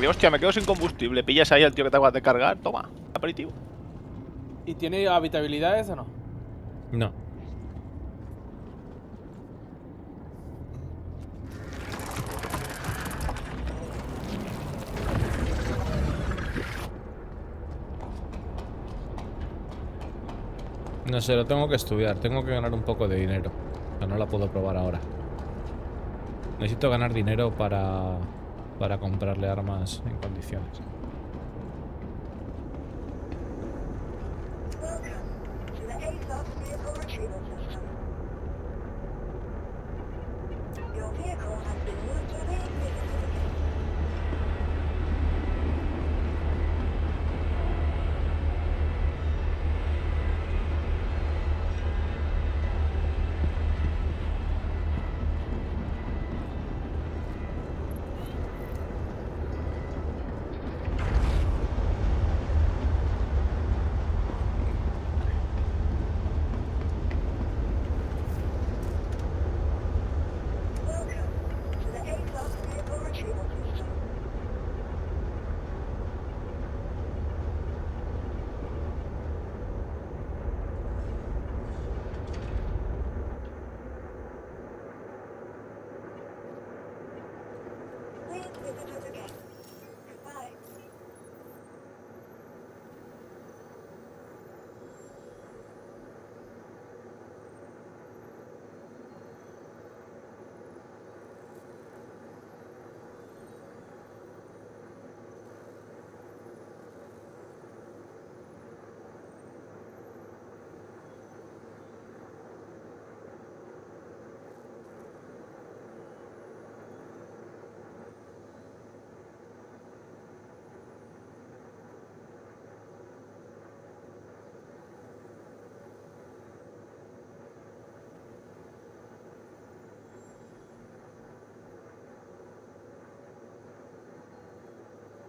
Y hostia, me quedo sin combustible. Pillas ahí al tío que te acabas de cargar. Toma, aperitivo. ¿Y tiene habitabilidades o no? No. No sé, lo tengo que estudiar. Tengo que ganar un poco de dinero. O sea, no la puedo probar ahora. Necesito ganar dinero para comprarle armas en condiciones.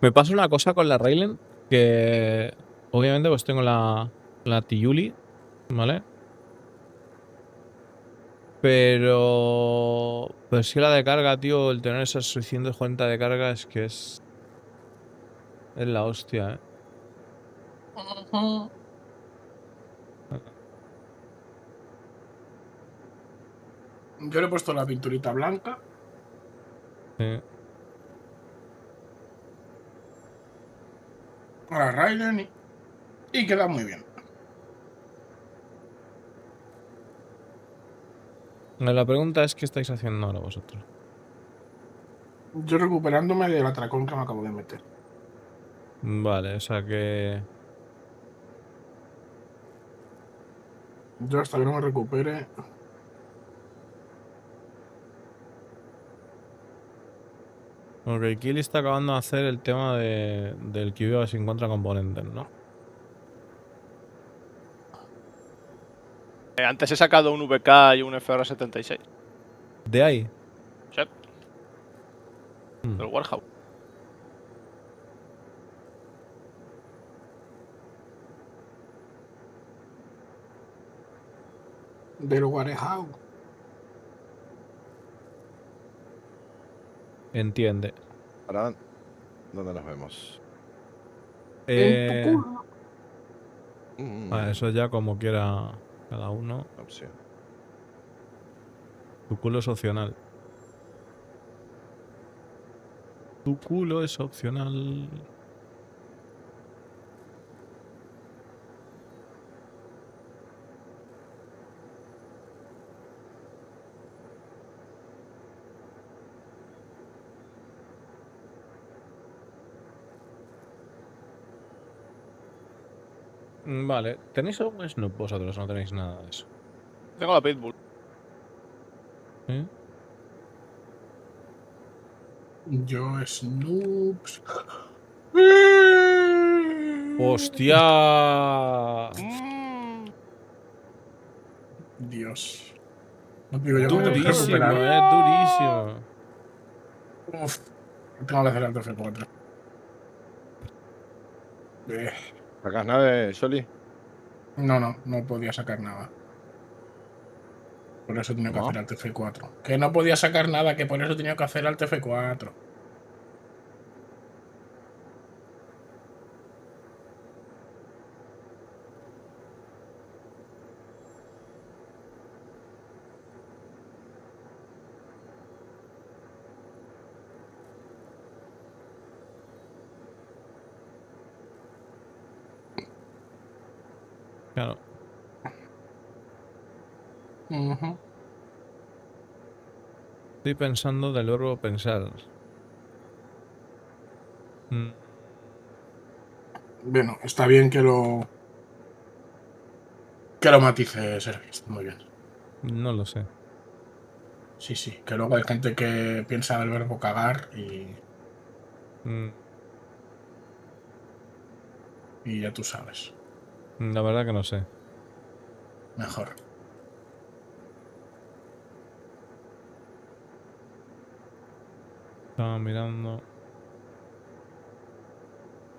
Me pasa una cosa con la Raylen que obviamente pues tengo la Tiuli, ¿vale? Pero es que la de carga, tío, el tener esas 640 de carga es que es la hostia, ¿eh? Yo le he puesto la pinturita blanca. Sí. A la Raiden y queda muy bien. La pregunta es: ¿qué estáis haciendo ahora vosotros? Yo recuperándome del atracón que me acabo de meter. Vale, o sea que... Yo hasta que no me recupere. Porque Kili está acabando de hacer el tema del que iba sin contra componentes, ¿no? Antes he sacado un VK y un FR76. ¿De ahí? Sí. Del Warehouse. Del Warehouse. Entiende. Ahora, ¿dónde nos vemos? En tu culo. Eso ya como quiera cada uno. Opción. Tu culo es opcional. Tu culo es opcional. Vale, ¿tenéis algún Snoop vosotros? No tenéis nada de eso. Tengo la Pitbull. ¿Sí? Yo, Snoops. ¡Hostia! Dios. No digo yo que me tengo que Durísimo, recuperar. durísimo. Uf. Tengo que hacer el F4. ¿Sacas nave, Soli? No podía sacar nada. Por eso tenía que ¿Cómo? hacer Alt F4. Que no podía sacar nada, que por eso tenía que hacer Alt F4. Claro. Estoy pensando del verbo pensar. Bueno, está bien que lo matices, Sergio. Está muy bien. No lo sé. Sí, sí. Que luego hay gente que piensa del verbo cagar y ya tú sabes. La verdad que no sé. Mejor. Estaba mirando.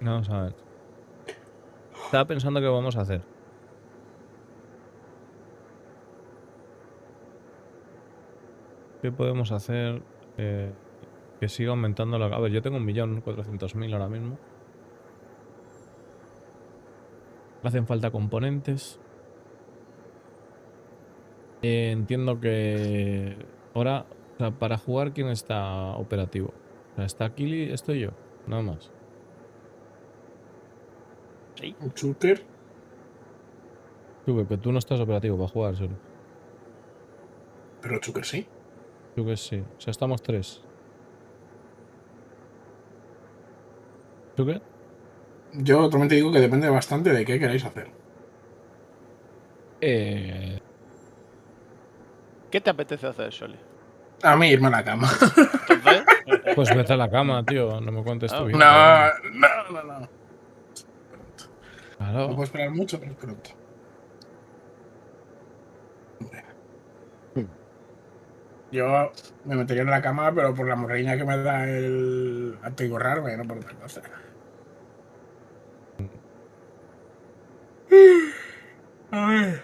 Vamos a ver. Estaba pensando qué vamos a hacer. ¿Qué podemos hacer que siga aumentando la... A ver, yo tengo 1.400.000 ahora mismo. Hacen falta componentes. Entiendo que ahora, o sea, para jugar, ¿quién está operativo? O sea, está Kili, estoy yo, nada más. Sí. Un shooter. Tú, que tú no estás operativo para jugar solo. Pero shooter sí. Tú que sí. O sea, estamos 3. ¿Tú qué? Yo también te digo que depende bastante de qué queráis hacer. ¿Qué te apetece hacer, Soli? A mí irme a la cama. Entonces. Pues vete a la cama, tío. No me cuentes tu vida. No. Claro. No puedo esperar mucho, pero es pronto. Yo me metería en la cama, pero por la morriña que me da el atiborrarme, no por otra cosa. A ver.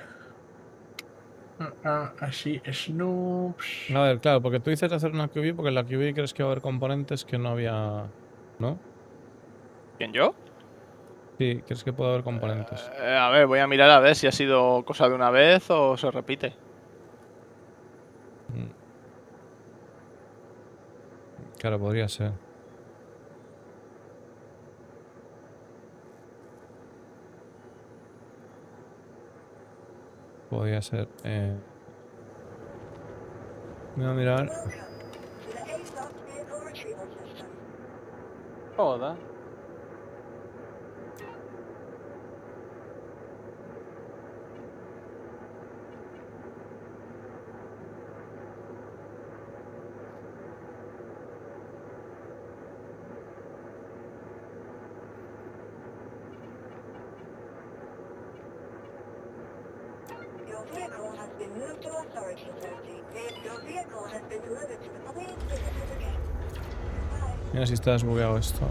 Así, Snoops. A ver, claro, porque tú dices hacer una QB porque en la QB crees que va a haber componentes que no había... ¿No? ¿Quién, yo? Sí, crees que puede haber componentes. A ver, voy a mirar a ver si ha sido cosa de una vez o se repite. Claro, podría ser. Podría ser. Voy a mirar. Joda. Mira si está desbugueado esto.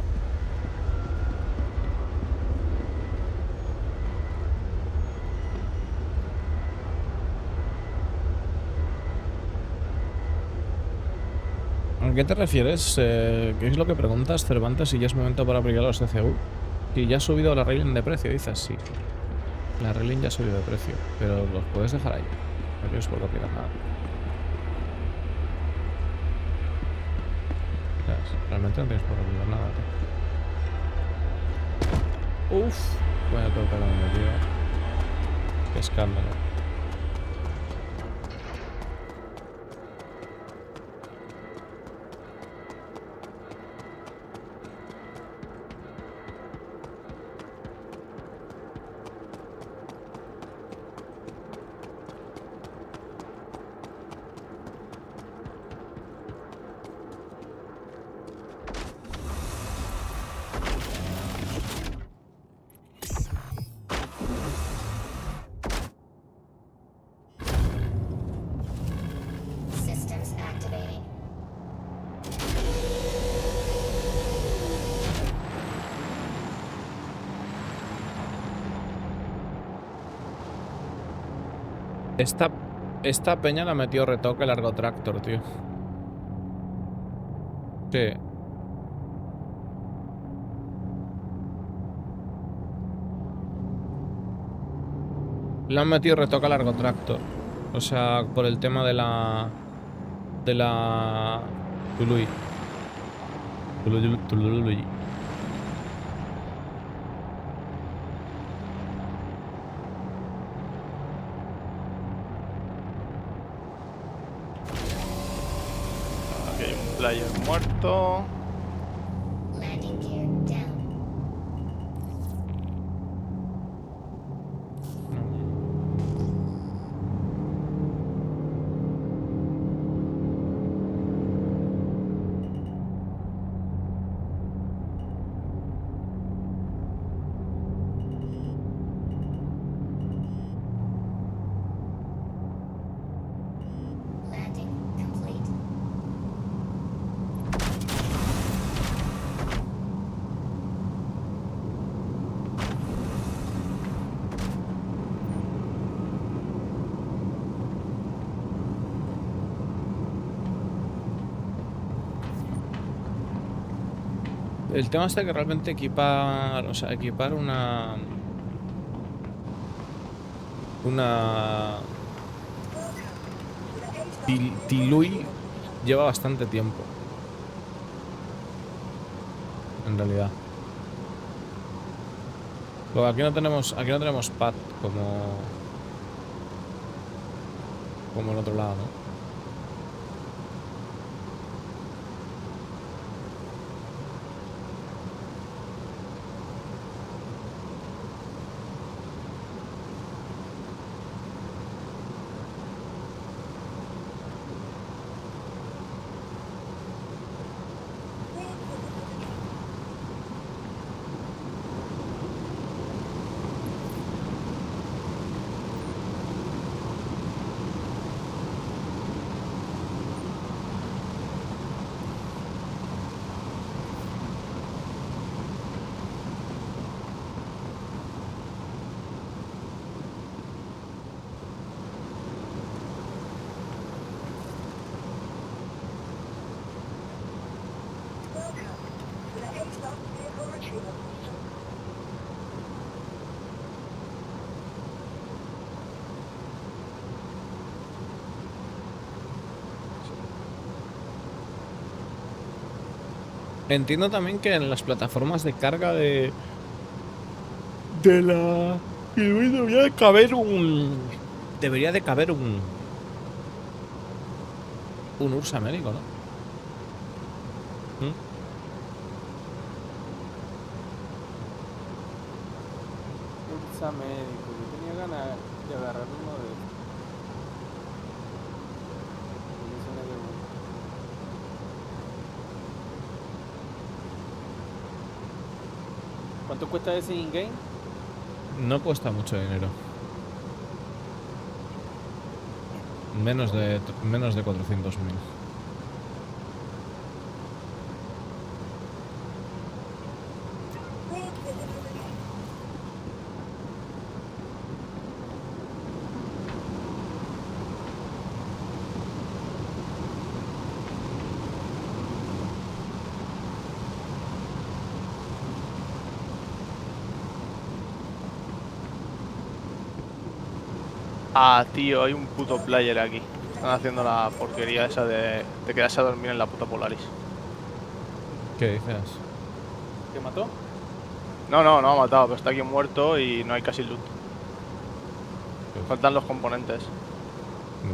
¿A qué te refieres? ¿Qué es lo que preguntas, Cervantes? Si ya es momento para aplicar los CCU. Si ya ha subido la railing de precio, dices sí. La railing ya ha subido de precio, pero los puedes dejar ahí. No tienes por qué aplicar nada. Realmente no tienes por qué aplicar nada, tío. Uff. Vaya torta que me metió. Qué escándalo. Esta peña la metió retoque largo tractor, tío. Sí. Le han metido retoque largo tractor. O sea, por el tema de la... Tului. Tului. Aquí hay un player muerto. El tema está que realmente equipar... O sea, equipar una... Tului lleva bastante tiempo. En realidad. Luego aquí no tenemos pad como en otro lado, ¿no? Entiendo también que en las plataformas de carga de la... Debería de caber un... Debería de caber un Ursa médico, ¿no? Ursa médico. Yo tenía ganas de agarrar uno de estos. ¿Cuánto cuesta ese in-game? No cuesta mucho dinero. Menos de 400.000. Ah, tío, hay un puto player aquí. Están haciendo la porquería esa de quedarse a dormir en la puta Polaris. ¿Qué dices? ¿Te mató? No ha matado, pero está aquí muerto y no hay casi loot. Faltan los componentes.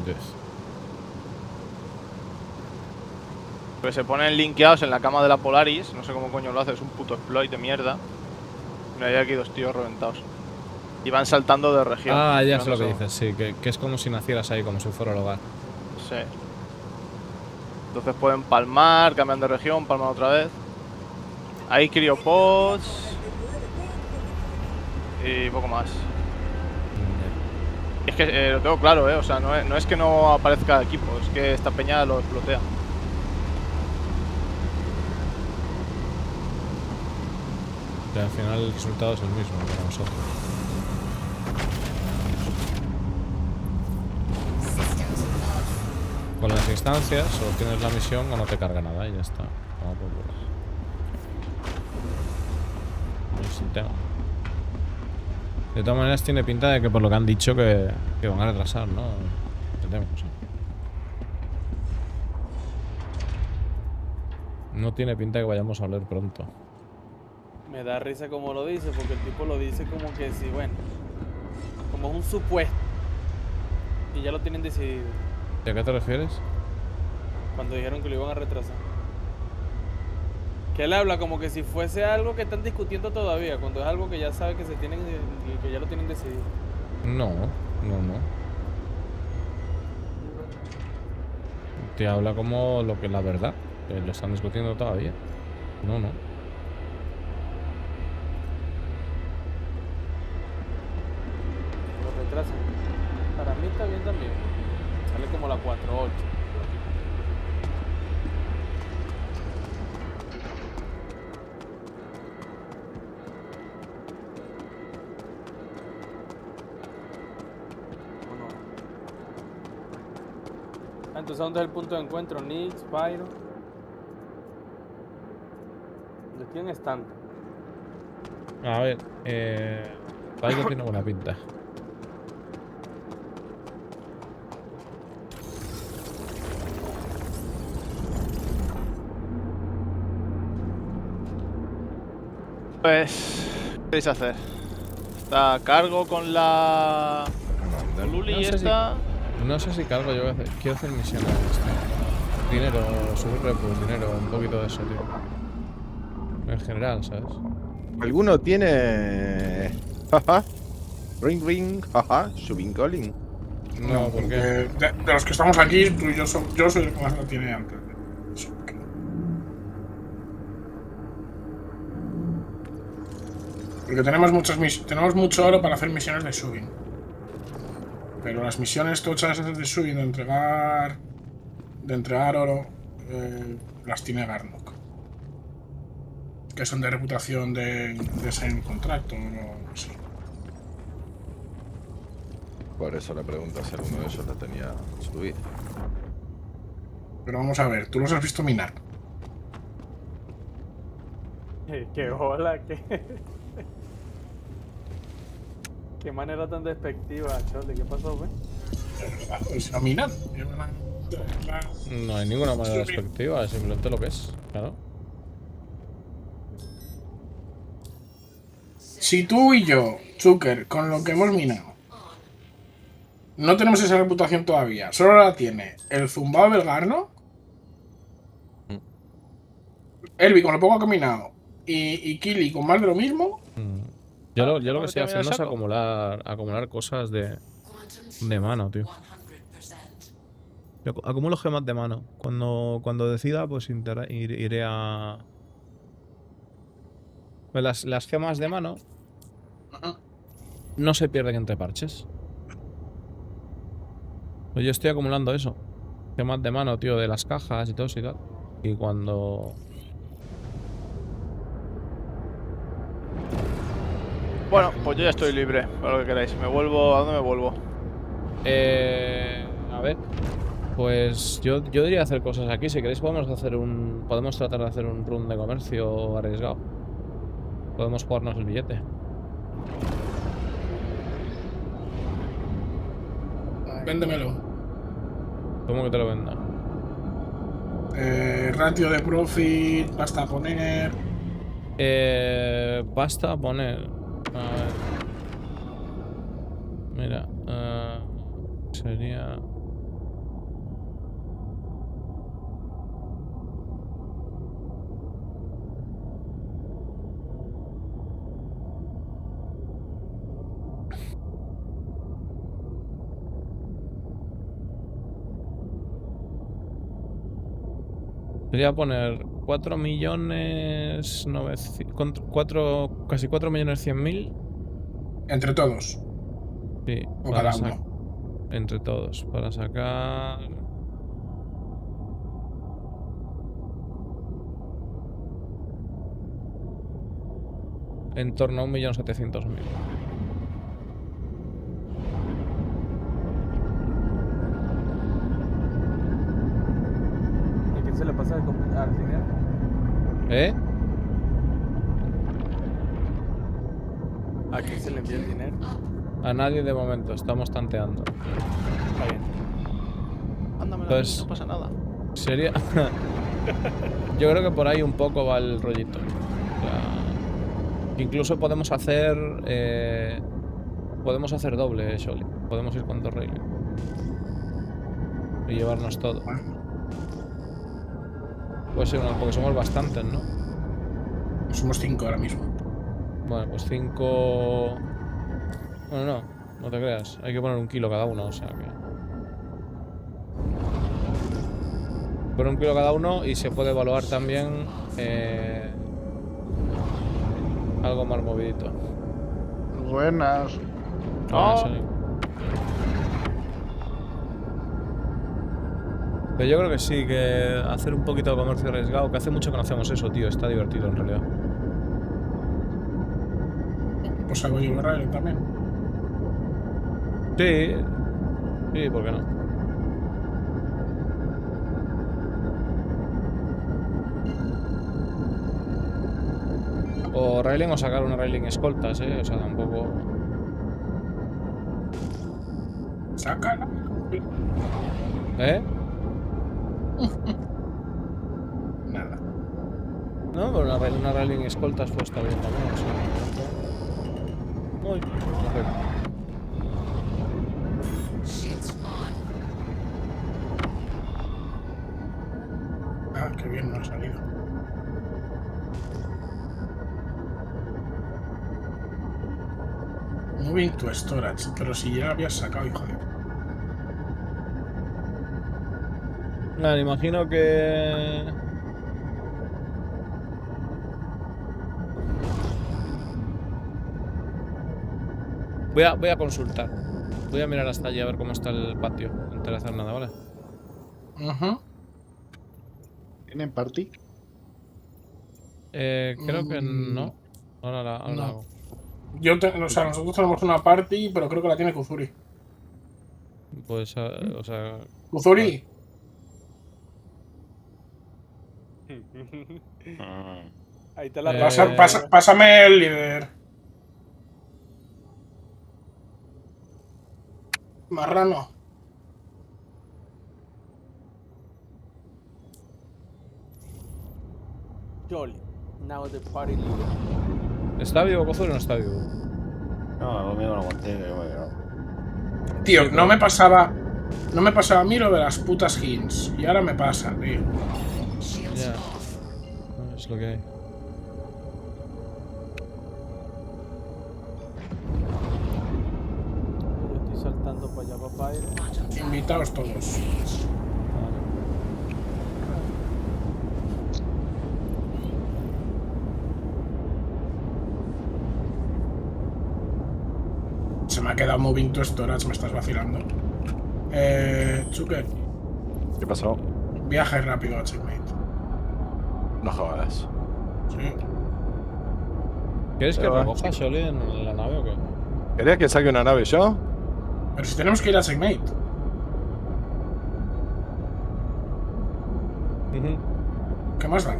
Yes. Pues se ponen linkeados en la cama de la Polaris. No sé cómo coño lo hace, es un puto exploit de mierda. Mira, hay aquí 2 tíos reventados. Y van saltando de región. Ah, ya sé No lo que sé. dices, sí, que es como si nacieras ahí, como si fuera el hogar. Sí. Entonces pueden palmar, cambian de región, palman otra vez. Hay criopods. Y poco más. Es que lo tengo claro, o sea, no es que no aparezca equipo, es que esta peña lo explotea. Y al final el resultado es el mismo para nosotros. Con las instancias, o tienes la misión o no te carga nada y ya está. Vamos por culo. Es el tema. De todas maneras tiene pinta de que por lo que han dicho que van a retrasar, ¿no? Entendemos, ¿sí? No tiene pinta que vayamos a hablar pronto. Me da risa como lo dice, porque el tipo lo dice como que sí, bueno, como es un supuesto. Y ya lo tienen decidido. ¿Y a qué te refieres? Cuando dijeron que lo iban a retrasar. Que él habla como que si fuese algo que están discutiendo todavía, cuando es algo que ya sabe que se tienen, que ya lo tienen decidido. No. Te habla como lo que es la verdad, que lo están discutiendo todavía. No. Lo retrasan. Para mí está bien también. Sale como la 4.8. Entonces, ¿dónde es el punto de encuentro? Nix, Pyro. ¿De quién están? A ver, Pyro tiene buena pinta. Pues, ¿qué queréis hacer? ¿Está a cargo con la Luli y esta? No sé si cargo, yo quiero hacer misiones. Dinero, subir repus, dinero, un poquito de eso, tío. En general, ¿sabes? ¿Alguno tiene... jaja? Ring ring, jaja, subing calling? No, ¿por qué? De los que estamos aquí, tú y yo soy el que más lo tiene antes. Porque tenemos mucho oro para hacer misiones de subbing. Pero las misiones tochas esas de subbing, de entregar oro, las tiene Garnock. Que son de reputación de ser contrato o así. Por eso le pregunto si alguno de esos lo tenía subido. Pero vamos a ver, ¿tú los has visto minar? Qué hola, qué manera tan despectiva, Chole. ¿Qué pasó, güey? Pues no minan. No hay ninguna manera despectiva, es simplemente lo que es, claro. si tú y yo, Zucker, con lo que hemos minado, no tenemos esa reputación todavía, solo la tiene el zumbado del Garno, Herbie con lo poco que ha minado y Kili con más de lo mismo. Yo lo que estoy haciendo es acumular cosas de mano, tío. Yo acumulo gemas de mano. Cuando decida, pues iré a... Pues las gemas de mano no se pierden entre parches. Pues yo estoy acumulando eso. Gemas de mano, tío, de las cajas y todo eso y tal. Y cuando... Bueno, pues yo ya estoy libre, para lo que queráis. ¿A dónde me vuelvo? A ver. Pues yo diría hacer cosas aquí. Si queréis podemos tratar de hacer un run de comercio arriesgado. Podemos jugarnos el billete. Véndemelo. ¿Cómo que te lo venda? Ratio de profit, pasta a poner. Pasta a poner. A ver. Mira. Sería... Sería poner 4 millones... casi 4 millones 100.000. Entre todos. Sí. O cada uno. Entre todos. Para sacar... En torno a 1.700.000. ¿Y qué se le pasa al dinero? ¿Eh? ¿A quién se le envía el dinero? A nadie de momento, estamos tanteando. Está bien. Ándame, Entonces, no pasa nada. Sería... Yo creo que por ahí un poco va el rollito. O sea, incluso podemos hacer... Podemos hacer doble, Sholi. Podemos ir con 2 railings. Y llevarnos todo. Puede ser una, porque somos bastantes, ¿no? Somos 5 ahora mismo. Bueno, pues 5... Bueno, no te creas. Hay que poner 1 kilo cada uno, o sea que... Poner 1 kilo cada uno y se puede evaluar también algo más movidito. Buenas. Pero yo creo que sí, que hacer un poquito de comercio arriesgado, que hace mucho que no hacemos eso, tío. Está divertido en realidad. Pues hago yo Rally también. Sí. Sí, ¿por qué no? O railing o sacar una railing escoltas, o sea, tampoco... Sácala. ¿Eh? Nada. No, pero una railing escoltas pues está bien también, o sea... Muy... Ah, qué bien no ha salido. Moving to storage, pero si ya habías sacado, hijo de... Nada, imagino que... Voy a consultar. Voy a mirar hasta allí a ver cómo está el patio antes de hacer nada, ¿vale? ¿Tienen party? Creo que no. Ahora No. hago. O sea, nosotros tenemos una party, pero creo que la tiene Kuzuri. Pues, o sea... ¡Kuzuri! Ahí está la Pásame el líder. Marrano. Jolly. Now the party leader. ¿Está vivo Cozo o no está vivo? No, conmigo no conté, bueno. Tío, no me pasaba. No me pasaba a mí lo de las putas hints. Y ahora me pasa, tío. Ya. Es lo que hay. Yo estoy saltando para allá, papá. Invitados todos. Se me ha quedado moving to storage, me estás vacilando. Zucker, ¿Qué pasó? viaje rápido a Checkmate. No jodas. Sí. ¿Quieres que Ya va. recoja Soli en la nave o qué? ¿Querías que saque una nave yo? Pero si tenemos que ir a Checkmate. ¿Qué más da?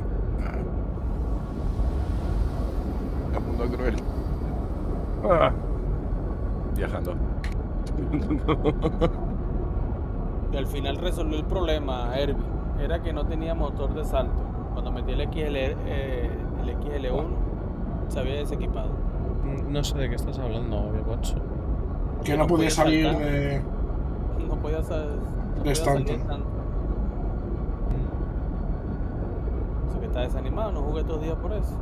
A punto cruel. Ah. Viajando. Y al final resolvió el problema, Herbie. Era que no tenía motor de salto. Cuando metí el XL1, se había desequipado. No sé de qué estás hablando, guacho. Que no podía salir saltar. de. No podía, salir estante. tanto. O sea que está desanimado, no jugué todos los días por eso.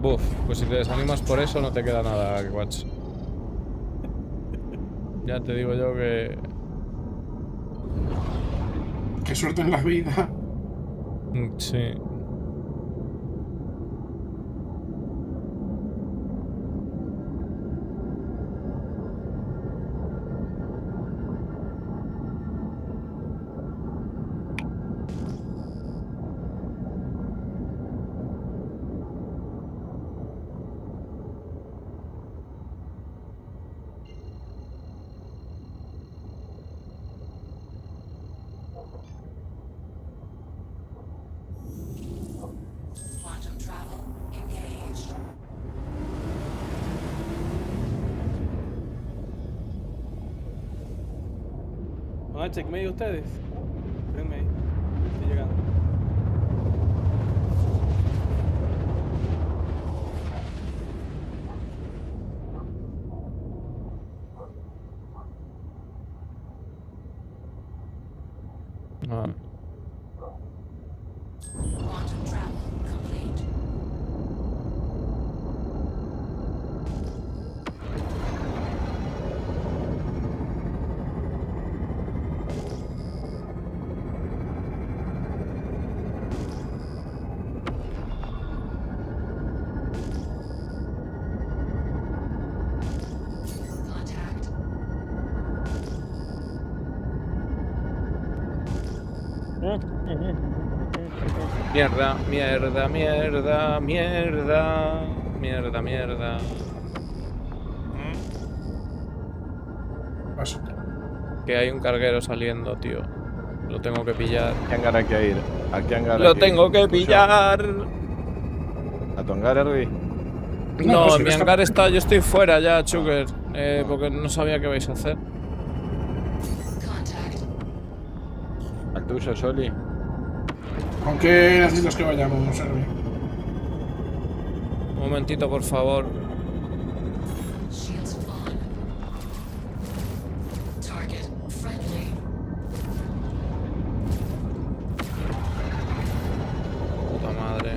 Buf, pues si te desanimas por eso no te queda nada, guacho. Ya te digo yo que... Qué suerte en la vida. Sí. ¿Van a checkmate ustedes? Espérenme ahí. Estoy llegando. Ah. Mierda, mierda, mierda, mierda, mierda, mierda. Paso. Que hay un carguero saliendo, tío. Lo tengo que pillar. ¿A qué hangar hay que ir? ¿A qué hangar hay Lo que tengo ir? que pillar. ¿A tu hangar, Herbie? No, pues en mi está- hangar está, yo estoy fuera ya, Chucker. Porque no sabía qué vais a hacer. ¿Al tuyo, Soli? ¿Con qué necesitas que vayamos, Herbie? Un momentito, por favor. Puta madre.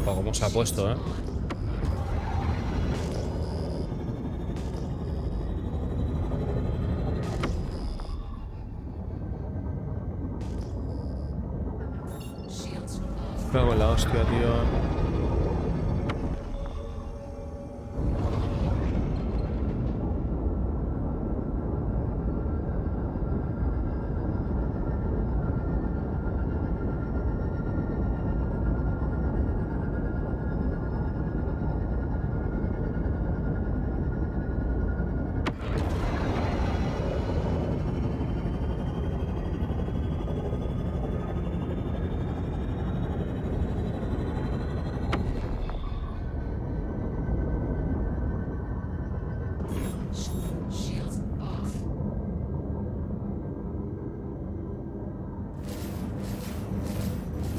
Oh, cómo se ha puesto, Cago en la hostia, tío.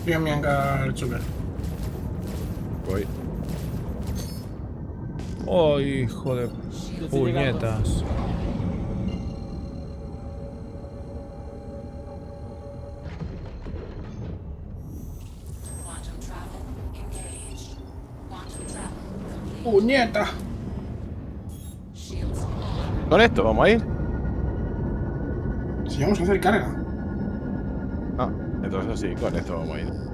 Bien, bien, el Chucker. Voy. Oh, hijo de Yo estoy puñetas. ¡Puñeta! Con esto, vamos a ir. Si vamos a hacer carga. Ah, entonces sí, con esto vamos a ir.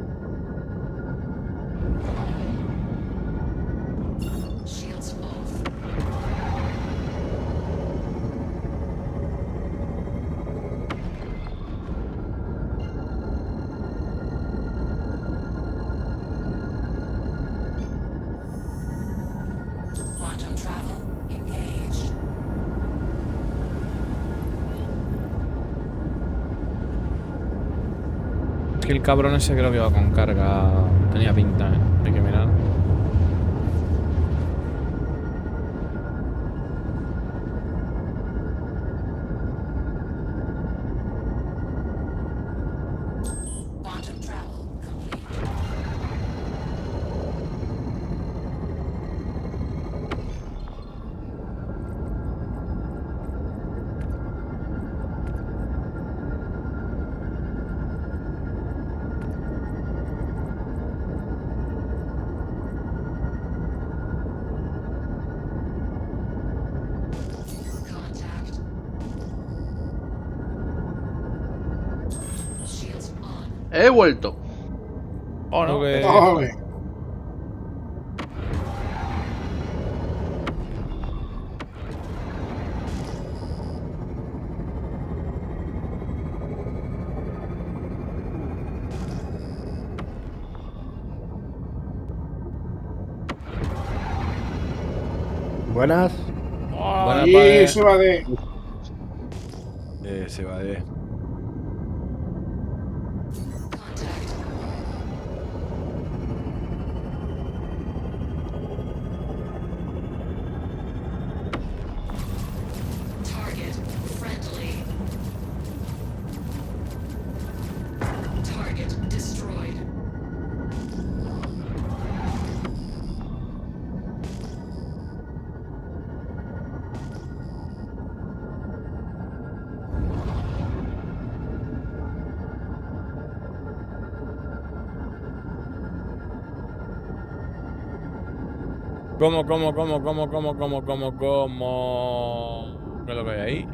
Es que el cabrón ese creo que iba con carga. Tenía pinta, hay que mirar. He vuelto. Oh, no, que... ¡Ole! Buenas. Buena Y padre. se va de... Se va de. ¿Cómo? ¿Qué es lo que hay ahí?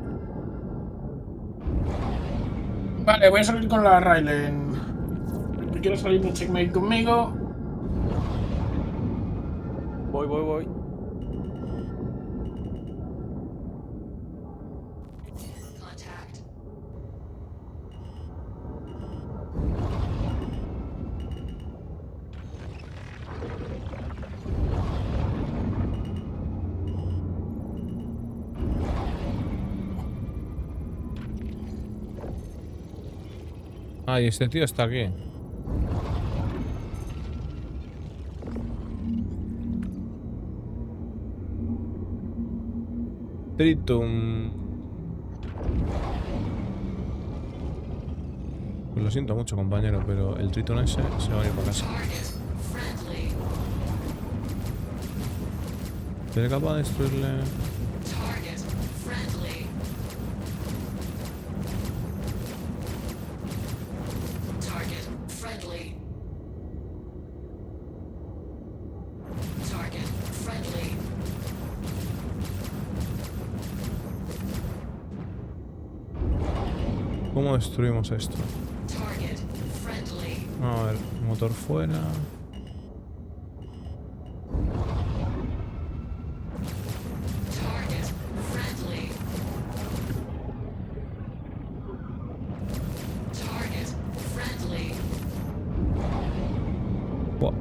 Vale, voy a salir con la Rylen. El que quiera salir de checkmate conmigo. Voy. Ah, y este tío está aquí. Tritum. Pues lo siento mucho, compañero, pero el Triton ese se va a ir para casa. ¿Eres capaz de destruirle? ¿Cómo destruimos esto? A ver, motor fuera. Buah.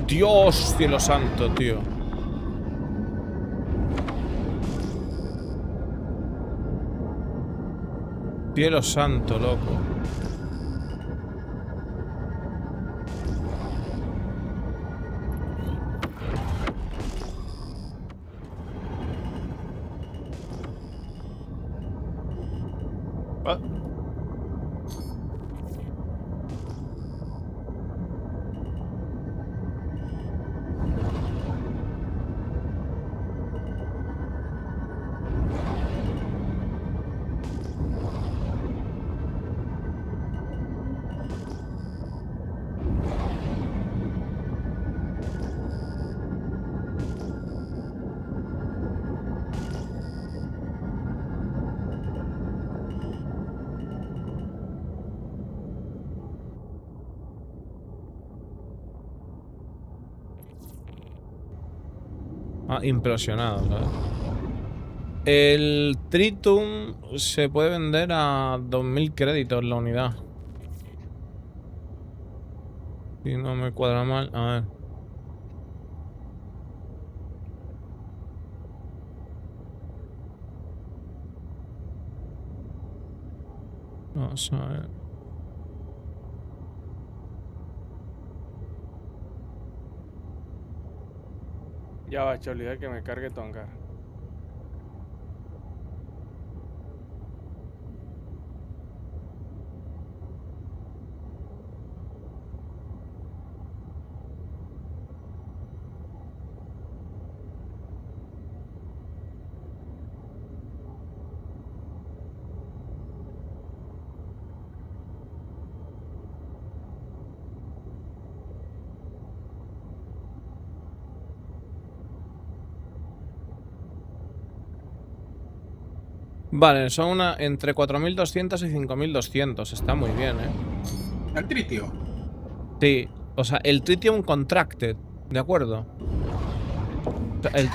Dios, cielo santo, tío. Cielo santo, loco. Impresionado, ¿sabes? El Tritum se puede vender a 2000 créditos la unidad. Si no me cuadra mal, a ver. Vamos a ver. Ya va, Choli, que me cargue tu hangar. Vale, son una entre 4200 y 5200. Está muy bien, ¿eh? ¿El tritio? Sí, o sea, el Tritium Contracted, ¿de acuerdo? O sea, el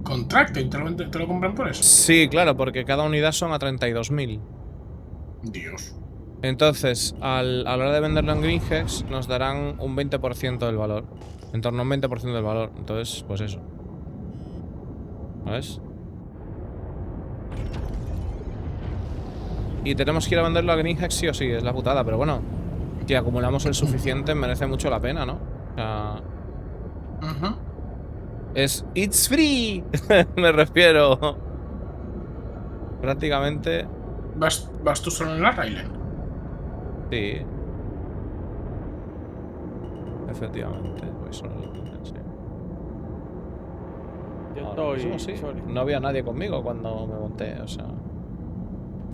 Contracted, ¿te lo compran por eso? Sí, claro, porque cada unidad son a 32.000. Dios. Entonces, a la hora de venderlo en Greenhex, nos darán un 20% del valor. En torno a un 20% del valor. Entonces, pues eso. ¿Sabes? Y tenemos que ir a venderlo a Greenhex sí o sí, es la putada. Pero bueno, si acumulamos el suficiente, merece mucho la pena, ¿no? O sea... Es... ¡It's free! Me refiero. Prácticamente... ¿Vas tú solo en la Raylen? Sí. Efectivamente, voy solo en la Raylen, sí. Yo Ahora estoy... mismo sí. Choli. No había nadie conmigo cuando me monté, o sea...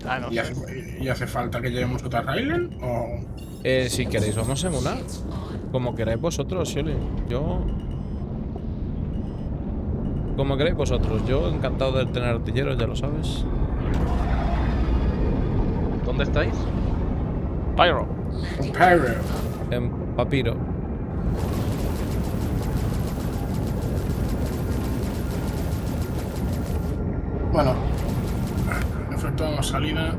Ah, no ¿Y sé. hace falta que llevemos otra Raylen? ¿O...? Si queréis, vamos en una. Como queráis vosotros, Shirley. Yo... Como queráis vosotros. Yo encantado de tener artilleros, ya lo sabes. ¿Dónde estáis? Pyro. Pyro. En Papiro. Bueno. Efectuamos salida.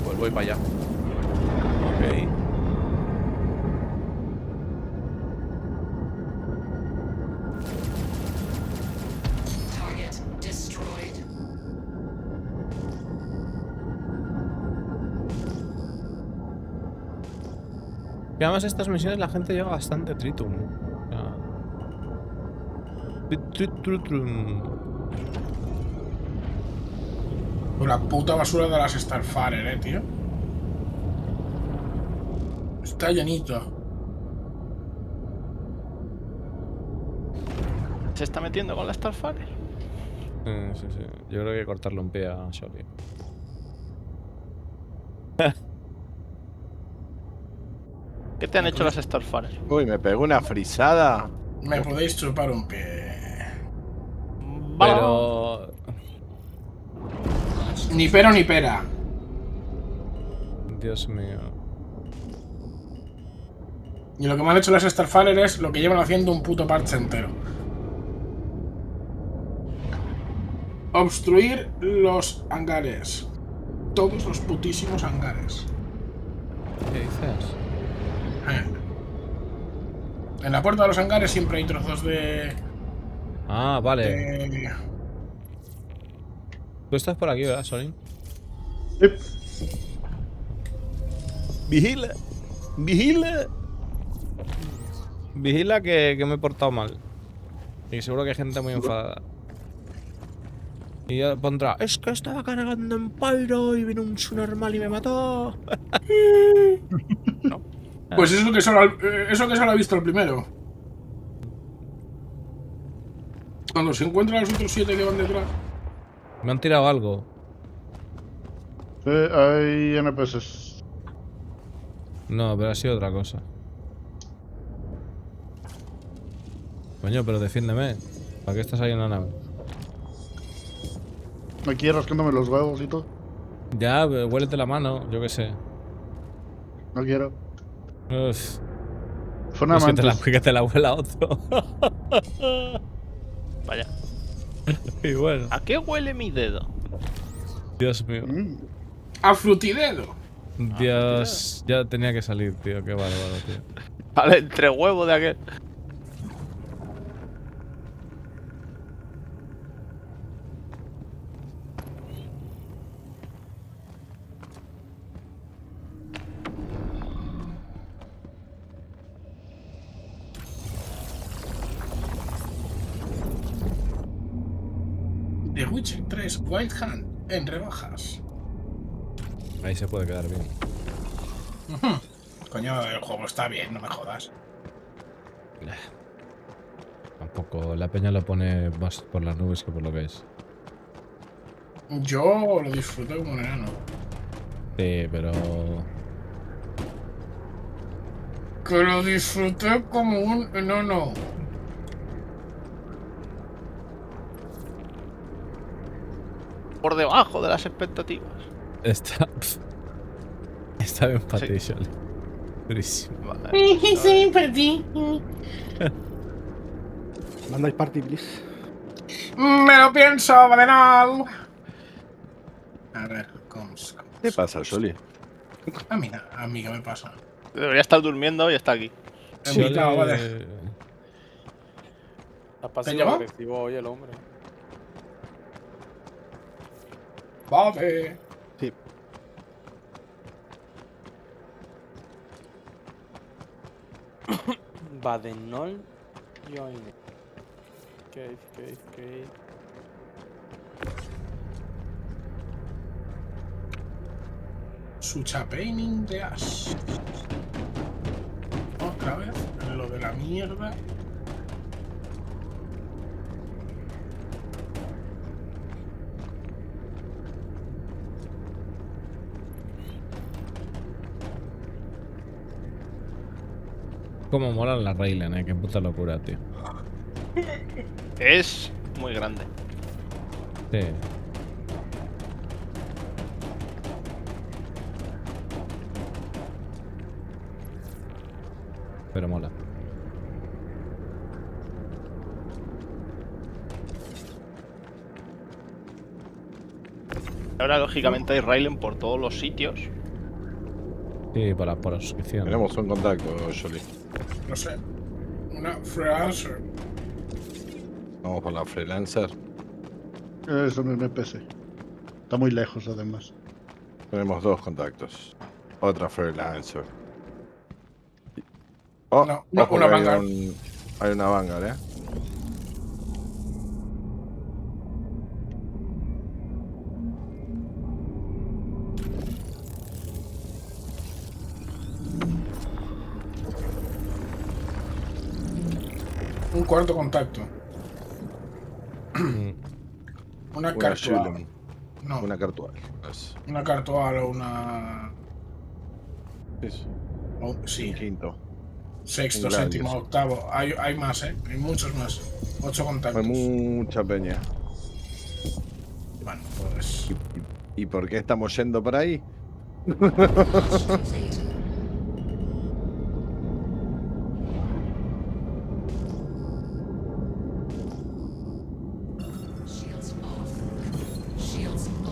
Pues voy para allá. Ok. Y además estas misiones la gente lleva bastante Tritum. La puta basura de las Starfarer, tío. Está llenito. ¿Se está metiendo con la Starfire? Sí. Yo creo que hay que cortarle un pie a Shorty. ¿Qué te han hecho las Starfire? Uy, me pegó una frisada. Me podéis chupar un pie. Pero... Ni pero ni pera. Dios mío. Y lo que me han hecho las Starfarer es lo que llevan haciendo un puto parche entero. Obstruir los hangares. Todos los putísimos hangares. ¿Qué dices? En la puerta de los hangares siempre hay trozos de... Ah, vale. de... Tú estás por aquí, ¿verdad, Solín? Vigila. Vigila. Vigila que me he portado mal. Y seguro que hay gente muy enfadada. Y ya pondrá, es que estaba cargando en pyro y vino un subnormal y me mató. No. Pues eso que solo ha visto el primero. Cuando se encuentran los otros 7 que van detrás. Me han tirado algo. Sí, hay NPCs. No, pero ha sido otra cosa. Coño, pero defiéndeme. ¿Para qué estás ahí en la nave? Aquí rascándome los huevos y todo. Ya, huélete la mano, yo qué sé. No quiero. Uf. Fue una Pues que te la huela otro. Vaya. Y bueno. ¿A qué huele mi dedo? Dios mío. A frutidedo. Dios, ya tenía que salir, tío. Qué bárbaro, tío. Vale, entre huevo de aquel. The Witcher 3 Wild Hunt en rebajas. Ahí se puede quedar bien. Coño, el juego está bien, no me jodas. Tampoco la peña lo pone más por las nubes que por lo que es. Yo lo disfruté como un enano. Sí, pero... Que lo disfruté como un enano. Por debajo de las expectativas. Está bien para ti, Sholi. Durísimo. Sí, para ti. ¿Mandáis party, please? Me lo pienso, Badenal. A ver, ¿cómo? ¿Qué pasa, Soli? A mí ¿qué me pasa? Debería estar durmiendo y está aquí. Invitado, vale. Está pasivo agresivo hoy el hombre. Vale. Sí. Badenol join. Okay. Sucha painting de Ash. Otra vez, lo de la mierda. Cómo molan las Raylan, qué puta locura, tío. Es muy grande. Sí. Pero mola. Ahora, lógicamente, hay Raylan por todos los sitios. Sí, por la suscripción. Tenemos un contacto, Soli. No sé. Una freelancer. Vamos con la freelancer. Es un NPC. Está muy lejos, además. Tenemos 2 contactos. Otra freelancer. Oh, No, ojo una que Vanguard. hay una Vanguard, Un cuarto contacto. Una cartual. Shulem. No. Una cartual. Una cartual o una. Sí. Quinto. Sexto, Un séptimo, Gladius. octavo. Hay más, Hay muchos más. 8 contactos. Hay mucha peña. Bueno, pues. ¿Y por qué estamos yendo por ahí?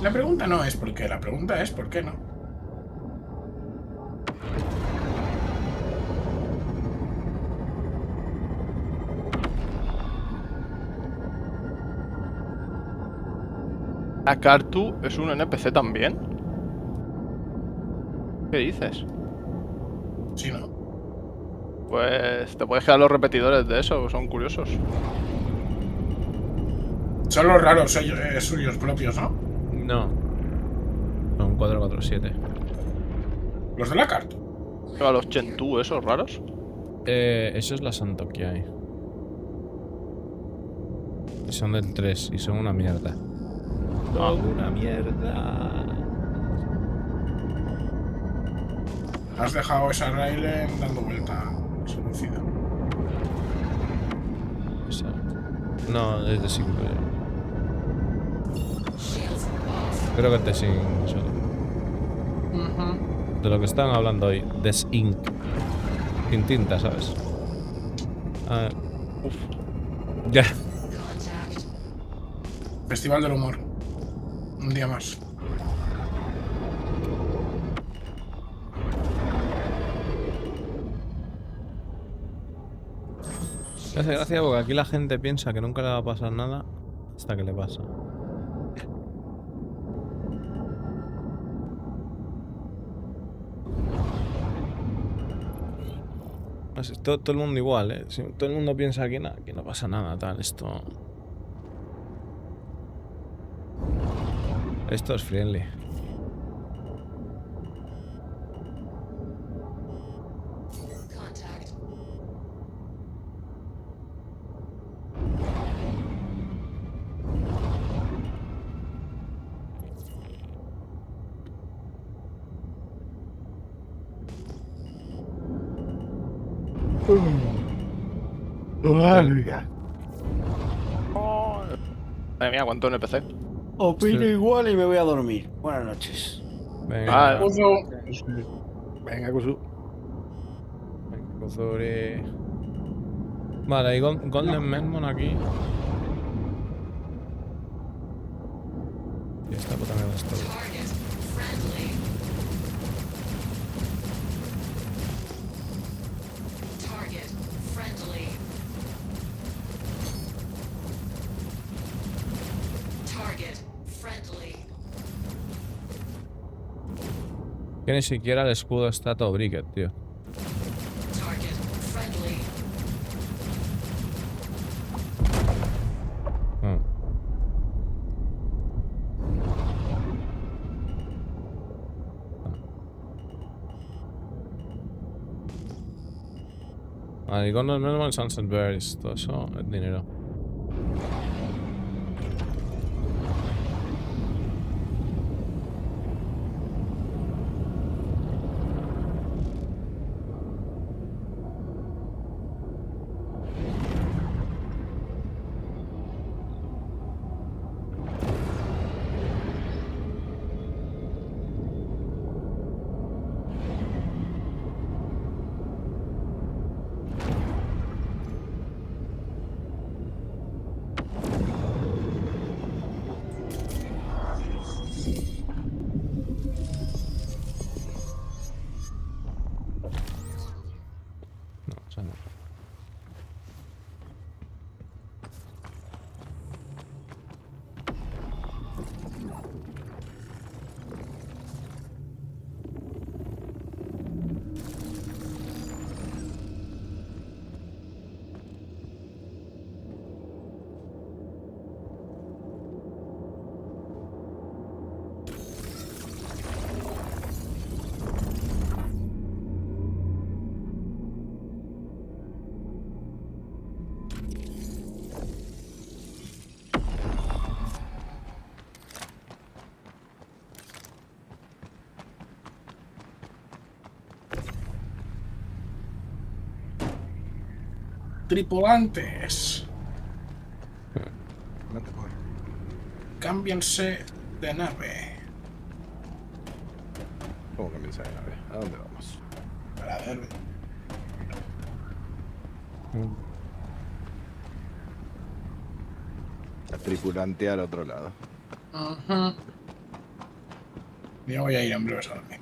La pregunta no es por qué, la pregunta es por qué no. ¿A Cartu es un NPC también? ¿Qué dices? Sí, ¿no? Pues te puedes quedar los repetidores de eso, son curiosos. Son los raros suyos propios, ¿no? No. Son 447. Los de la carta. ¿A los Chentú esos raros? Eso es la Santo que hay. Y son del 3 y son una mierda. Son una mierda. Has dejado esa Raylen dando vuelta. Solucida. No, es de 5. Creo que es de 5 solo. De lo que están hablando hoy. Desink. Sin tinta, ¿sabes? Uf. Ya. Festival del humor. Un día más. Me hace gracia porque aquí la gente piensa que nunca le va a pasar nada hasta que le pasa. Así, todo el mundo igual, ¿eh? Si todo el mundo piensa que no pasa nada, tal, esto es friendly. Madre mía, cuánto NPC. Opino igual y me voy a dormir. Buenas noches. Venga, Venga, Kuzu. Kuzuri. Vale, hay Golden Medmon aquí. Y esta puta mierda está bien. Que ni siquiera el escudo está todo briquet, tío. Vale, y con los normal Sunset Berries, todo eso es dinero. Tripulantes. Cámbiense de nave. ¿Cómo cambiarse de nave? ¿A dónde vamos? Para ver. A tripulante al otro lado. Yo voy a ir en breves a dormir.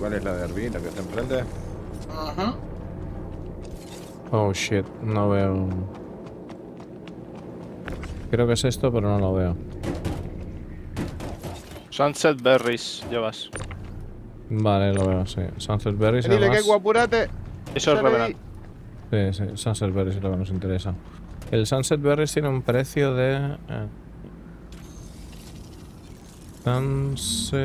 ¿Cuál es la de Herbí, la que está enfrente? Ajá. Oh shit, no veo. Creo que es esto, pero no lo veo. Sunset Berries llevas. Vale, lo veo, sí. Sunset Berries. Dile que además... guapurate. Eso es Revenant. Sí, sí, Sunset Berries es lo que nos interesa. El Sunset Berries tiene un precio de... Sunset...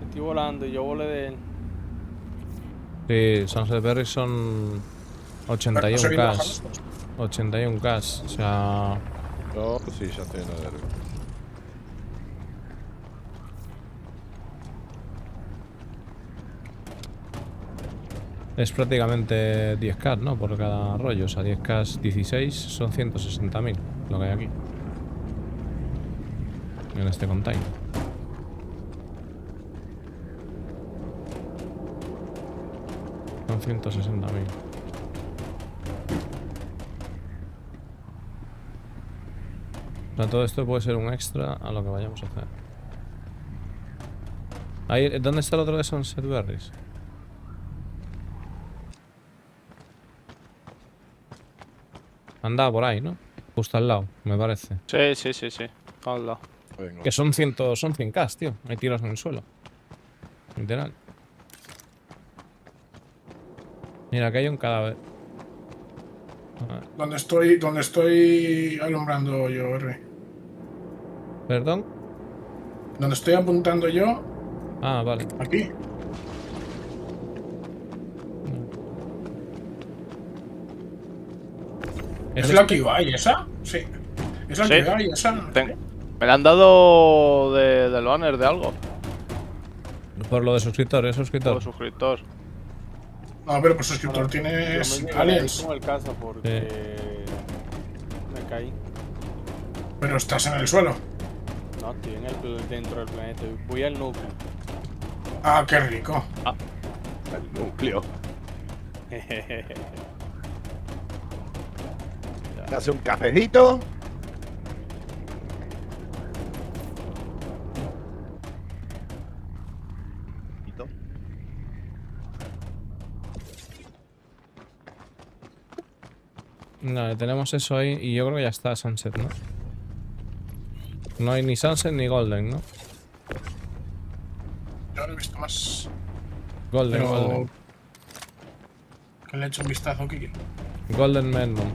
Estoy volando y yo volé de él. Sí, Sunset Berries son 81k. 81k, o sea... No, sí, ya estoy en la de Herbí. Es prácticamente 10k, ¿no? Por cada rollo, o sea, 10k 16 son 160.000 lo que hay aquí. En este container. Son 160.000. O sea, todo esto puede ser un extra a lo que vayamos a hacer. Ahí, ¿dónde está el otro de Sunset Berries? Andaba por ahí, ¿no? Justo al lado, me parece. Sí. Al lado. Venga. Que son 100k, tío. Hay tiros en el suelo. Literal. Mira, aquí hay un cadáver. ¿Dónde estoy alumbrando yo, R? ¿Perdón? ¿Dónde estoy apuntando yo? Ah, vale. Aquí. ¿Es la que hay esa? Sí. ¿Es la que hay esa? Me la han dado del banner de algo. Por lo de suscriptor, ¿es suscriptor? Por suscriptor. No, pero por suscriptor tienes aliens. Con el caso porque me caí. Pero estás en el suelo. No, estoy dentro del planeta. Voy al núcleo. Ah, qué rico. Ah, el núcleo. ¿Te hace un cafecito? No, tenemos eso ahí y yo creo que ya está Sunset, ¿no? No hay ni Sunset ni Golden, ¿no? Yo no he visto más. Golden, Pero... Golden. Que le he hecho un vistazo aquí. Golden Magnum.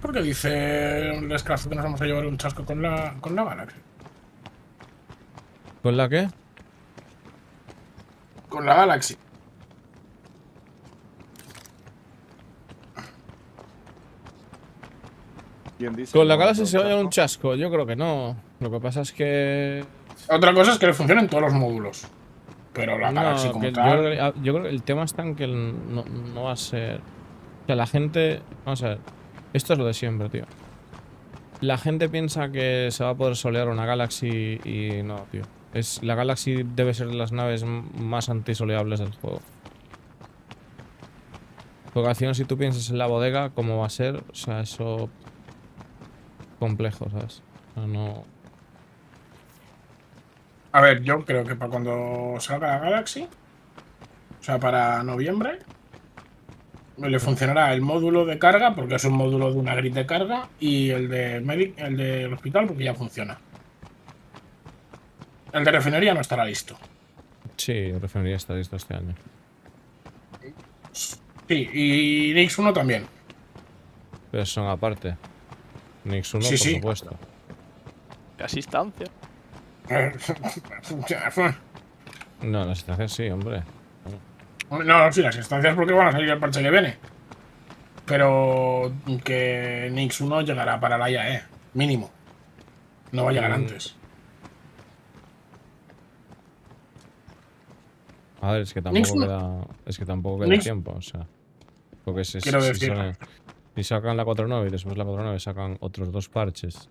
¿Por qué dice el descalzo que nos vamos a llevar un chasco con la Galaxy? ¿Con la qué? Con la Galaxy. ¿Quién dice? Con la Galaxy se vaya un chasco, yo creo que no. Lo que pasa es que... Otra cosa es que le funcionen todos los módulos. Pero la Galaxy como tal... Yo creo que el tema está en que no va a ser... O sea, la gente... Vamos a ver. Esto es lo de siempre, tío. La gente piensa que se va a poder solear una Galaxy y no, tío. La Galaxy debe ser de las naves más antisoleables del juego. Porque al final, si tú piensas en la bodega, ¿cómo va a ser? O sea, eso... complejo, ¿sabes? O sea, no... A ver, yo creo que para cuando salga la Galaxy, o sea, para noviembre, le funcionará el módulo de carga, porque es un módulo de una grid de carga, y el del hospital, porque ya funciona. El de refinería no estará listo. Sí, refinería está listo este año. Sí, y Nix 1 también. Pero son aparte. Nix 1, Sí, por sí. supuesto. ¿Qué asistencia? No, las instancias sí, hombre. No, sí, las instancias porque van a salir el parche que viene. Pero que Nix 1 llegará para la IAE, mínimo. No va a llegar antes. A ver, es que tampoco queda. Es que tampoco queda tiempo, o sea. Porque si sacan la 4.9 y después la 4.9 sacan otros dos parches.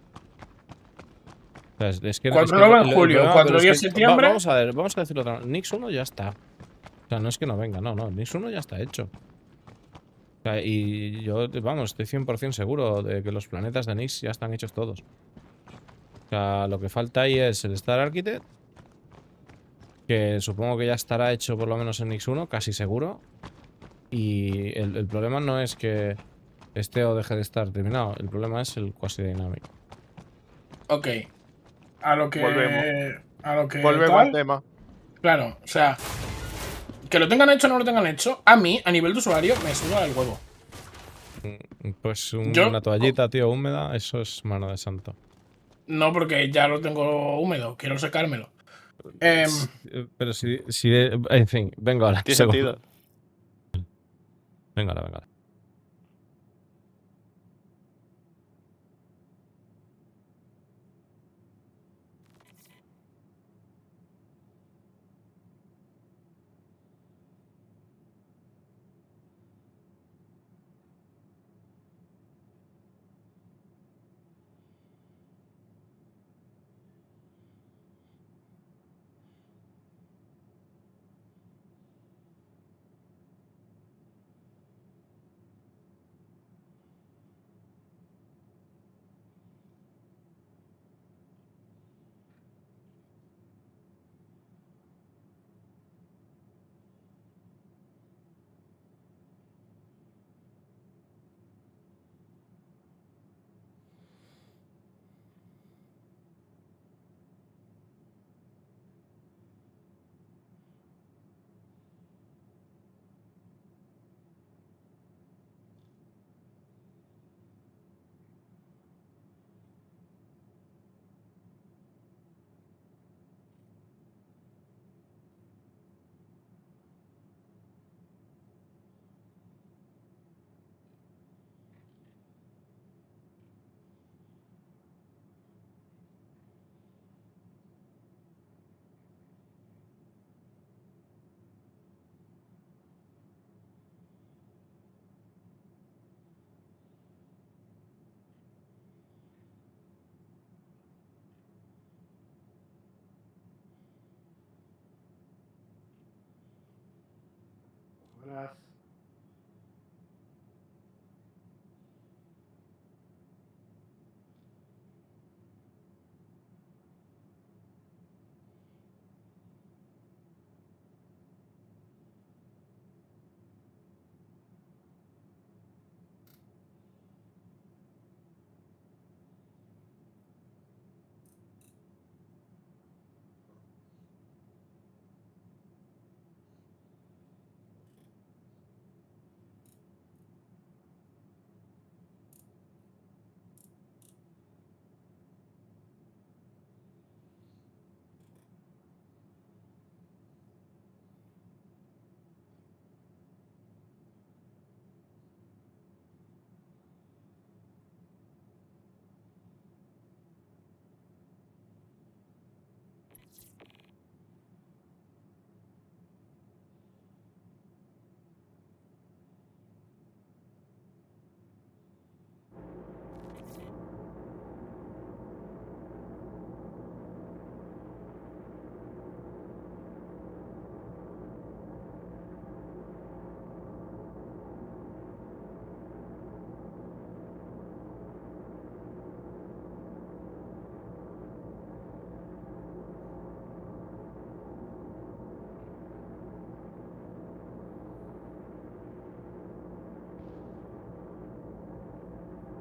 O sea, es que 4.9 en julio, 4 días en septiembre. Vamos a ver, vamos a decirlo otra vez. Nix 1 ya está. O sea, no es que no venga, no. El Nix 1 ya está hecho. O sea, y yo, vamos, estoy 100% seguro de que los planetas de Nix ya están hechos todos. O sea, lo que falta ahí es el Star Architect, que supongo que ya estará hecho por lo menos en Nix 1, casi seguro. Y el problema no es que esté o deje de estar terminado, el problema es el Quasi Dynamic. Ok. A lo Volvemos. que Volvemos al tal. tema. Claro, o sea, que lo tengan hecho o no lo tengan hecho, a mí, a nivel de usuario, me suda el huevo. Pues Yo- una toallita, tío, húmeda, eso es mano de santo. No, porque ya lo tengo húmedo, quiero secármelo. Pero si en fin, vengo ahora. Tiene segundo. sentido. Venga ahora.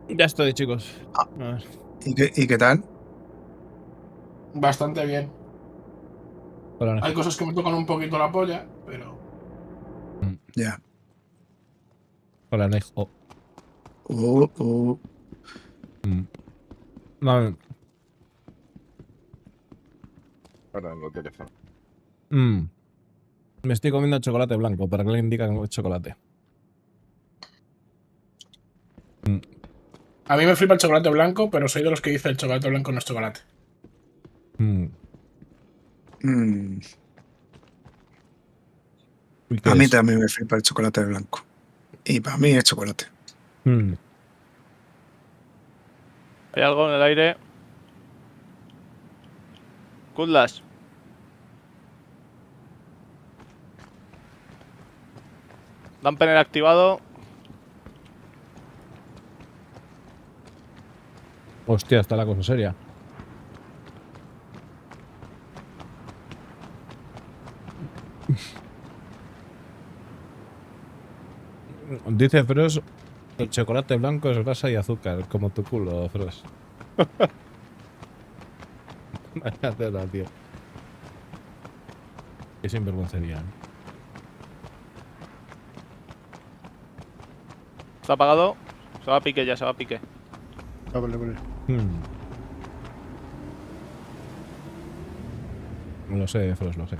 Ya estoy, chicos. A ver. ¿Y qué tal? Bastante bien. Hola, Hay cosas que me tocan un poquito la polla, pero. Ya. Hola, Nejo. Oh. Vale. Ahora en los teléfonos. Me estoy comiendo chocolate blanco, para que le indican que es chocolate. A mí me flipa el chocolate blanco, pero soy de los que dice el chocolate blanco no es chocolate. A mí también me flipa el chocolate blanco. Y para mí es chocolate. Hay algo en el aire. Kudlas. Dampener activado. Hostia, está la cosa seria. Dice Frost, el chocolate blanco es grasa y azúcar, como tu culo, Frost. Vaya tela, tío. Qué sinvergüencería. Está apagado. Se va a pique ya, se va a pique. Ah, vale, vale. Lo sé, Frost, lo sé.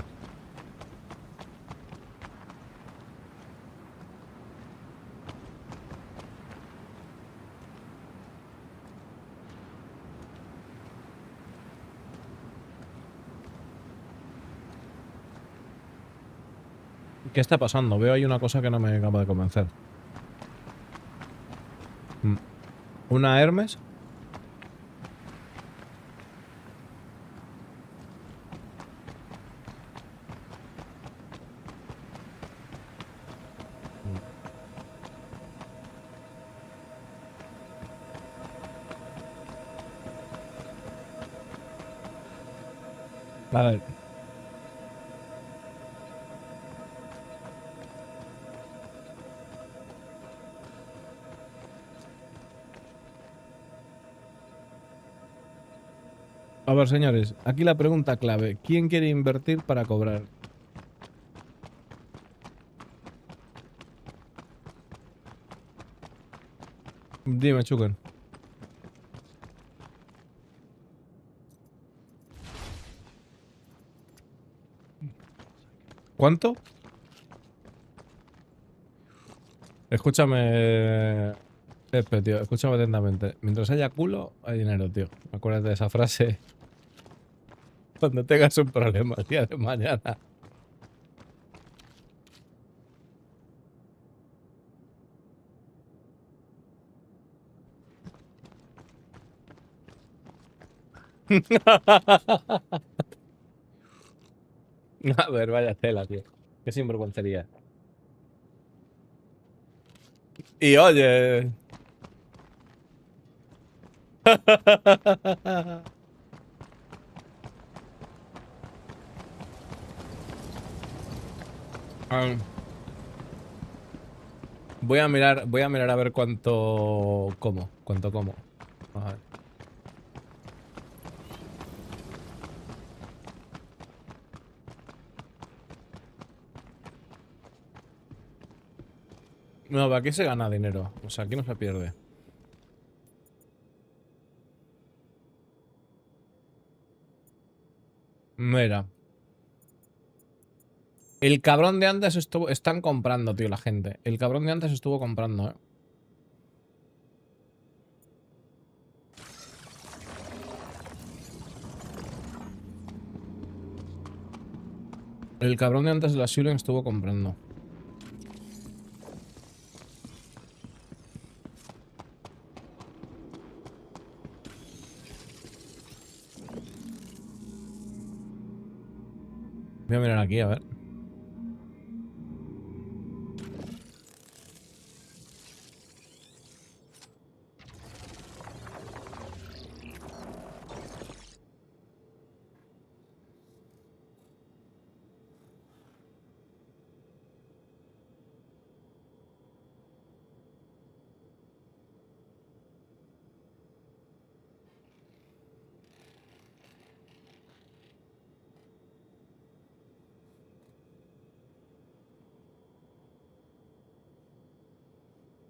¿Qué está pasando? Veo ahí una cosa que no me acaba de convencer. ¿Una Hermes? Vale. A ver, señores, aquí la pregunta clave. ¿Quién quiere invertir para cobrar? Dime, Chuken. ¿Cuánto? Escúchame, Pepe, tío, escúchame atentamente. Mientras haya culo, hay dinero, tío. Acuérdate de esa frase. Cuando tengas un problema el día de mañana. A ver, vaya tela, tío. Qué sinvergüencería. Y oye. Ah, voy a mirar a ver cuánto como. A ver. No, aquí se gana dinero. O sea, aquí no se pierde. Mira. El cabrón de antes estuvo... Están comprando, tío, la gente. El cabrón de antes estuvo comprando, ¿eh? El cabrón de antes de la Shilling estuvo comprando. Voy a mirar aquí, a ver.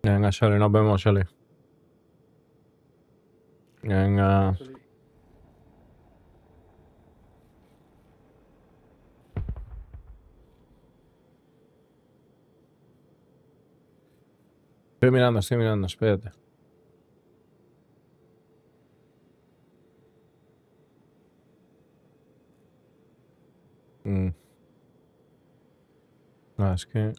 Venga, Shelly, nos vemos, Shelly. Venga. Estoy mirando, espérate. No, es que...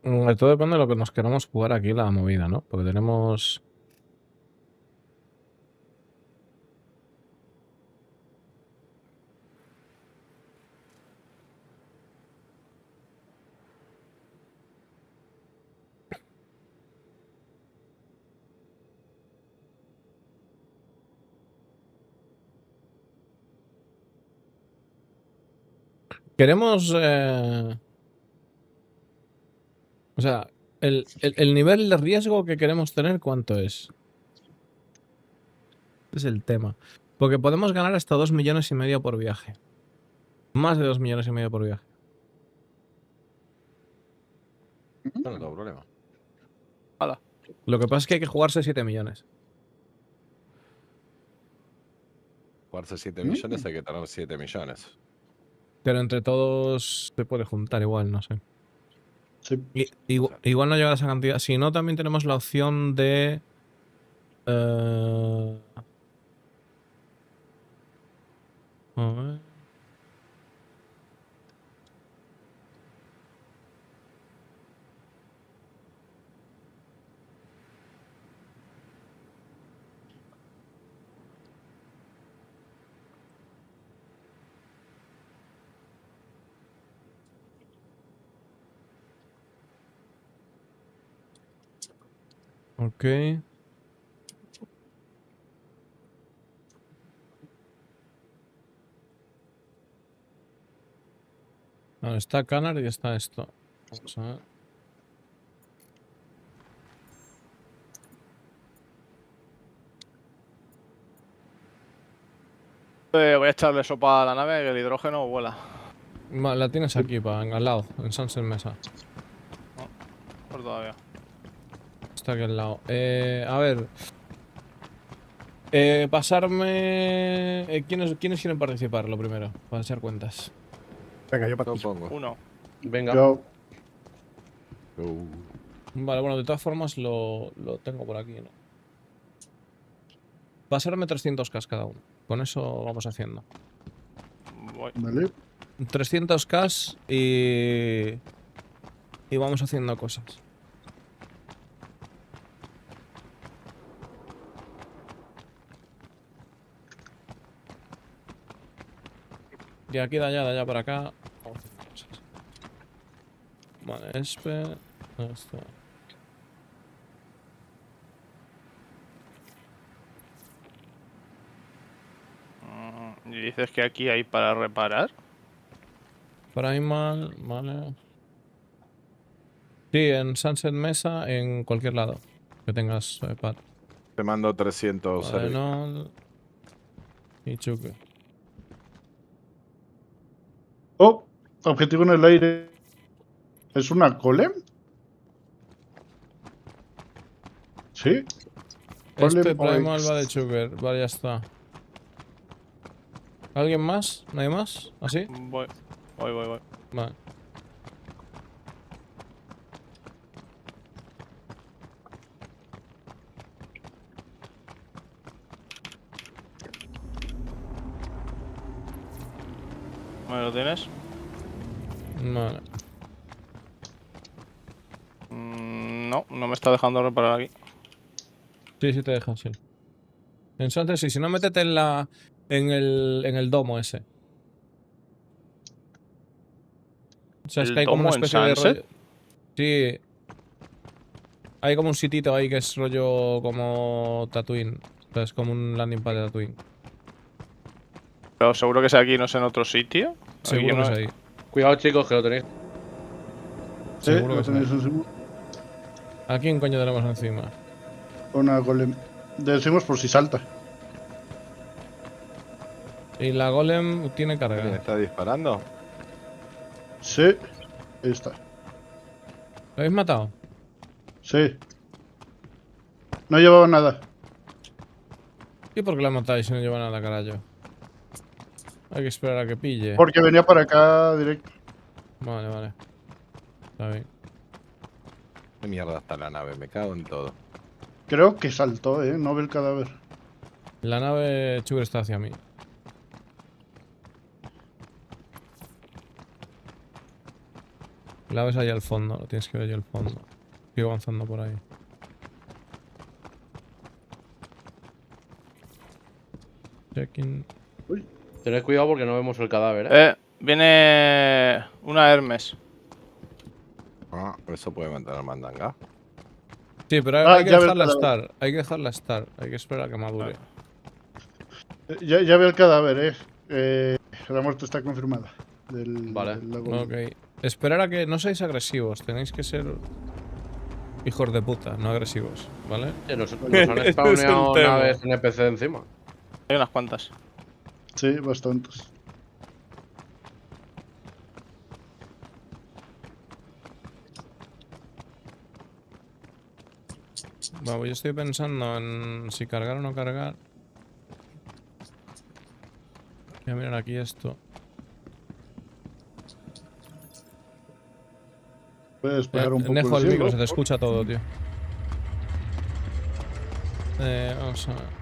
Todo depende de lo que nos queramos jugar aquí la movida, ¿no? Porque tenemos... Queremos... O sea, el nivel de riesgo que queremos tener, ¿cuánto es? Ese es el tema. Porque podemos ganar hasta 2,5 millones por viaje. Más de 2,5 millones por viaje. No tengo problema. Hala. Lo que pasa es que hay que jugarse 7 millones. Jugarse 7 millones hay que tener 7 millones. Pero entre todos se puede juntar igual, no sé. Sí. Igual no llega a esa cantidad. Si no, también tenemos la opción de... a ver. Ok. Vale, está Canary y está esto. Vamos a ver. Voy a echarle sopa a la nave, que el hidrógeno vuela. Vale, la tienes aquí, al lado, en Sunset Mesa. No, por todavía. Está aquí al lado. A ver. Pasarme... ¿quiénes quieren participar lo primero? Para echar cuentas. Venga, yo participo. Pongo. Uno. Venga. Yo, Vale, bueno, de todas formas lo tengo por aquí, ¿no? Pasarme 300k cada uno. Con eso vamos haciendo. Voy. vale. 300k y vamos haciendo cosas. De aquí, de allá para acá. Vamos haciendo cosas. Vale, esto. ¿Y dices que aquí hay para reparar? Primal, vale. Sí, en Sunset Mesa, en cualquier lado que tengas pad. Te mando 300. Vale, no. Y chuque. Oh, objetivo en el aire. ¿Es una golem? Sí. Este Golem Primal OX. va de Sugar. Vale, ya está. ¿Alguien más? ¿Nadie más? ¿Así? Voy. Vale. ¿Me lo tienes? Vale. No, no me está dejando reparar aquí. Sí, sí te dejan, sí. Entonces, sí, si no, métete en el domo ese. O sea, es que hay como una especie de rollo. Sí. Hay como un sitito ahí que es rollo como Tatooine. O sea, es como un landing pad de Tatooine. Pero seguro que es aquí, no es en otro sitio. Seguro que es ahí. Cuidado, chicos, que lo tenéis. Seguro lo que es tenéis ahí. encima. ¿A quién coño tenemos encima? Una golem. Decimos por si salta. Y la golem tiene carga. ¿Quién está disparando? Sí. Ahí está. ¿Lo habéis matado? Sí. No llevaba nada. ¿Y por qué la matáis si no lleva nada, carajo? Hay que esperar a que pille. Porque venía para acá directo. Vale, vale. Está bien. ¿Qué mierda está la nave? Me cago en todo. Creo que saltó, no ve el cadáver. La nave Sugar está hacia mí. La ves ahí al fondo, lo tienes que ver ahí al fondo. Sigo avanzando por ahí. Checking. Tened cuidado porque no vemos el cadáver, Viene una Hermes. Ah, eso puede mandar al mandanga. Sí, pero hay que dejarla estar. Hay que dejarla estar. Hay que esperar a que madure. Ya veo el cadáver, la muerte está confirmada. Vale. Ok. Esperar a que no seáis agresivos. Tenéis que ser hijos de puta, no agresivos, ¿vale? Nos han spawneado naves NPC encima. Hay unas cuantas. Sí, bastantes. Bueno, yo estoy pensando en si cargar o no cargar. Voy a mirar aquí esto. Puedes pegar un poco Dejo el cielo, micro, se te escucha todo, tío. Vamos a ver.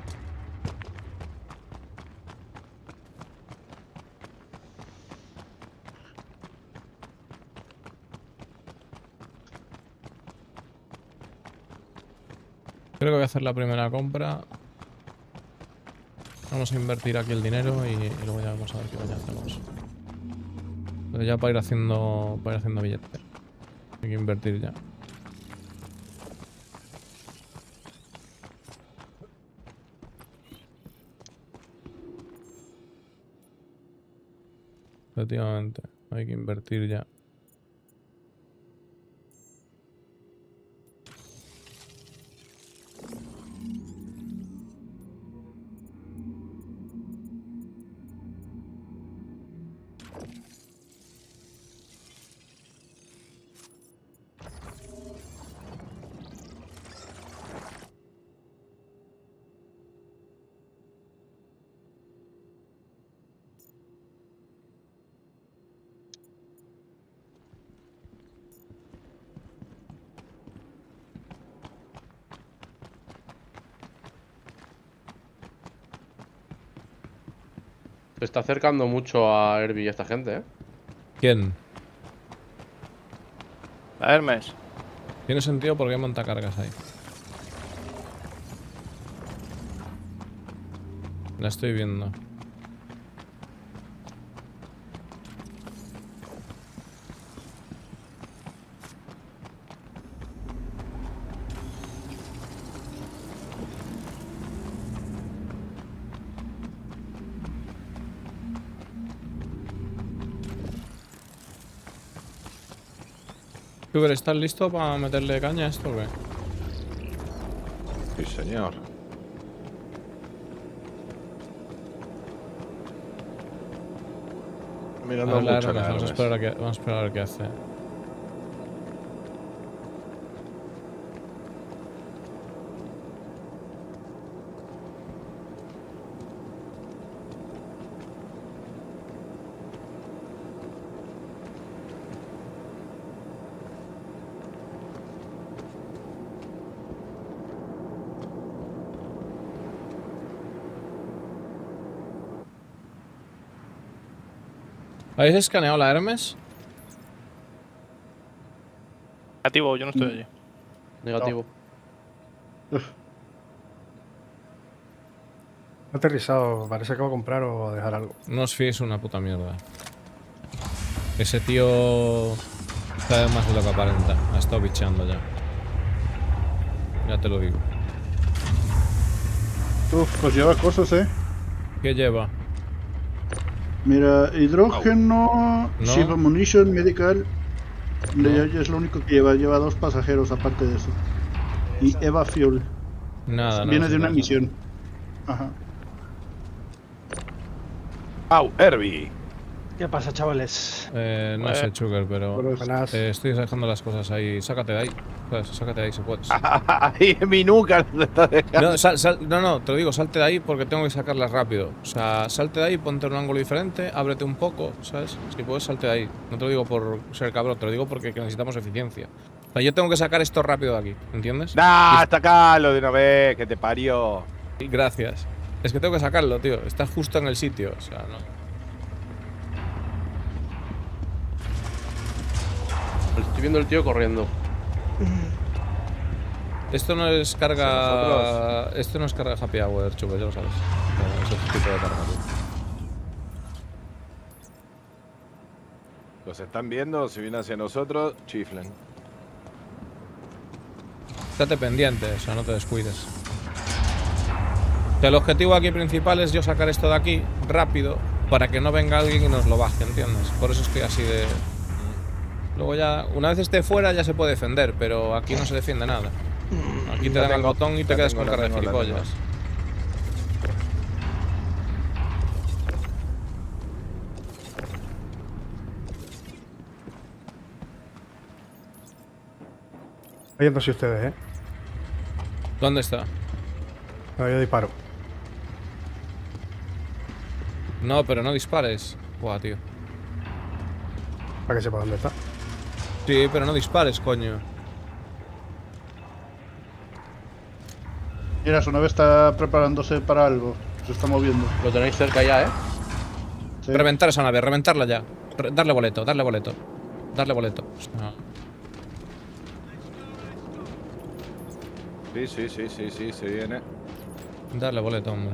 Creo que voy a hacer la primera compra. Vamos a invertir aquí el dinero y luego ya vamos a ver qué coño hacemos. Pero ya para ir haciendo billetes. Hay que invertir ya. Efectivamente, hay que invertir ya. Se está acercando mucho a HErBi y esta gente, ¿eh? ¿Quién? La Hermes. Tiene sentido porque hay montacargas ahí. La estoy viendo. Sugar, ¿estás listo para meterle caña a esto o qué? Sí, señor. Mirando mucho a la vamos a Hermes. esperar a ver qué hace. ¿Habéis escaneado la Hermes? Negativo, yo no estoy allí. Negativo. Ha aterrizado, parece que va a comprar o a dejar algo. No os fiéis una puta mierda. Ese tío está más de lo que aparenta. Ha estado bicheando ya. Ya te lo digo. Pues lleva cosas, ¿Qué lleva? Mira, hidrógeno, No. Shiva Munition, Medical. Ya es lo único que lleva. Lleva 2 pasajeros aparte de eso. Y Eva Fuel. Nada, Viene no, de una nada. misión. Ajá. ¡Au, HErBi! ¿Qué pasa, chavales? No sé, Sugar, pero estoy dejando las cosas ahí. Sácate de ahí. ¿Sabes? Sácate de ahí si puedes. Ahí en mi nuca te está dejando. No, te lo digo, salte de ahí porque tengo que sacarlas rápido. O sea, salte de ahí, ponte en un ángulo diferente, ábrete un poco, ¿sabes? Si puedes, salte de ahí. No te lo digo por ser cabrón, te lo digo porque necesitamos eficiencia. O sea, yo tengo que sacar esto rápido de aquí, ¿entiendes? ¡Nah! Hasta acá lo de una vez, que te parió. Gracias. Es que tengo que sacarlo, tío. Estás justo en el sitio, o sea, no. Estoy viendo el tío corriendo. Esto no es carga. Esto no es carga happy hour, chupes, ya lo sabes. No, es otro tipo de carga, tío. Los están viendo, si vienen hacia nosotros, chiflen. Estate pendiente, o sea, no te descuides. El objetivo aquí principal es yo sacar esto de aquí rápido para que no venga alguien y nos lo baje, ¿entiendes? Por eso estoy así de... Luego ya, una vez esté fuera ya se puede defender, pero aquí no se defiende nada. Aquí te dan el botón y te quedas con cara de gilipollas. Yéndose ustedes, ¿eh? ¿Dónde está? No, yo disparo. No, pero no dispares. Buah, tío. Para que sepa dónde está. Sí, pero no dispares, coño. Mira, su nave está preparándose para algo. Se está moviendo. Lo tenéis cerca ya, ¿eh? Sí. Reventar esa nave, reventarla ya. Darle boleto, darle boleto. Darle boleto. No. Sí, se viene. Darle boleto, hombre.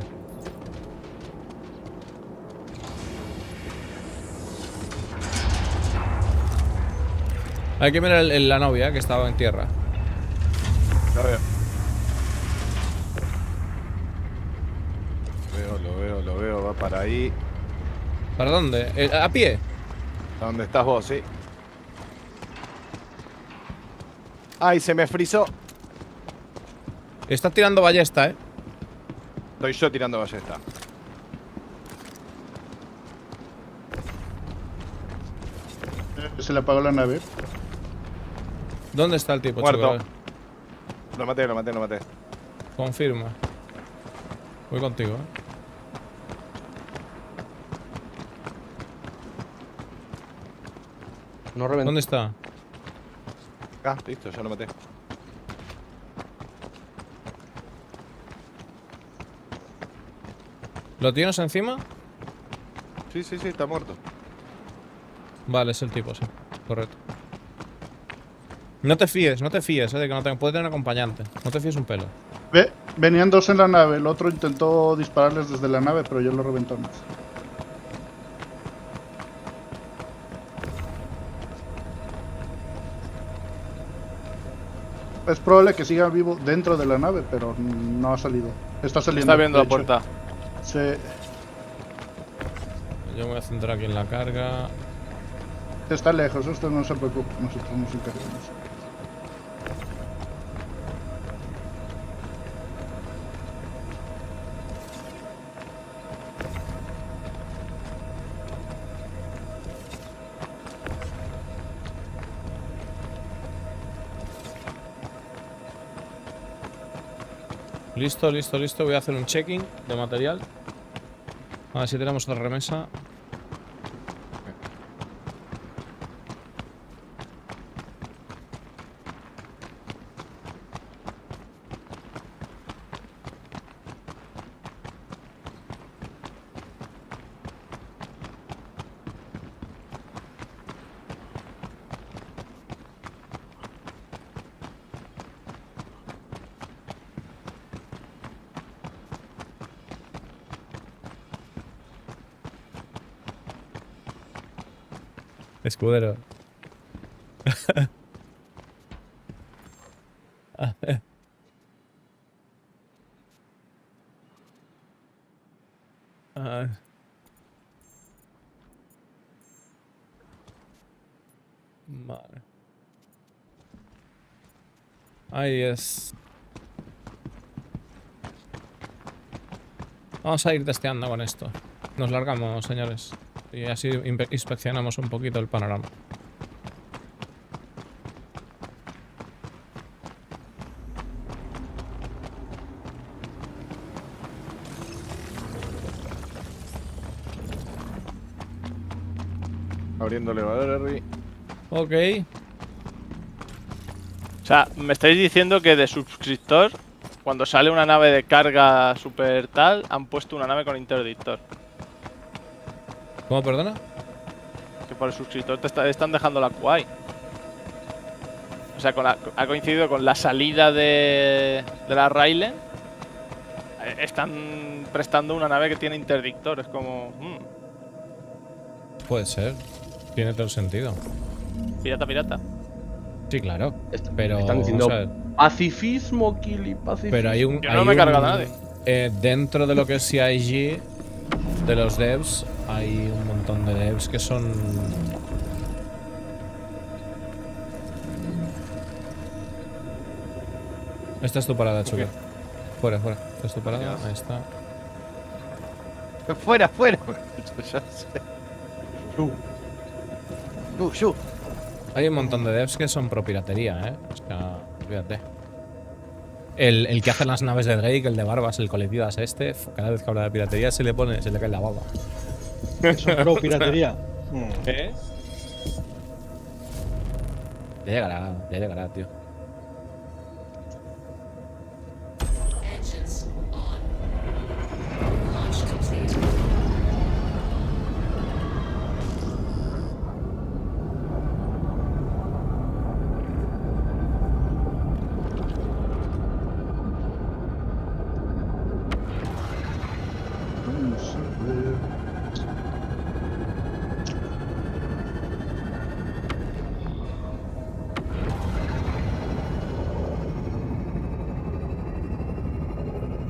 Hay que mirar la novia que estaba en tierra. A ver. Lo veo, va para ahí. ¿Para dónde? ¿A pie? ¿A dónde estás vos, sí? ¡Ay, se me frizó! Está tirando ballesta, ¿eh? Estoy yo tirando ballesta. Se le apagó la nave. ¿Dónde está el tipo, Muerto. chico? Lo maté. Confirma. Voy contigo, ¿eh? No reventó. ¿Dónde está? Ah, listo, ya lo maté. ¿Lo tienes encima? Sí, está muerto. Vale, es el tipo, sí. Correcto. No te fíes, de que no tengo. Puede tener un acompañante. No te fíes un pelo. Venían dos en la nave. El otro intentó dispararles desde la nave, pero yo lo reventamos. Es probable que siga vivo dentro de la nave, pero no ha salido. Está saliendo. Está viendo la puerta. Sí. Yo me voy a centrar aquí en la carga. Está lejos, usted no se preocupe, nosotros nos encargamos. Listo. Voy a hacer un checking de material. A ver si tenemos otra remesa. Escudero. A ver. Vale. Ahí es. Vamos a ir testeando con esto. Nos largamos, señores. Y así inspeccionamos un poquito el panorama. Abriendo elevador, Harry. Ok. O sea, me estáis diciendo que de suscriptor, cuando sale una nave de carga super tal, han puesto una nave con interdictor. ¿Cómo, perdona? Que por el suscriptor te están dejando la QI. O sea, ha coincidido con la salida de la Raylen. Están prestando una nave que tiene interdictor. Es como... Puede ser. Tiene todo el sentido. Pirata. Sí, claro. Pero Están diciendo vamos a ver. pacifismo, Kili, pacifismo. Pero hay un. Yo no me he cargado a nadie. Dentro de lo que es CIG, de los devs, hay un montón de devs que son. Esta es tu parada, Chucky. Fuera. Esta es tu parada. Ahí está. Fuera. Hay un montón de devs que son pro piratería, O sea, fíjate. El que hace las naves de Drake, el de Barbas, el colectivas este, cada vez que habla de piratería se le cae la baba. ¿Son pro piratería? ¿Qué? Ya llegará, tío. Vamos a ver.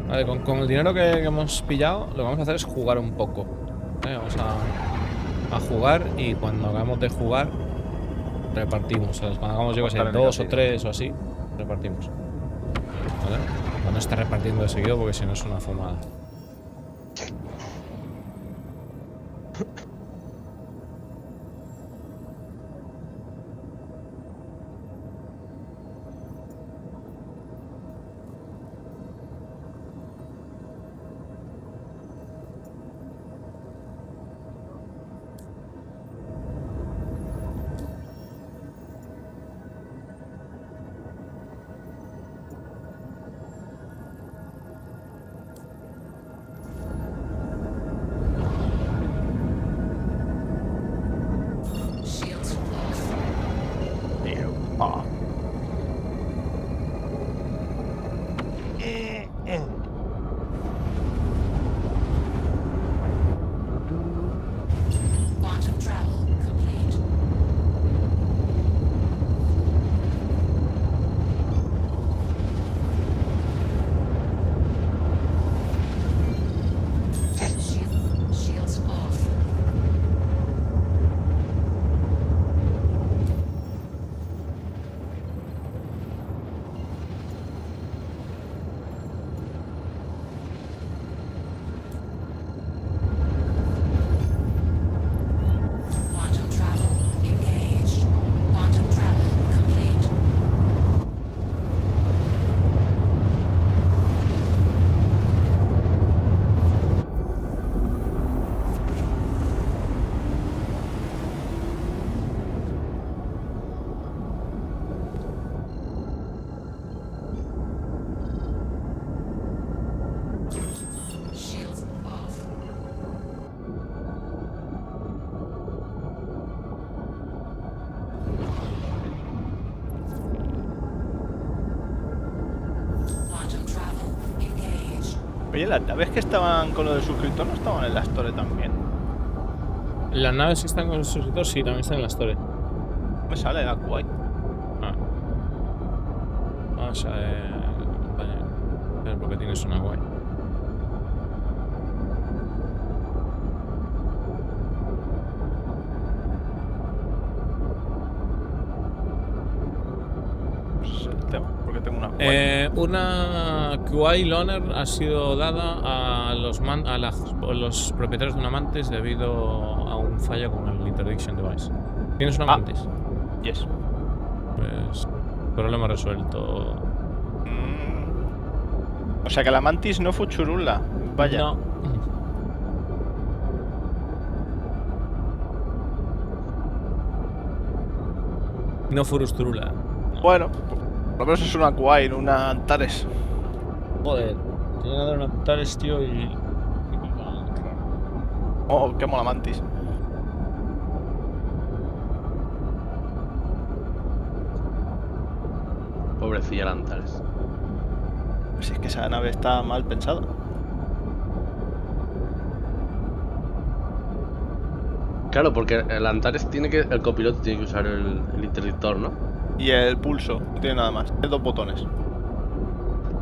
Vale, con el dinero que hemos pillado, lo que vamos a hacer es jugar un poco. Vamos a jugar y cuando hagamos de jugar, repartimos. O sea, cuando hagamos, yo que sé, 2 o 3 o así, repartimos. ¿Vale? Cuando no esté repartiendo de seguido, porque si no es una fumada. Oye, las naves que estaban con lo del suscriptor no estaban en la Store también. Las naves que están con los suscriptores sí, también están en la Store. Me sale la guay. Vamos a ver. Vale. Porque tienes una guay. Porque tengo una guay. Una QI Loaner ha sido dada a los propietarios de un Amantis debido a un fallo con el Interdiction Device. ¿Tienes un Amantis? Yes. Pues problema resuelto. O sea que la Mantis no fue churula. Vaya. No. No furustrula. Bueno, por lo menos es una Quain, una Antares. Joder, tenía que dar una Antares, tío, y. Oh, qué mola Mantis. Pobrecilla la Antares. Pues si es que esa nave está mal pensada. Claro, porque el Antares el copiloto tiene que usar el interdictor, ¿no? Y el pulso, no tiene nada más. Tiene 2 botones.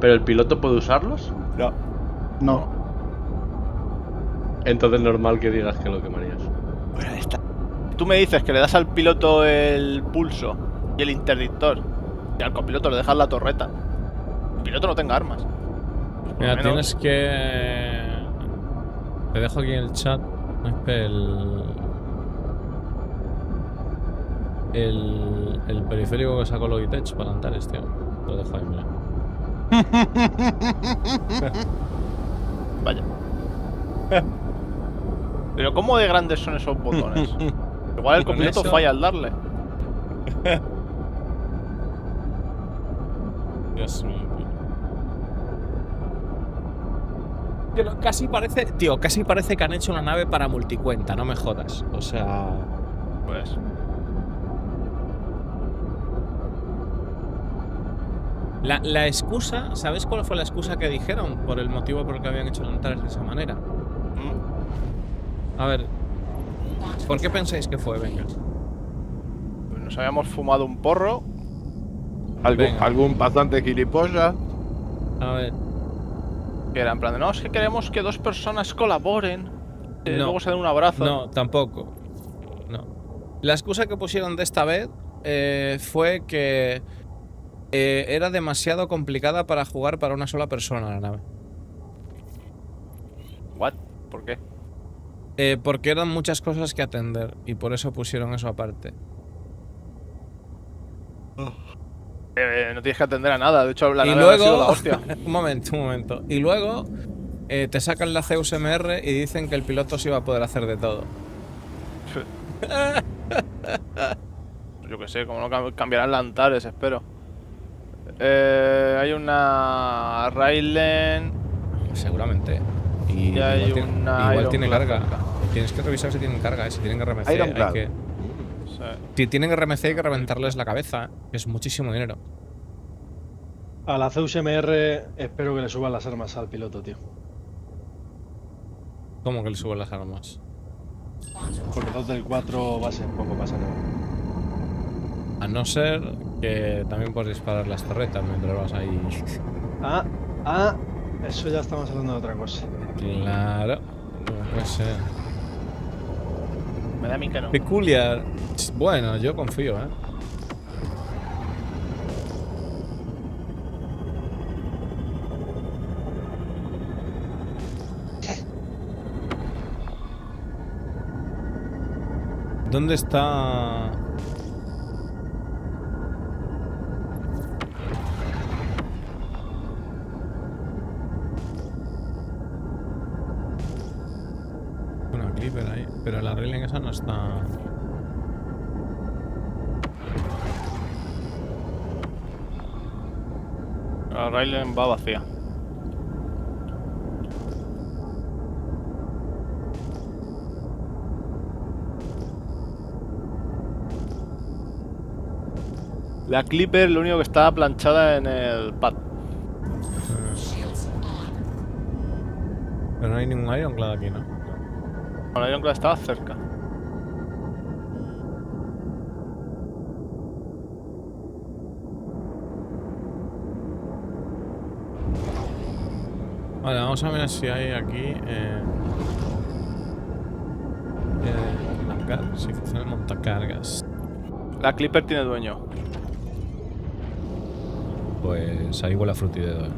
¿Pero el piloto puede usarlos? No. No. Entonces es normal que digas que lo quemarías. Bueno, está. Tú me dices que le das al piloto el pulso y el interdictor, y al copiloto le dejas la torreta. El piloto no tenga armas. Mira, tienes que... Te dejo aquí en el chat el periférico que sacó Logitech para Antares, tío. Lo dejo ahí, mira. Vaya. Pero ¿cómo de grandes son esos botones? Igual el copiloto falla al darle. Dios mío. Pero casi parece, tío, casi parece que han hecho una nave para multicuenta, no me jodas. O sea, pues. La excusa, ¿sabes cuál fue la excusa que dijeron por el motivo por el que habían hecho el Antares de esa manera? A ver, ¿por qué pensáis que fue? Venga. Pues nos habíamos fumado un porro. ¿Algún pasante gilipollas? A ver. Que era en plan de, no, es que queremos que 2 personas colaboren. No, luego se den un abrazo. No, tampoco. No. La excusa que pusieron de esta vez fue que era demasiado complicada para jugar para una sola persona la nave. ¿What? ¿Por qué? Porque eran muchas cosas que atender y por eso pusieron eso aparte. No tienes que atender a nada, de hecho la y nave luego, ha sido la hostia. un momento. Y luego te sacan la CUSMR y dicen que el piloto sí va a poder hacer de todo. Yo que sé, como no cambiarán la Antares, espero. Hay una Raylen. Seguramente. Y hay igual tiene carga. cerca. Tienes que revisar si tienen carga, si tienen RMC. Ironclad. Si tienen RMC hay que reventarles la cabeza, que es muchísimo dinero. A la CUSMR espero que le suban las armas al piloto, tío. ¿Cómo que le suben las armas? Porque 2 del 4 va a ser poco más nada. A no ser que también puedes disparar las torretas mientras vas ahí. Eso ya estamos hablando de otra cosa. Claro. No puede ser. Me da a mí que no. Peculiar. Bueno, yo confío, ¿eh? ¿Dónde está...? Una clipper ahí, pero la railing esa no está... La Raylen va vacía. La Clipper lo único que está planchada en el pad. Pero no hay ningún Ironclad aquí, ¿no? Bueno, la Ironclad estaba cerca. Vale, vamos a ver si hay aquí si funciona el montacargas. La Clipper tiene dueño. Pues ahí huele a frutidedo, ¿eh?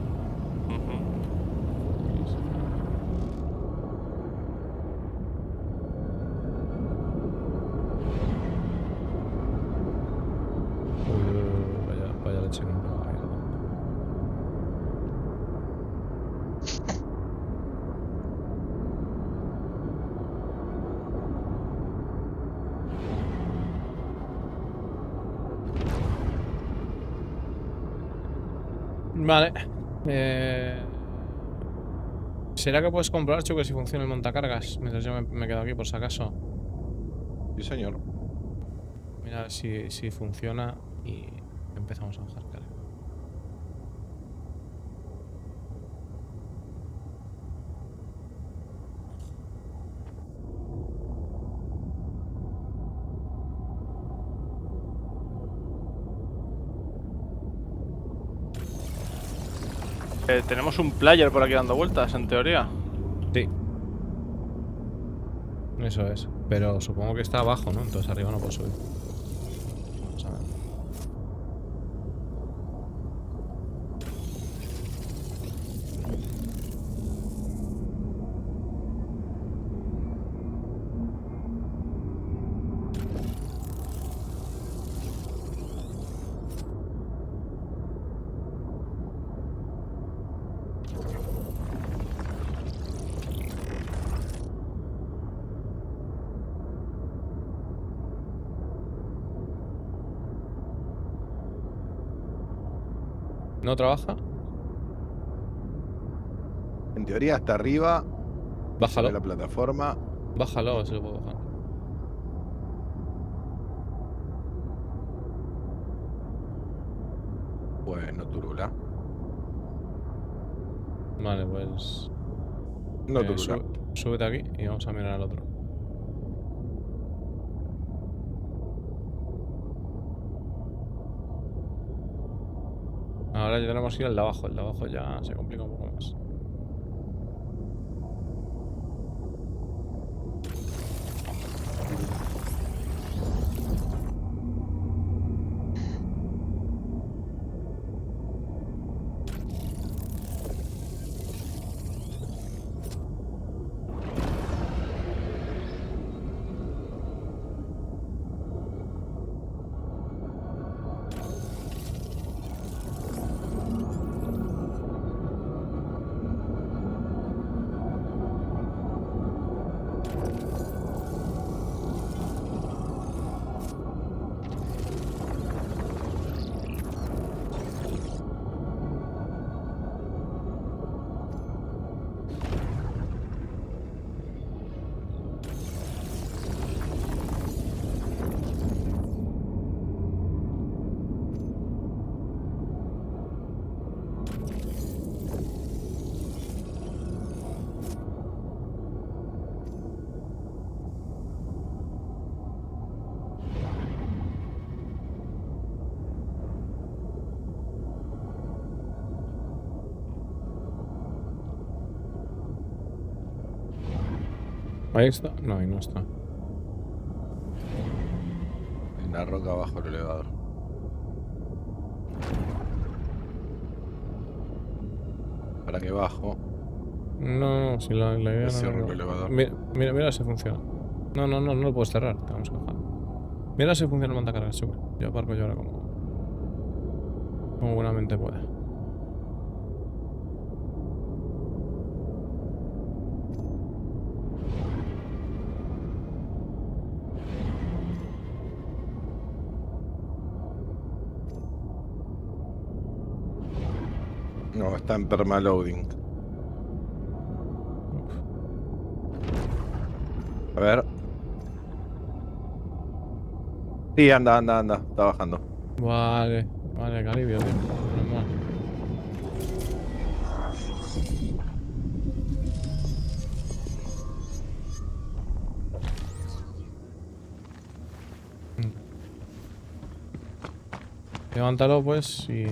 Vaya leche que me pega ahí. Vale. ¿Será que puedes comprobar, Chu, que si funciona el montacargas? Mientras yo me quedo aquí por si acaso. Sí, señor. Mira si funciona y empezamos a bajar carga. Tenemos un player por aquí dando vueltas, en teoría. Sí. Eso es. Pero supongo que está abajo, ¿no? Entonces arriba no puedo subir. Vamos a ver. ¿No trabaja? En teoría hasta arriba. Bájalo. De la plataforma. Bájalo, si lo puedo bajar. Bueno, turula. Vale, pues... No turula. Súbete aquí y vamos a mirar al otro. Ahora ya tenemos que ir al de abajo. El de abajo ya se complica un poco más. Ahí está. No, ahí no está. En la roca abajo del elevador. Para que bajo. No, si la idea Cierro no. el elevador. Mira si funciona. No lo puedes cerrar. Tenemos que bajar. Mira si funciona el montacargas, sube. Yo aparco yo ahora como buenamente pueda. No, está en permaloading. A ver. Sí, anda. Está bajando. Vale, qué alivio, tío. Normal. Levántalo pues y...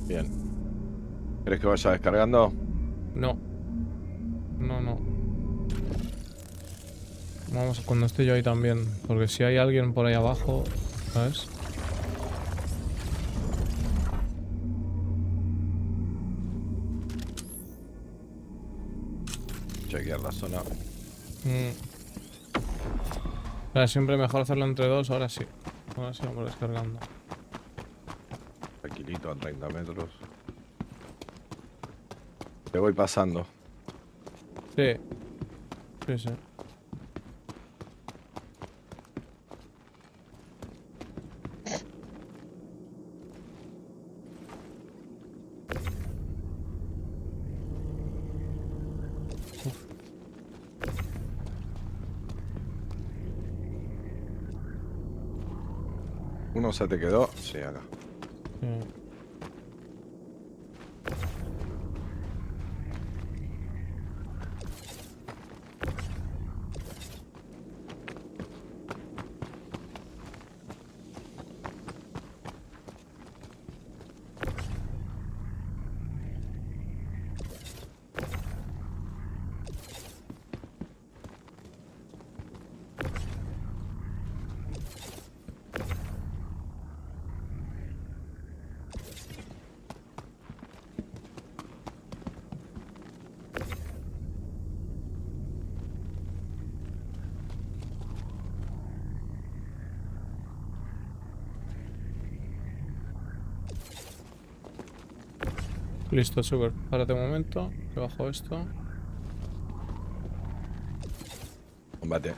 Bien. ¿Crees que vaya descargando? No. Vamos cuando esté yo ahí también. Porque si hay alguien por ahí abajo, ¿sabes? Chequear la zona. Claro, siempre mejor hacerlo entre dos, ahora sí. Ahora sí vamos descargando. Tranquilito, a 30 metros. Te voy pasando. Sí. Uno se te quedó. Sí, acá. Listo, súper. Párate un momento. Que bajo esto. Combate.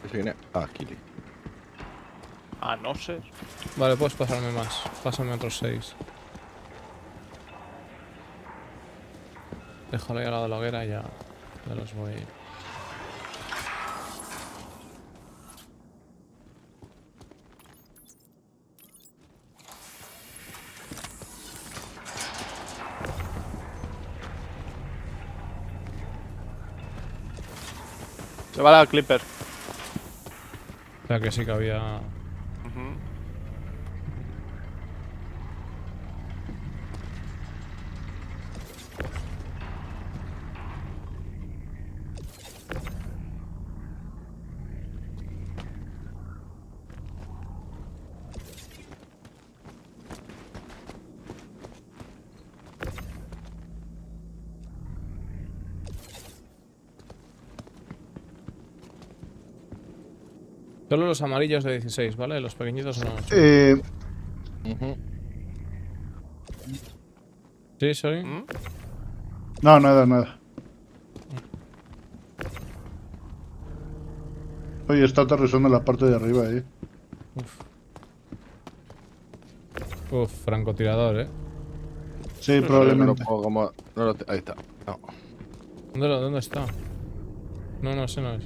¿Qué se viene? Ah, Kili. A no ser. Vale, puedes pasarme más. Pásame otros 6. Déjalo ahí al lado de la hoguera y ya los voy. Se va la Clipper. O sea que sí que había. Solo los amarillos de 16, ¿vale? Los pequeñitos no. ¿Sí, soy? No, nada. Oye, está aterrizando en la parte de arriba, Uf, francotirador, Sí, probablemente. No lo puedo como... Ahí está. No. ¿Dónde está? No, ese no es.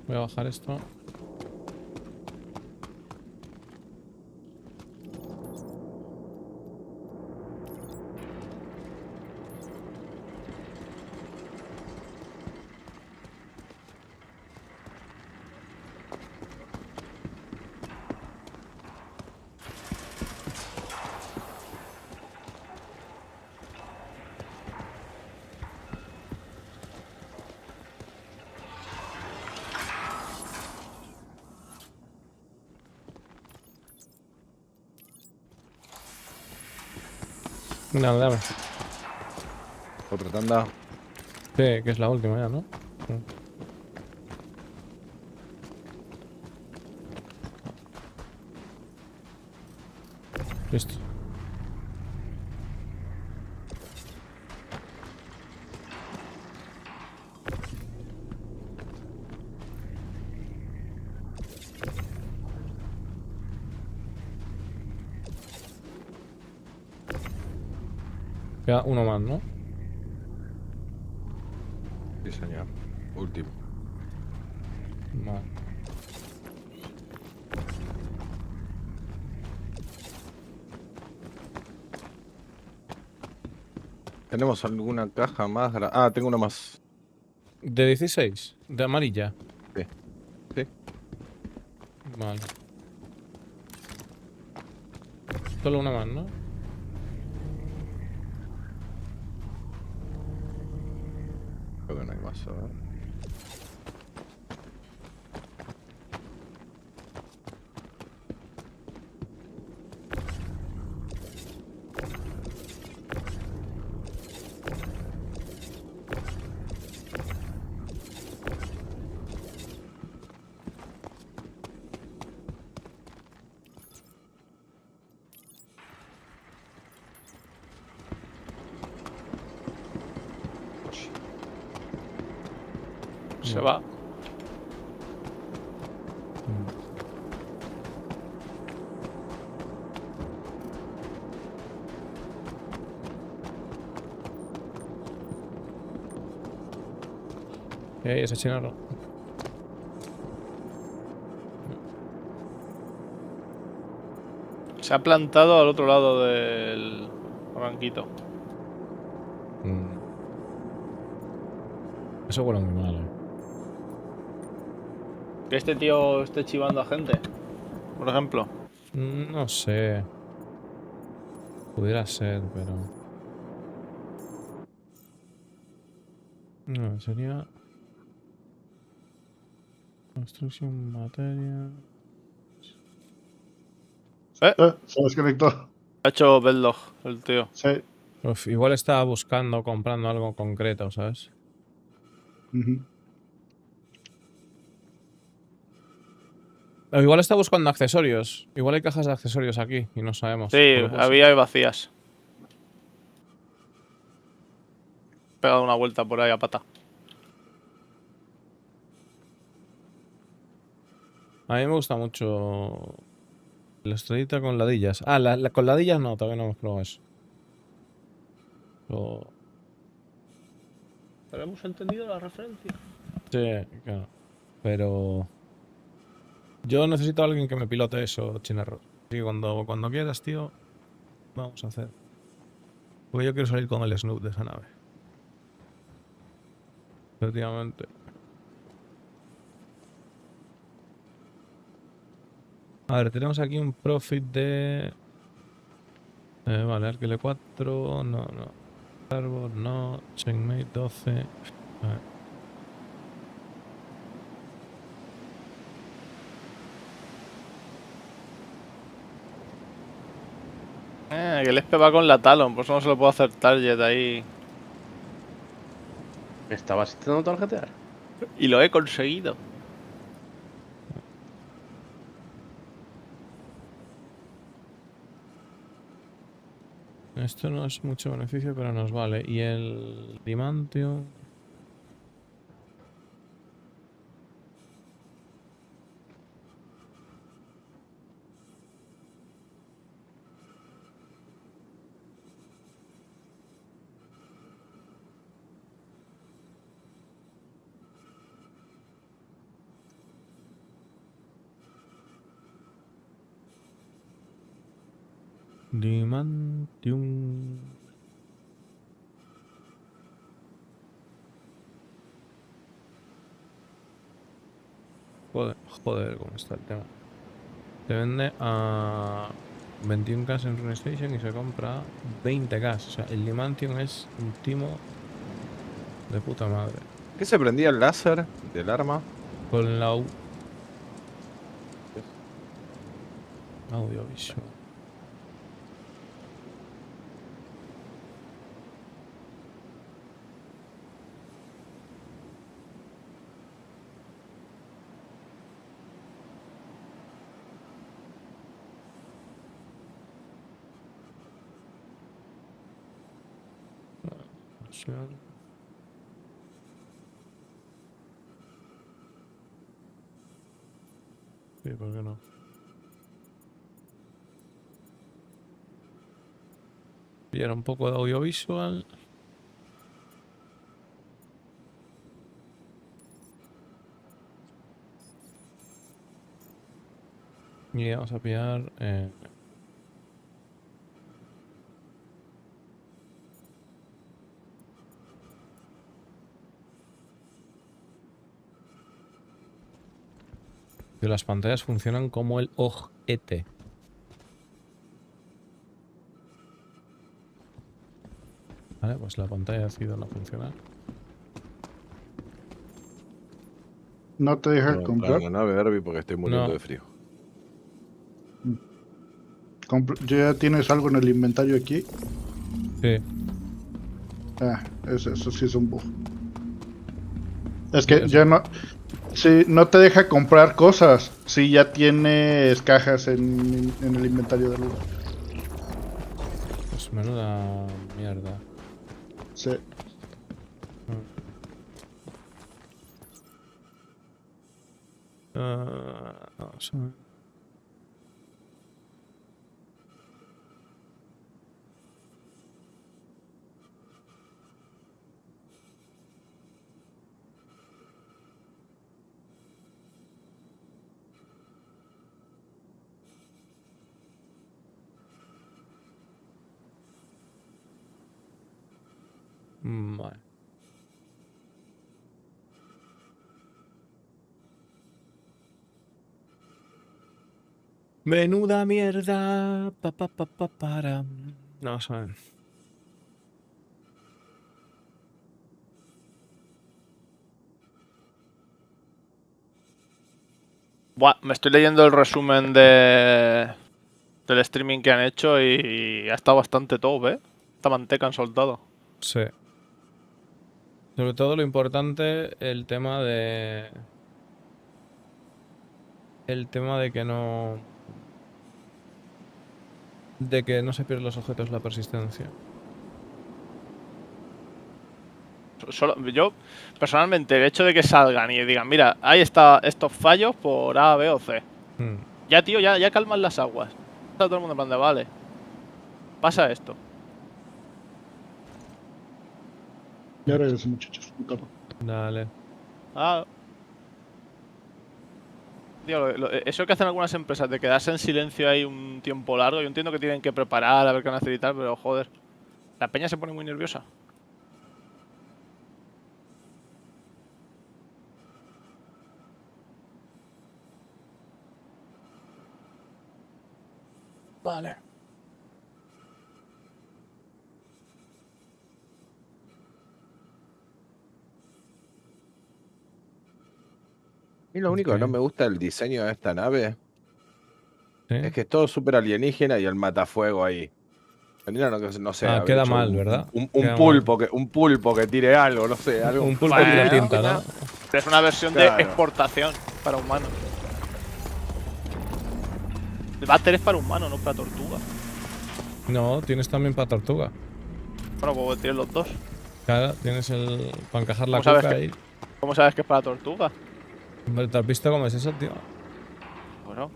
Voy a bajar esto. Dame. Otra tanda. Sí, que es la última ya, ¿no? Listo. Queda uno más, ¿no? Sí, señor. Último. Vale. ¿Tenemos alguna caja más? Ah, tengo una más. ¿De 16? ¿De amarilla? Sí. Vale. Solo una más, ¿no? Creo que no hay más, a ver. Se va. Ese chinarro. Se ha plantado al otro lado del barranquito. Eso huele muy mal, Que este tío esté chivando a gente, por ejemplo. No sé. Pudiera ser, pero... No, sería... Construcción, materia... Se desconectó. Ha hecho Bedlog el tío. Sí. Uf, igual estaba buscando, comprando algo concreto, ¿sabes? O igual está buscando accesorios. Igual hay cajas de accesorios aquí y no sabemos. Sí, Porque, pues, había vacías. He pegado una vuelta por ahí a pata. a mí me gusta mucho la estrellita con ladillas. Ah, la con ladillas no, todavía no hemos probado eso. Pero hemos entendido la referencia. Sí, claro. Pero... yo necesito a alguien que me pilote eso, Chinarro. Así que cuando quieras, tío, vamos a hacer. Porque yo quiero salir con el Snoop de esa nave. Efectivamente. A ver, tenemos aquí un profit de... vale, alquile 4, no. Starboard, no. Checkmate 12. A ver. Que el Espe va con la Talon, por eso no se lo puedo hacer target ahí. ¿Me estabas intentando tarjetear? Y lo he conseguido. Esto no es mucho beneficio, pero nos vale. Y el Dimantio... Dimantium. Joder, cómo está el tema. Se vende a 21k en Rune Station y se compra a 20k. O sea, el Dimantium es un timo de puta madre. ¿Qué se prendía el láser del arma? Con la audiovisual. Sí, ¿por qué no? Pillar un poco de audiovisual. Y vamos a pillar... que las pantallas funcionan como el ojete. Vale, pues la pantalla ha decidido no funcionar. ¿No te deja comprar? La nave Herbie porque estoy muriendo de frío. ¿Ya tienes algo en el inventario aquí? Sí. Ah, eso sí es un bug. Es que ya no... Sí, no te deja comprar cosas si ya tienes cajas en el inventario de luz. Pues menuda mierda. Sí. Vamos a ver. Vale. Menuda mierda. Para. No, saben. Buah, me estoy leyendo el resumen del streaming que han hecho y ha estado bastante top, ¿eh? Esta manteca han soltado. Sí. Sobre todo lo importante, el tema de... El tema de que no... De que no se pierden los objetos, la persistencia. Yo, personalmente, el hecho de que salgan y digan, mira, ahí está estos fallos por A, B o C. Ya, tío, ya calman las aguas. Está todo el mundo en plan de, vale. Pasa esto. Ya regreso, muchachos. Un carro. Dale. Ah. Tío, eso que hacen algunas empresas de quedarse en silencio ahí un tiempo largo, yo entiendo que tienen que preparar a ver qué van a hacer y tal, pero joder. La peña se pone muy nerviosa. Vale. Y lo único que no me gusta del diseño de esta nave es que es todo súper alienígena y el matafuego ahí. Tendrían que, no sé, haber queda hecho mal, ¿verdad? Un pulpo que tire algo, no sé, algo. Un pulpo que tire tinta, ¿no? Es una versión de exportación para humanos. El váter es para humano, no para tortuga. No, tienes también para tortuga. Bueno, pues tienes los dos. Claro, tienes el... Para encajar la ¿Cómo coca sabes ahí. ¿Cómo sabes que es para tortuga? Hombre, ¿te has visto cómo es eso, tío? Bueno.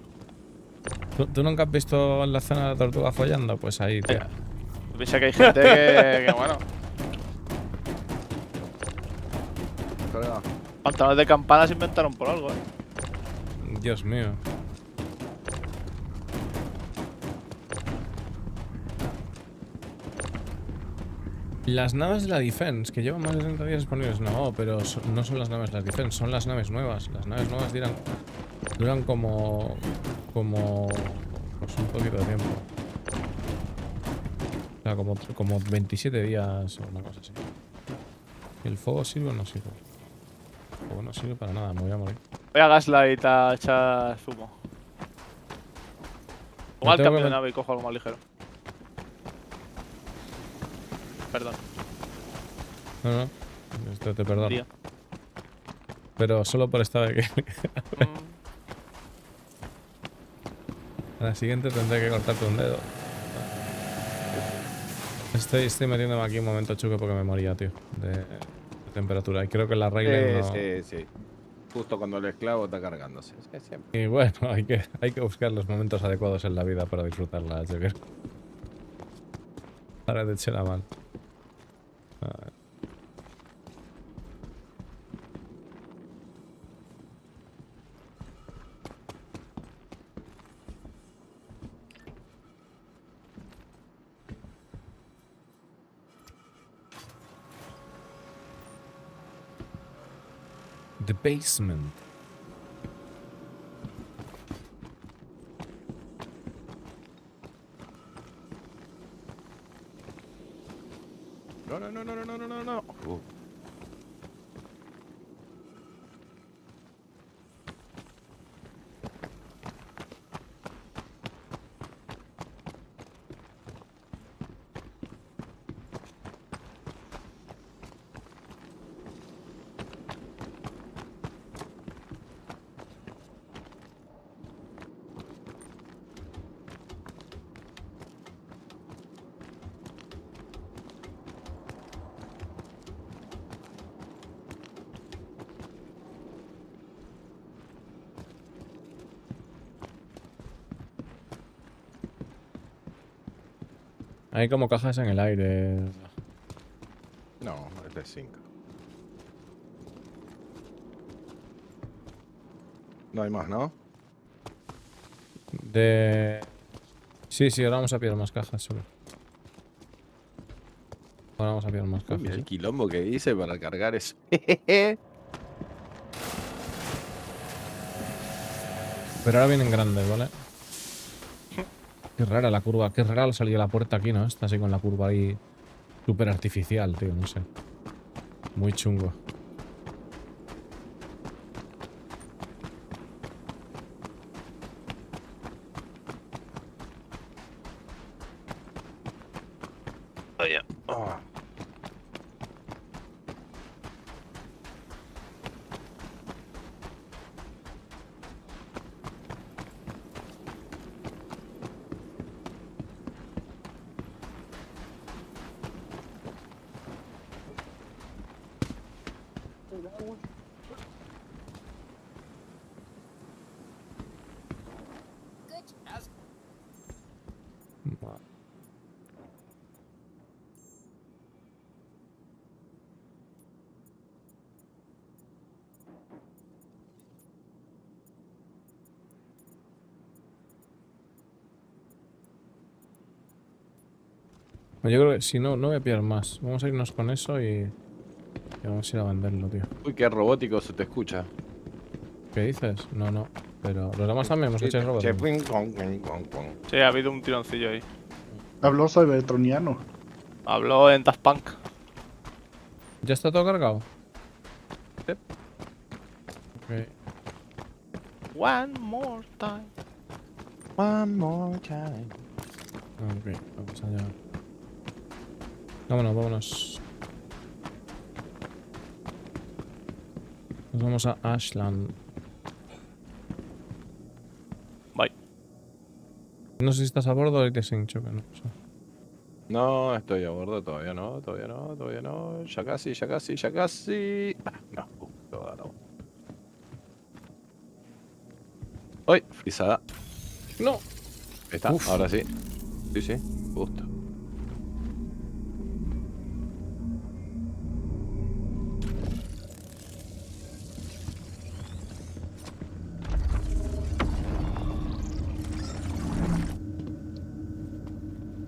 ¿Tú nunca has visto en la escena de la tortuga follando? Pues ahí, tío. Piensa que hay gente que bueno. Pantalones de campana se inventaron por algo, Dios mío. Las naves de la Defense, que llevan más de 60 días disponibles, no, pero no son las naves de la Defense, son las naves nuevas. Las naves nuevas duran como pues un poquito de tiempo. O sea, como 27 días o una cosa así. ¿El fuego sirve o no sirve? El fuego no sirve para nada, me voy a morir. Voy a Gaslight a echar zumo. Pongo al cambio de nave y cojo algo más ligero. Perdón. No, esto te perdono. Pero solo por esta vez que... A la siguiente tendré que cortarte un dedo. Estoy metiéndome aquí un momento chuque porque me moría, tío, de temperatura. Y creo que la regla no... Sí. Justo cuando el esclavo está cargándose. Siempre. Y bueno, hay que buscar los momentos adecuados en la vida para disfrutarla, yo creo. Ahora te eché la mano. A ver. The basement. No. Hay como cajas en el aire. No, es de 5. No hay más, ¿no? Sí, ahora vamos a pillar más cajas solo. Ahora vamos a pillar más café. Mira el quilombo que hice para cargar eso. Pero ahora vienen grandes, ¿vale? Qué rara la curva, qué rara la salida de la puerta aquí, ¿no? Está así con la curva ahí súper artificial, tío, no sé. Muy chungo. Oye. Oh. Yo creo que si no, no voy a pillar más. Vamos a irnos con eso y vamos a ir a venderlo, tío. Uy, qué robótico se te escucha. ¿Qué dices? No, no. Pero los demás también hemos hecho el robot. Sí, ha habido un tironcillo ahí. Habló cybertroniano. Habló en Daft Punk. ¿Ya está todo cargado? Sí. Ok. One more time. One more time. Ok, vamos allá. Vámonos, vámonos. Nos vamos a Ashland. Bye. No sé si estás a bordo o te sin choque, no sé. No, estoy a bordo, todavía no, todavía no, todavía no. Ya casi, ya casi, ya casi. Ah, no, toda la... ¡Uy! Frisada. No. Ahí está, Uf. ahora sí. Sí, sí, justo.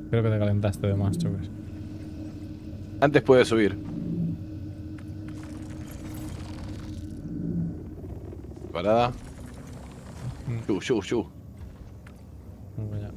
Creo que te calentaste de más, choques. Antes puede subir. Parada. Shu. Vamos allá.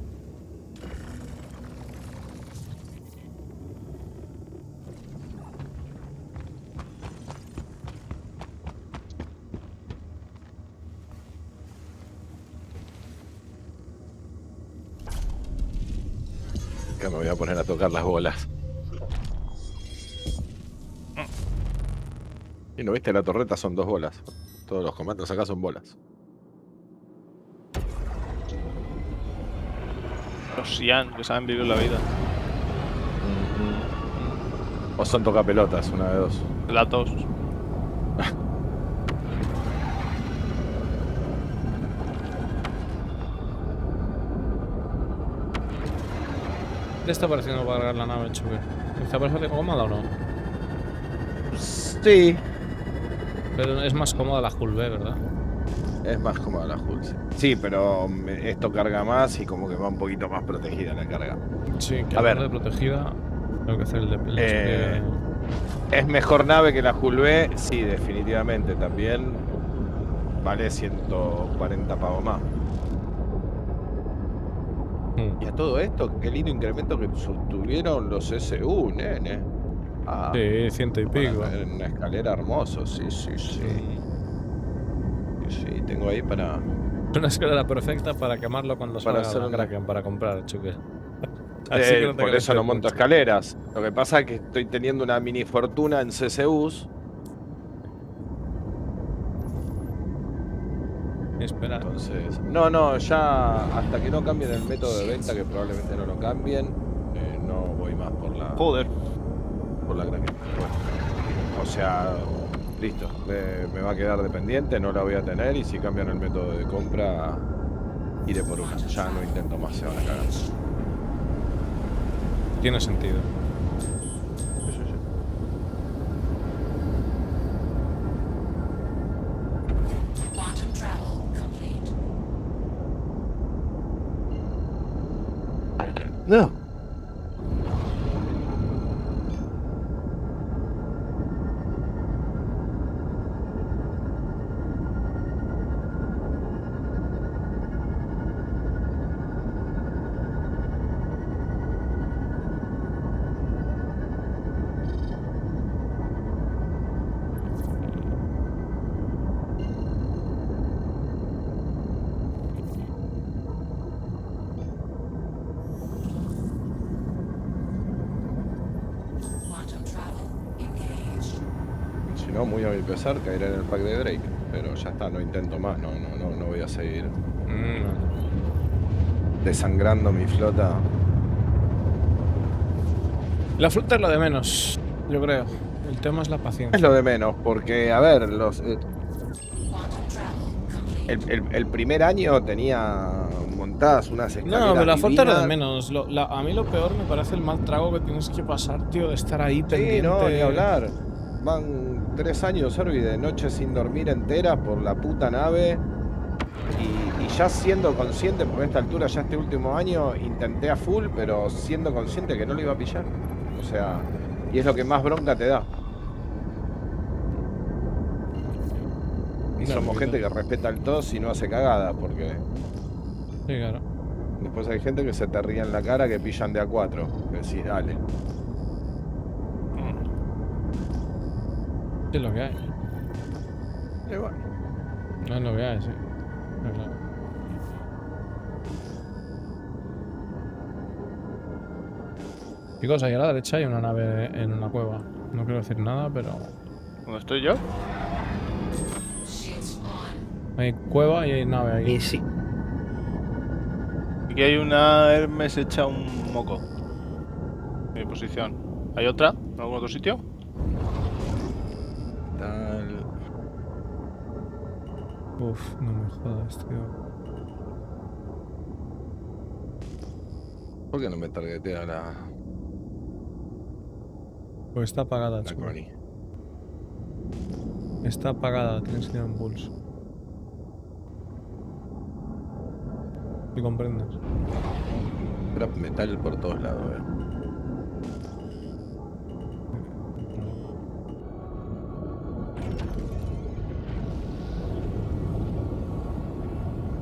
Ya me voy a poner a tocar las bolas. Y no viste, la torreta son 2 bolas. Todos los comandos acá son bolas. Los Ian, que saben vivir la vida. O son tocapelotas, una de dos. Las dos. ¿Qué te está pareciendo para cargar la nave, choque? ¿Te está pareciendo cómoda o no? Sí. Pero es más cómoda la Hull B, ¿verdad? Es más cómoda la Hull, sí. Sí, pero esto carga más y como que va un poquito más protegida la carga. Sí, que a ver, de protegida, tengo que hacer el de... ¿Es mejor nave que la Hull B? Sí, definitivamente. También vale 140 pavos más. Y a todo esto, qué lindo incremento que tuvieron los SU, nene. Ah, sí, 100 y pico. Una escalera hermoso, sí. Sí, tengo ahí para... Una escalera perfecta para quemarlo cuando salga hacer la una... Kraken, para comprar, choque. Así que no te por eso no monto mucho. escaleras. Lo que pasa es que estoy teniendo una mini fortuna en CCUs. Espera. Entonces, no, ya hasta que no cambien el método de venta, que probablemente no lo cambien, no voy más por la... Joder. Por la Kraken. Bueno, o sea, listo. Me va a quedar dependiente, no la voy a tener y si cambian el método de compra, iré por una. Ya no intento más, se van a cagar. Tiene sentido. Sí. No. Si no, muy a mi pesar, caeré en el pack de Drake. Pero ya está, no intento más, no voy a seguir desangrando mi flota. La flota es lo de menos, yo creo. El tema es la paciencia. Es lo de menos, porque, a ver, el primer año tenía montadas unas escaleras No, pero la flota es lo de divinas. menos. A mí lo peor me parece el mal trago que tienes que pasar, tío, de estar ahí pendiente. Sí, no, ni hablar. Van 3 años, Herbie, de noches sin dormir enteras por la puta nave. Y ya siendo consciente, porque a esta altura, ya este último año, intenté a full, pero siendo consciente que no lo iba a pillar. O sea, y es lo que más bronca te da. Y Claro, somos gente que respeta el TOS y no hace cagadas, porque... Sí, claro. Después hay gente que se te ríe en la cara que pillan de A4. Que decís, dale. Es lo que hay. Y bueno. No es lo que hay, sí. Pero claro. Chicos, ahí a la derecha hay una nave en una cueva. No quiero decir nada, pero... ¿Dónde estoy yo? Hay cueva y hay nave ahí. Sí. Aquí hay una Hermes hecha un moco. En mi posición. ¿Hay otra? ¿En algún otro sitio? Tal... Uf, no me jodas, tío. ¿Por qué no me targetea la... Pues está apagada, chico. Está apagada, tienes que ir en pulso. ¿Sí comprendes? Scrap metal por todos lados,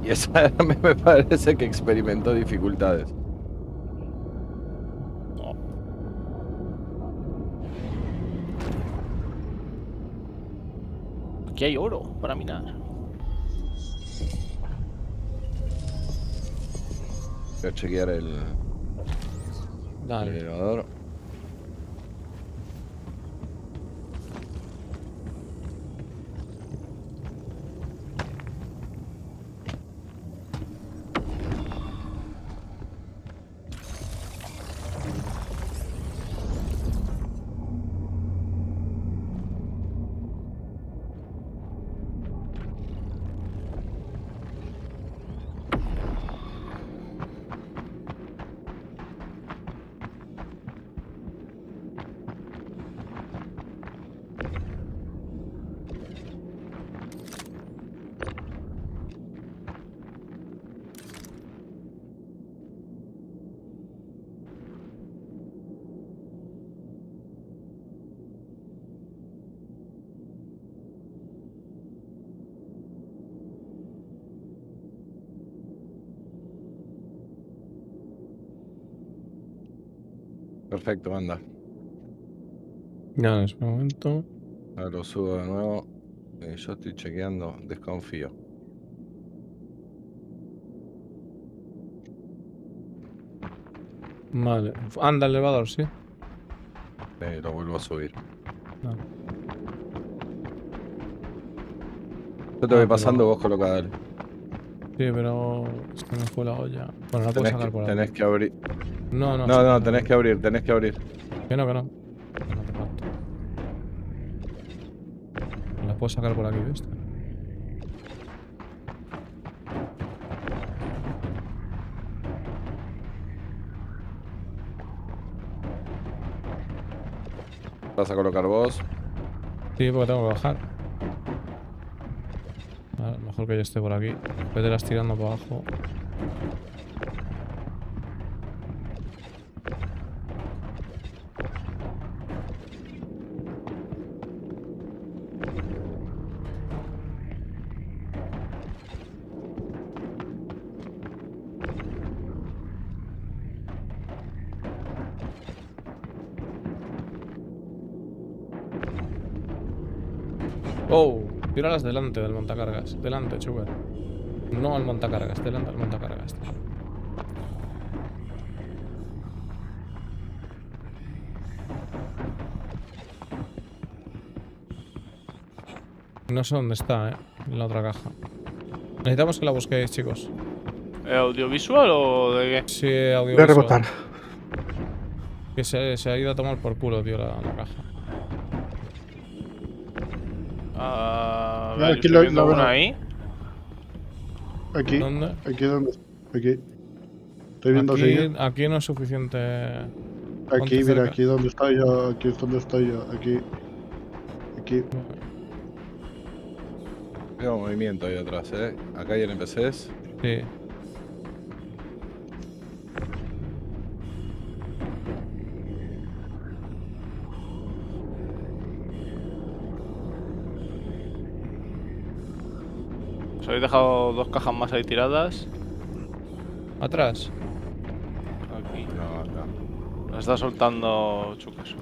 Y esa me parece que experimentó dificultades. Aquí hay oro para minar. Voy a chequear el elevador. Perfecto, anda. Ya, en este momento. Ahora lo subo de nuevo. Yo estoy chequeando, desconfío. Vale. Anda el elevador, sí. Lo vuelvo a subir. No. Yo te voy pasando, vos coloca, dale. Sí, pero es que me fue la olla. Bueno, la puedo sacar por ahí. Tenés que abrir. No, tenés que abrir, tenés que abrir. Que no. No te falta. La puedo sacar por aquí, ¿viste? ¿Vas a colocar vos? Sí, porque tengo que bajar. Vale, mejor que yo esté por aquí. Vete las tirando para abajo. Oh, tíralas delante del montacargas. Delante, chuber. No al montacargas, delante al montacargas. No sé dónde está, en la otra caja. Necesitamos que la busquéis, chicos. ¿Audiovisual o de qué? Sí, Voy a audiovisual. rebotar. Que se ha ido a tomar por culo, tío, la caja. A No, ver, yo aquí estoy viendo la una veo. ahí. Aquí. ¿Dónde? Aquí donde. Aquí. Estoy viendo señas. Aquí no es suficiente. Ponte Aquí, mira, cerca. aquí donde estoy yo. Aquí es donde estoy yo. Aquí. Aquí. Veo movimiento ahí atrás, Acá hay NPCs. Sí. Os habéis dejado 2 cajas más ahí tiradas. ¿Atrás? Aquí. No, acá. Las está soltando Chuques.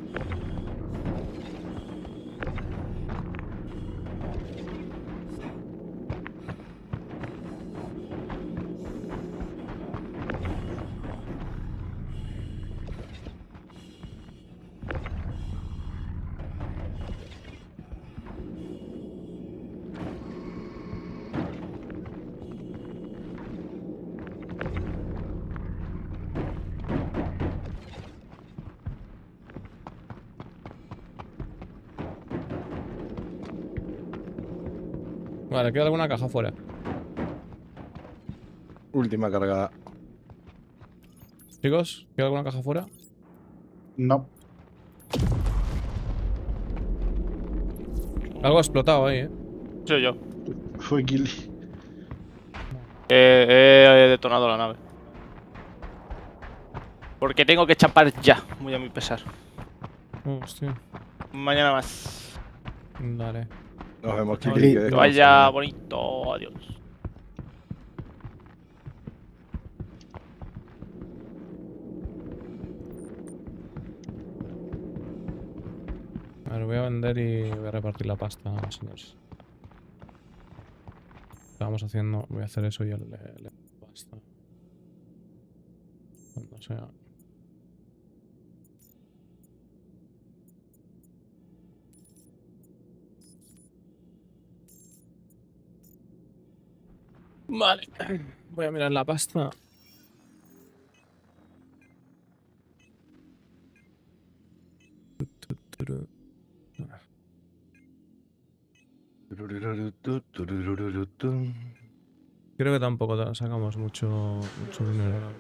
Vale, queda alguna caja fuera. Última cargada. Chicos, ¿queda alguna caja fuera? No. Algo ha explotado ahí, Soy yo. Fue Gilly. He detonado la nave. Porque tengo que chapar ya, muy a mi pesar. Hostia. Mañana más. Dale. Nos vemos, Que Kili. que vaya bonito. Adiós. A ver, voy a vender y voy a repartir la pasta, señores. Estábamos haciendo. Voy a hacer eso y le pasta. Cuando sea. Vale. Voy a mirar la pasta. Creo que tampoco sacamos mucho dinero.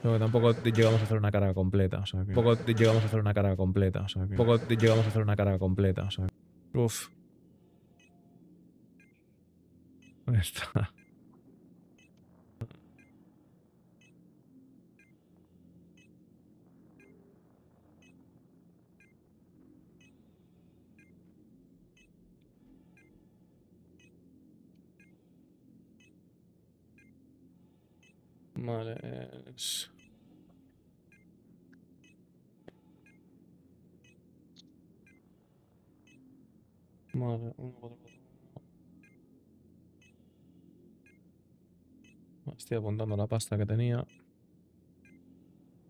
Creo que tampoco llegamos a hacer una carga completa, o sea que... Tampoco llegamos a hacer una carga completa, o sea que... Tampoco llegamos a hacer una carga completa, o sea que... Uf. Ahí está. Vale, Vale, 1, 4, 4. Estoy apuntando la pasta que tenía.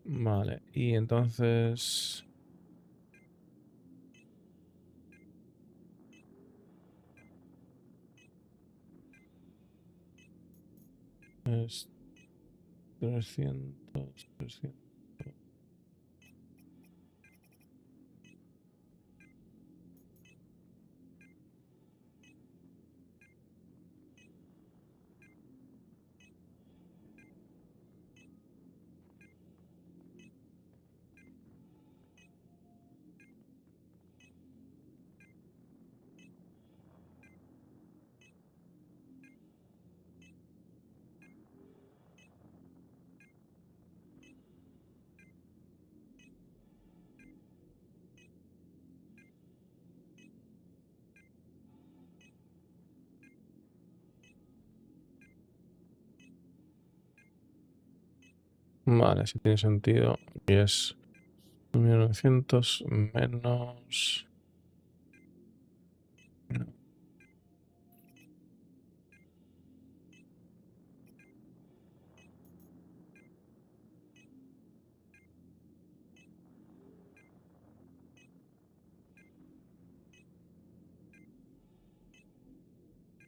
Vale, y entonces... Es 300. Vale, si tiene sentido. Y es 1900 menos...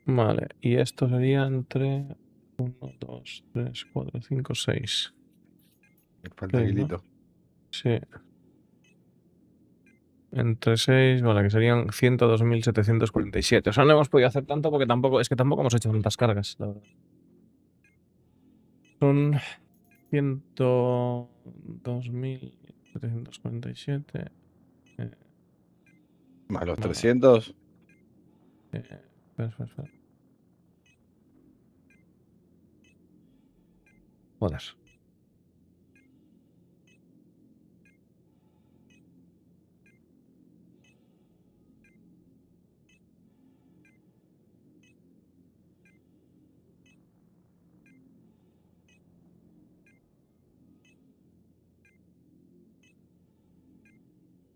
Vale, y esto sería entre 1, 2, 3, 4, 5, 6. Falta kilito. Sí. Entre 6, vale, que serían 102.747. O sea, no hemos podido hacer tanto porque tampoco hemos hecho tantas cargas, la verdad. Son 102.747. Más los 300. Espera. Joder.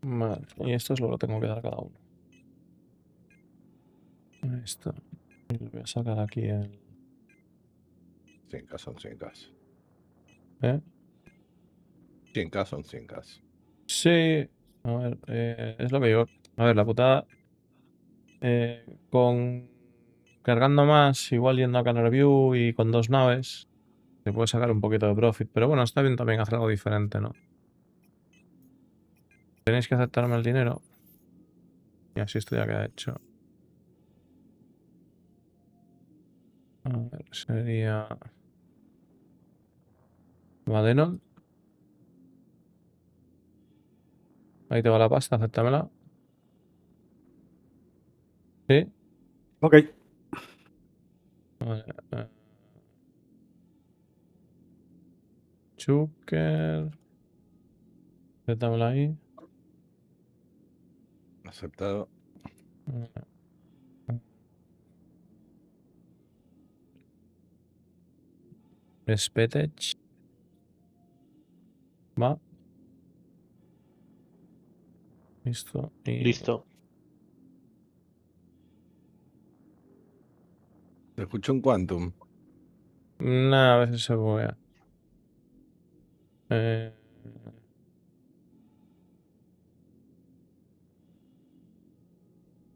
Vale, y esto es lo que tengo que dar a cada uno. Esto. Y le voy a sacar aquí el... 100k son 100k. ¿Eh? 100k son 100k. Sí. A ver, es lo que digo. A ver, la putada... con... Cargando más, igual yendo a Canal Review y con 2 naves, se puede sacar un poquito de profit. Pero bueno, está bien también hacer algo diferente, ¿no? Tenéis que aceptarme el dinero. Y así esto ya queda hecho. A ver, sería... Madenon. Ahí te va la pasta, acéptamela. ¿Sí? Ok. Vale. Chucker. Acéptamela ahí. Aceptado. Spetech. Va. Listo. Y... Listo. Te escucho un Quantum. Nah, a veces se buguea.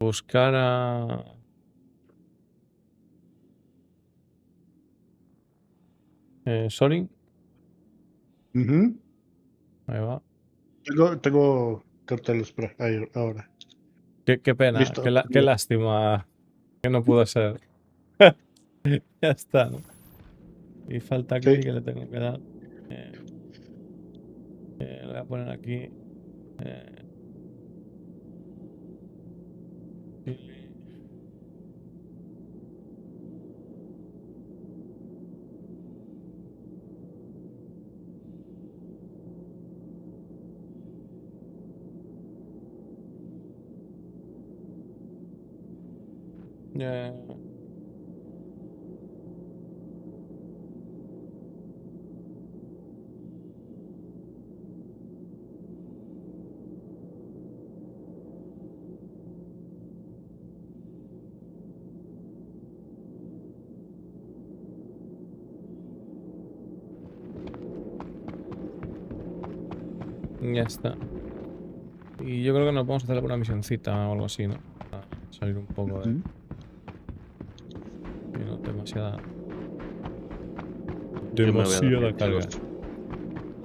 Buscar a... Sorin. Ahí va. Tengo carteles por ahí ahora. Qué pena, Listo. qué lástima que no pudo ser. Ya está, ¿no? Y falta aquí que le tengo que dar. Lo voy a poner aquí. Ya está. Y yo creo que nos podemos hacer alguna misioncita o algo así, ¿no? Para salir un poco de... Y no demasiada... Demasiada carga.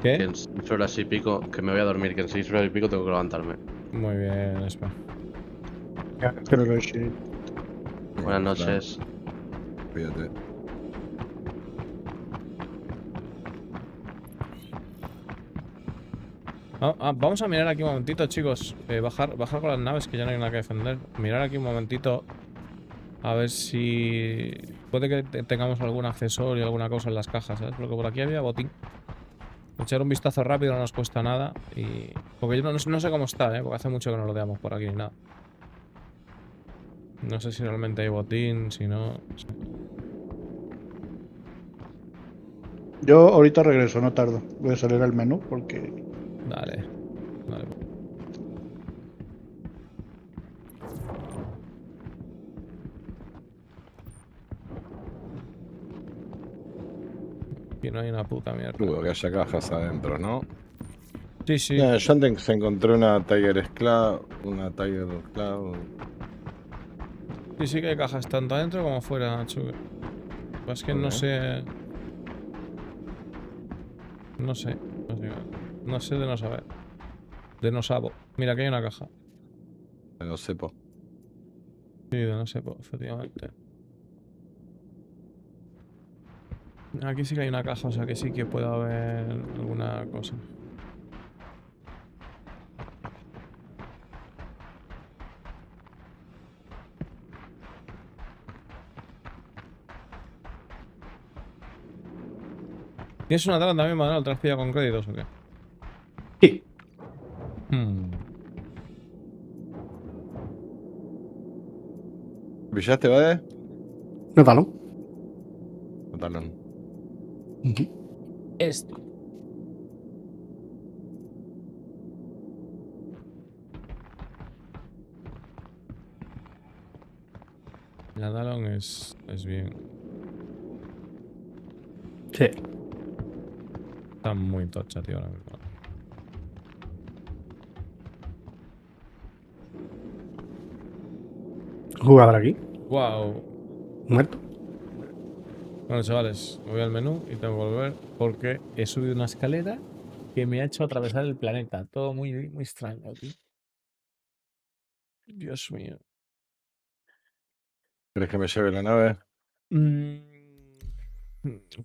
¿Qué? Que en 6 horas y pico, que me voy a dormir, que en 6 horas y pico tengo que levantarme. Muy bien, Espa. Buenas noches. Cuídate. Vamos a mirar aquí un momentito, chicos. Bajar con las naves, que ya no hay nada que defender. Mirar aquí un momentito. A ver si... Puede que tengamos algún accesorio, alguna cosa en las cajas, ¿sabes? Porque por aquí había botín. Echar un vistazo rápido no nos cuesta nada. Y... Porque yo no sé cómo está, ¿eh? Porque hace mucho que no lo veamos por aquí ni nada. No sé si realmente hay botín, si no... Yo ahorita regreso, no tardo. Voy a salir al menú porque... Dale. Aquí no hay una puta mierda. Dudo que haya cajas adentro, ¿no? Sí, sí. Yo antes encontré una Tiger Claw, una Tiger Claw. Sí, sí que hay cajas tanto adentro como fuera, Chugue. Pues es que no sé... No sé. No sé de no saber. De no sabo. Mira, aquí hay una caja. De no sepo. Sí, de no sepo, efectivamente. Aquí sí que hay una caja, o sea que sí que puede haber alguna cosa. ¿Tienes una tala también, Manuel? ¿Te has pillado con créditos o qué? Sí. ¿Pillaste, Vade? No talón. No talón. Este. La Talon es bien. Sí. Está muy tocha, tío, ahora mismo. Jugador aquí. Wow. Muerto. Bueno, chavales, me voy al menú y tengo que volver porque he subido una escalera que me ha hecho atravesar el planeta. Todo muy extraño, tío. Dios mío. ¿Crees que me lleve la nave?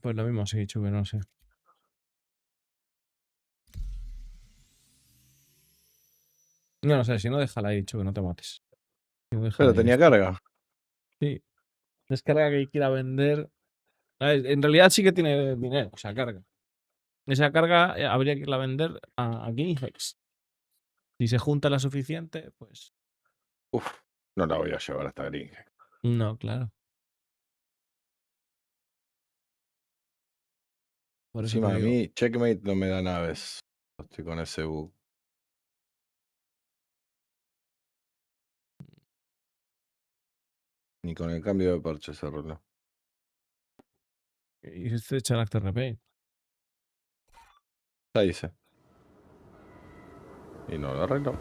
Pues lo mismo, sí, Chugue, no sé. No sé, si no, déjala ahí, Chugue, no te mates. Si no, déjala Pero ahí, tenía carga. Sí. Es carga que quiera vender. A ver, en realidad sí que tiene dinero, o sea, carga. Esa carga habría que irla a vender a Greenhex. Si se junta la suficiente, pues. Uf, no la voy a llevar hasta Gringe. No, claro. Por eso te Encima a digo. mí, Checkmate no me da naves. Estoy con ese bug. Ni con el cambio de parche ese reloj. Y este echa el actor RP. Ya hice. Y no lo arreglo.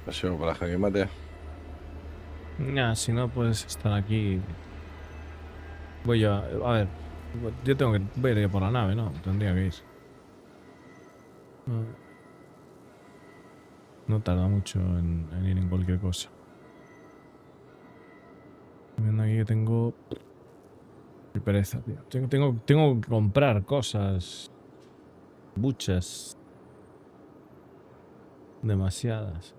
Lo llevo para jaque mate. Nah, si no puedes estar aquí. Voy yo. A ver. Yo tengo que. Voy a ir por la nave, ¿no? Tendría que ir. No tarda mucho en ir en cualquier cosa. Viendo aquí que tengo. Qué pereza, tío. Tengo que comprar cosas. Muchas. Demasiadas.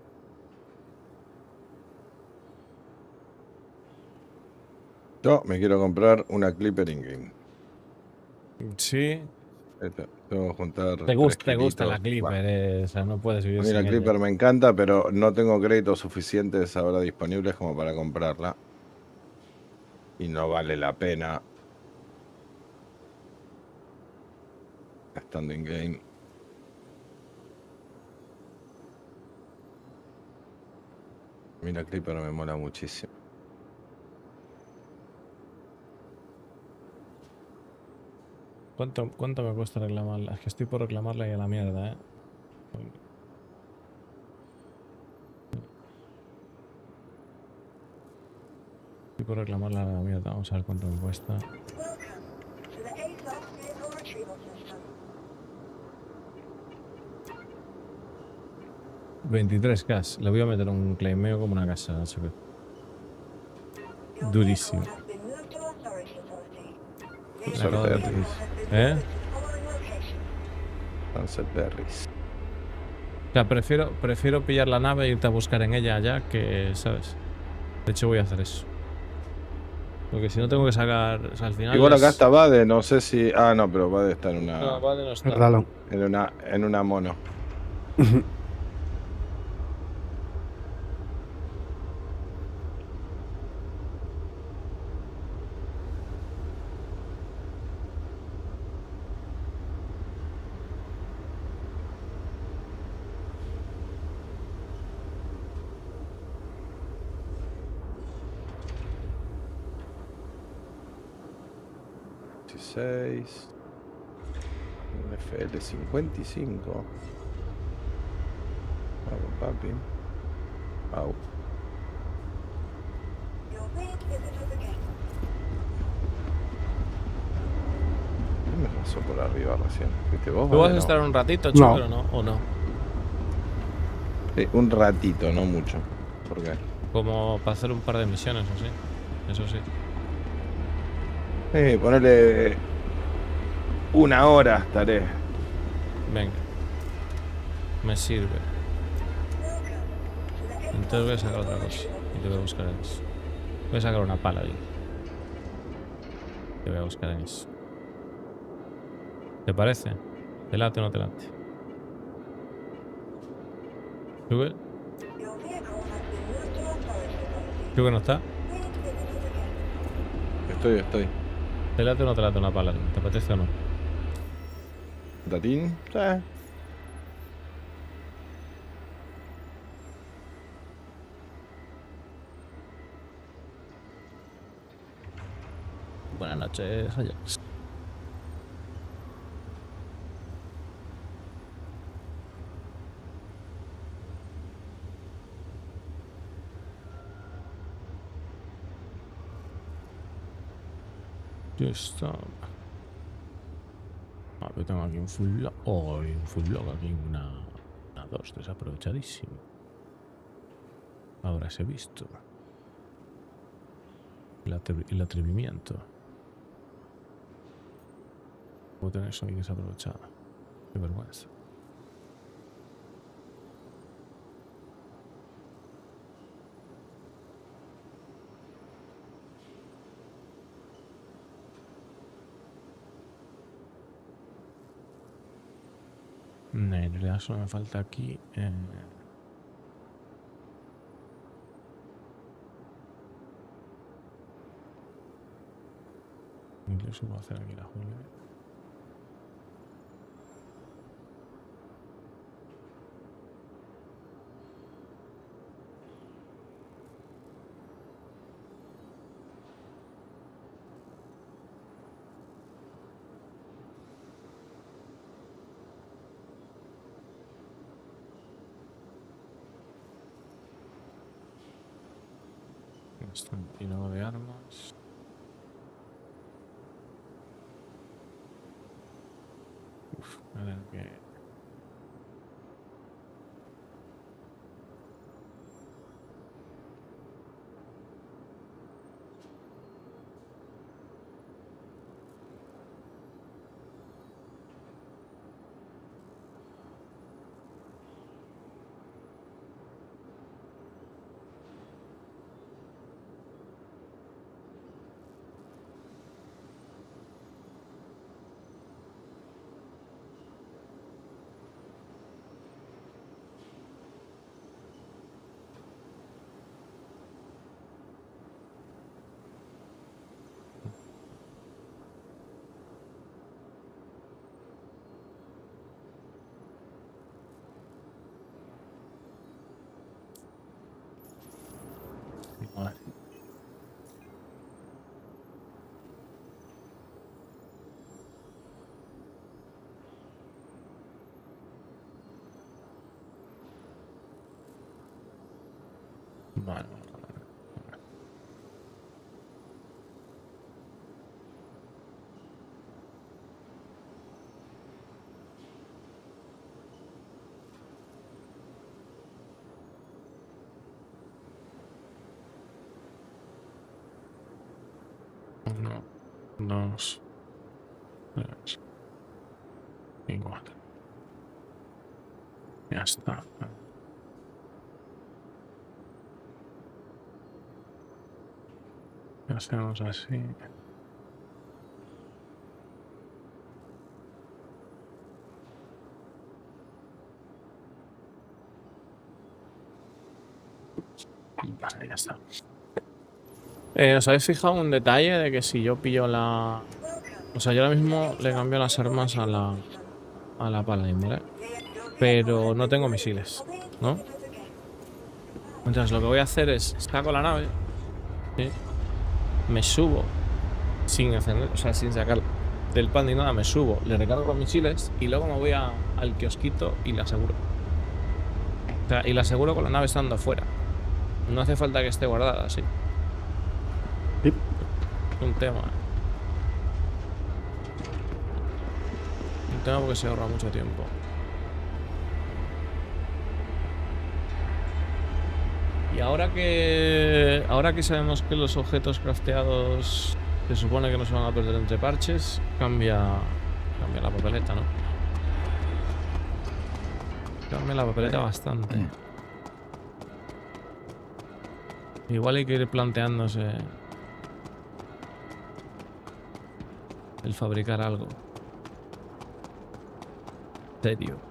Yo me quiero comprar una Clipper in-game. Sí. Tengo que juntar. Te gusta la $3 Clipper, o sea, no puedes vivir A mí la sin Clipper ella. me encanta, pero no tengo créditos suficientes ahora disponibles como para comprarla. Y no vale la pena. Estando in-game. A mí la Clipper me mola muchísimo. ¿Cuánto me cuesta reclamarla? Es que estoy por reclamarla y a la mierda, ¿eh? Estoy por reclamarla a la mierda. Vamos a ver cuánto me cuesta. $23K. Le voy a meter un claimeo como una casa, chico. Durísimo. Suerte de Riz. ¿Eh? Sunset Berries. O sea, prefiero pillar la nave e irte a buscar en ella allá que, ¿sabes? De hecho, voy a hacer eso. Porque si no tengo que sacar. O sea, al final. Igual acá está Vade, no sé si. Ah, no, pero Vade está en una. No, Vade no está. En una mono. 56. Un FL 55. Vamos, papi. Au. ¿Qué me pasó por arriba recién? ¿Fuiste vos? ¿Tú vas Vale, a no. estar un ratito, No. Chucker, no? ¿O no? Sí, un ratito, no mucho. ¿Por qué? Como para hacer un par de misiones, o sí. Eso sí. Ponele 1 hora estaré. Venga. Me sirve. Entonces voy a sacar otra cosa. Y te voy a buscar en eso. Voy a sacar una pala ahí. Te voy a buscar en eso. ¿Te parece? ¿Te late o no te late? ¿Sube? ¿Sube no está? Estoy. ¿Te late o no te late una pala? ¿Te apetece o no? ¿Tatín? Sí. Buenas noches, Ajax. Ya está. Ah, pero tengo aquí un full log. Oh, un full log aquí, una 2, desaprovechadísimo. Ahora se ha visto. El atrevimiento. Puedo tener eso ahí desaprovechado. Qué vergüenza. En realidad solo me falta aquí. Incluso puedo hacer aquí la Julia. Y luego de armas. Uf, a ver qué. Vale. Vale. Uno, dos, tres y 4. Ya está. Ya hacemos así. Vale, ya está. ¿Os habéis fijado un detalle de que si yo pillo la... O sea, yo ahora mismo le cambio las armas a la paladín, ¿vale? Pero no tengo misiles, ¿no? Entonces lo que voy a hacer es saco la nave, ¿sí? Me subo sin encender, o sea, sin sacar del pan ni nada, me subo, le recargo los misiles y luego me voy al kiosquito y le aseguro. O sea, y le aseguro con la nave estando afuera. No hace falta que esté guardada así. Sí. Un tema. Un tema porque se ahorra mucho tiempo. Y ahora que sabemos que los objetos crafteados se supone que no se van a perder entre parches, cambia la papeleta, ¿no? Cambia la papeleta bastante. Igual hay que ir planteándose el fabricar algo serio.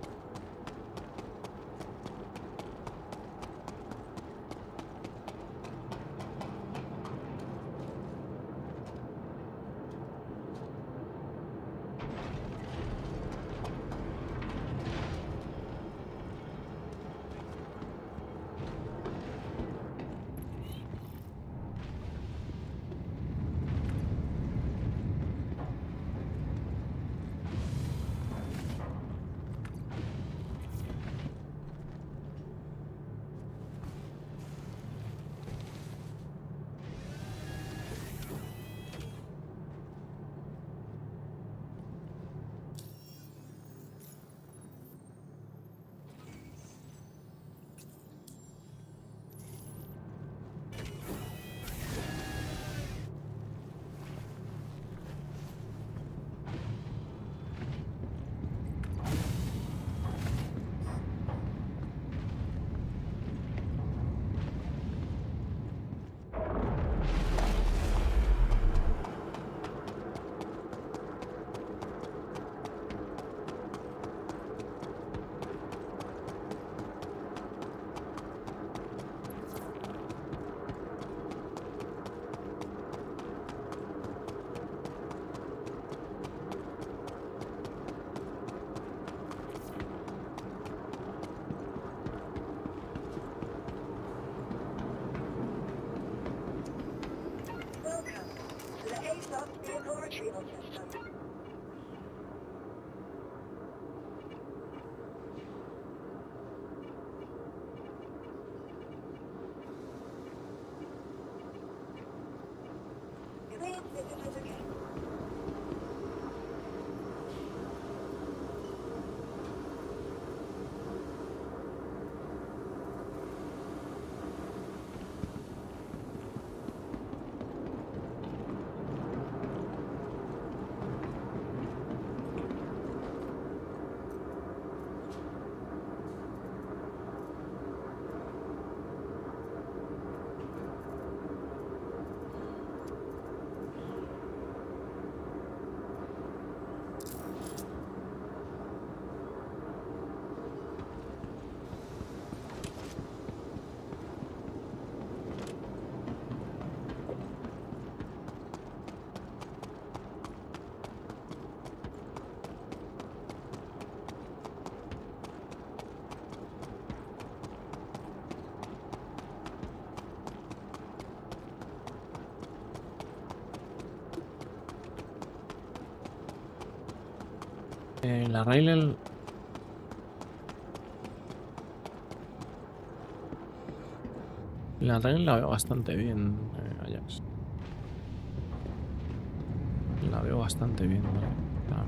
La Railel. La Railel la veo bastante bien, Ajax. La veo bastante bien, ¿vale?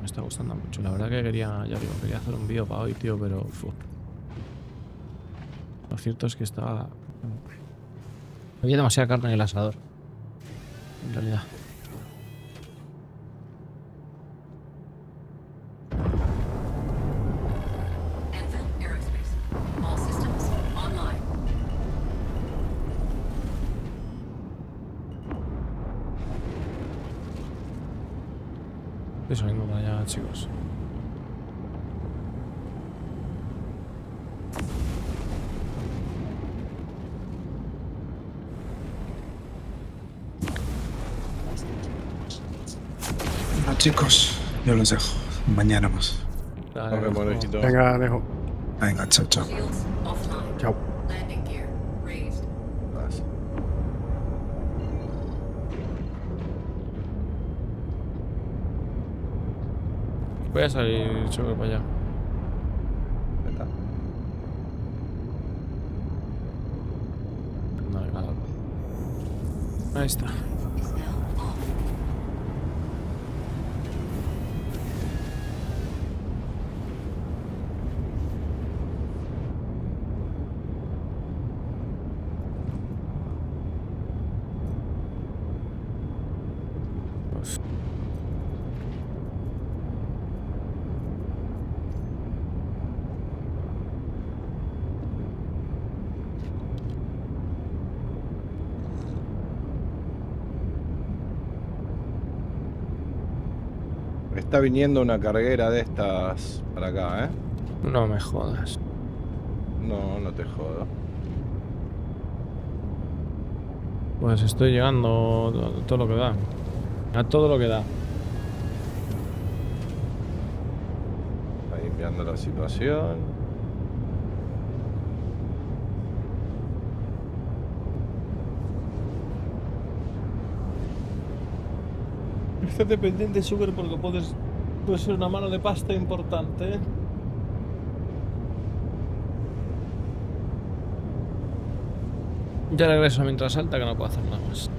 Me está gustando mucho. La verdad que quería hacer un vídeo para hoy, tío, pero lo cierto es que había demasiada carne en el asador. En realidad. Estoy saliendo para allá, chicos. Bueno, chicos, yo los dejo. Mañana más. Nos vemos, Luisito. Venga, dejo. Venga, chao, chao. Chao. Voy a salir, choque para allá. Está. Navegador. Ahí está. Pues. Está viniendo una carguera de estas para acá, ¿eh? No me jodas. No, no te jodo. Pues estoy llegando todo lo que da. A todo lo que da. Está limpiando la situación. Estate pendiente, Sugar, porque puede ser una mano de pasta importante, ¿eh? Ya regreso mientras salta, que no puedo hacer nada más.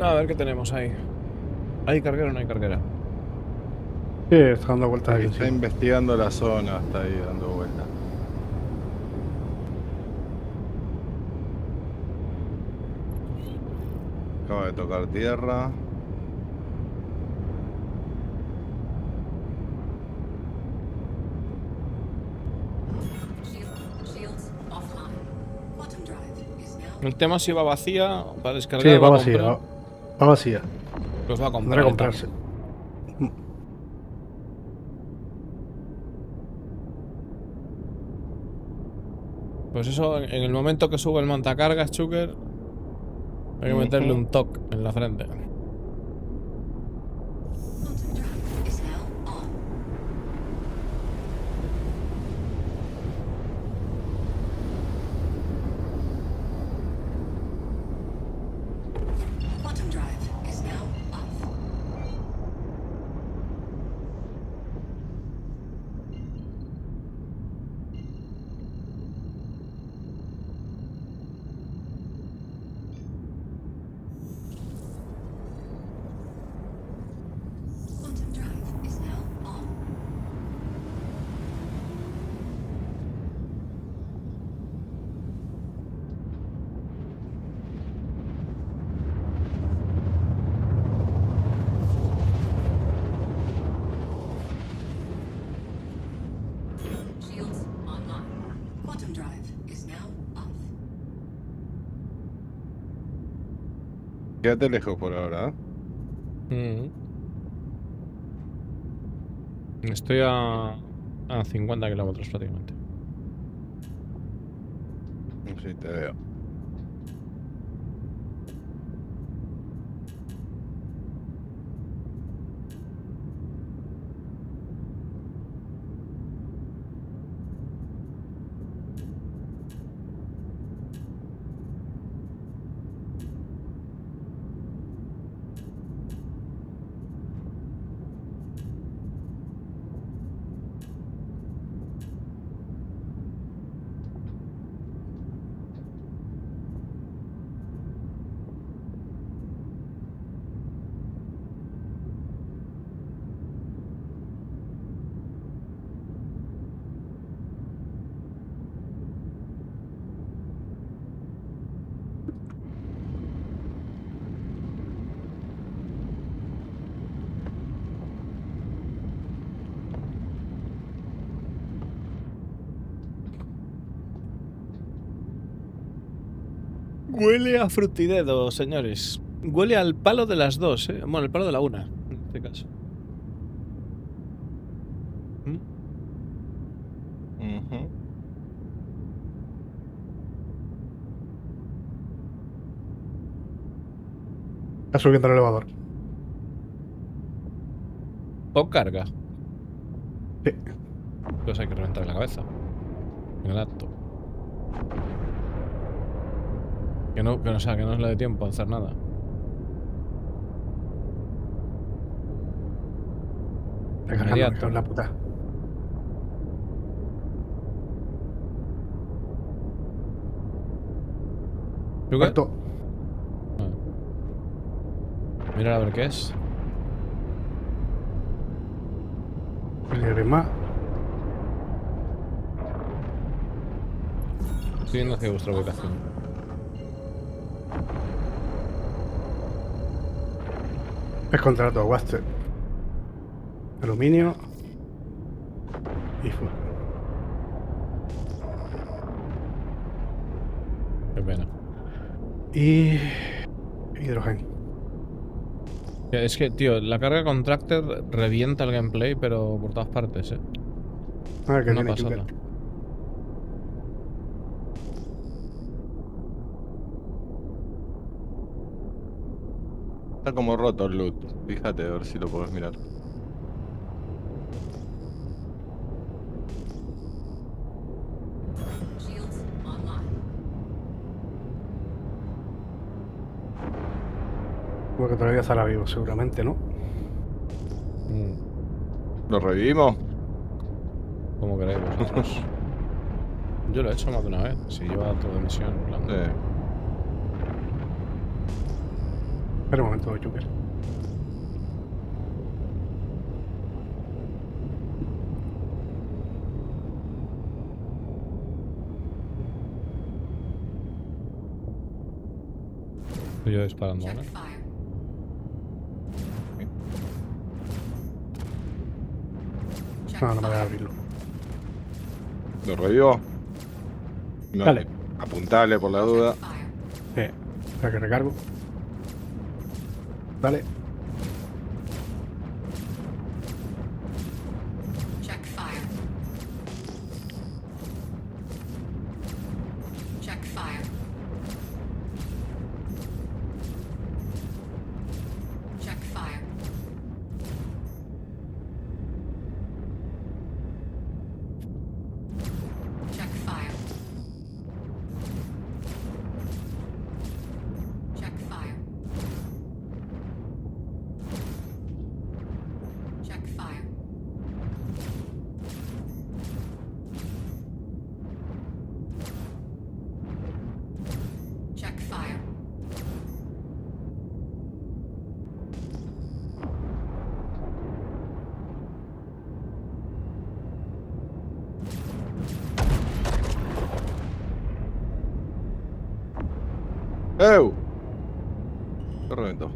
A ver qué tenemos ahí. ¿Hay carguera o no hay carguera? Sí, está dando vueltas aquí. Está investigando la zona, está ahí dando vueltas. Acaba de tocar tierra. El tema si va vacía para descargar. Sí, o va a vacía. comprar. Va vacía. Pues va a comprar. Tendrá que comprarse. Pues eso, en el momento que sube el montacargas, Chucker, hay que meterle un toque en la frente. quédate lejos por ahora, ¿eh? Estoy a 50 kilómetros prácticamente. Sí, te veo. Huele a frutidedo, señores. Huele al palo de las dos, ¿eh? Bueno, el palo de la una, en este caso. Está subiendo el elevador. O carga. Sí. Pues hay que reventar la cabeza. En el acto. Que no le dé tiempo a hacer nada. Inmediato. La puta. Muerto. Mira a ver qué es. El más. Estoy yendo hacia vuestra ubicación. Es contrato, Waster. Aluminio. Y fuego. Qué pena. Y hidrógeno. Es que, tío, la carga con Tractor revienta el gameplay, pero por todas partes, A ver qué Una tiene pasada. que Está como roto el loot. Fíjate a ver si lo podés mirar. Porque todavía estará vivo, seguramente, ¿no? ¿Lo revivimos? Como queréis vosotros. Yo lo he hecho más de una vez. Si lleva toda misión, en plan. Espera un momento, Joker. Estoy yo disparando, ¿vale? No me deja abrirlo. ¿Lo revivo? No, Dale. Apuntale por la duda. Para que recargo. Dale. Check fire. Check fire. Check fire. Check fire. Check fire. Check fire. Check fire. ¡Ew! Lo reventó.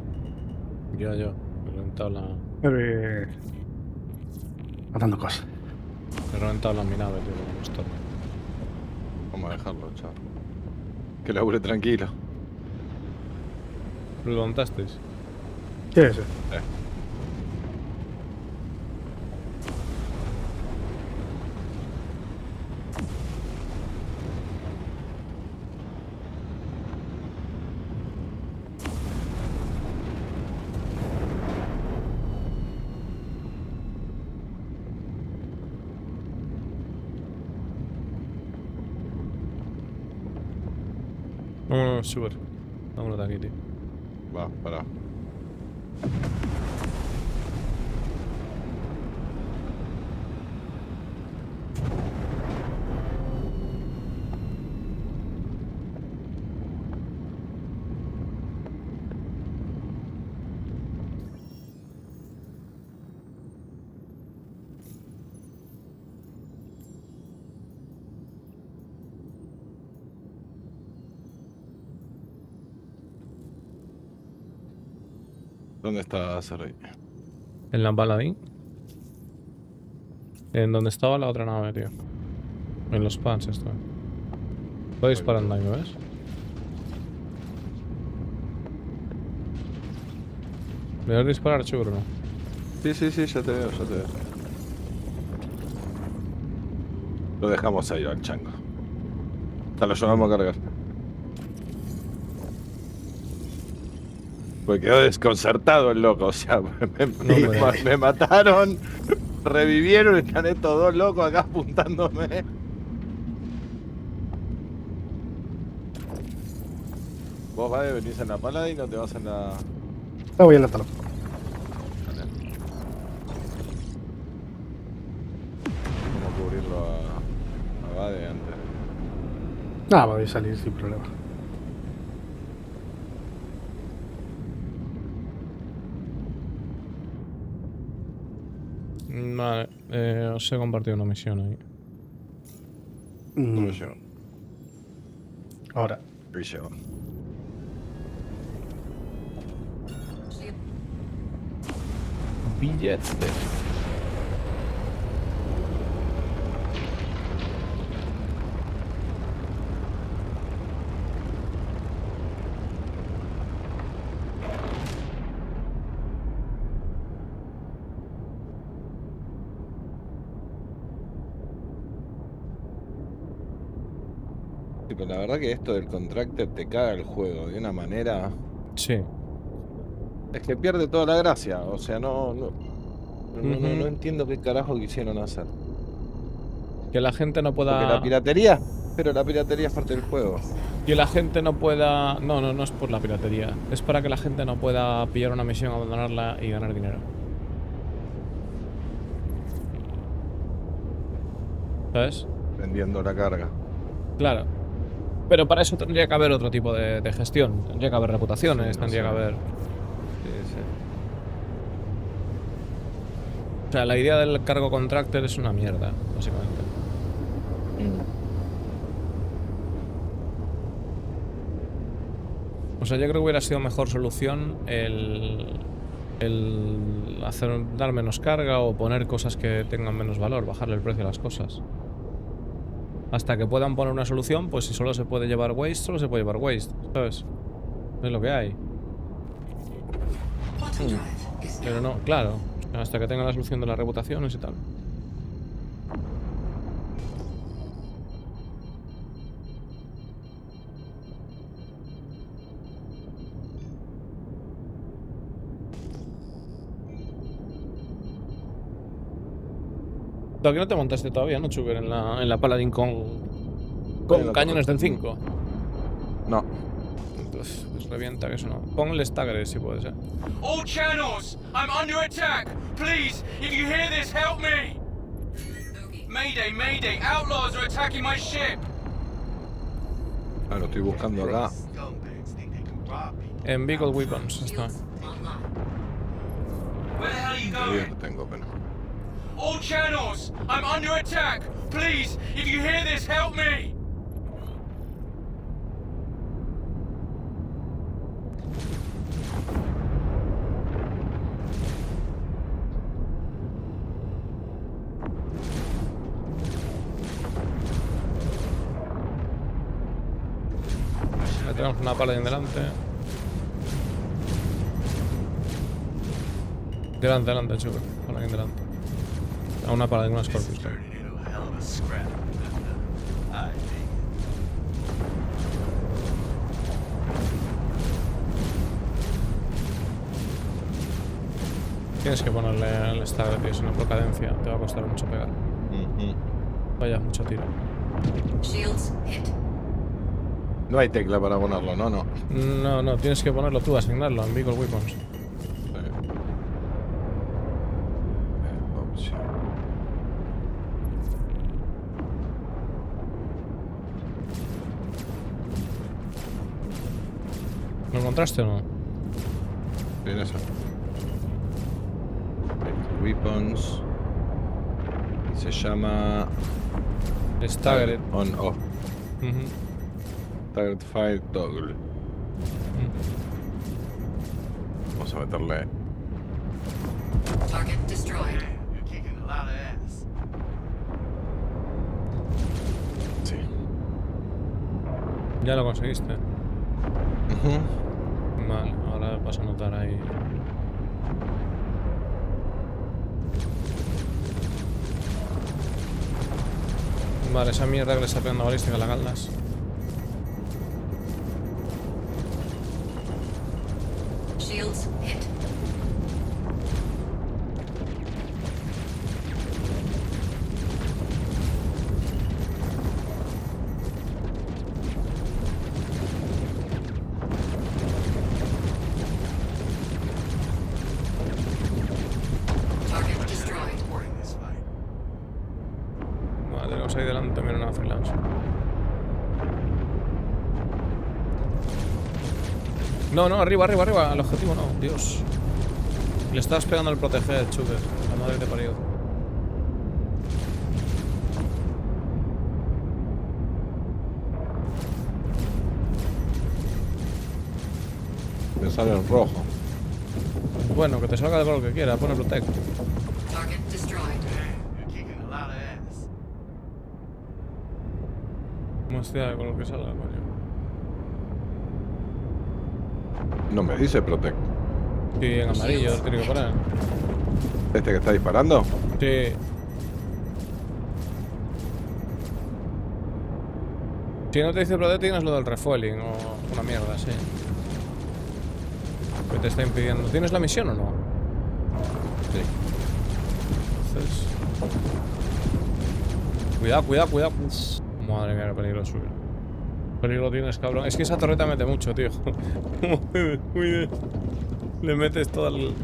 Yo. He reventado la. Matando cosas. He reventado la minave, tío, con esto. Vamos a dejarlo, chaval. Que labure tranquilo. ¿Lo montasteis? Sí, sí. Vámonos, super. Vámonos de aquí, tío. Va, para. ¿Dónde está Sarai? En la Paladín. En donde estaba la otra nave, tío. En los pans esto. Estoy disparando ahí, ¿me ves? ¿Me vas a disparar, chulo, no? Sí, sí, sí, ya te veo, ya te veo. Lo dejamos ahí al chango. Hasta lo llevamos a cargar. Pues quedó desconcertado el loco, o sea, me mataron, revivieron, están estos dos locos acá apuntándome. Vos, Vade, venís en la Paladin y no te vas en la... No, voy en la tala. Vamos a cubrirlo a Vade antes. Nada, voy a salir sin problema. Vale, os he compartido una misión ahí. Ahora. Billete. Pero la verdad que esto del contractor te caga el juego de una manera... Sí. Es que pierde toda la gracia, o sea, no entiendo qué carajo quisieron hacer. Que la gente no pueda... Porque la piratería, pero la piratería es parte del juego. Que la gente no pueda... No es por la piratería. Es para que la gente no pueda pillar una misión, abandonarla y ganar dinero. ¿Sabes? Vendiendo la carga. Claro. Pero para eso tendría que haber otro tipo de gestión. Tendría que haber reputaciones, Sí, tendría que haber... Sí. O sea, la idea del cargo contractor es una mierda, básicamente. O sea, yo creo que hubiera sido mejor solución el dar menos carga o poner cosas que tengan menos valor, bajarle el precio a las cosas. Hasta que puedan poner una solución, pues si solo se puede llevar waste, solo se puede llevar waste, ¿sabes? Es lo que hay. Pero no, claro, hasta que tengan la solución de las reputaciones y tal. Aquí no te montaste todavía, ¿no, Sugar? En la Paladin con cañones del 5. No. Entonces, pues revienta que eso no. Pon el stagger si puede ser. All channels! I'm under attack! Please, if you hear this, help me! Mayday, mayday! Outlaws are attacking my ship! Ah, lo estoy buscando acá. En Beagle Weapons está. Where the hell are you Todavía going? lo tengo, pero... All channels! I'm under attack! Please, if you hear this, help me! Ya tenemos una Paladin delante. Delante, delante, chulo. Por aquí delante. A una paladín, una Scorpius. Tienes que ponerle el stagger, tío, si no por cadencia te va a costar mucho pegar. Vaya, mucho tiro. No hay tecla para ponerlo, no. No, tienes que ponerlo tú, asignarlo en Vehicle Weapons. ¿Lo encontraste o no? Bien, eso. Weapons. Y se llama. Staggered. On off. Staggered Fire Toggle. Vamos a meterle. Target destroyed. Sí. Ya lo conseguiste. Vale, ahora vas a notar ahí. Vale, esa mierda que le está pegando balística a la Galdas. Shields hit. Target destroyed. Vale, tenemos ahí delante también una freelance. No, arriba, al objetivo no, Dios. Le estás pegando el proteger, Chuber. La madre te parió. Me sale el rojo. Bueno, que te salga de lo que quiera, pone protect. Target destroyed. Hostia, con lo que salga, coño. No me dice protect. Sí, en amarillo, tiene que poner. ¿Este que está disparando? Sí. Si no te dice protect, tienes lo del refueling o una mierda, sí. Que te está impidiendo. ¿Tienes la misión o no? Sí. Entonces... Cuidado. Madre mía, qué peligro sube. Peligro tienes, cabrón. Es que esa torreta mete mucho, tío. Muy le metes todo el...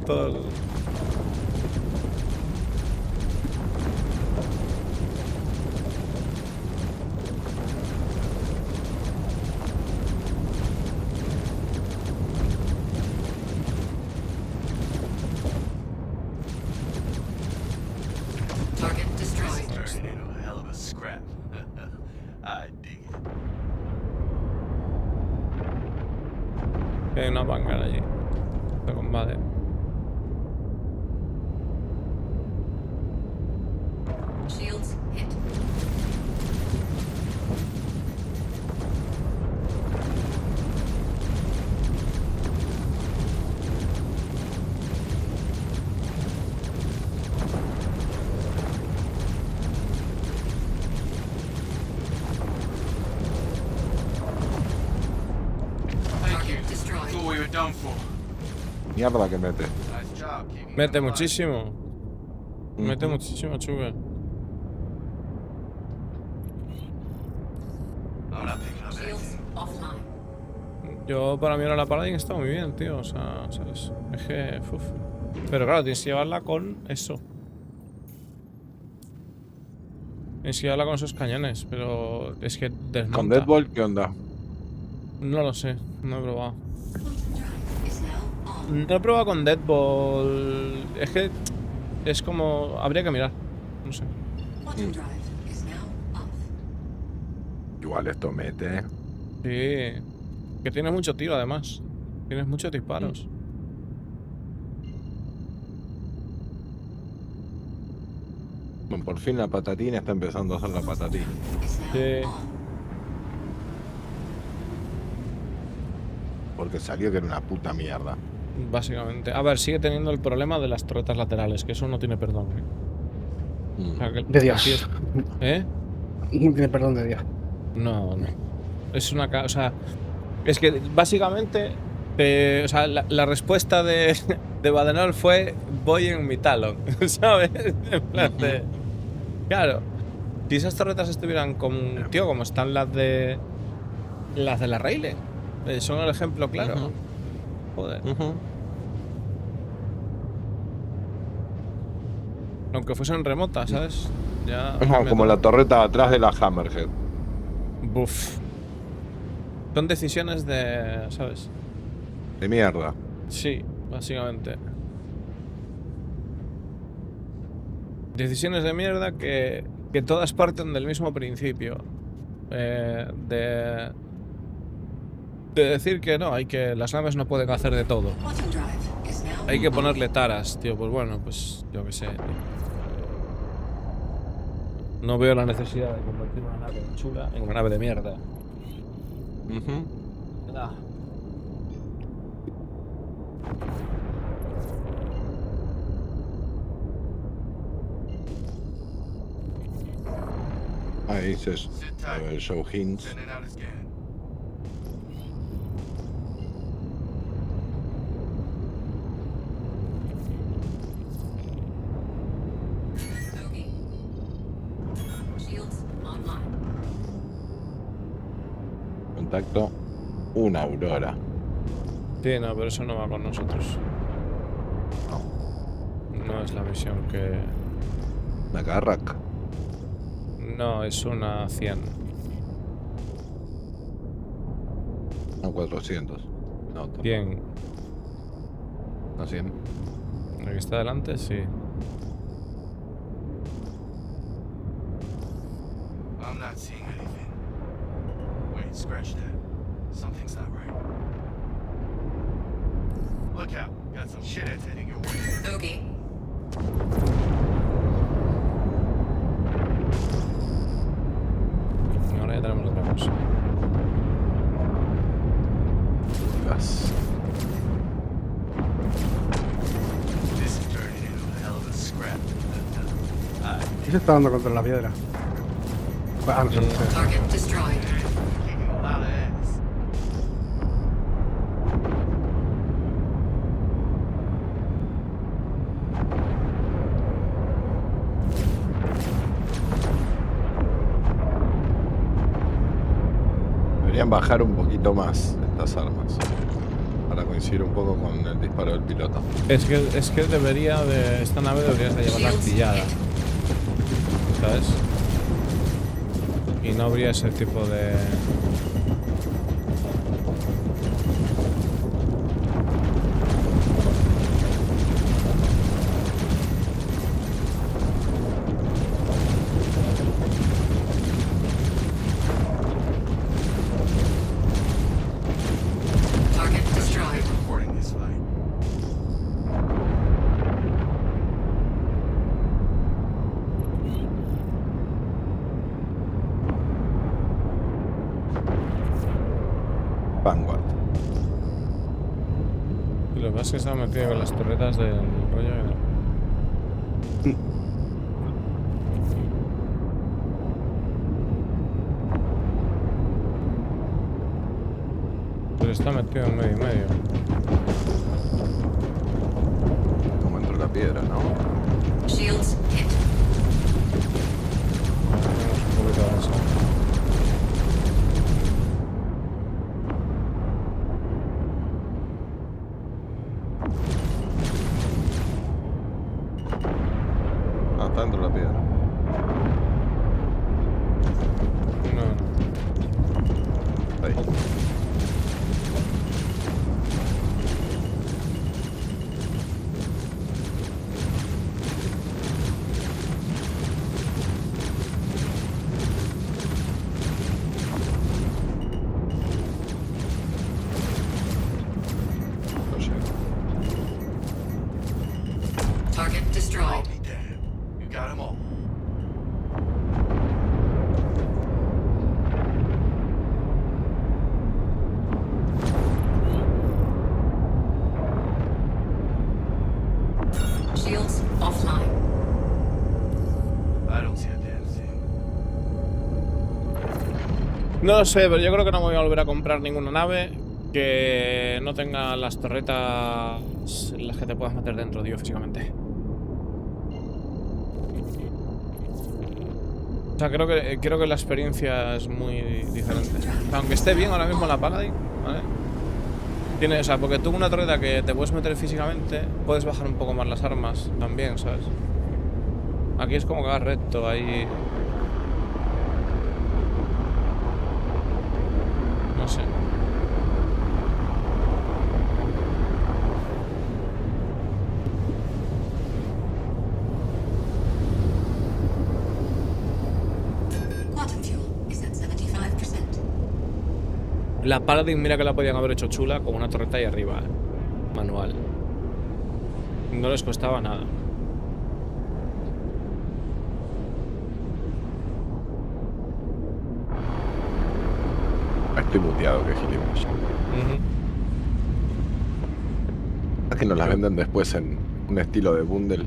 Target destroyed. Hay una bangar allí. De combate. Shields hit. Target destroyed. Thought we were done for. Mierda que mete. Mete muchísimo. Mete muchísimo, Chuga. Shields offline. Yo, para mí ahora la Paladin está muy bien, tío. O sea, ¿sabes? Es que... uf. Pero claro, tienes que llevarla con eso. Tienes que llevarla con esos cañones, pero es que desmonta. ¿Con Deadbolt qué onda? No lo sé, no he probado. No he probado con Deadbolt. Es que es como... habría que mirar. No sé. Igual esto mete. Sí. Que tienes mucho tiro además. Tienes muchos disparos. Bueno, por fin la patatina está empezando a hacer la patatina. Sí. Porque salió que era una puta mierda. Básicamente. A ver, sigue teniendo el problema de las torretas laterales, que eso no tiene perdón. O sea, que De Dios. aquí es- ¿Eh? No tiene perdón de Dios. No, no. Es una... O sea, es que básicamente... o sea, la respuesta de Badenol fue voy en mi talón, ¿sabes? En plan de... Claro. Si esas torretas estuvieran como... Tío, como están las de... Las de la Rayleigh. Son el ejemplo claro. Joder. Aunque fuesen remotas, ¿sabes? Ya... Como la torreta atrás de la Hammerhead. Buf. Son decisiones de... ¿sabes? De mierda. Sí, básicamente. Decisiones de mierda que todas parten del mismo principio. De decir que no, las naves no pueden hacer de todo. Hay que ponerle taras, tío. Pues bueno, pues yo qué sé. No veo la necesidad de convertir una nave chula en una nave de mierda. Ah. Ahí dices show hints. Contacto, una aurora. Sí, no, pero eso no va con nosotros. No es la misión que... ¿Una Carrack? No, es una 100. No, 400. No, 100. No, 100. ¿La que está delante? Sí. I'm not seeing anything. Wait, scratch that. Something's not right. Look out. Got some shitheads heading your way. Okay. Ahora ya tenemos otra cosa. Gas. This is turning into a hell of a scrap. ¿Qué se está dando contra la piedra? Ah, no sé. Target destroyed. Kicking a lot of ass. Deberían bajar un poquito más estas armas. Para coincidir un poco con el disparo del piloto. Es que debería de... Esta nave deberías de llevarla astillada. ¿Sabes? Y no habría ese tipo de... Target destroyed. Reporting this flight. Vanguard. Y lo que pasa es que se ha metido con las torretas del rollo. Pero está metido en medio y medio. Como entró la piedra, ¿no? Shields hit. Tenemos un poquito de eso. Ah, está dentro de la piedra. No. Ahí. No llego. Target destroyed. Be damned. You got them all. Shields offline. I don't see a damn thing. No lo sé, pero yo creo que no me voy a volver a comprar ninguna nave que no tenga las torretas en las que te puedas meter dentro, tío, físicamente. O sea, creo que la experiencia es muy diferente. O sea, aunque esté bien ahora mismo la Paladin, ¿vale? Tiene, o sea, porque tú una torreta que te puedes meter físicamente, puedes bajar un poco más las armas también, ¿sabes? Aquí es como que vas recto, ahí... No sé. Quantum fuel is at 75%. La Paladin, mira que la podían haber hecho chula con una torreta ahí arriba, manual. No les costaba nada. Estoy muteado, que gilipollas. Es que nos las venden después en un estilo de bundle.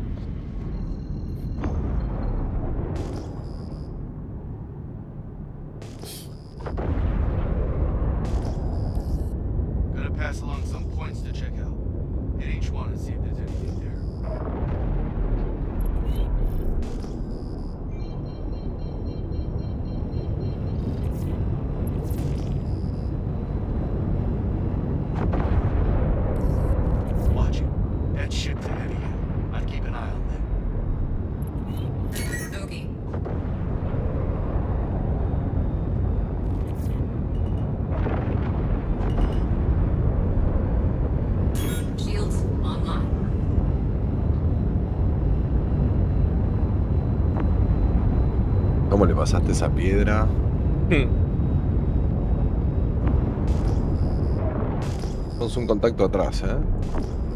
Gonna pass along some points to check out. Hit each one and see if there's anything there. Watch it. That ship's ahead of you. I'd keep an eye on them. Bogey. Shields online. ¿Cómo le pasaste esa piedra? Tenemos un contacto atrás, ¿eh?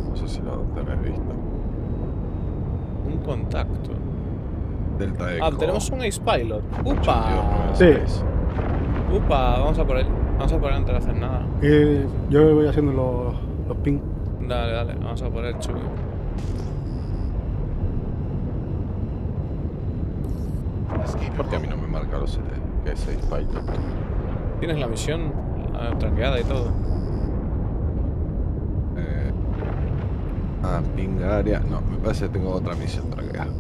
No sé si lo tenés visto. Un contacto. Delta Echo. Ah, tenemos un Ace Pilot. ¡Upa! Sí. ¡Upa! Vamos a por él. Vamos a por él antes de hacer nada. Yo voy haciendo los ping. Dale, dale. Vamos a por él, chulo. Porque a mí no me marca los que es 6 Pilot. Tienes la misión traqueada y todo. Ping área. No, me parece que tengo otra misión traqueada.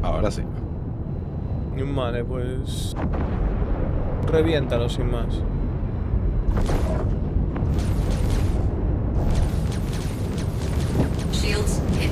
Ahora sí. Vale, pues... reviéntalo sin más. Shields hit.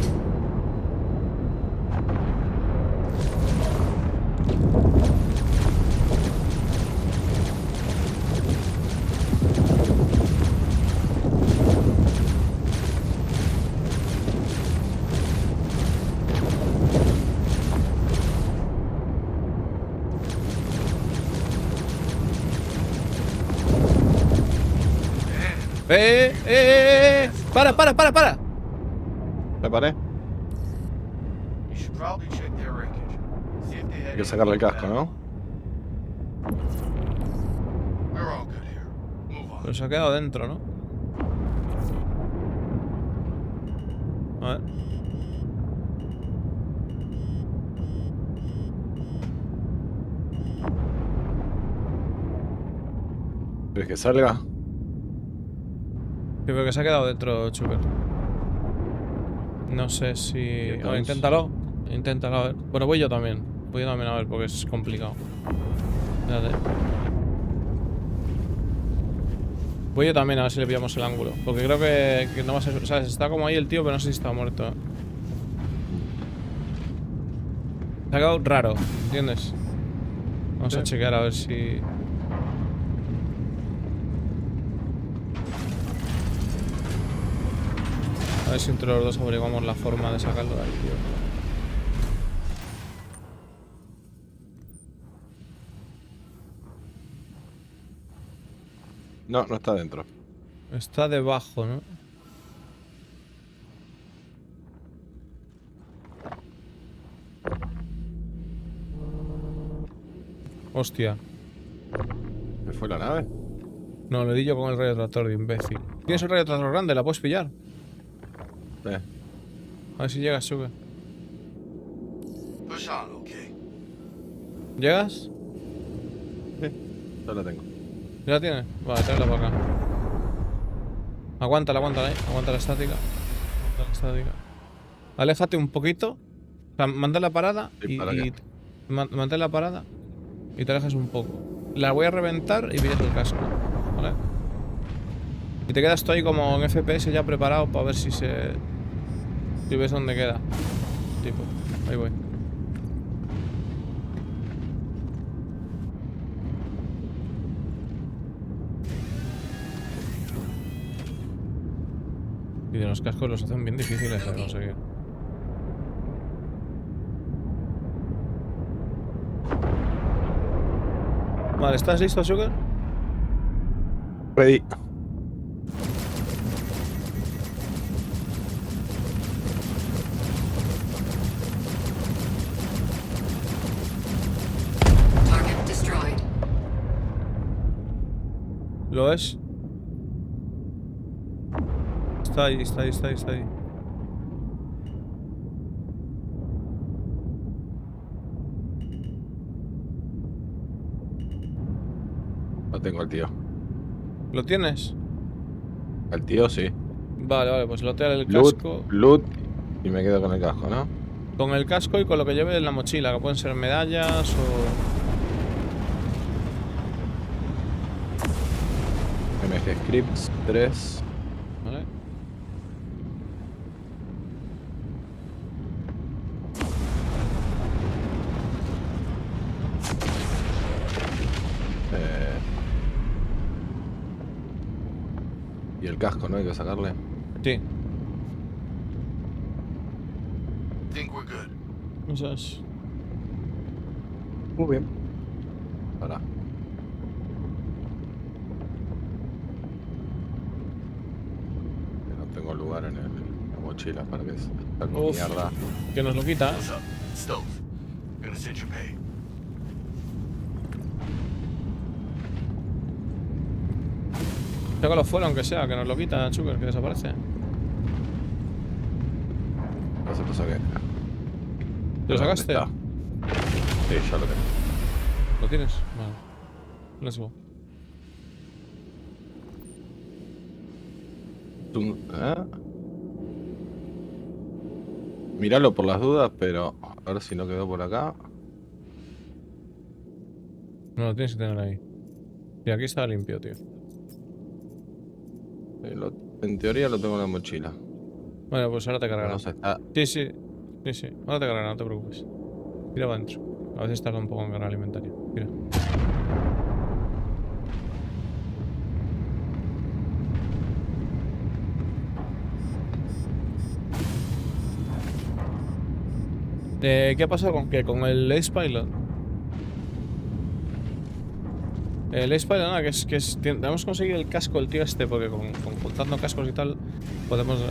¡Para! ¿Me paré? You should probably check their wreckage. See if they had Hay que sacarle el casco, ¿no? We're all good here. Move on. Pero se ha quedado dentro, ¿no? A ver. ¿Quieres que salga? Yo creo que se ha quedado dentro, Chuper. No sé si... A ver, inténtalo. Inténtalo, a ver. Bueno, voy yo también. Voy yo también a ver, porque es complicado. Espérate. Voy yo también a ver si le pillamos el ángulo. Porque creo que no va a ser... ¿Sabes? Está como ahí el tío, pero no sé si está muerto. Se ha quedado raro, ¿entiendes? Vamos a chequear a ver si... A ver si entre los dos averiguamos la forma de sacarlo de ahí, tío. No, no está dentro. Está debajo, ¿no? Hostia. ¿Me fue la nave? No, le di yo con el rayo tractor de imbécil. ¿Tienes el rayo tractor grande? ¿La puedes pillar? A ver si llegas, sube. ¿Llegas? Sí, ya la tengo. ¿Ya la tienes? Vale, tráela para acá. Aguántala, aguántala, aguanta la estática. Aguanta la estática. Aléjate un poquito. O sea, mantén la parada mantén la parada y te alejas un poco. La voy a reventar y pillas el casco, ¿vale? Y te quedas tú ahí como en FPS ya preparado para ver si ves dónde queda. Tipo, ahí voy. Y de los cascos los hacen bien difíciles de conseguir. Vale, ¿estás listo, Sugar? Ready. Target destroyed. ¿Lo es? Está ahí, está ahí, está ahí, está ahí. Lo tengo al tío. ¿Lo tienes? Al tío sí. Vale, vale, pues lotea el casco. Loot y me quedo con el casco, ¿no? Con el casco y con lo que lleve en la mochila, que pueden ser medallas o... MG Scripts 3. Vale. Y el casco, ¿no? Hay que sacarle. Sí. Eso es. Muy bien. Para. No tengo lugar en la mochila para que salga mierda. Que nos lo quita. Sácalo fuera aunque sea, que nos lo quita, Sugar, que desaparece. No se lo saqué. ¿Te lo sacaste? Sí, ya lo tengo. ¿Lo tienes? Vale. Let's go. Míralo por las dudas, pero a ver si no quedó por acá. No lo tienes que tener ahí. Y aquí está limpio, tío. En teoría lo tengo en la mochila. Bueno, pues ahora te cargará. No sé, está... Sí, sí. Sí, sí. Ahora te cargará, no te preocupes. Tira para adentro. A veces tarda un poco en cargar alimentario. Mira. ¿Qué ha pasado con qué? ¿Con el Ace Pilot? El Ace Pilot, nada, tenemos que conseguir el casco del tío este, porque juntando cascos y tal podemos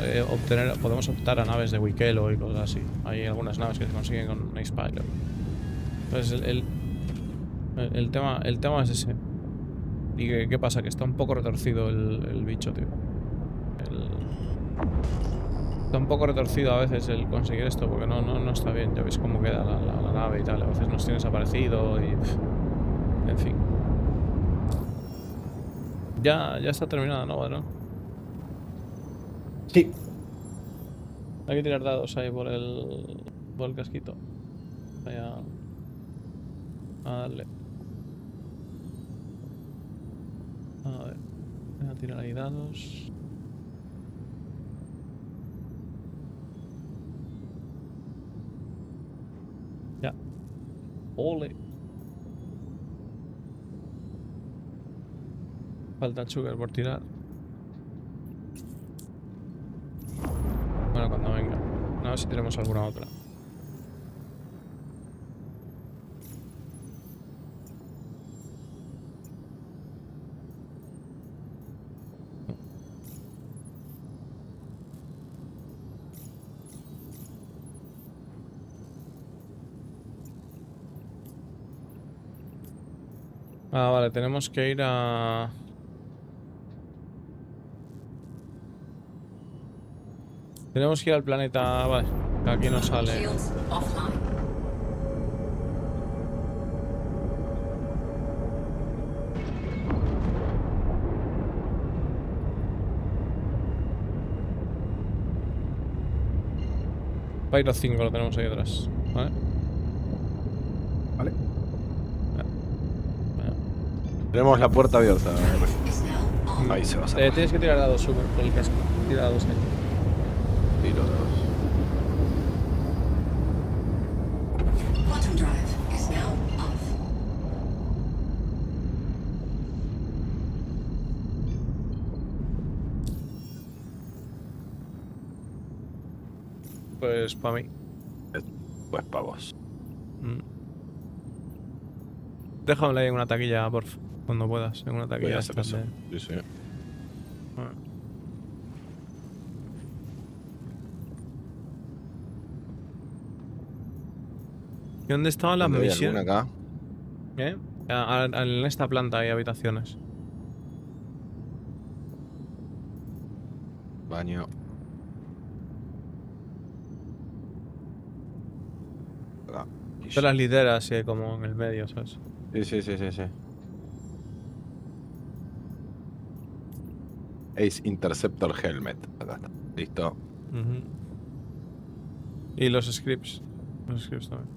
optar a naves de Wikelo y cosas así. Hay algunas naves que se consiguen con Ace Pilot. Entonces el tema es ese. ¿Y qué pasa? Que está un poco retorcido el bicho, tío. Está un poco retorcido a veces el conseguir esto, porque no está bien. Ya veis cómo queda la nave y tal. A veces nos tiene desaparecido y... En fin. Ya está terminada, ¿no? Sí. Hay que tirar dados ahí por el casquito. Vaya a darle. A ver. Voy a tirar ahí dados. Ya. Ole. Falta Sugar por tirar. Bueno, cuando venga. A ver si tenemos alguna otra. Ah, vale, tenemos que ir a... Tenemos que ir al planeta... Vale, que aquí no sale. Shields offline. Pyro 5 lo tenemos ahí atrás, ¿vale? Vale. Tenemos la puerta abierta. Ahí se va a sacar. Tienes que tirar dados super por el casco. Tira dados ahí. Tiro dados. Quantum drive is now off. Pues para mí. Pues para vos. Déjame ahí en una taquilla, porfa. Cuando puedas, en una taquilla. Voy a hacer eso. Sí, sí. ¿Y dónde estaban las ¿Dónde hay misiones? alguna acá? ¿Eh? En esta planta hay habitaciones. Baño. Acá. Todas las literas, sí, como en el medio, ¿sabes? Sí, sí, sí, sí, sí. Ace Interceptor Helmet. Acá está. Listo. Y los scripts. Los scripts también.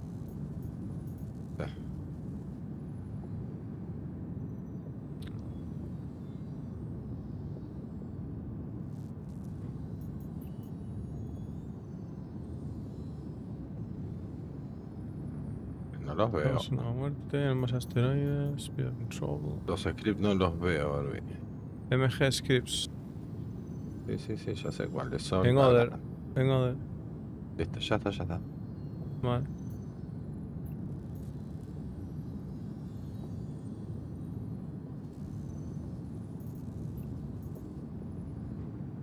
No los veo. Una muerte, más asteroides, speed control. Los scripts no los veo, Herbie. MG scripts. Sí, sí, sí, ya sé cuáles son. En order. En order. Listo, ya está, ya está. Vale.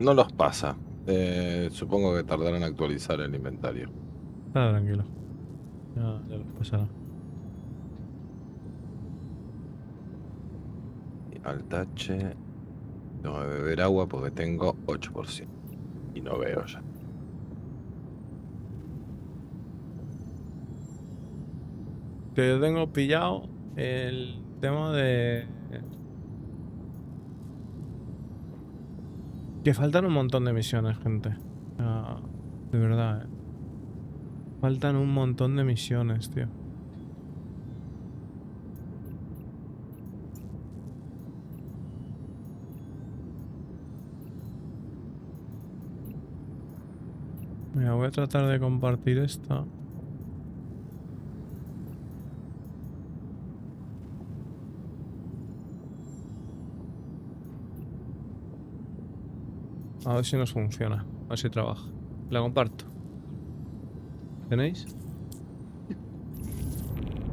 No los pasa. Supongo que tardarán en actualizar el inventario. Ah, tranquilo. Ya los pasará. Al tache. Tengo que beber agua porque tengo 8%. Y no veo ya. Que yo tengo pillado el tema de... Que faltan un montón de misiones, gente. De verdad, Faltan un montón de misiones, tío. Mira, voy a tratar de compartir esta. A ver si nos funciona. A ver si trabaja. La comparto. ¿Tenéis?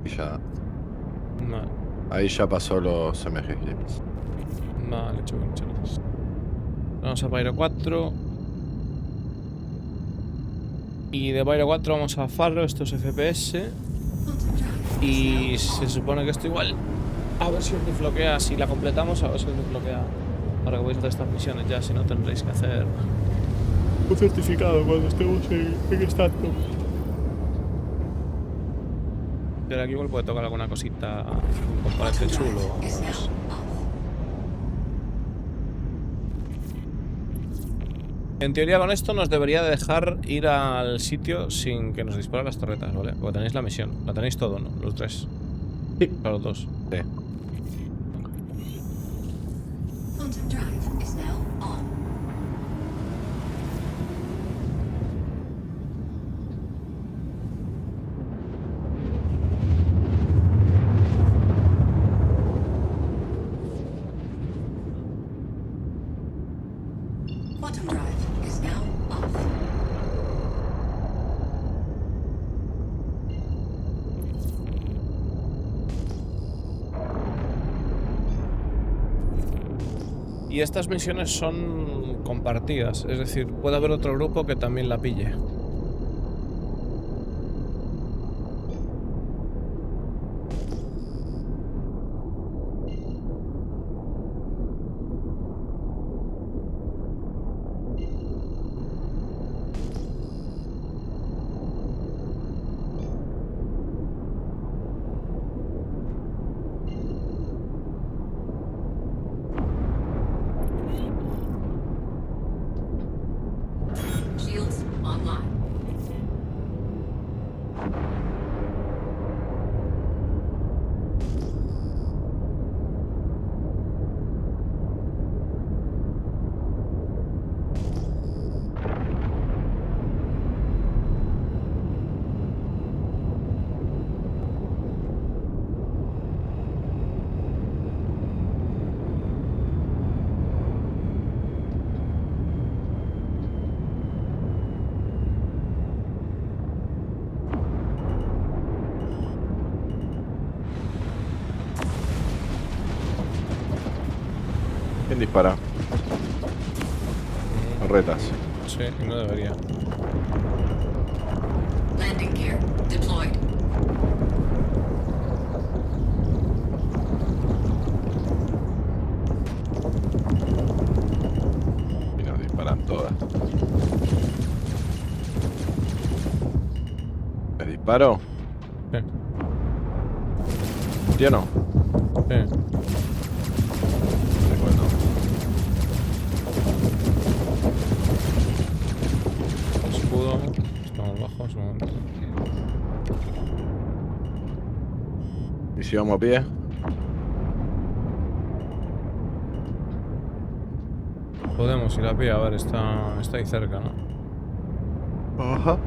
Y ya. Vale. Ahí ya pasó los MG clips. Vale, hecho muchas gracias. Vamos a Pyro 4. Y de Pyro 4 vamos a Farro, esto es FPS. Y se supone que esto igual. A ver si os desbloquea, si la completamos, a ver si os desbloquea. Ahora que vais a hacer estas misiones ya, si no tendréis que hacer un certificado cuando estemos en esta. Pero aquí igual puede tocar alguna cosita, un componente chulo o algo más. En teoría con esto nos debería de dejar ir al sitio sin que nos disparen las torretas, ¿vale? Porque tenéis la misión, la tenéis todo, ¿no? Los tres. Sí. Para los dos. Sí. Quantum drive is now on. Quantum drive is now off. Y estas misiones son compartidas, es decir, puede haber otro grupo que también la pille. ¿Quién dispara? Torretas. Sí, no debería. Landing gear deployed. Y nos disparan todas. ¿Me disparo? Sí. ¿Sí o no? Sí. Recuerdo. Escudo. Estamos bajos, un momento. ¿Y si vamos a pie? Podemos ir a pie, a ver, está ahí cerca, ¿no? Ajá.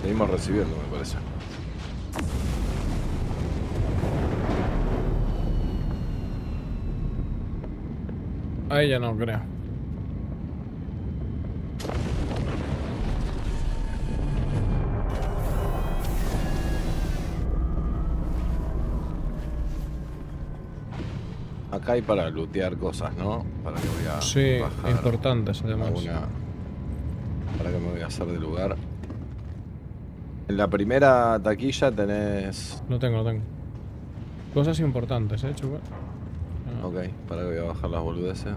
Seguimos recibiendo, me parece. Ahí ya no creo. Acá hay para lootear cosas, ¿no? Para que voy a Sí, bajar importantes además. Para que me voy a hacer de lugar. En la primera taquilla tenés... Lo tengo. Cosas importantes, chupa. Ok, para que voy a bajar las boludeces.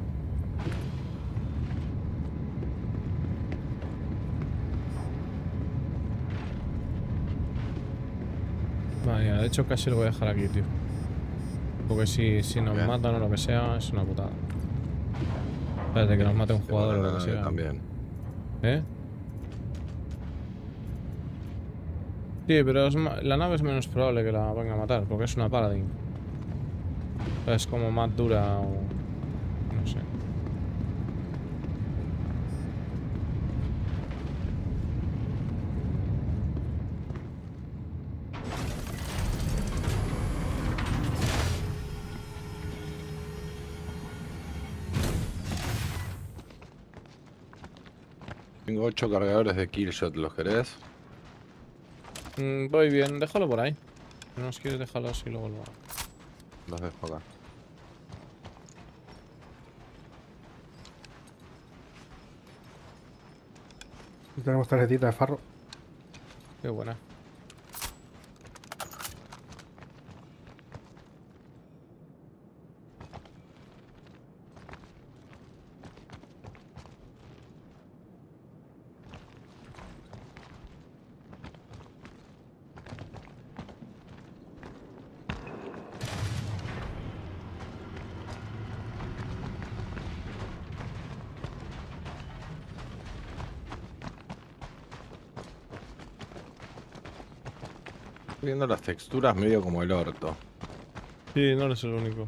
Vale, de hecho casi lo voy a dejar aquí, tío. Porque si nos matan o lo que sea, es una putada. Espérate que nos mate un jugador o lo que sea. También. ¿Eh? Sí, pero la nave es menos probable que la venga a matar, porque es una Paladin. Es como más dura o... no sé. Tengo 8 cargadores de Killshot, ¿los querés? Voy bien, déjalo por ahí. Si no os quieres dejarlo así, luego lo hago. Los dejo acá. Tenemos tarjetita de farro. Qué buena. Estoy viendo las texturas medio como el orto. Sí, no eres el único.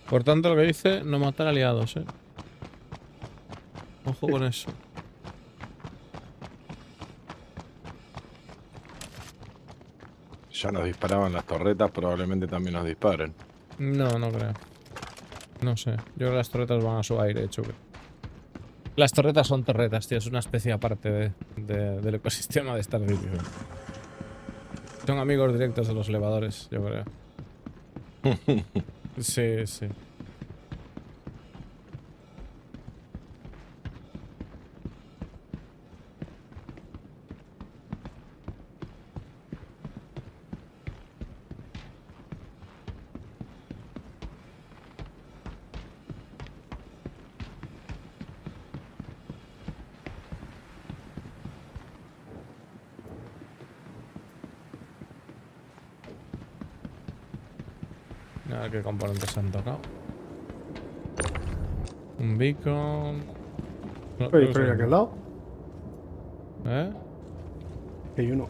Por tanto, lo que dice, no matar aliados, Ojo con eso. Ya nos disparaban las torretas, probablemente también nos disparen. No, no creo. No sé. Yo creo que las torretas van a su aire, hecho que. Las torretas son torretas, tío. Es una especie aparte del ecosistema de Stargate. Son amigos directos de los elevadores, yo creo. Sí, sí. A ver qué componentes se han tocado. Un beacon. No, Oye, pero aquí al lado. ¿Eh? Aquí hay uno.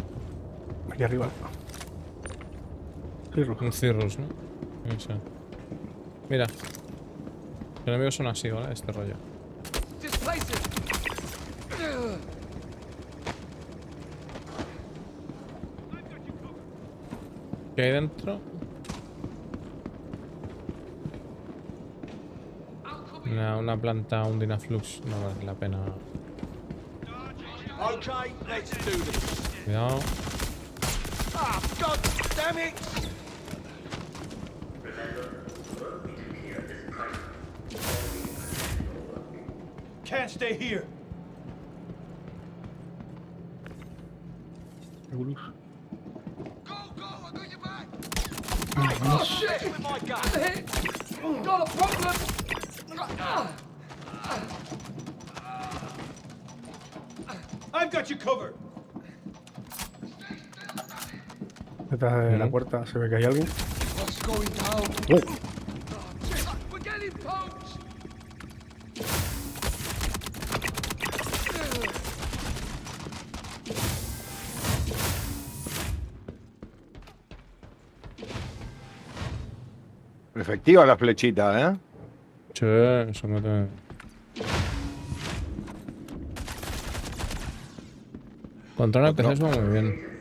Aquí arriba. Cirrus. Un Cirrus, ¿no? Sí. Mira. Los enemigos son así, ¿vale? Este rollo. ¿Qué hay dentro? Una planta, un Dynaflux, no vale la pena. Cuidado. Can't stay here. Oh shit! My God! Got a problem! I've got you covered. Detrás de la puerta se ve que hay alguien. What's going down? Oh. We're getting poked. Efectiva la flechita, ¿eh? Sí, eso me te... Contra el PC va muy bien.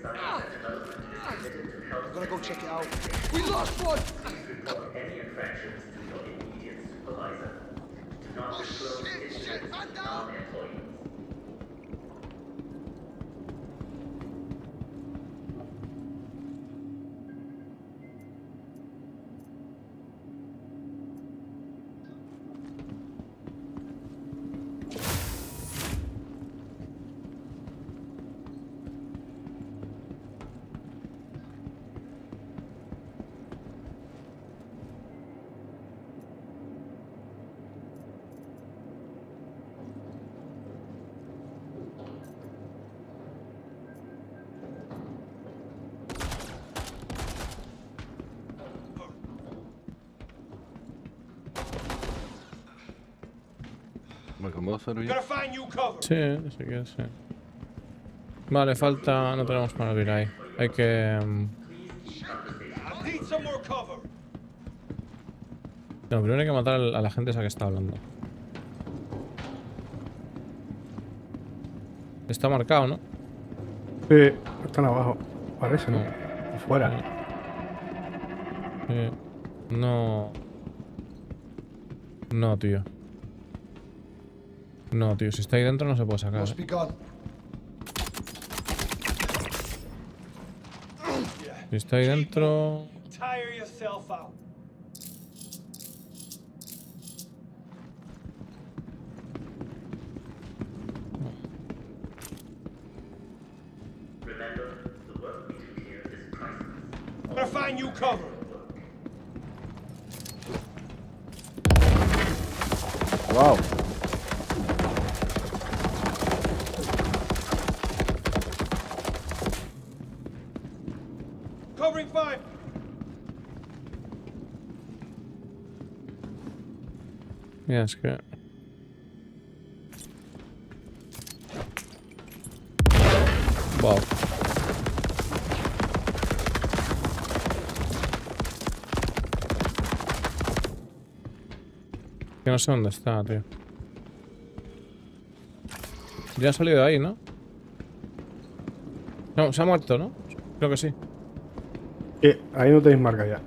Gotta go check it out. We lost one. Oh shit! Man down. ¿Con vos, Servi? Gotta find you cover. Sí, sí que sí. Vale, falta... No tenemos para abrir ahí. Hay que... I need some more cover. No, primero hay que matar a la gente esa que está hablando. Está marcado, ¿no? Sí, están abajo. Parece, ¿no? Afuera. No. No, tío. No, tío. Si está ahí dentro no se puede sacar. Must be gone. Si está ahí dentro... Tire yourself out. Gotta find you cover. Wow. Covering fire. Mira, es que... Wow. Que no sé dónde está, tío. Ya ha salido de ahí, ¿no? No, se ha muerto, ¿no? Creo que sí. Ahí no tenéis marca ya.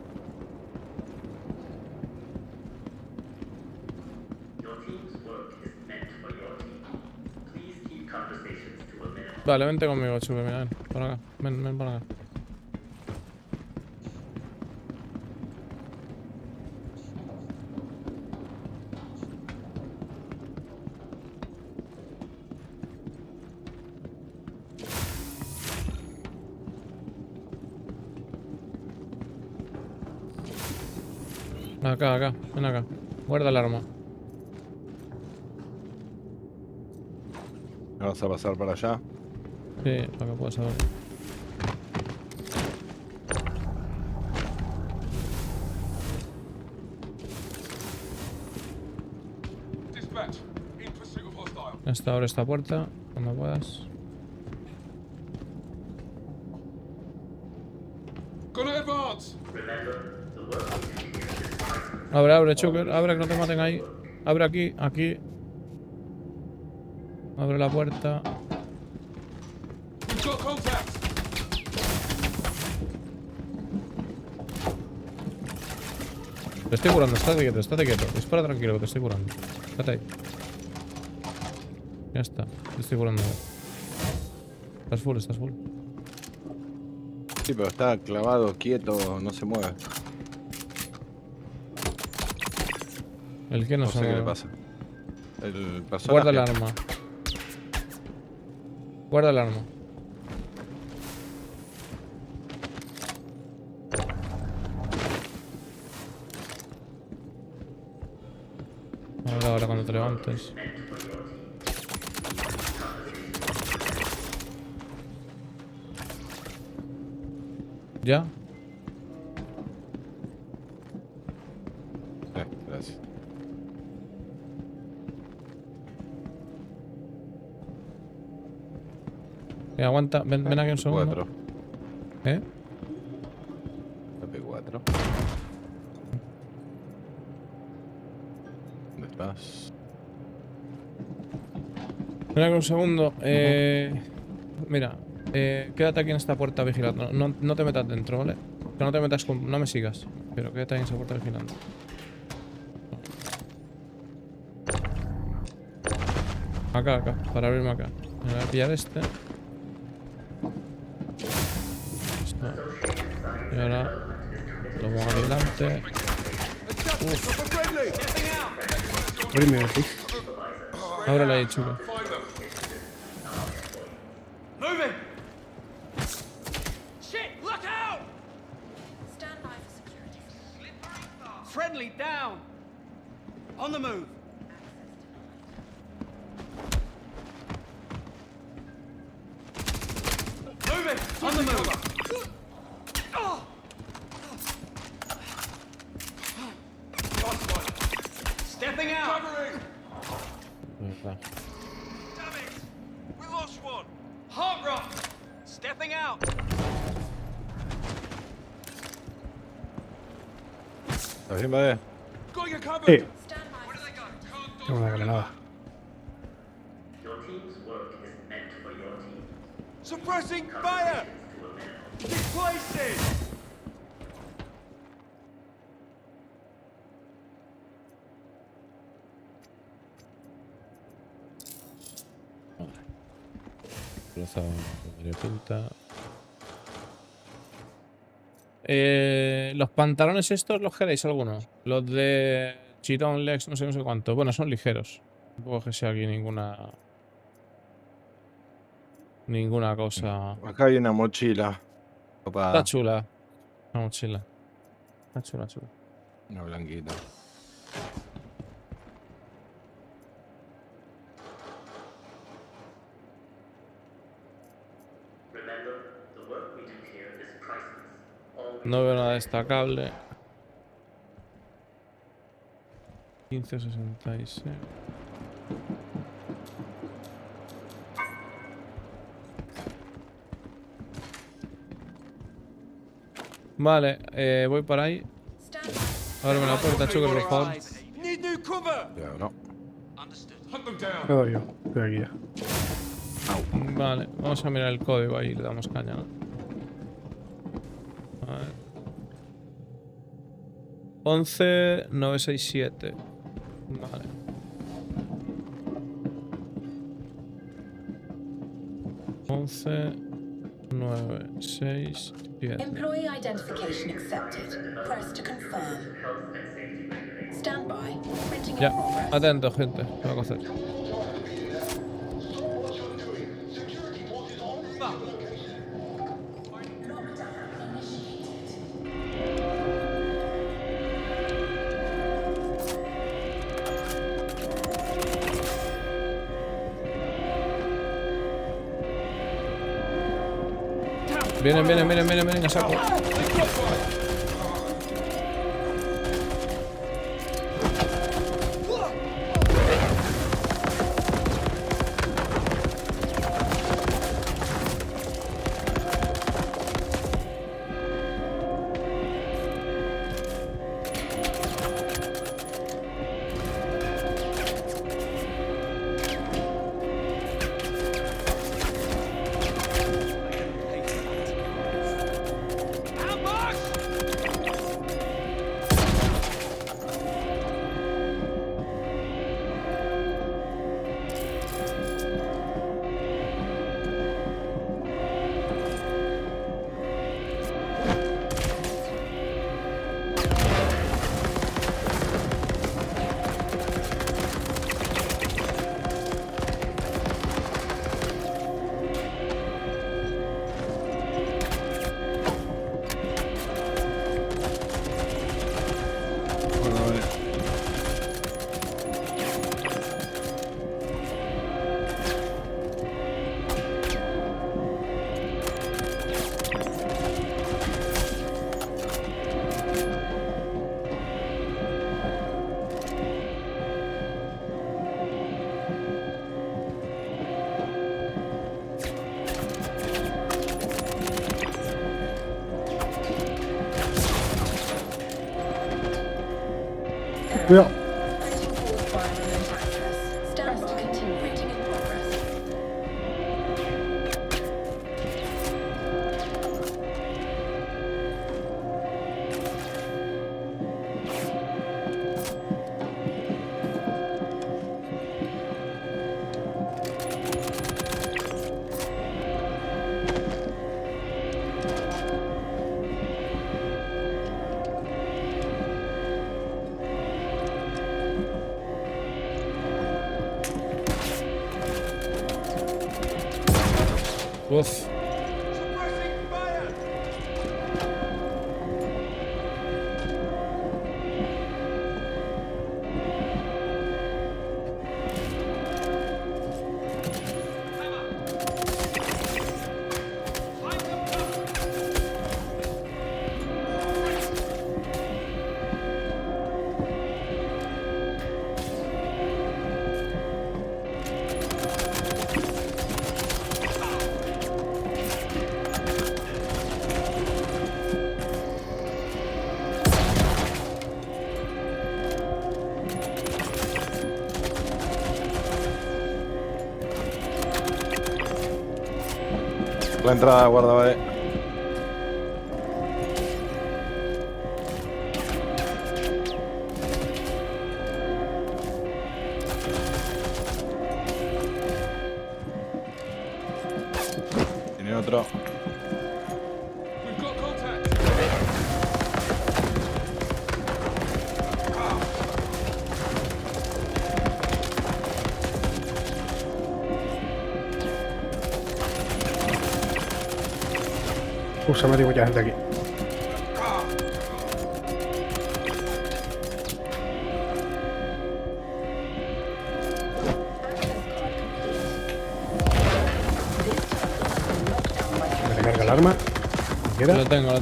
Vale, vente conmigo, Chuque, mira, ven. Por acá. Ven por acá. Acá, ven acá. Guarda el arma. Vamos a pasar para allá. Sí, para que puedas saber. Hasta ahora esta puerta, cuando puedas. Abre, Chucker, abre, que no te maten ahí. Abre aquí. Abre la puerta. Te estoy curando, estate quieto. Dispara tranquilo, que te estoy curando. Estate ahí. Ya está, te estoy curando. Estás full. Sí, pero está clavado, quieto, no se mueve. ¿El qué no sé se qué mueve? le pasa. El personaje. Guarda el arma. Guarda el arma. Ahora cuando te levantes. ¿Ya? Gracias. Aguanta, ven aquí un segundo. 4. ¿Eh? P4. ¿Dónde estás? Ven aquí un segundo. Mira, quédate aquí en esta puerta vigilando. No te metas dentro, ¿vale? Que no te metas con... No me sigas. Pero quédate ahí en esa puerta vigilando. Acá, para abrirme acá. Me voy a pillar este. Y ahora lo pongo aquí delante. Ábrele ahí, Chuca. Moving! Shit, look out! Stand by for security. Friendly down! On the move! Moving! On the move! Stepping out! Covering! Damn it! We lost one! Heart rock! Stepping out! ¿Estás bien, Bade? Got your cover! Sí. Stand by. Where do they go? Tengo una granada. Your team's work is meant for your team. Suppressing fire! Displacing! Plaza de pinta. Los pantalones estos, ¿los queréis alguno? Los de Chirón, Lex, no sé cuánto. Bueno, son ligeros. Tampoco que sea aquí ninguna cosa. Acá hay una mochila. Copada. Está chula. La mochila. Está chula. Una blanquita. No veo nada destacable. 1566. Vale, voy para ahí. Ábreme la puerta, Chucker, por favor. Need new cover! Cuidado, no. Hunt them down. Me doy yo. Estoy aquí ya. Vale, vamos a mirar el código ahí y le damos caña, ¿no? A ver. 11967. Vale. 11, 9, 6, 7. Employee identification accepted. Press to confirm. Stand by. Printing in Ya, progress. atento, gente. ¿Qué va a hacer? Vienen, a saco. Cuidado. Stand by. Continue. Printing in progress. Uf. La entrada, guarda, Tiene otro. We've got contact. Se ha metido mucha gente aquí. Me recarga el arma. ¿Queda? Lo tengo.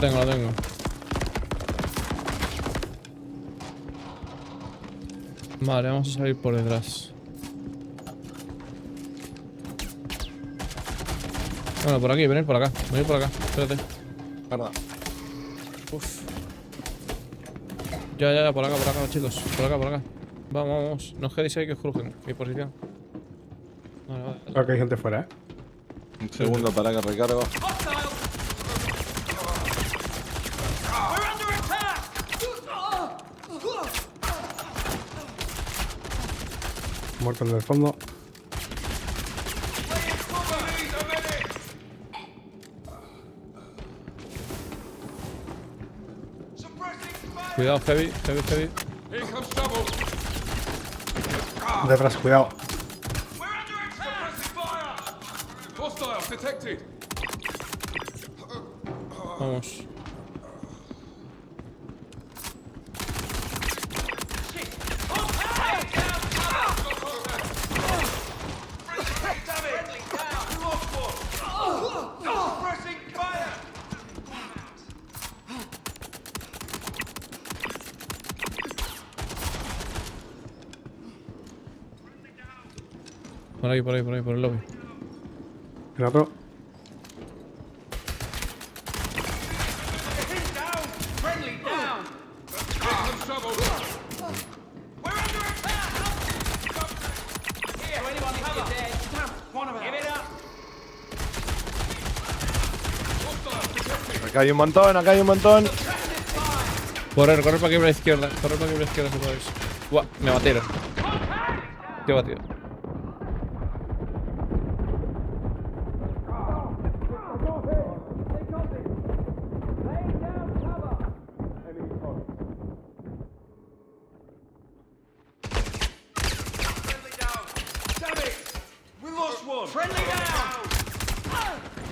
Vale, vamos a salir por detrás. Bueno, por aquí, venid por acá. Espérate. Verdad. Uf. Ya, por acá, chicos. Por acá. Vamos. No os quedéis ahí que os crujen. Mi posición. Vale. Creo que hay gente fuera, Un segundo para que recargo. Muerto en el fondo. Cuidado, heavy. Detrás, cuidado. Vamos. Por ahí, por el lobby. El otro. Acá hay un montón. Corre para aquí por la izquierda. Si podéis. Buah, me batieron. Te he batido.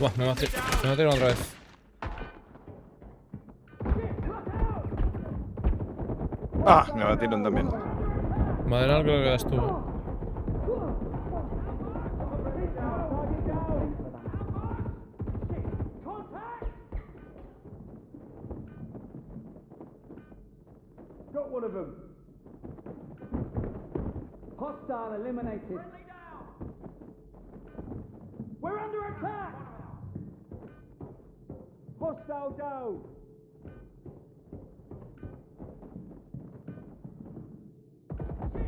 Buah, me batieron otra vez. Ah, me batieron también. Madera creo que estuvo. Got one of them. Hostile eliminated. We're under attack. Hostile down.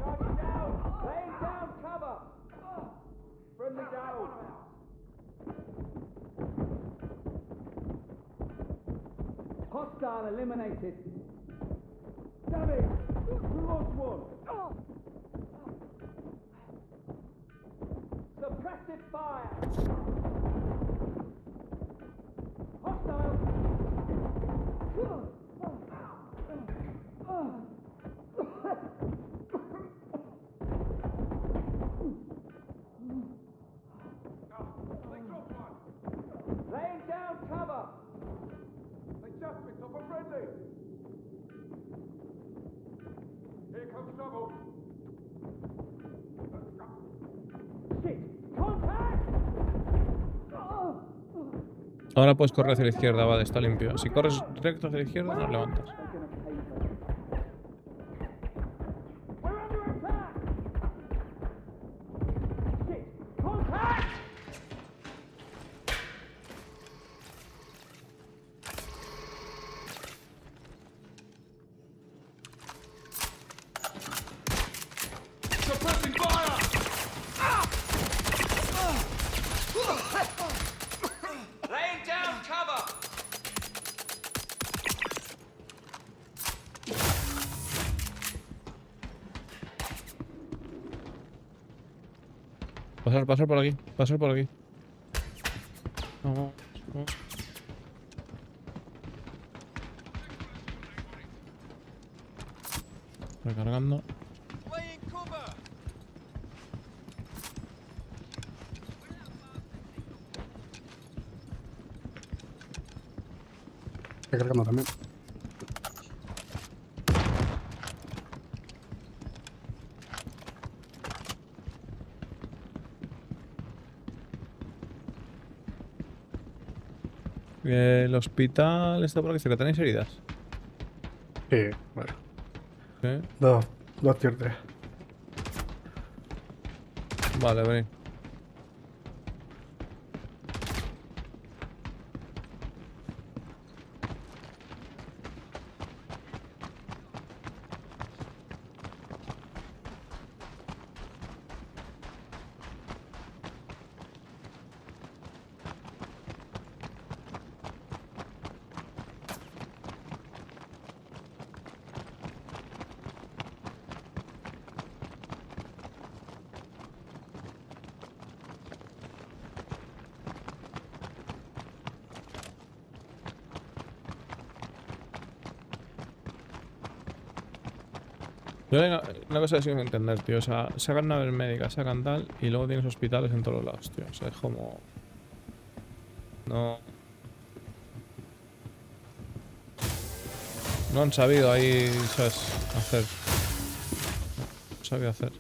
Target down. Laying down cover. Friendly down. Hostile eliminated. Damn it! We lost one. Suppressive fire. Hostile. Laying down cover. Adjustment of a friendly. Here comes trouble. Shit! Contact! Ahora puedes correr hacia la izquierda, vale, está limpio. Si corres recto hacia la izquierda, nos levantas. Laying down cover. Pasar por aquí. Vamos. Recargando. Recargando también. El hospital está por aquí cerca. ¿Tenéis heridas? Sí, bueno. ¿Sí? Dos tier 3. Vale, venid. Yo una cosa que sin entender, tío. O sea, sacan naves médicas, sacan tal, y luego tienes hospitales en todos lados, tío. O sea, es como... No... No han sabido ahí, ¿sabes? Hacer. No han sabido hacer.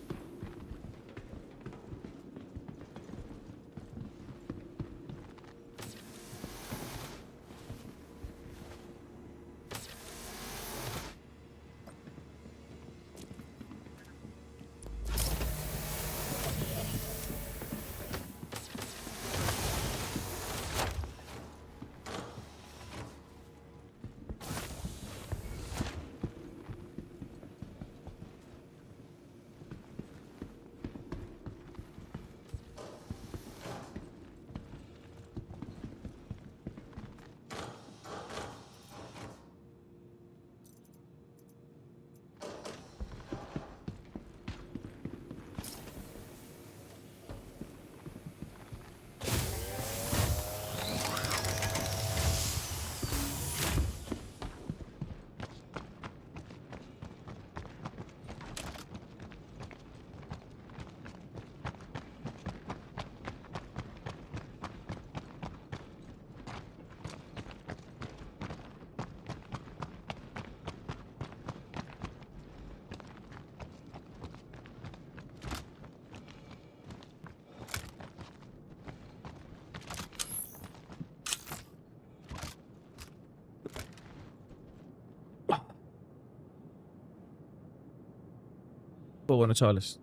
Pues bueno, chavales.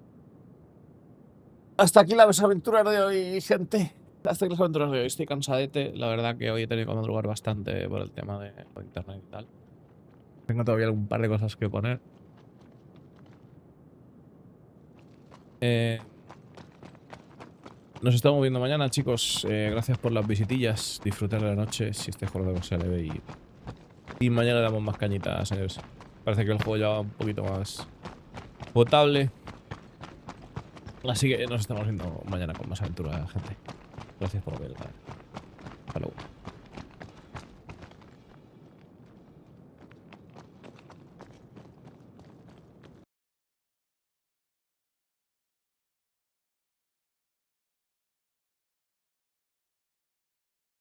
Hasta aquí las aventuras de hoy, gente. Hasta aquí las aventuras de hoy. Estoy cansadete. La verdad que hoy he tenido que madrugar bastante por el tema de internet y tal. Tengo todavía un par de cosas que poner. Nos estamos viendo mañana, chicos. Gracias por las visitillas. Disfrutar de la noche si este juego se le ve. Y mañana le damos más cañitas, señores. Parece que el juego ya va un poquito más potable. Así que nos estamos viendo mañana con más aventuras, gente. Gracias por ver. Hasta luego.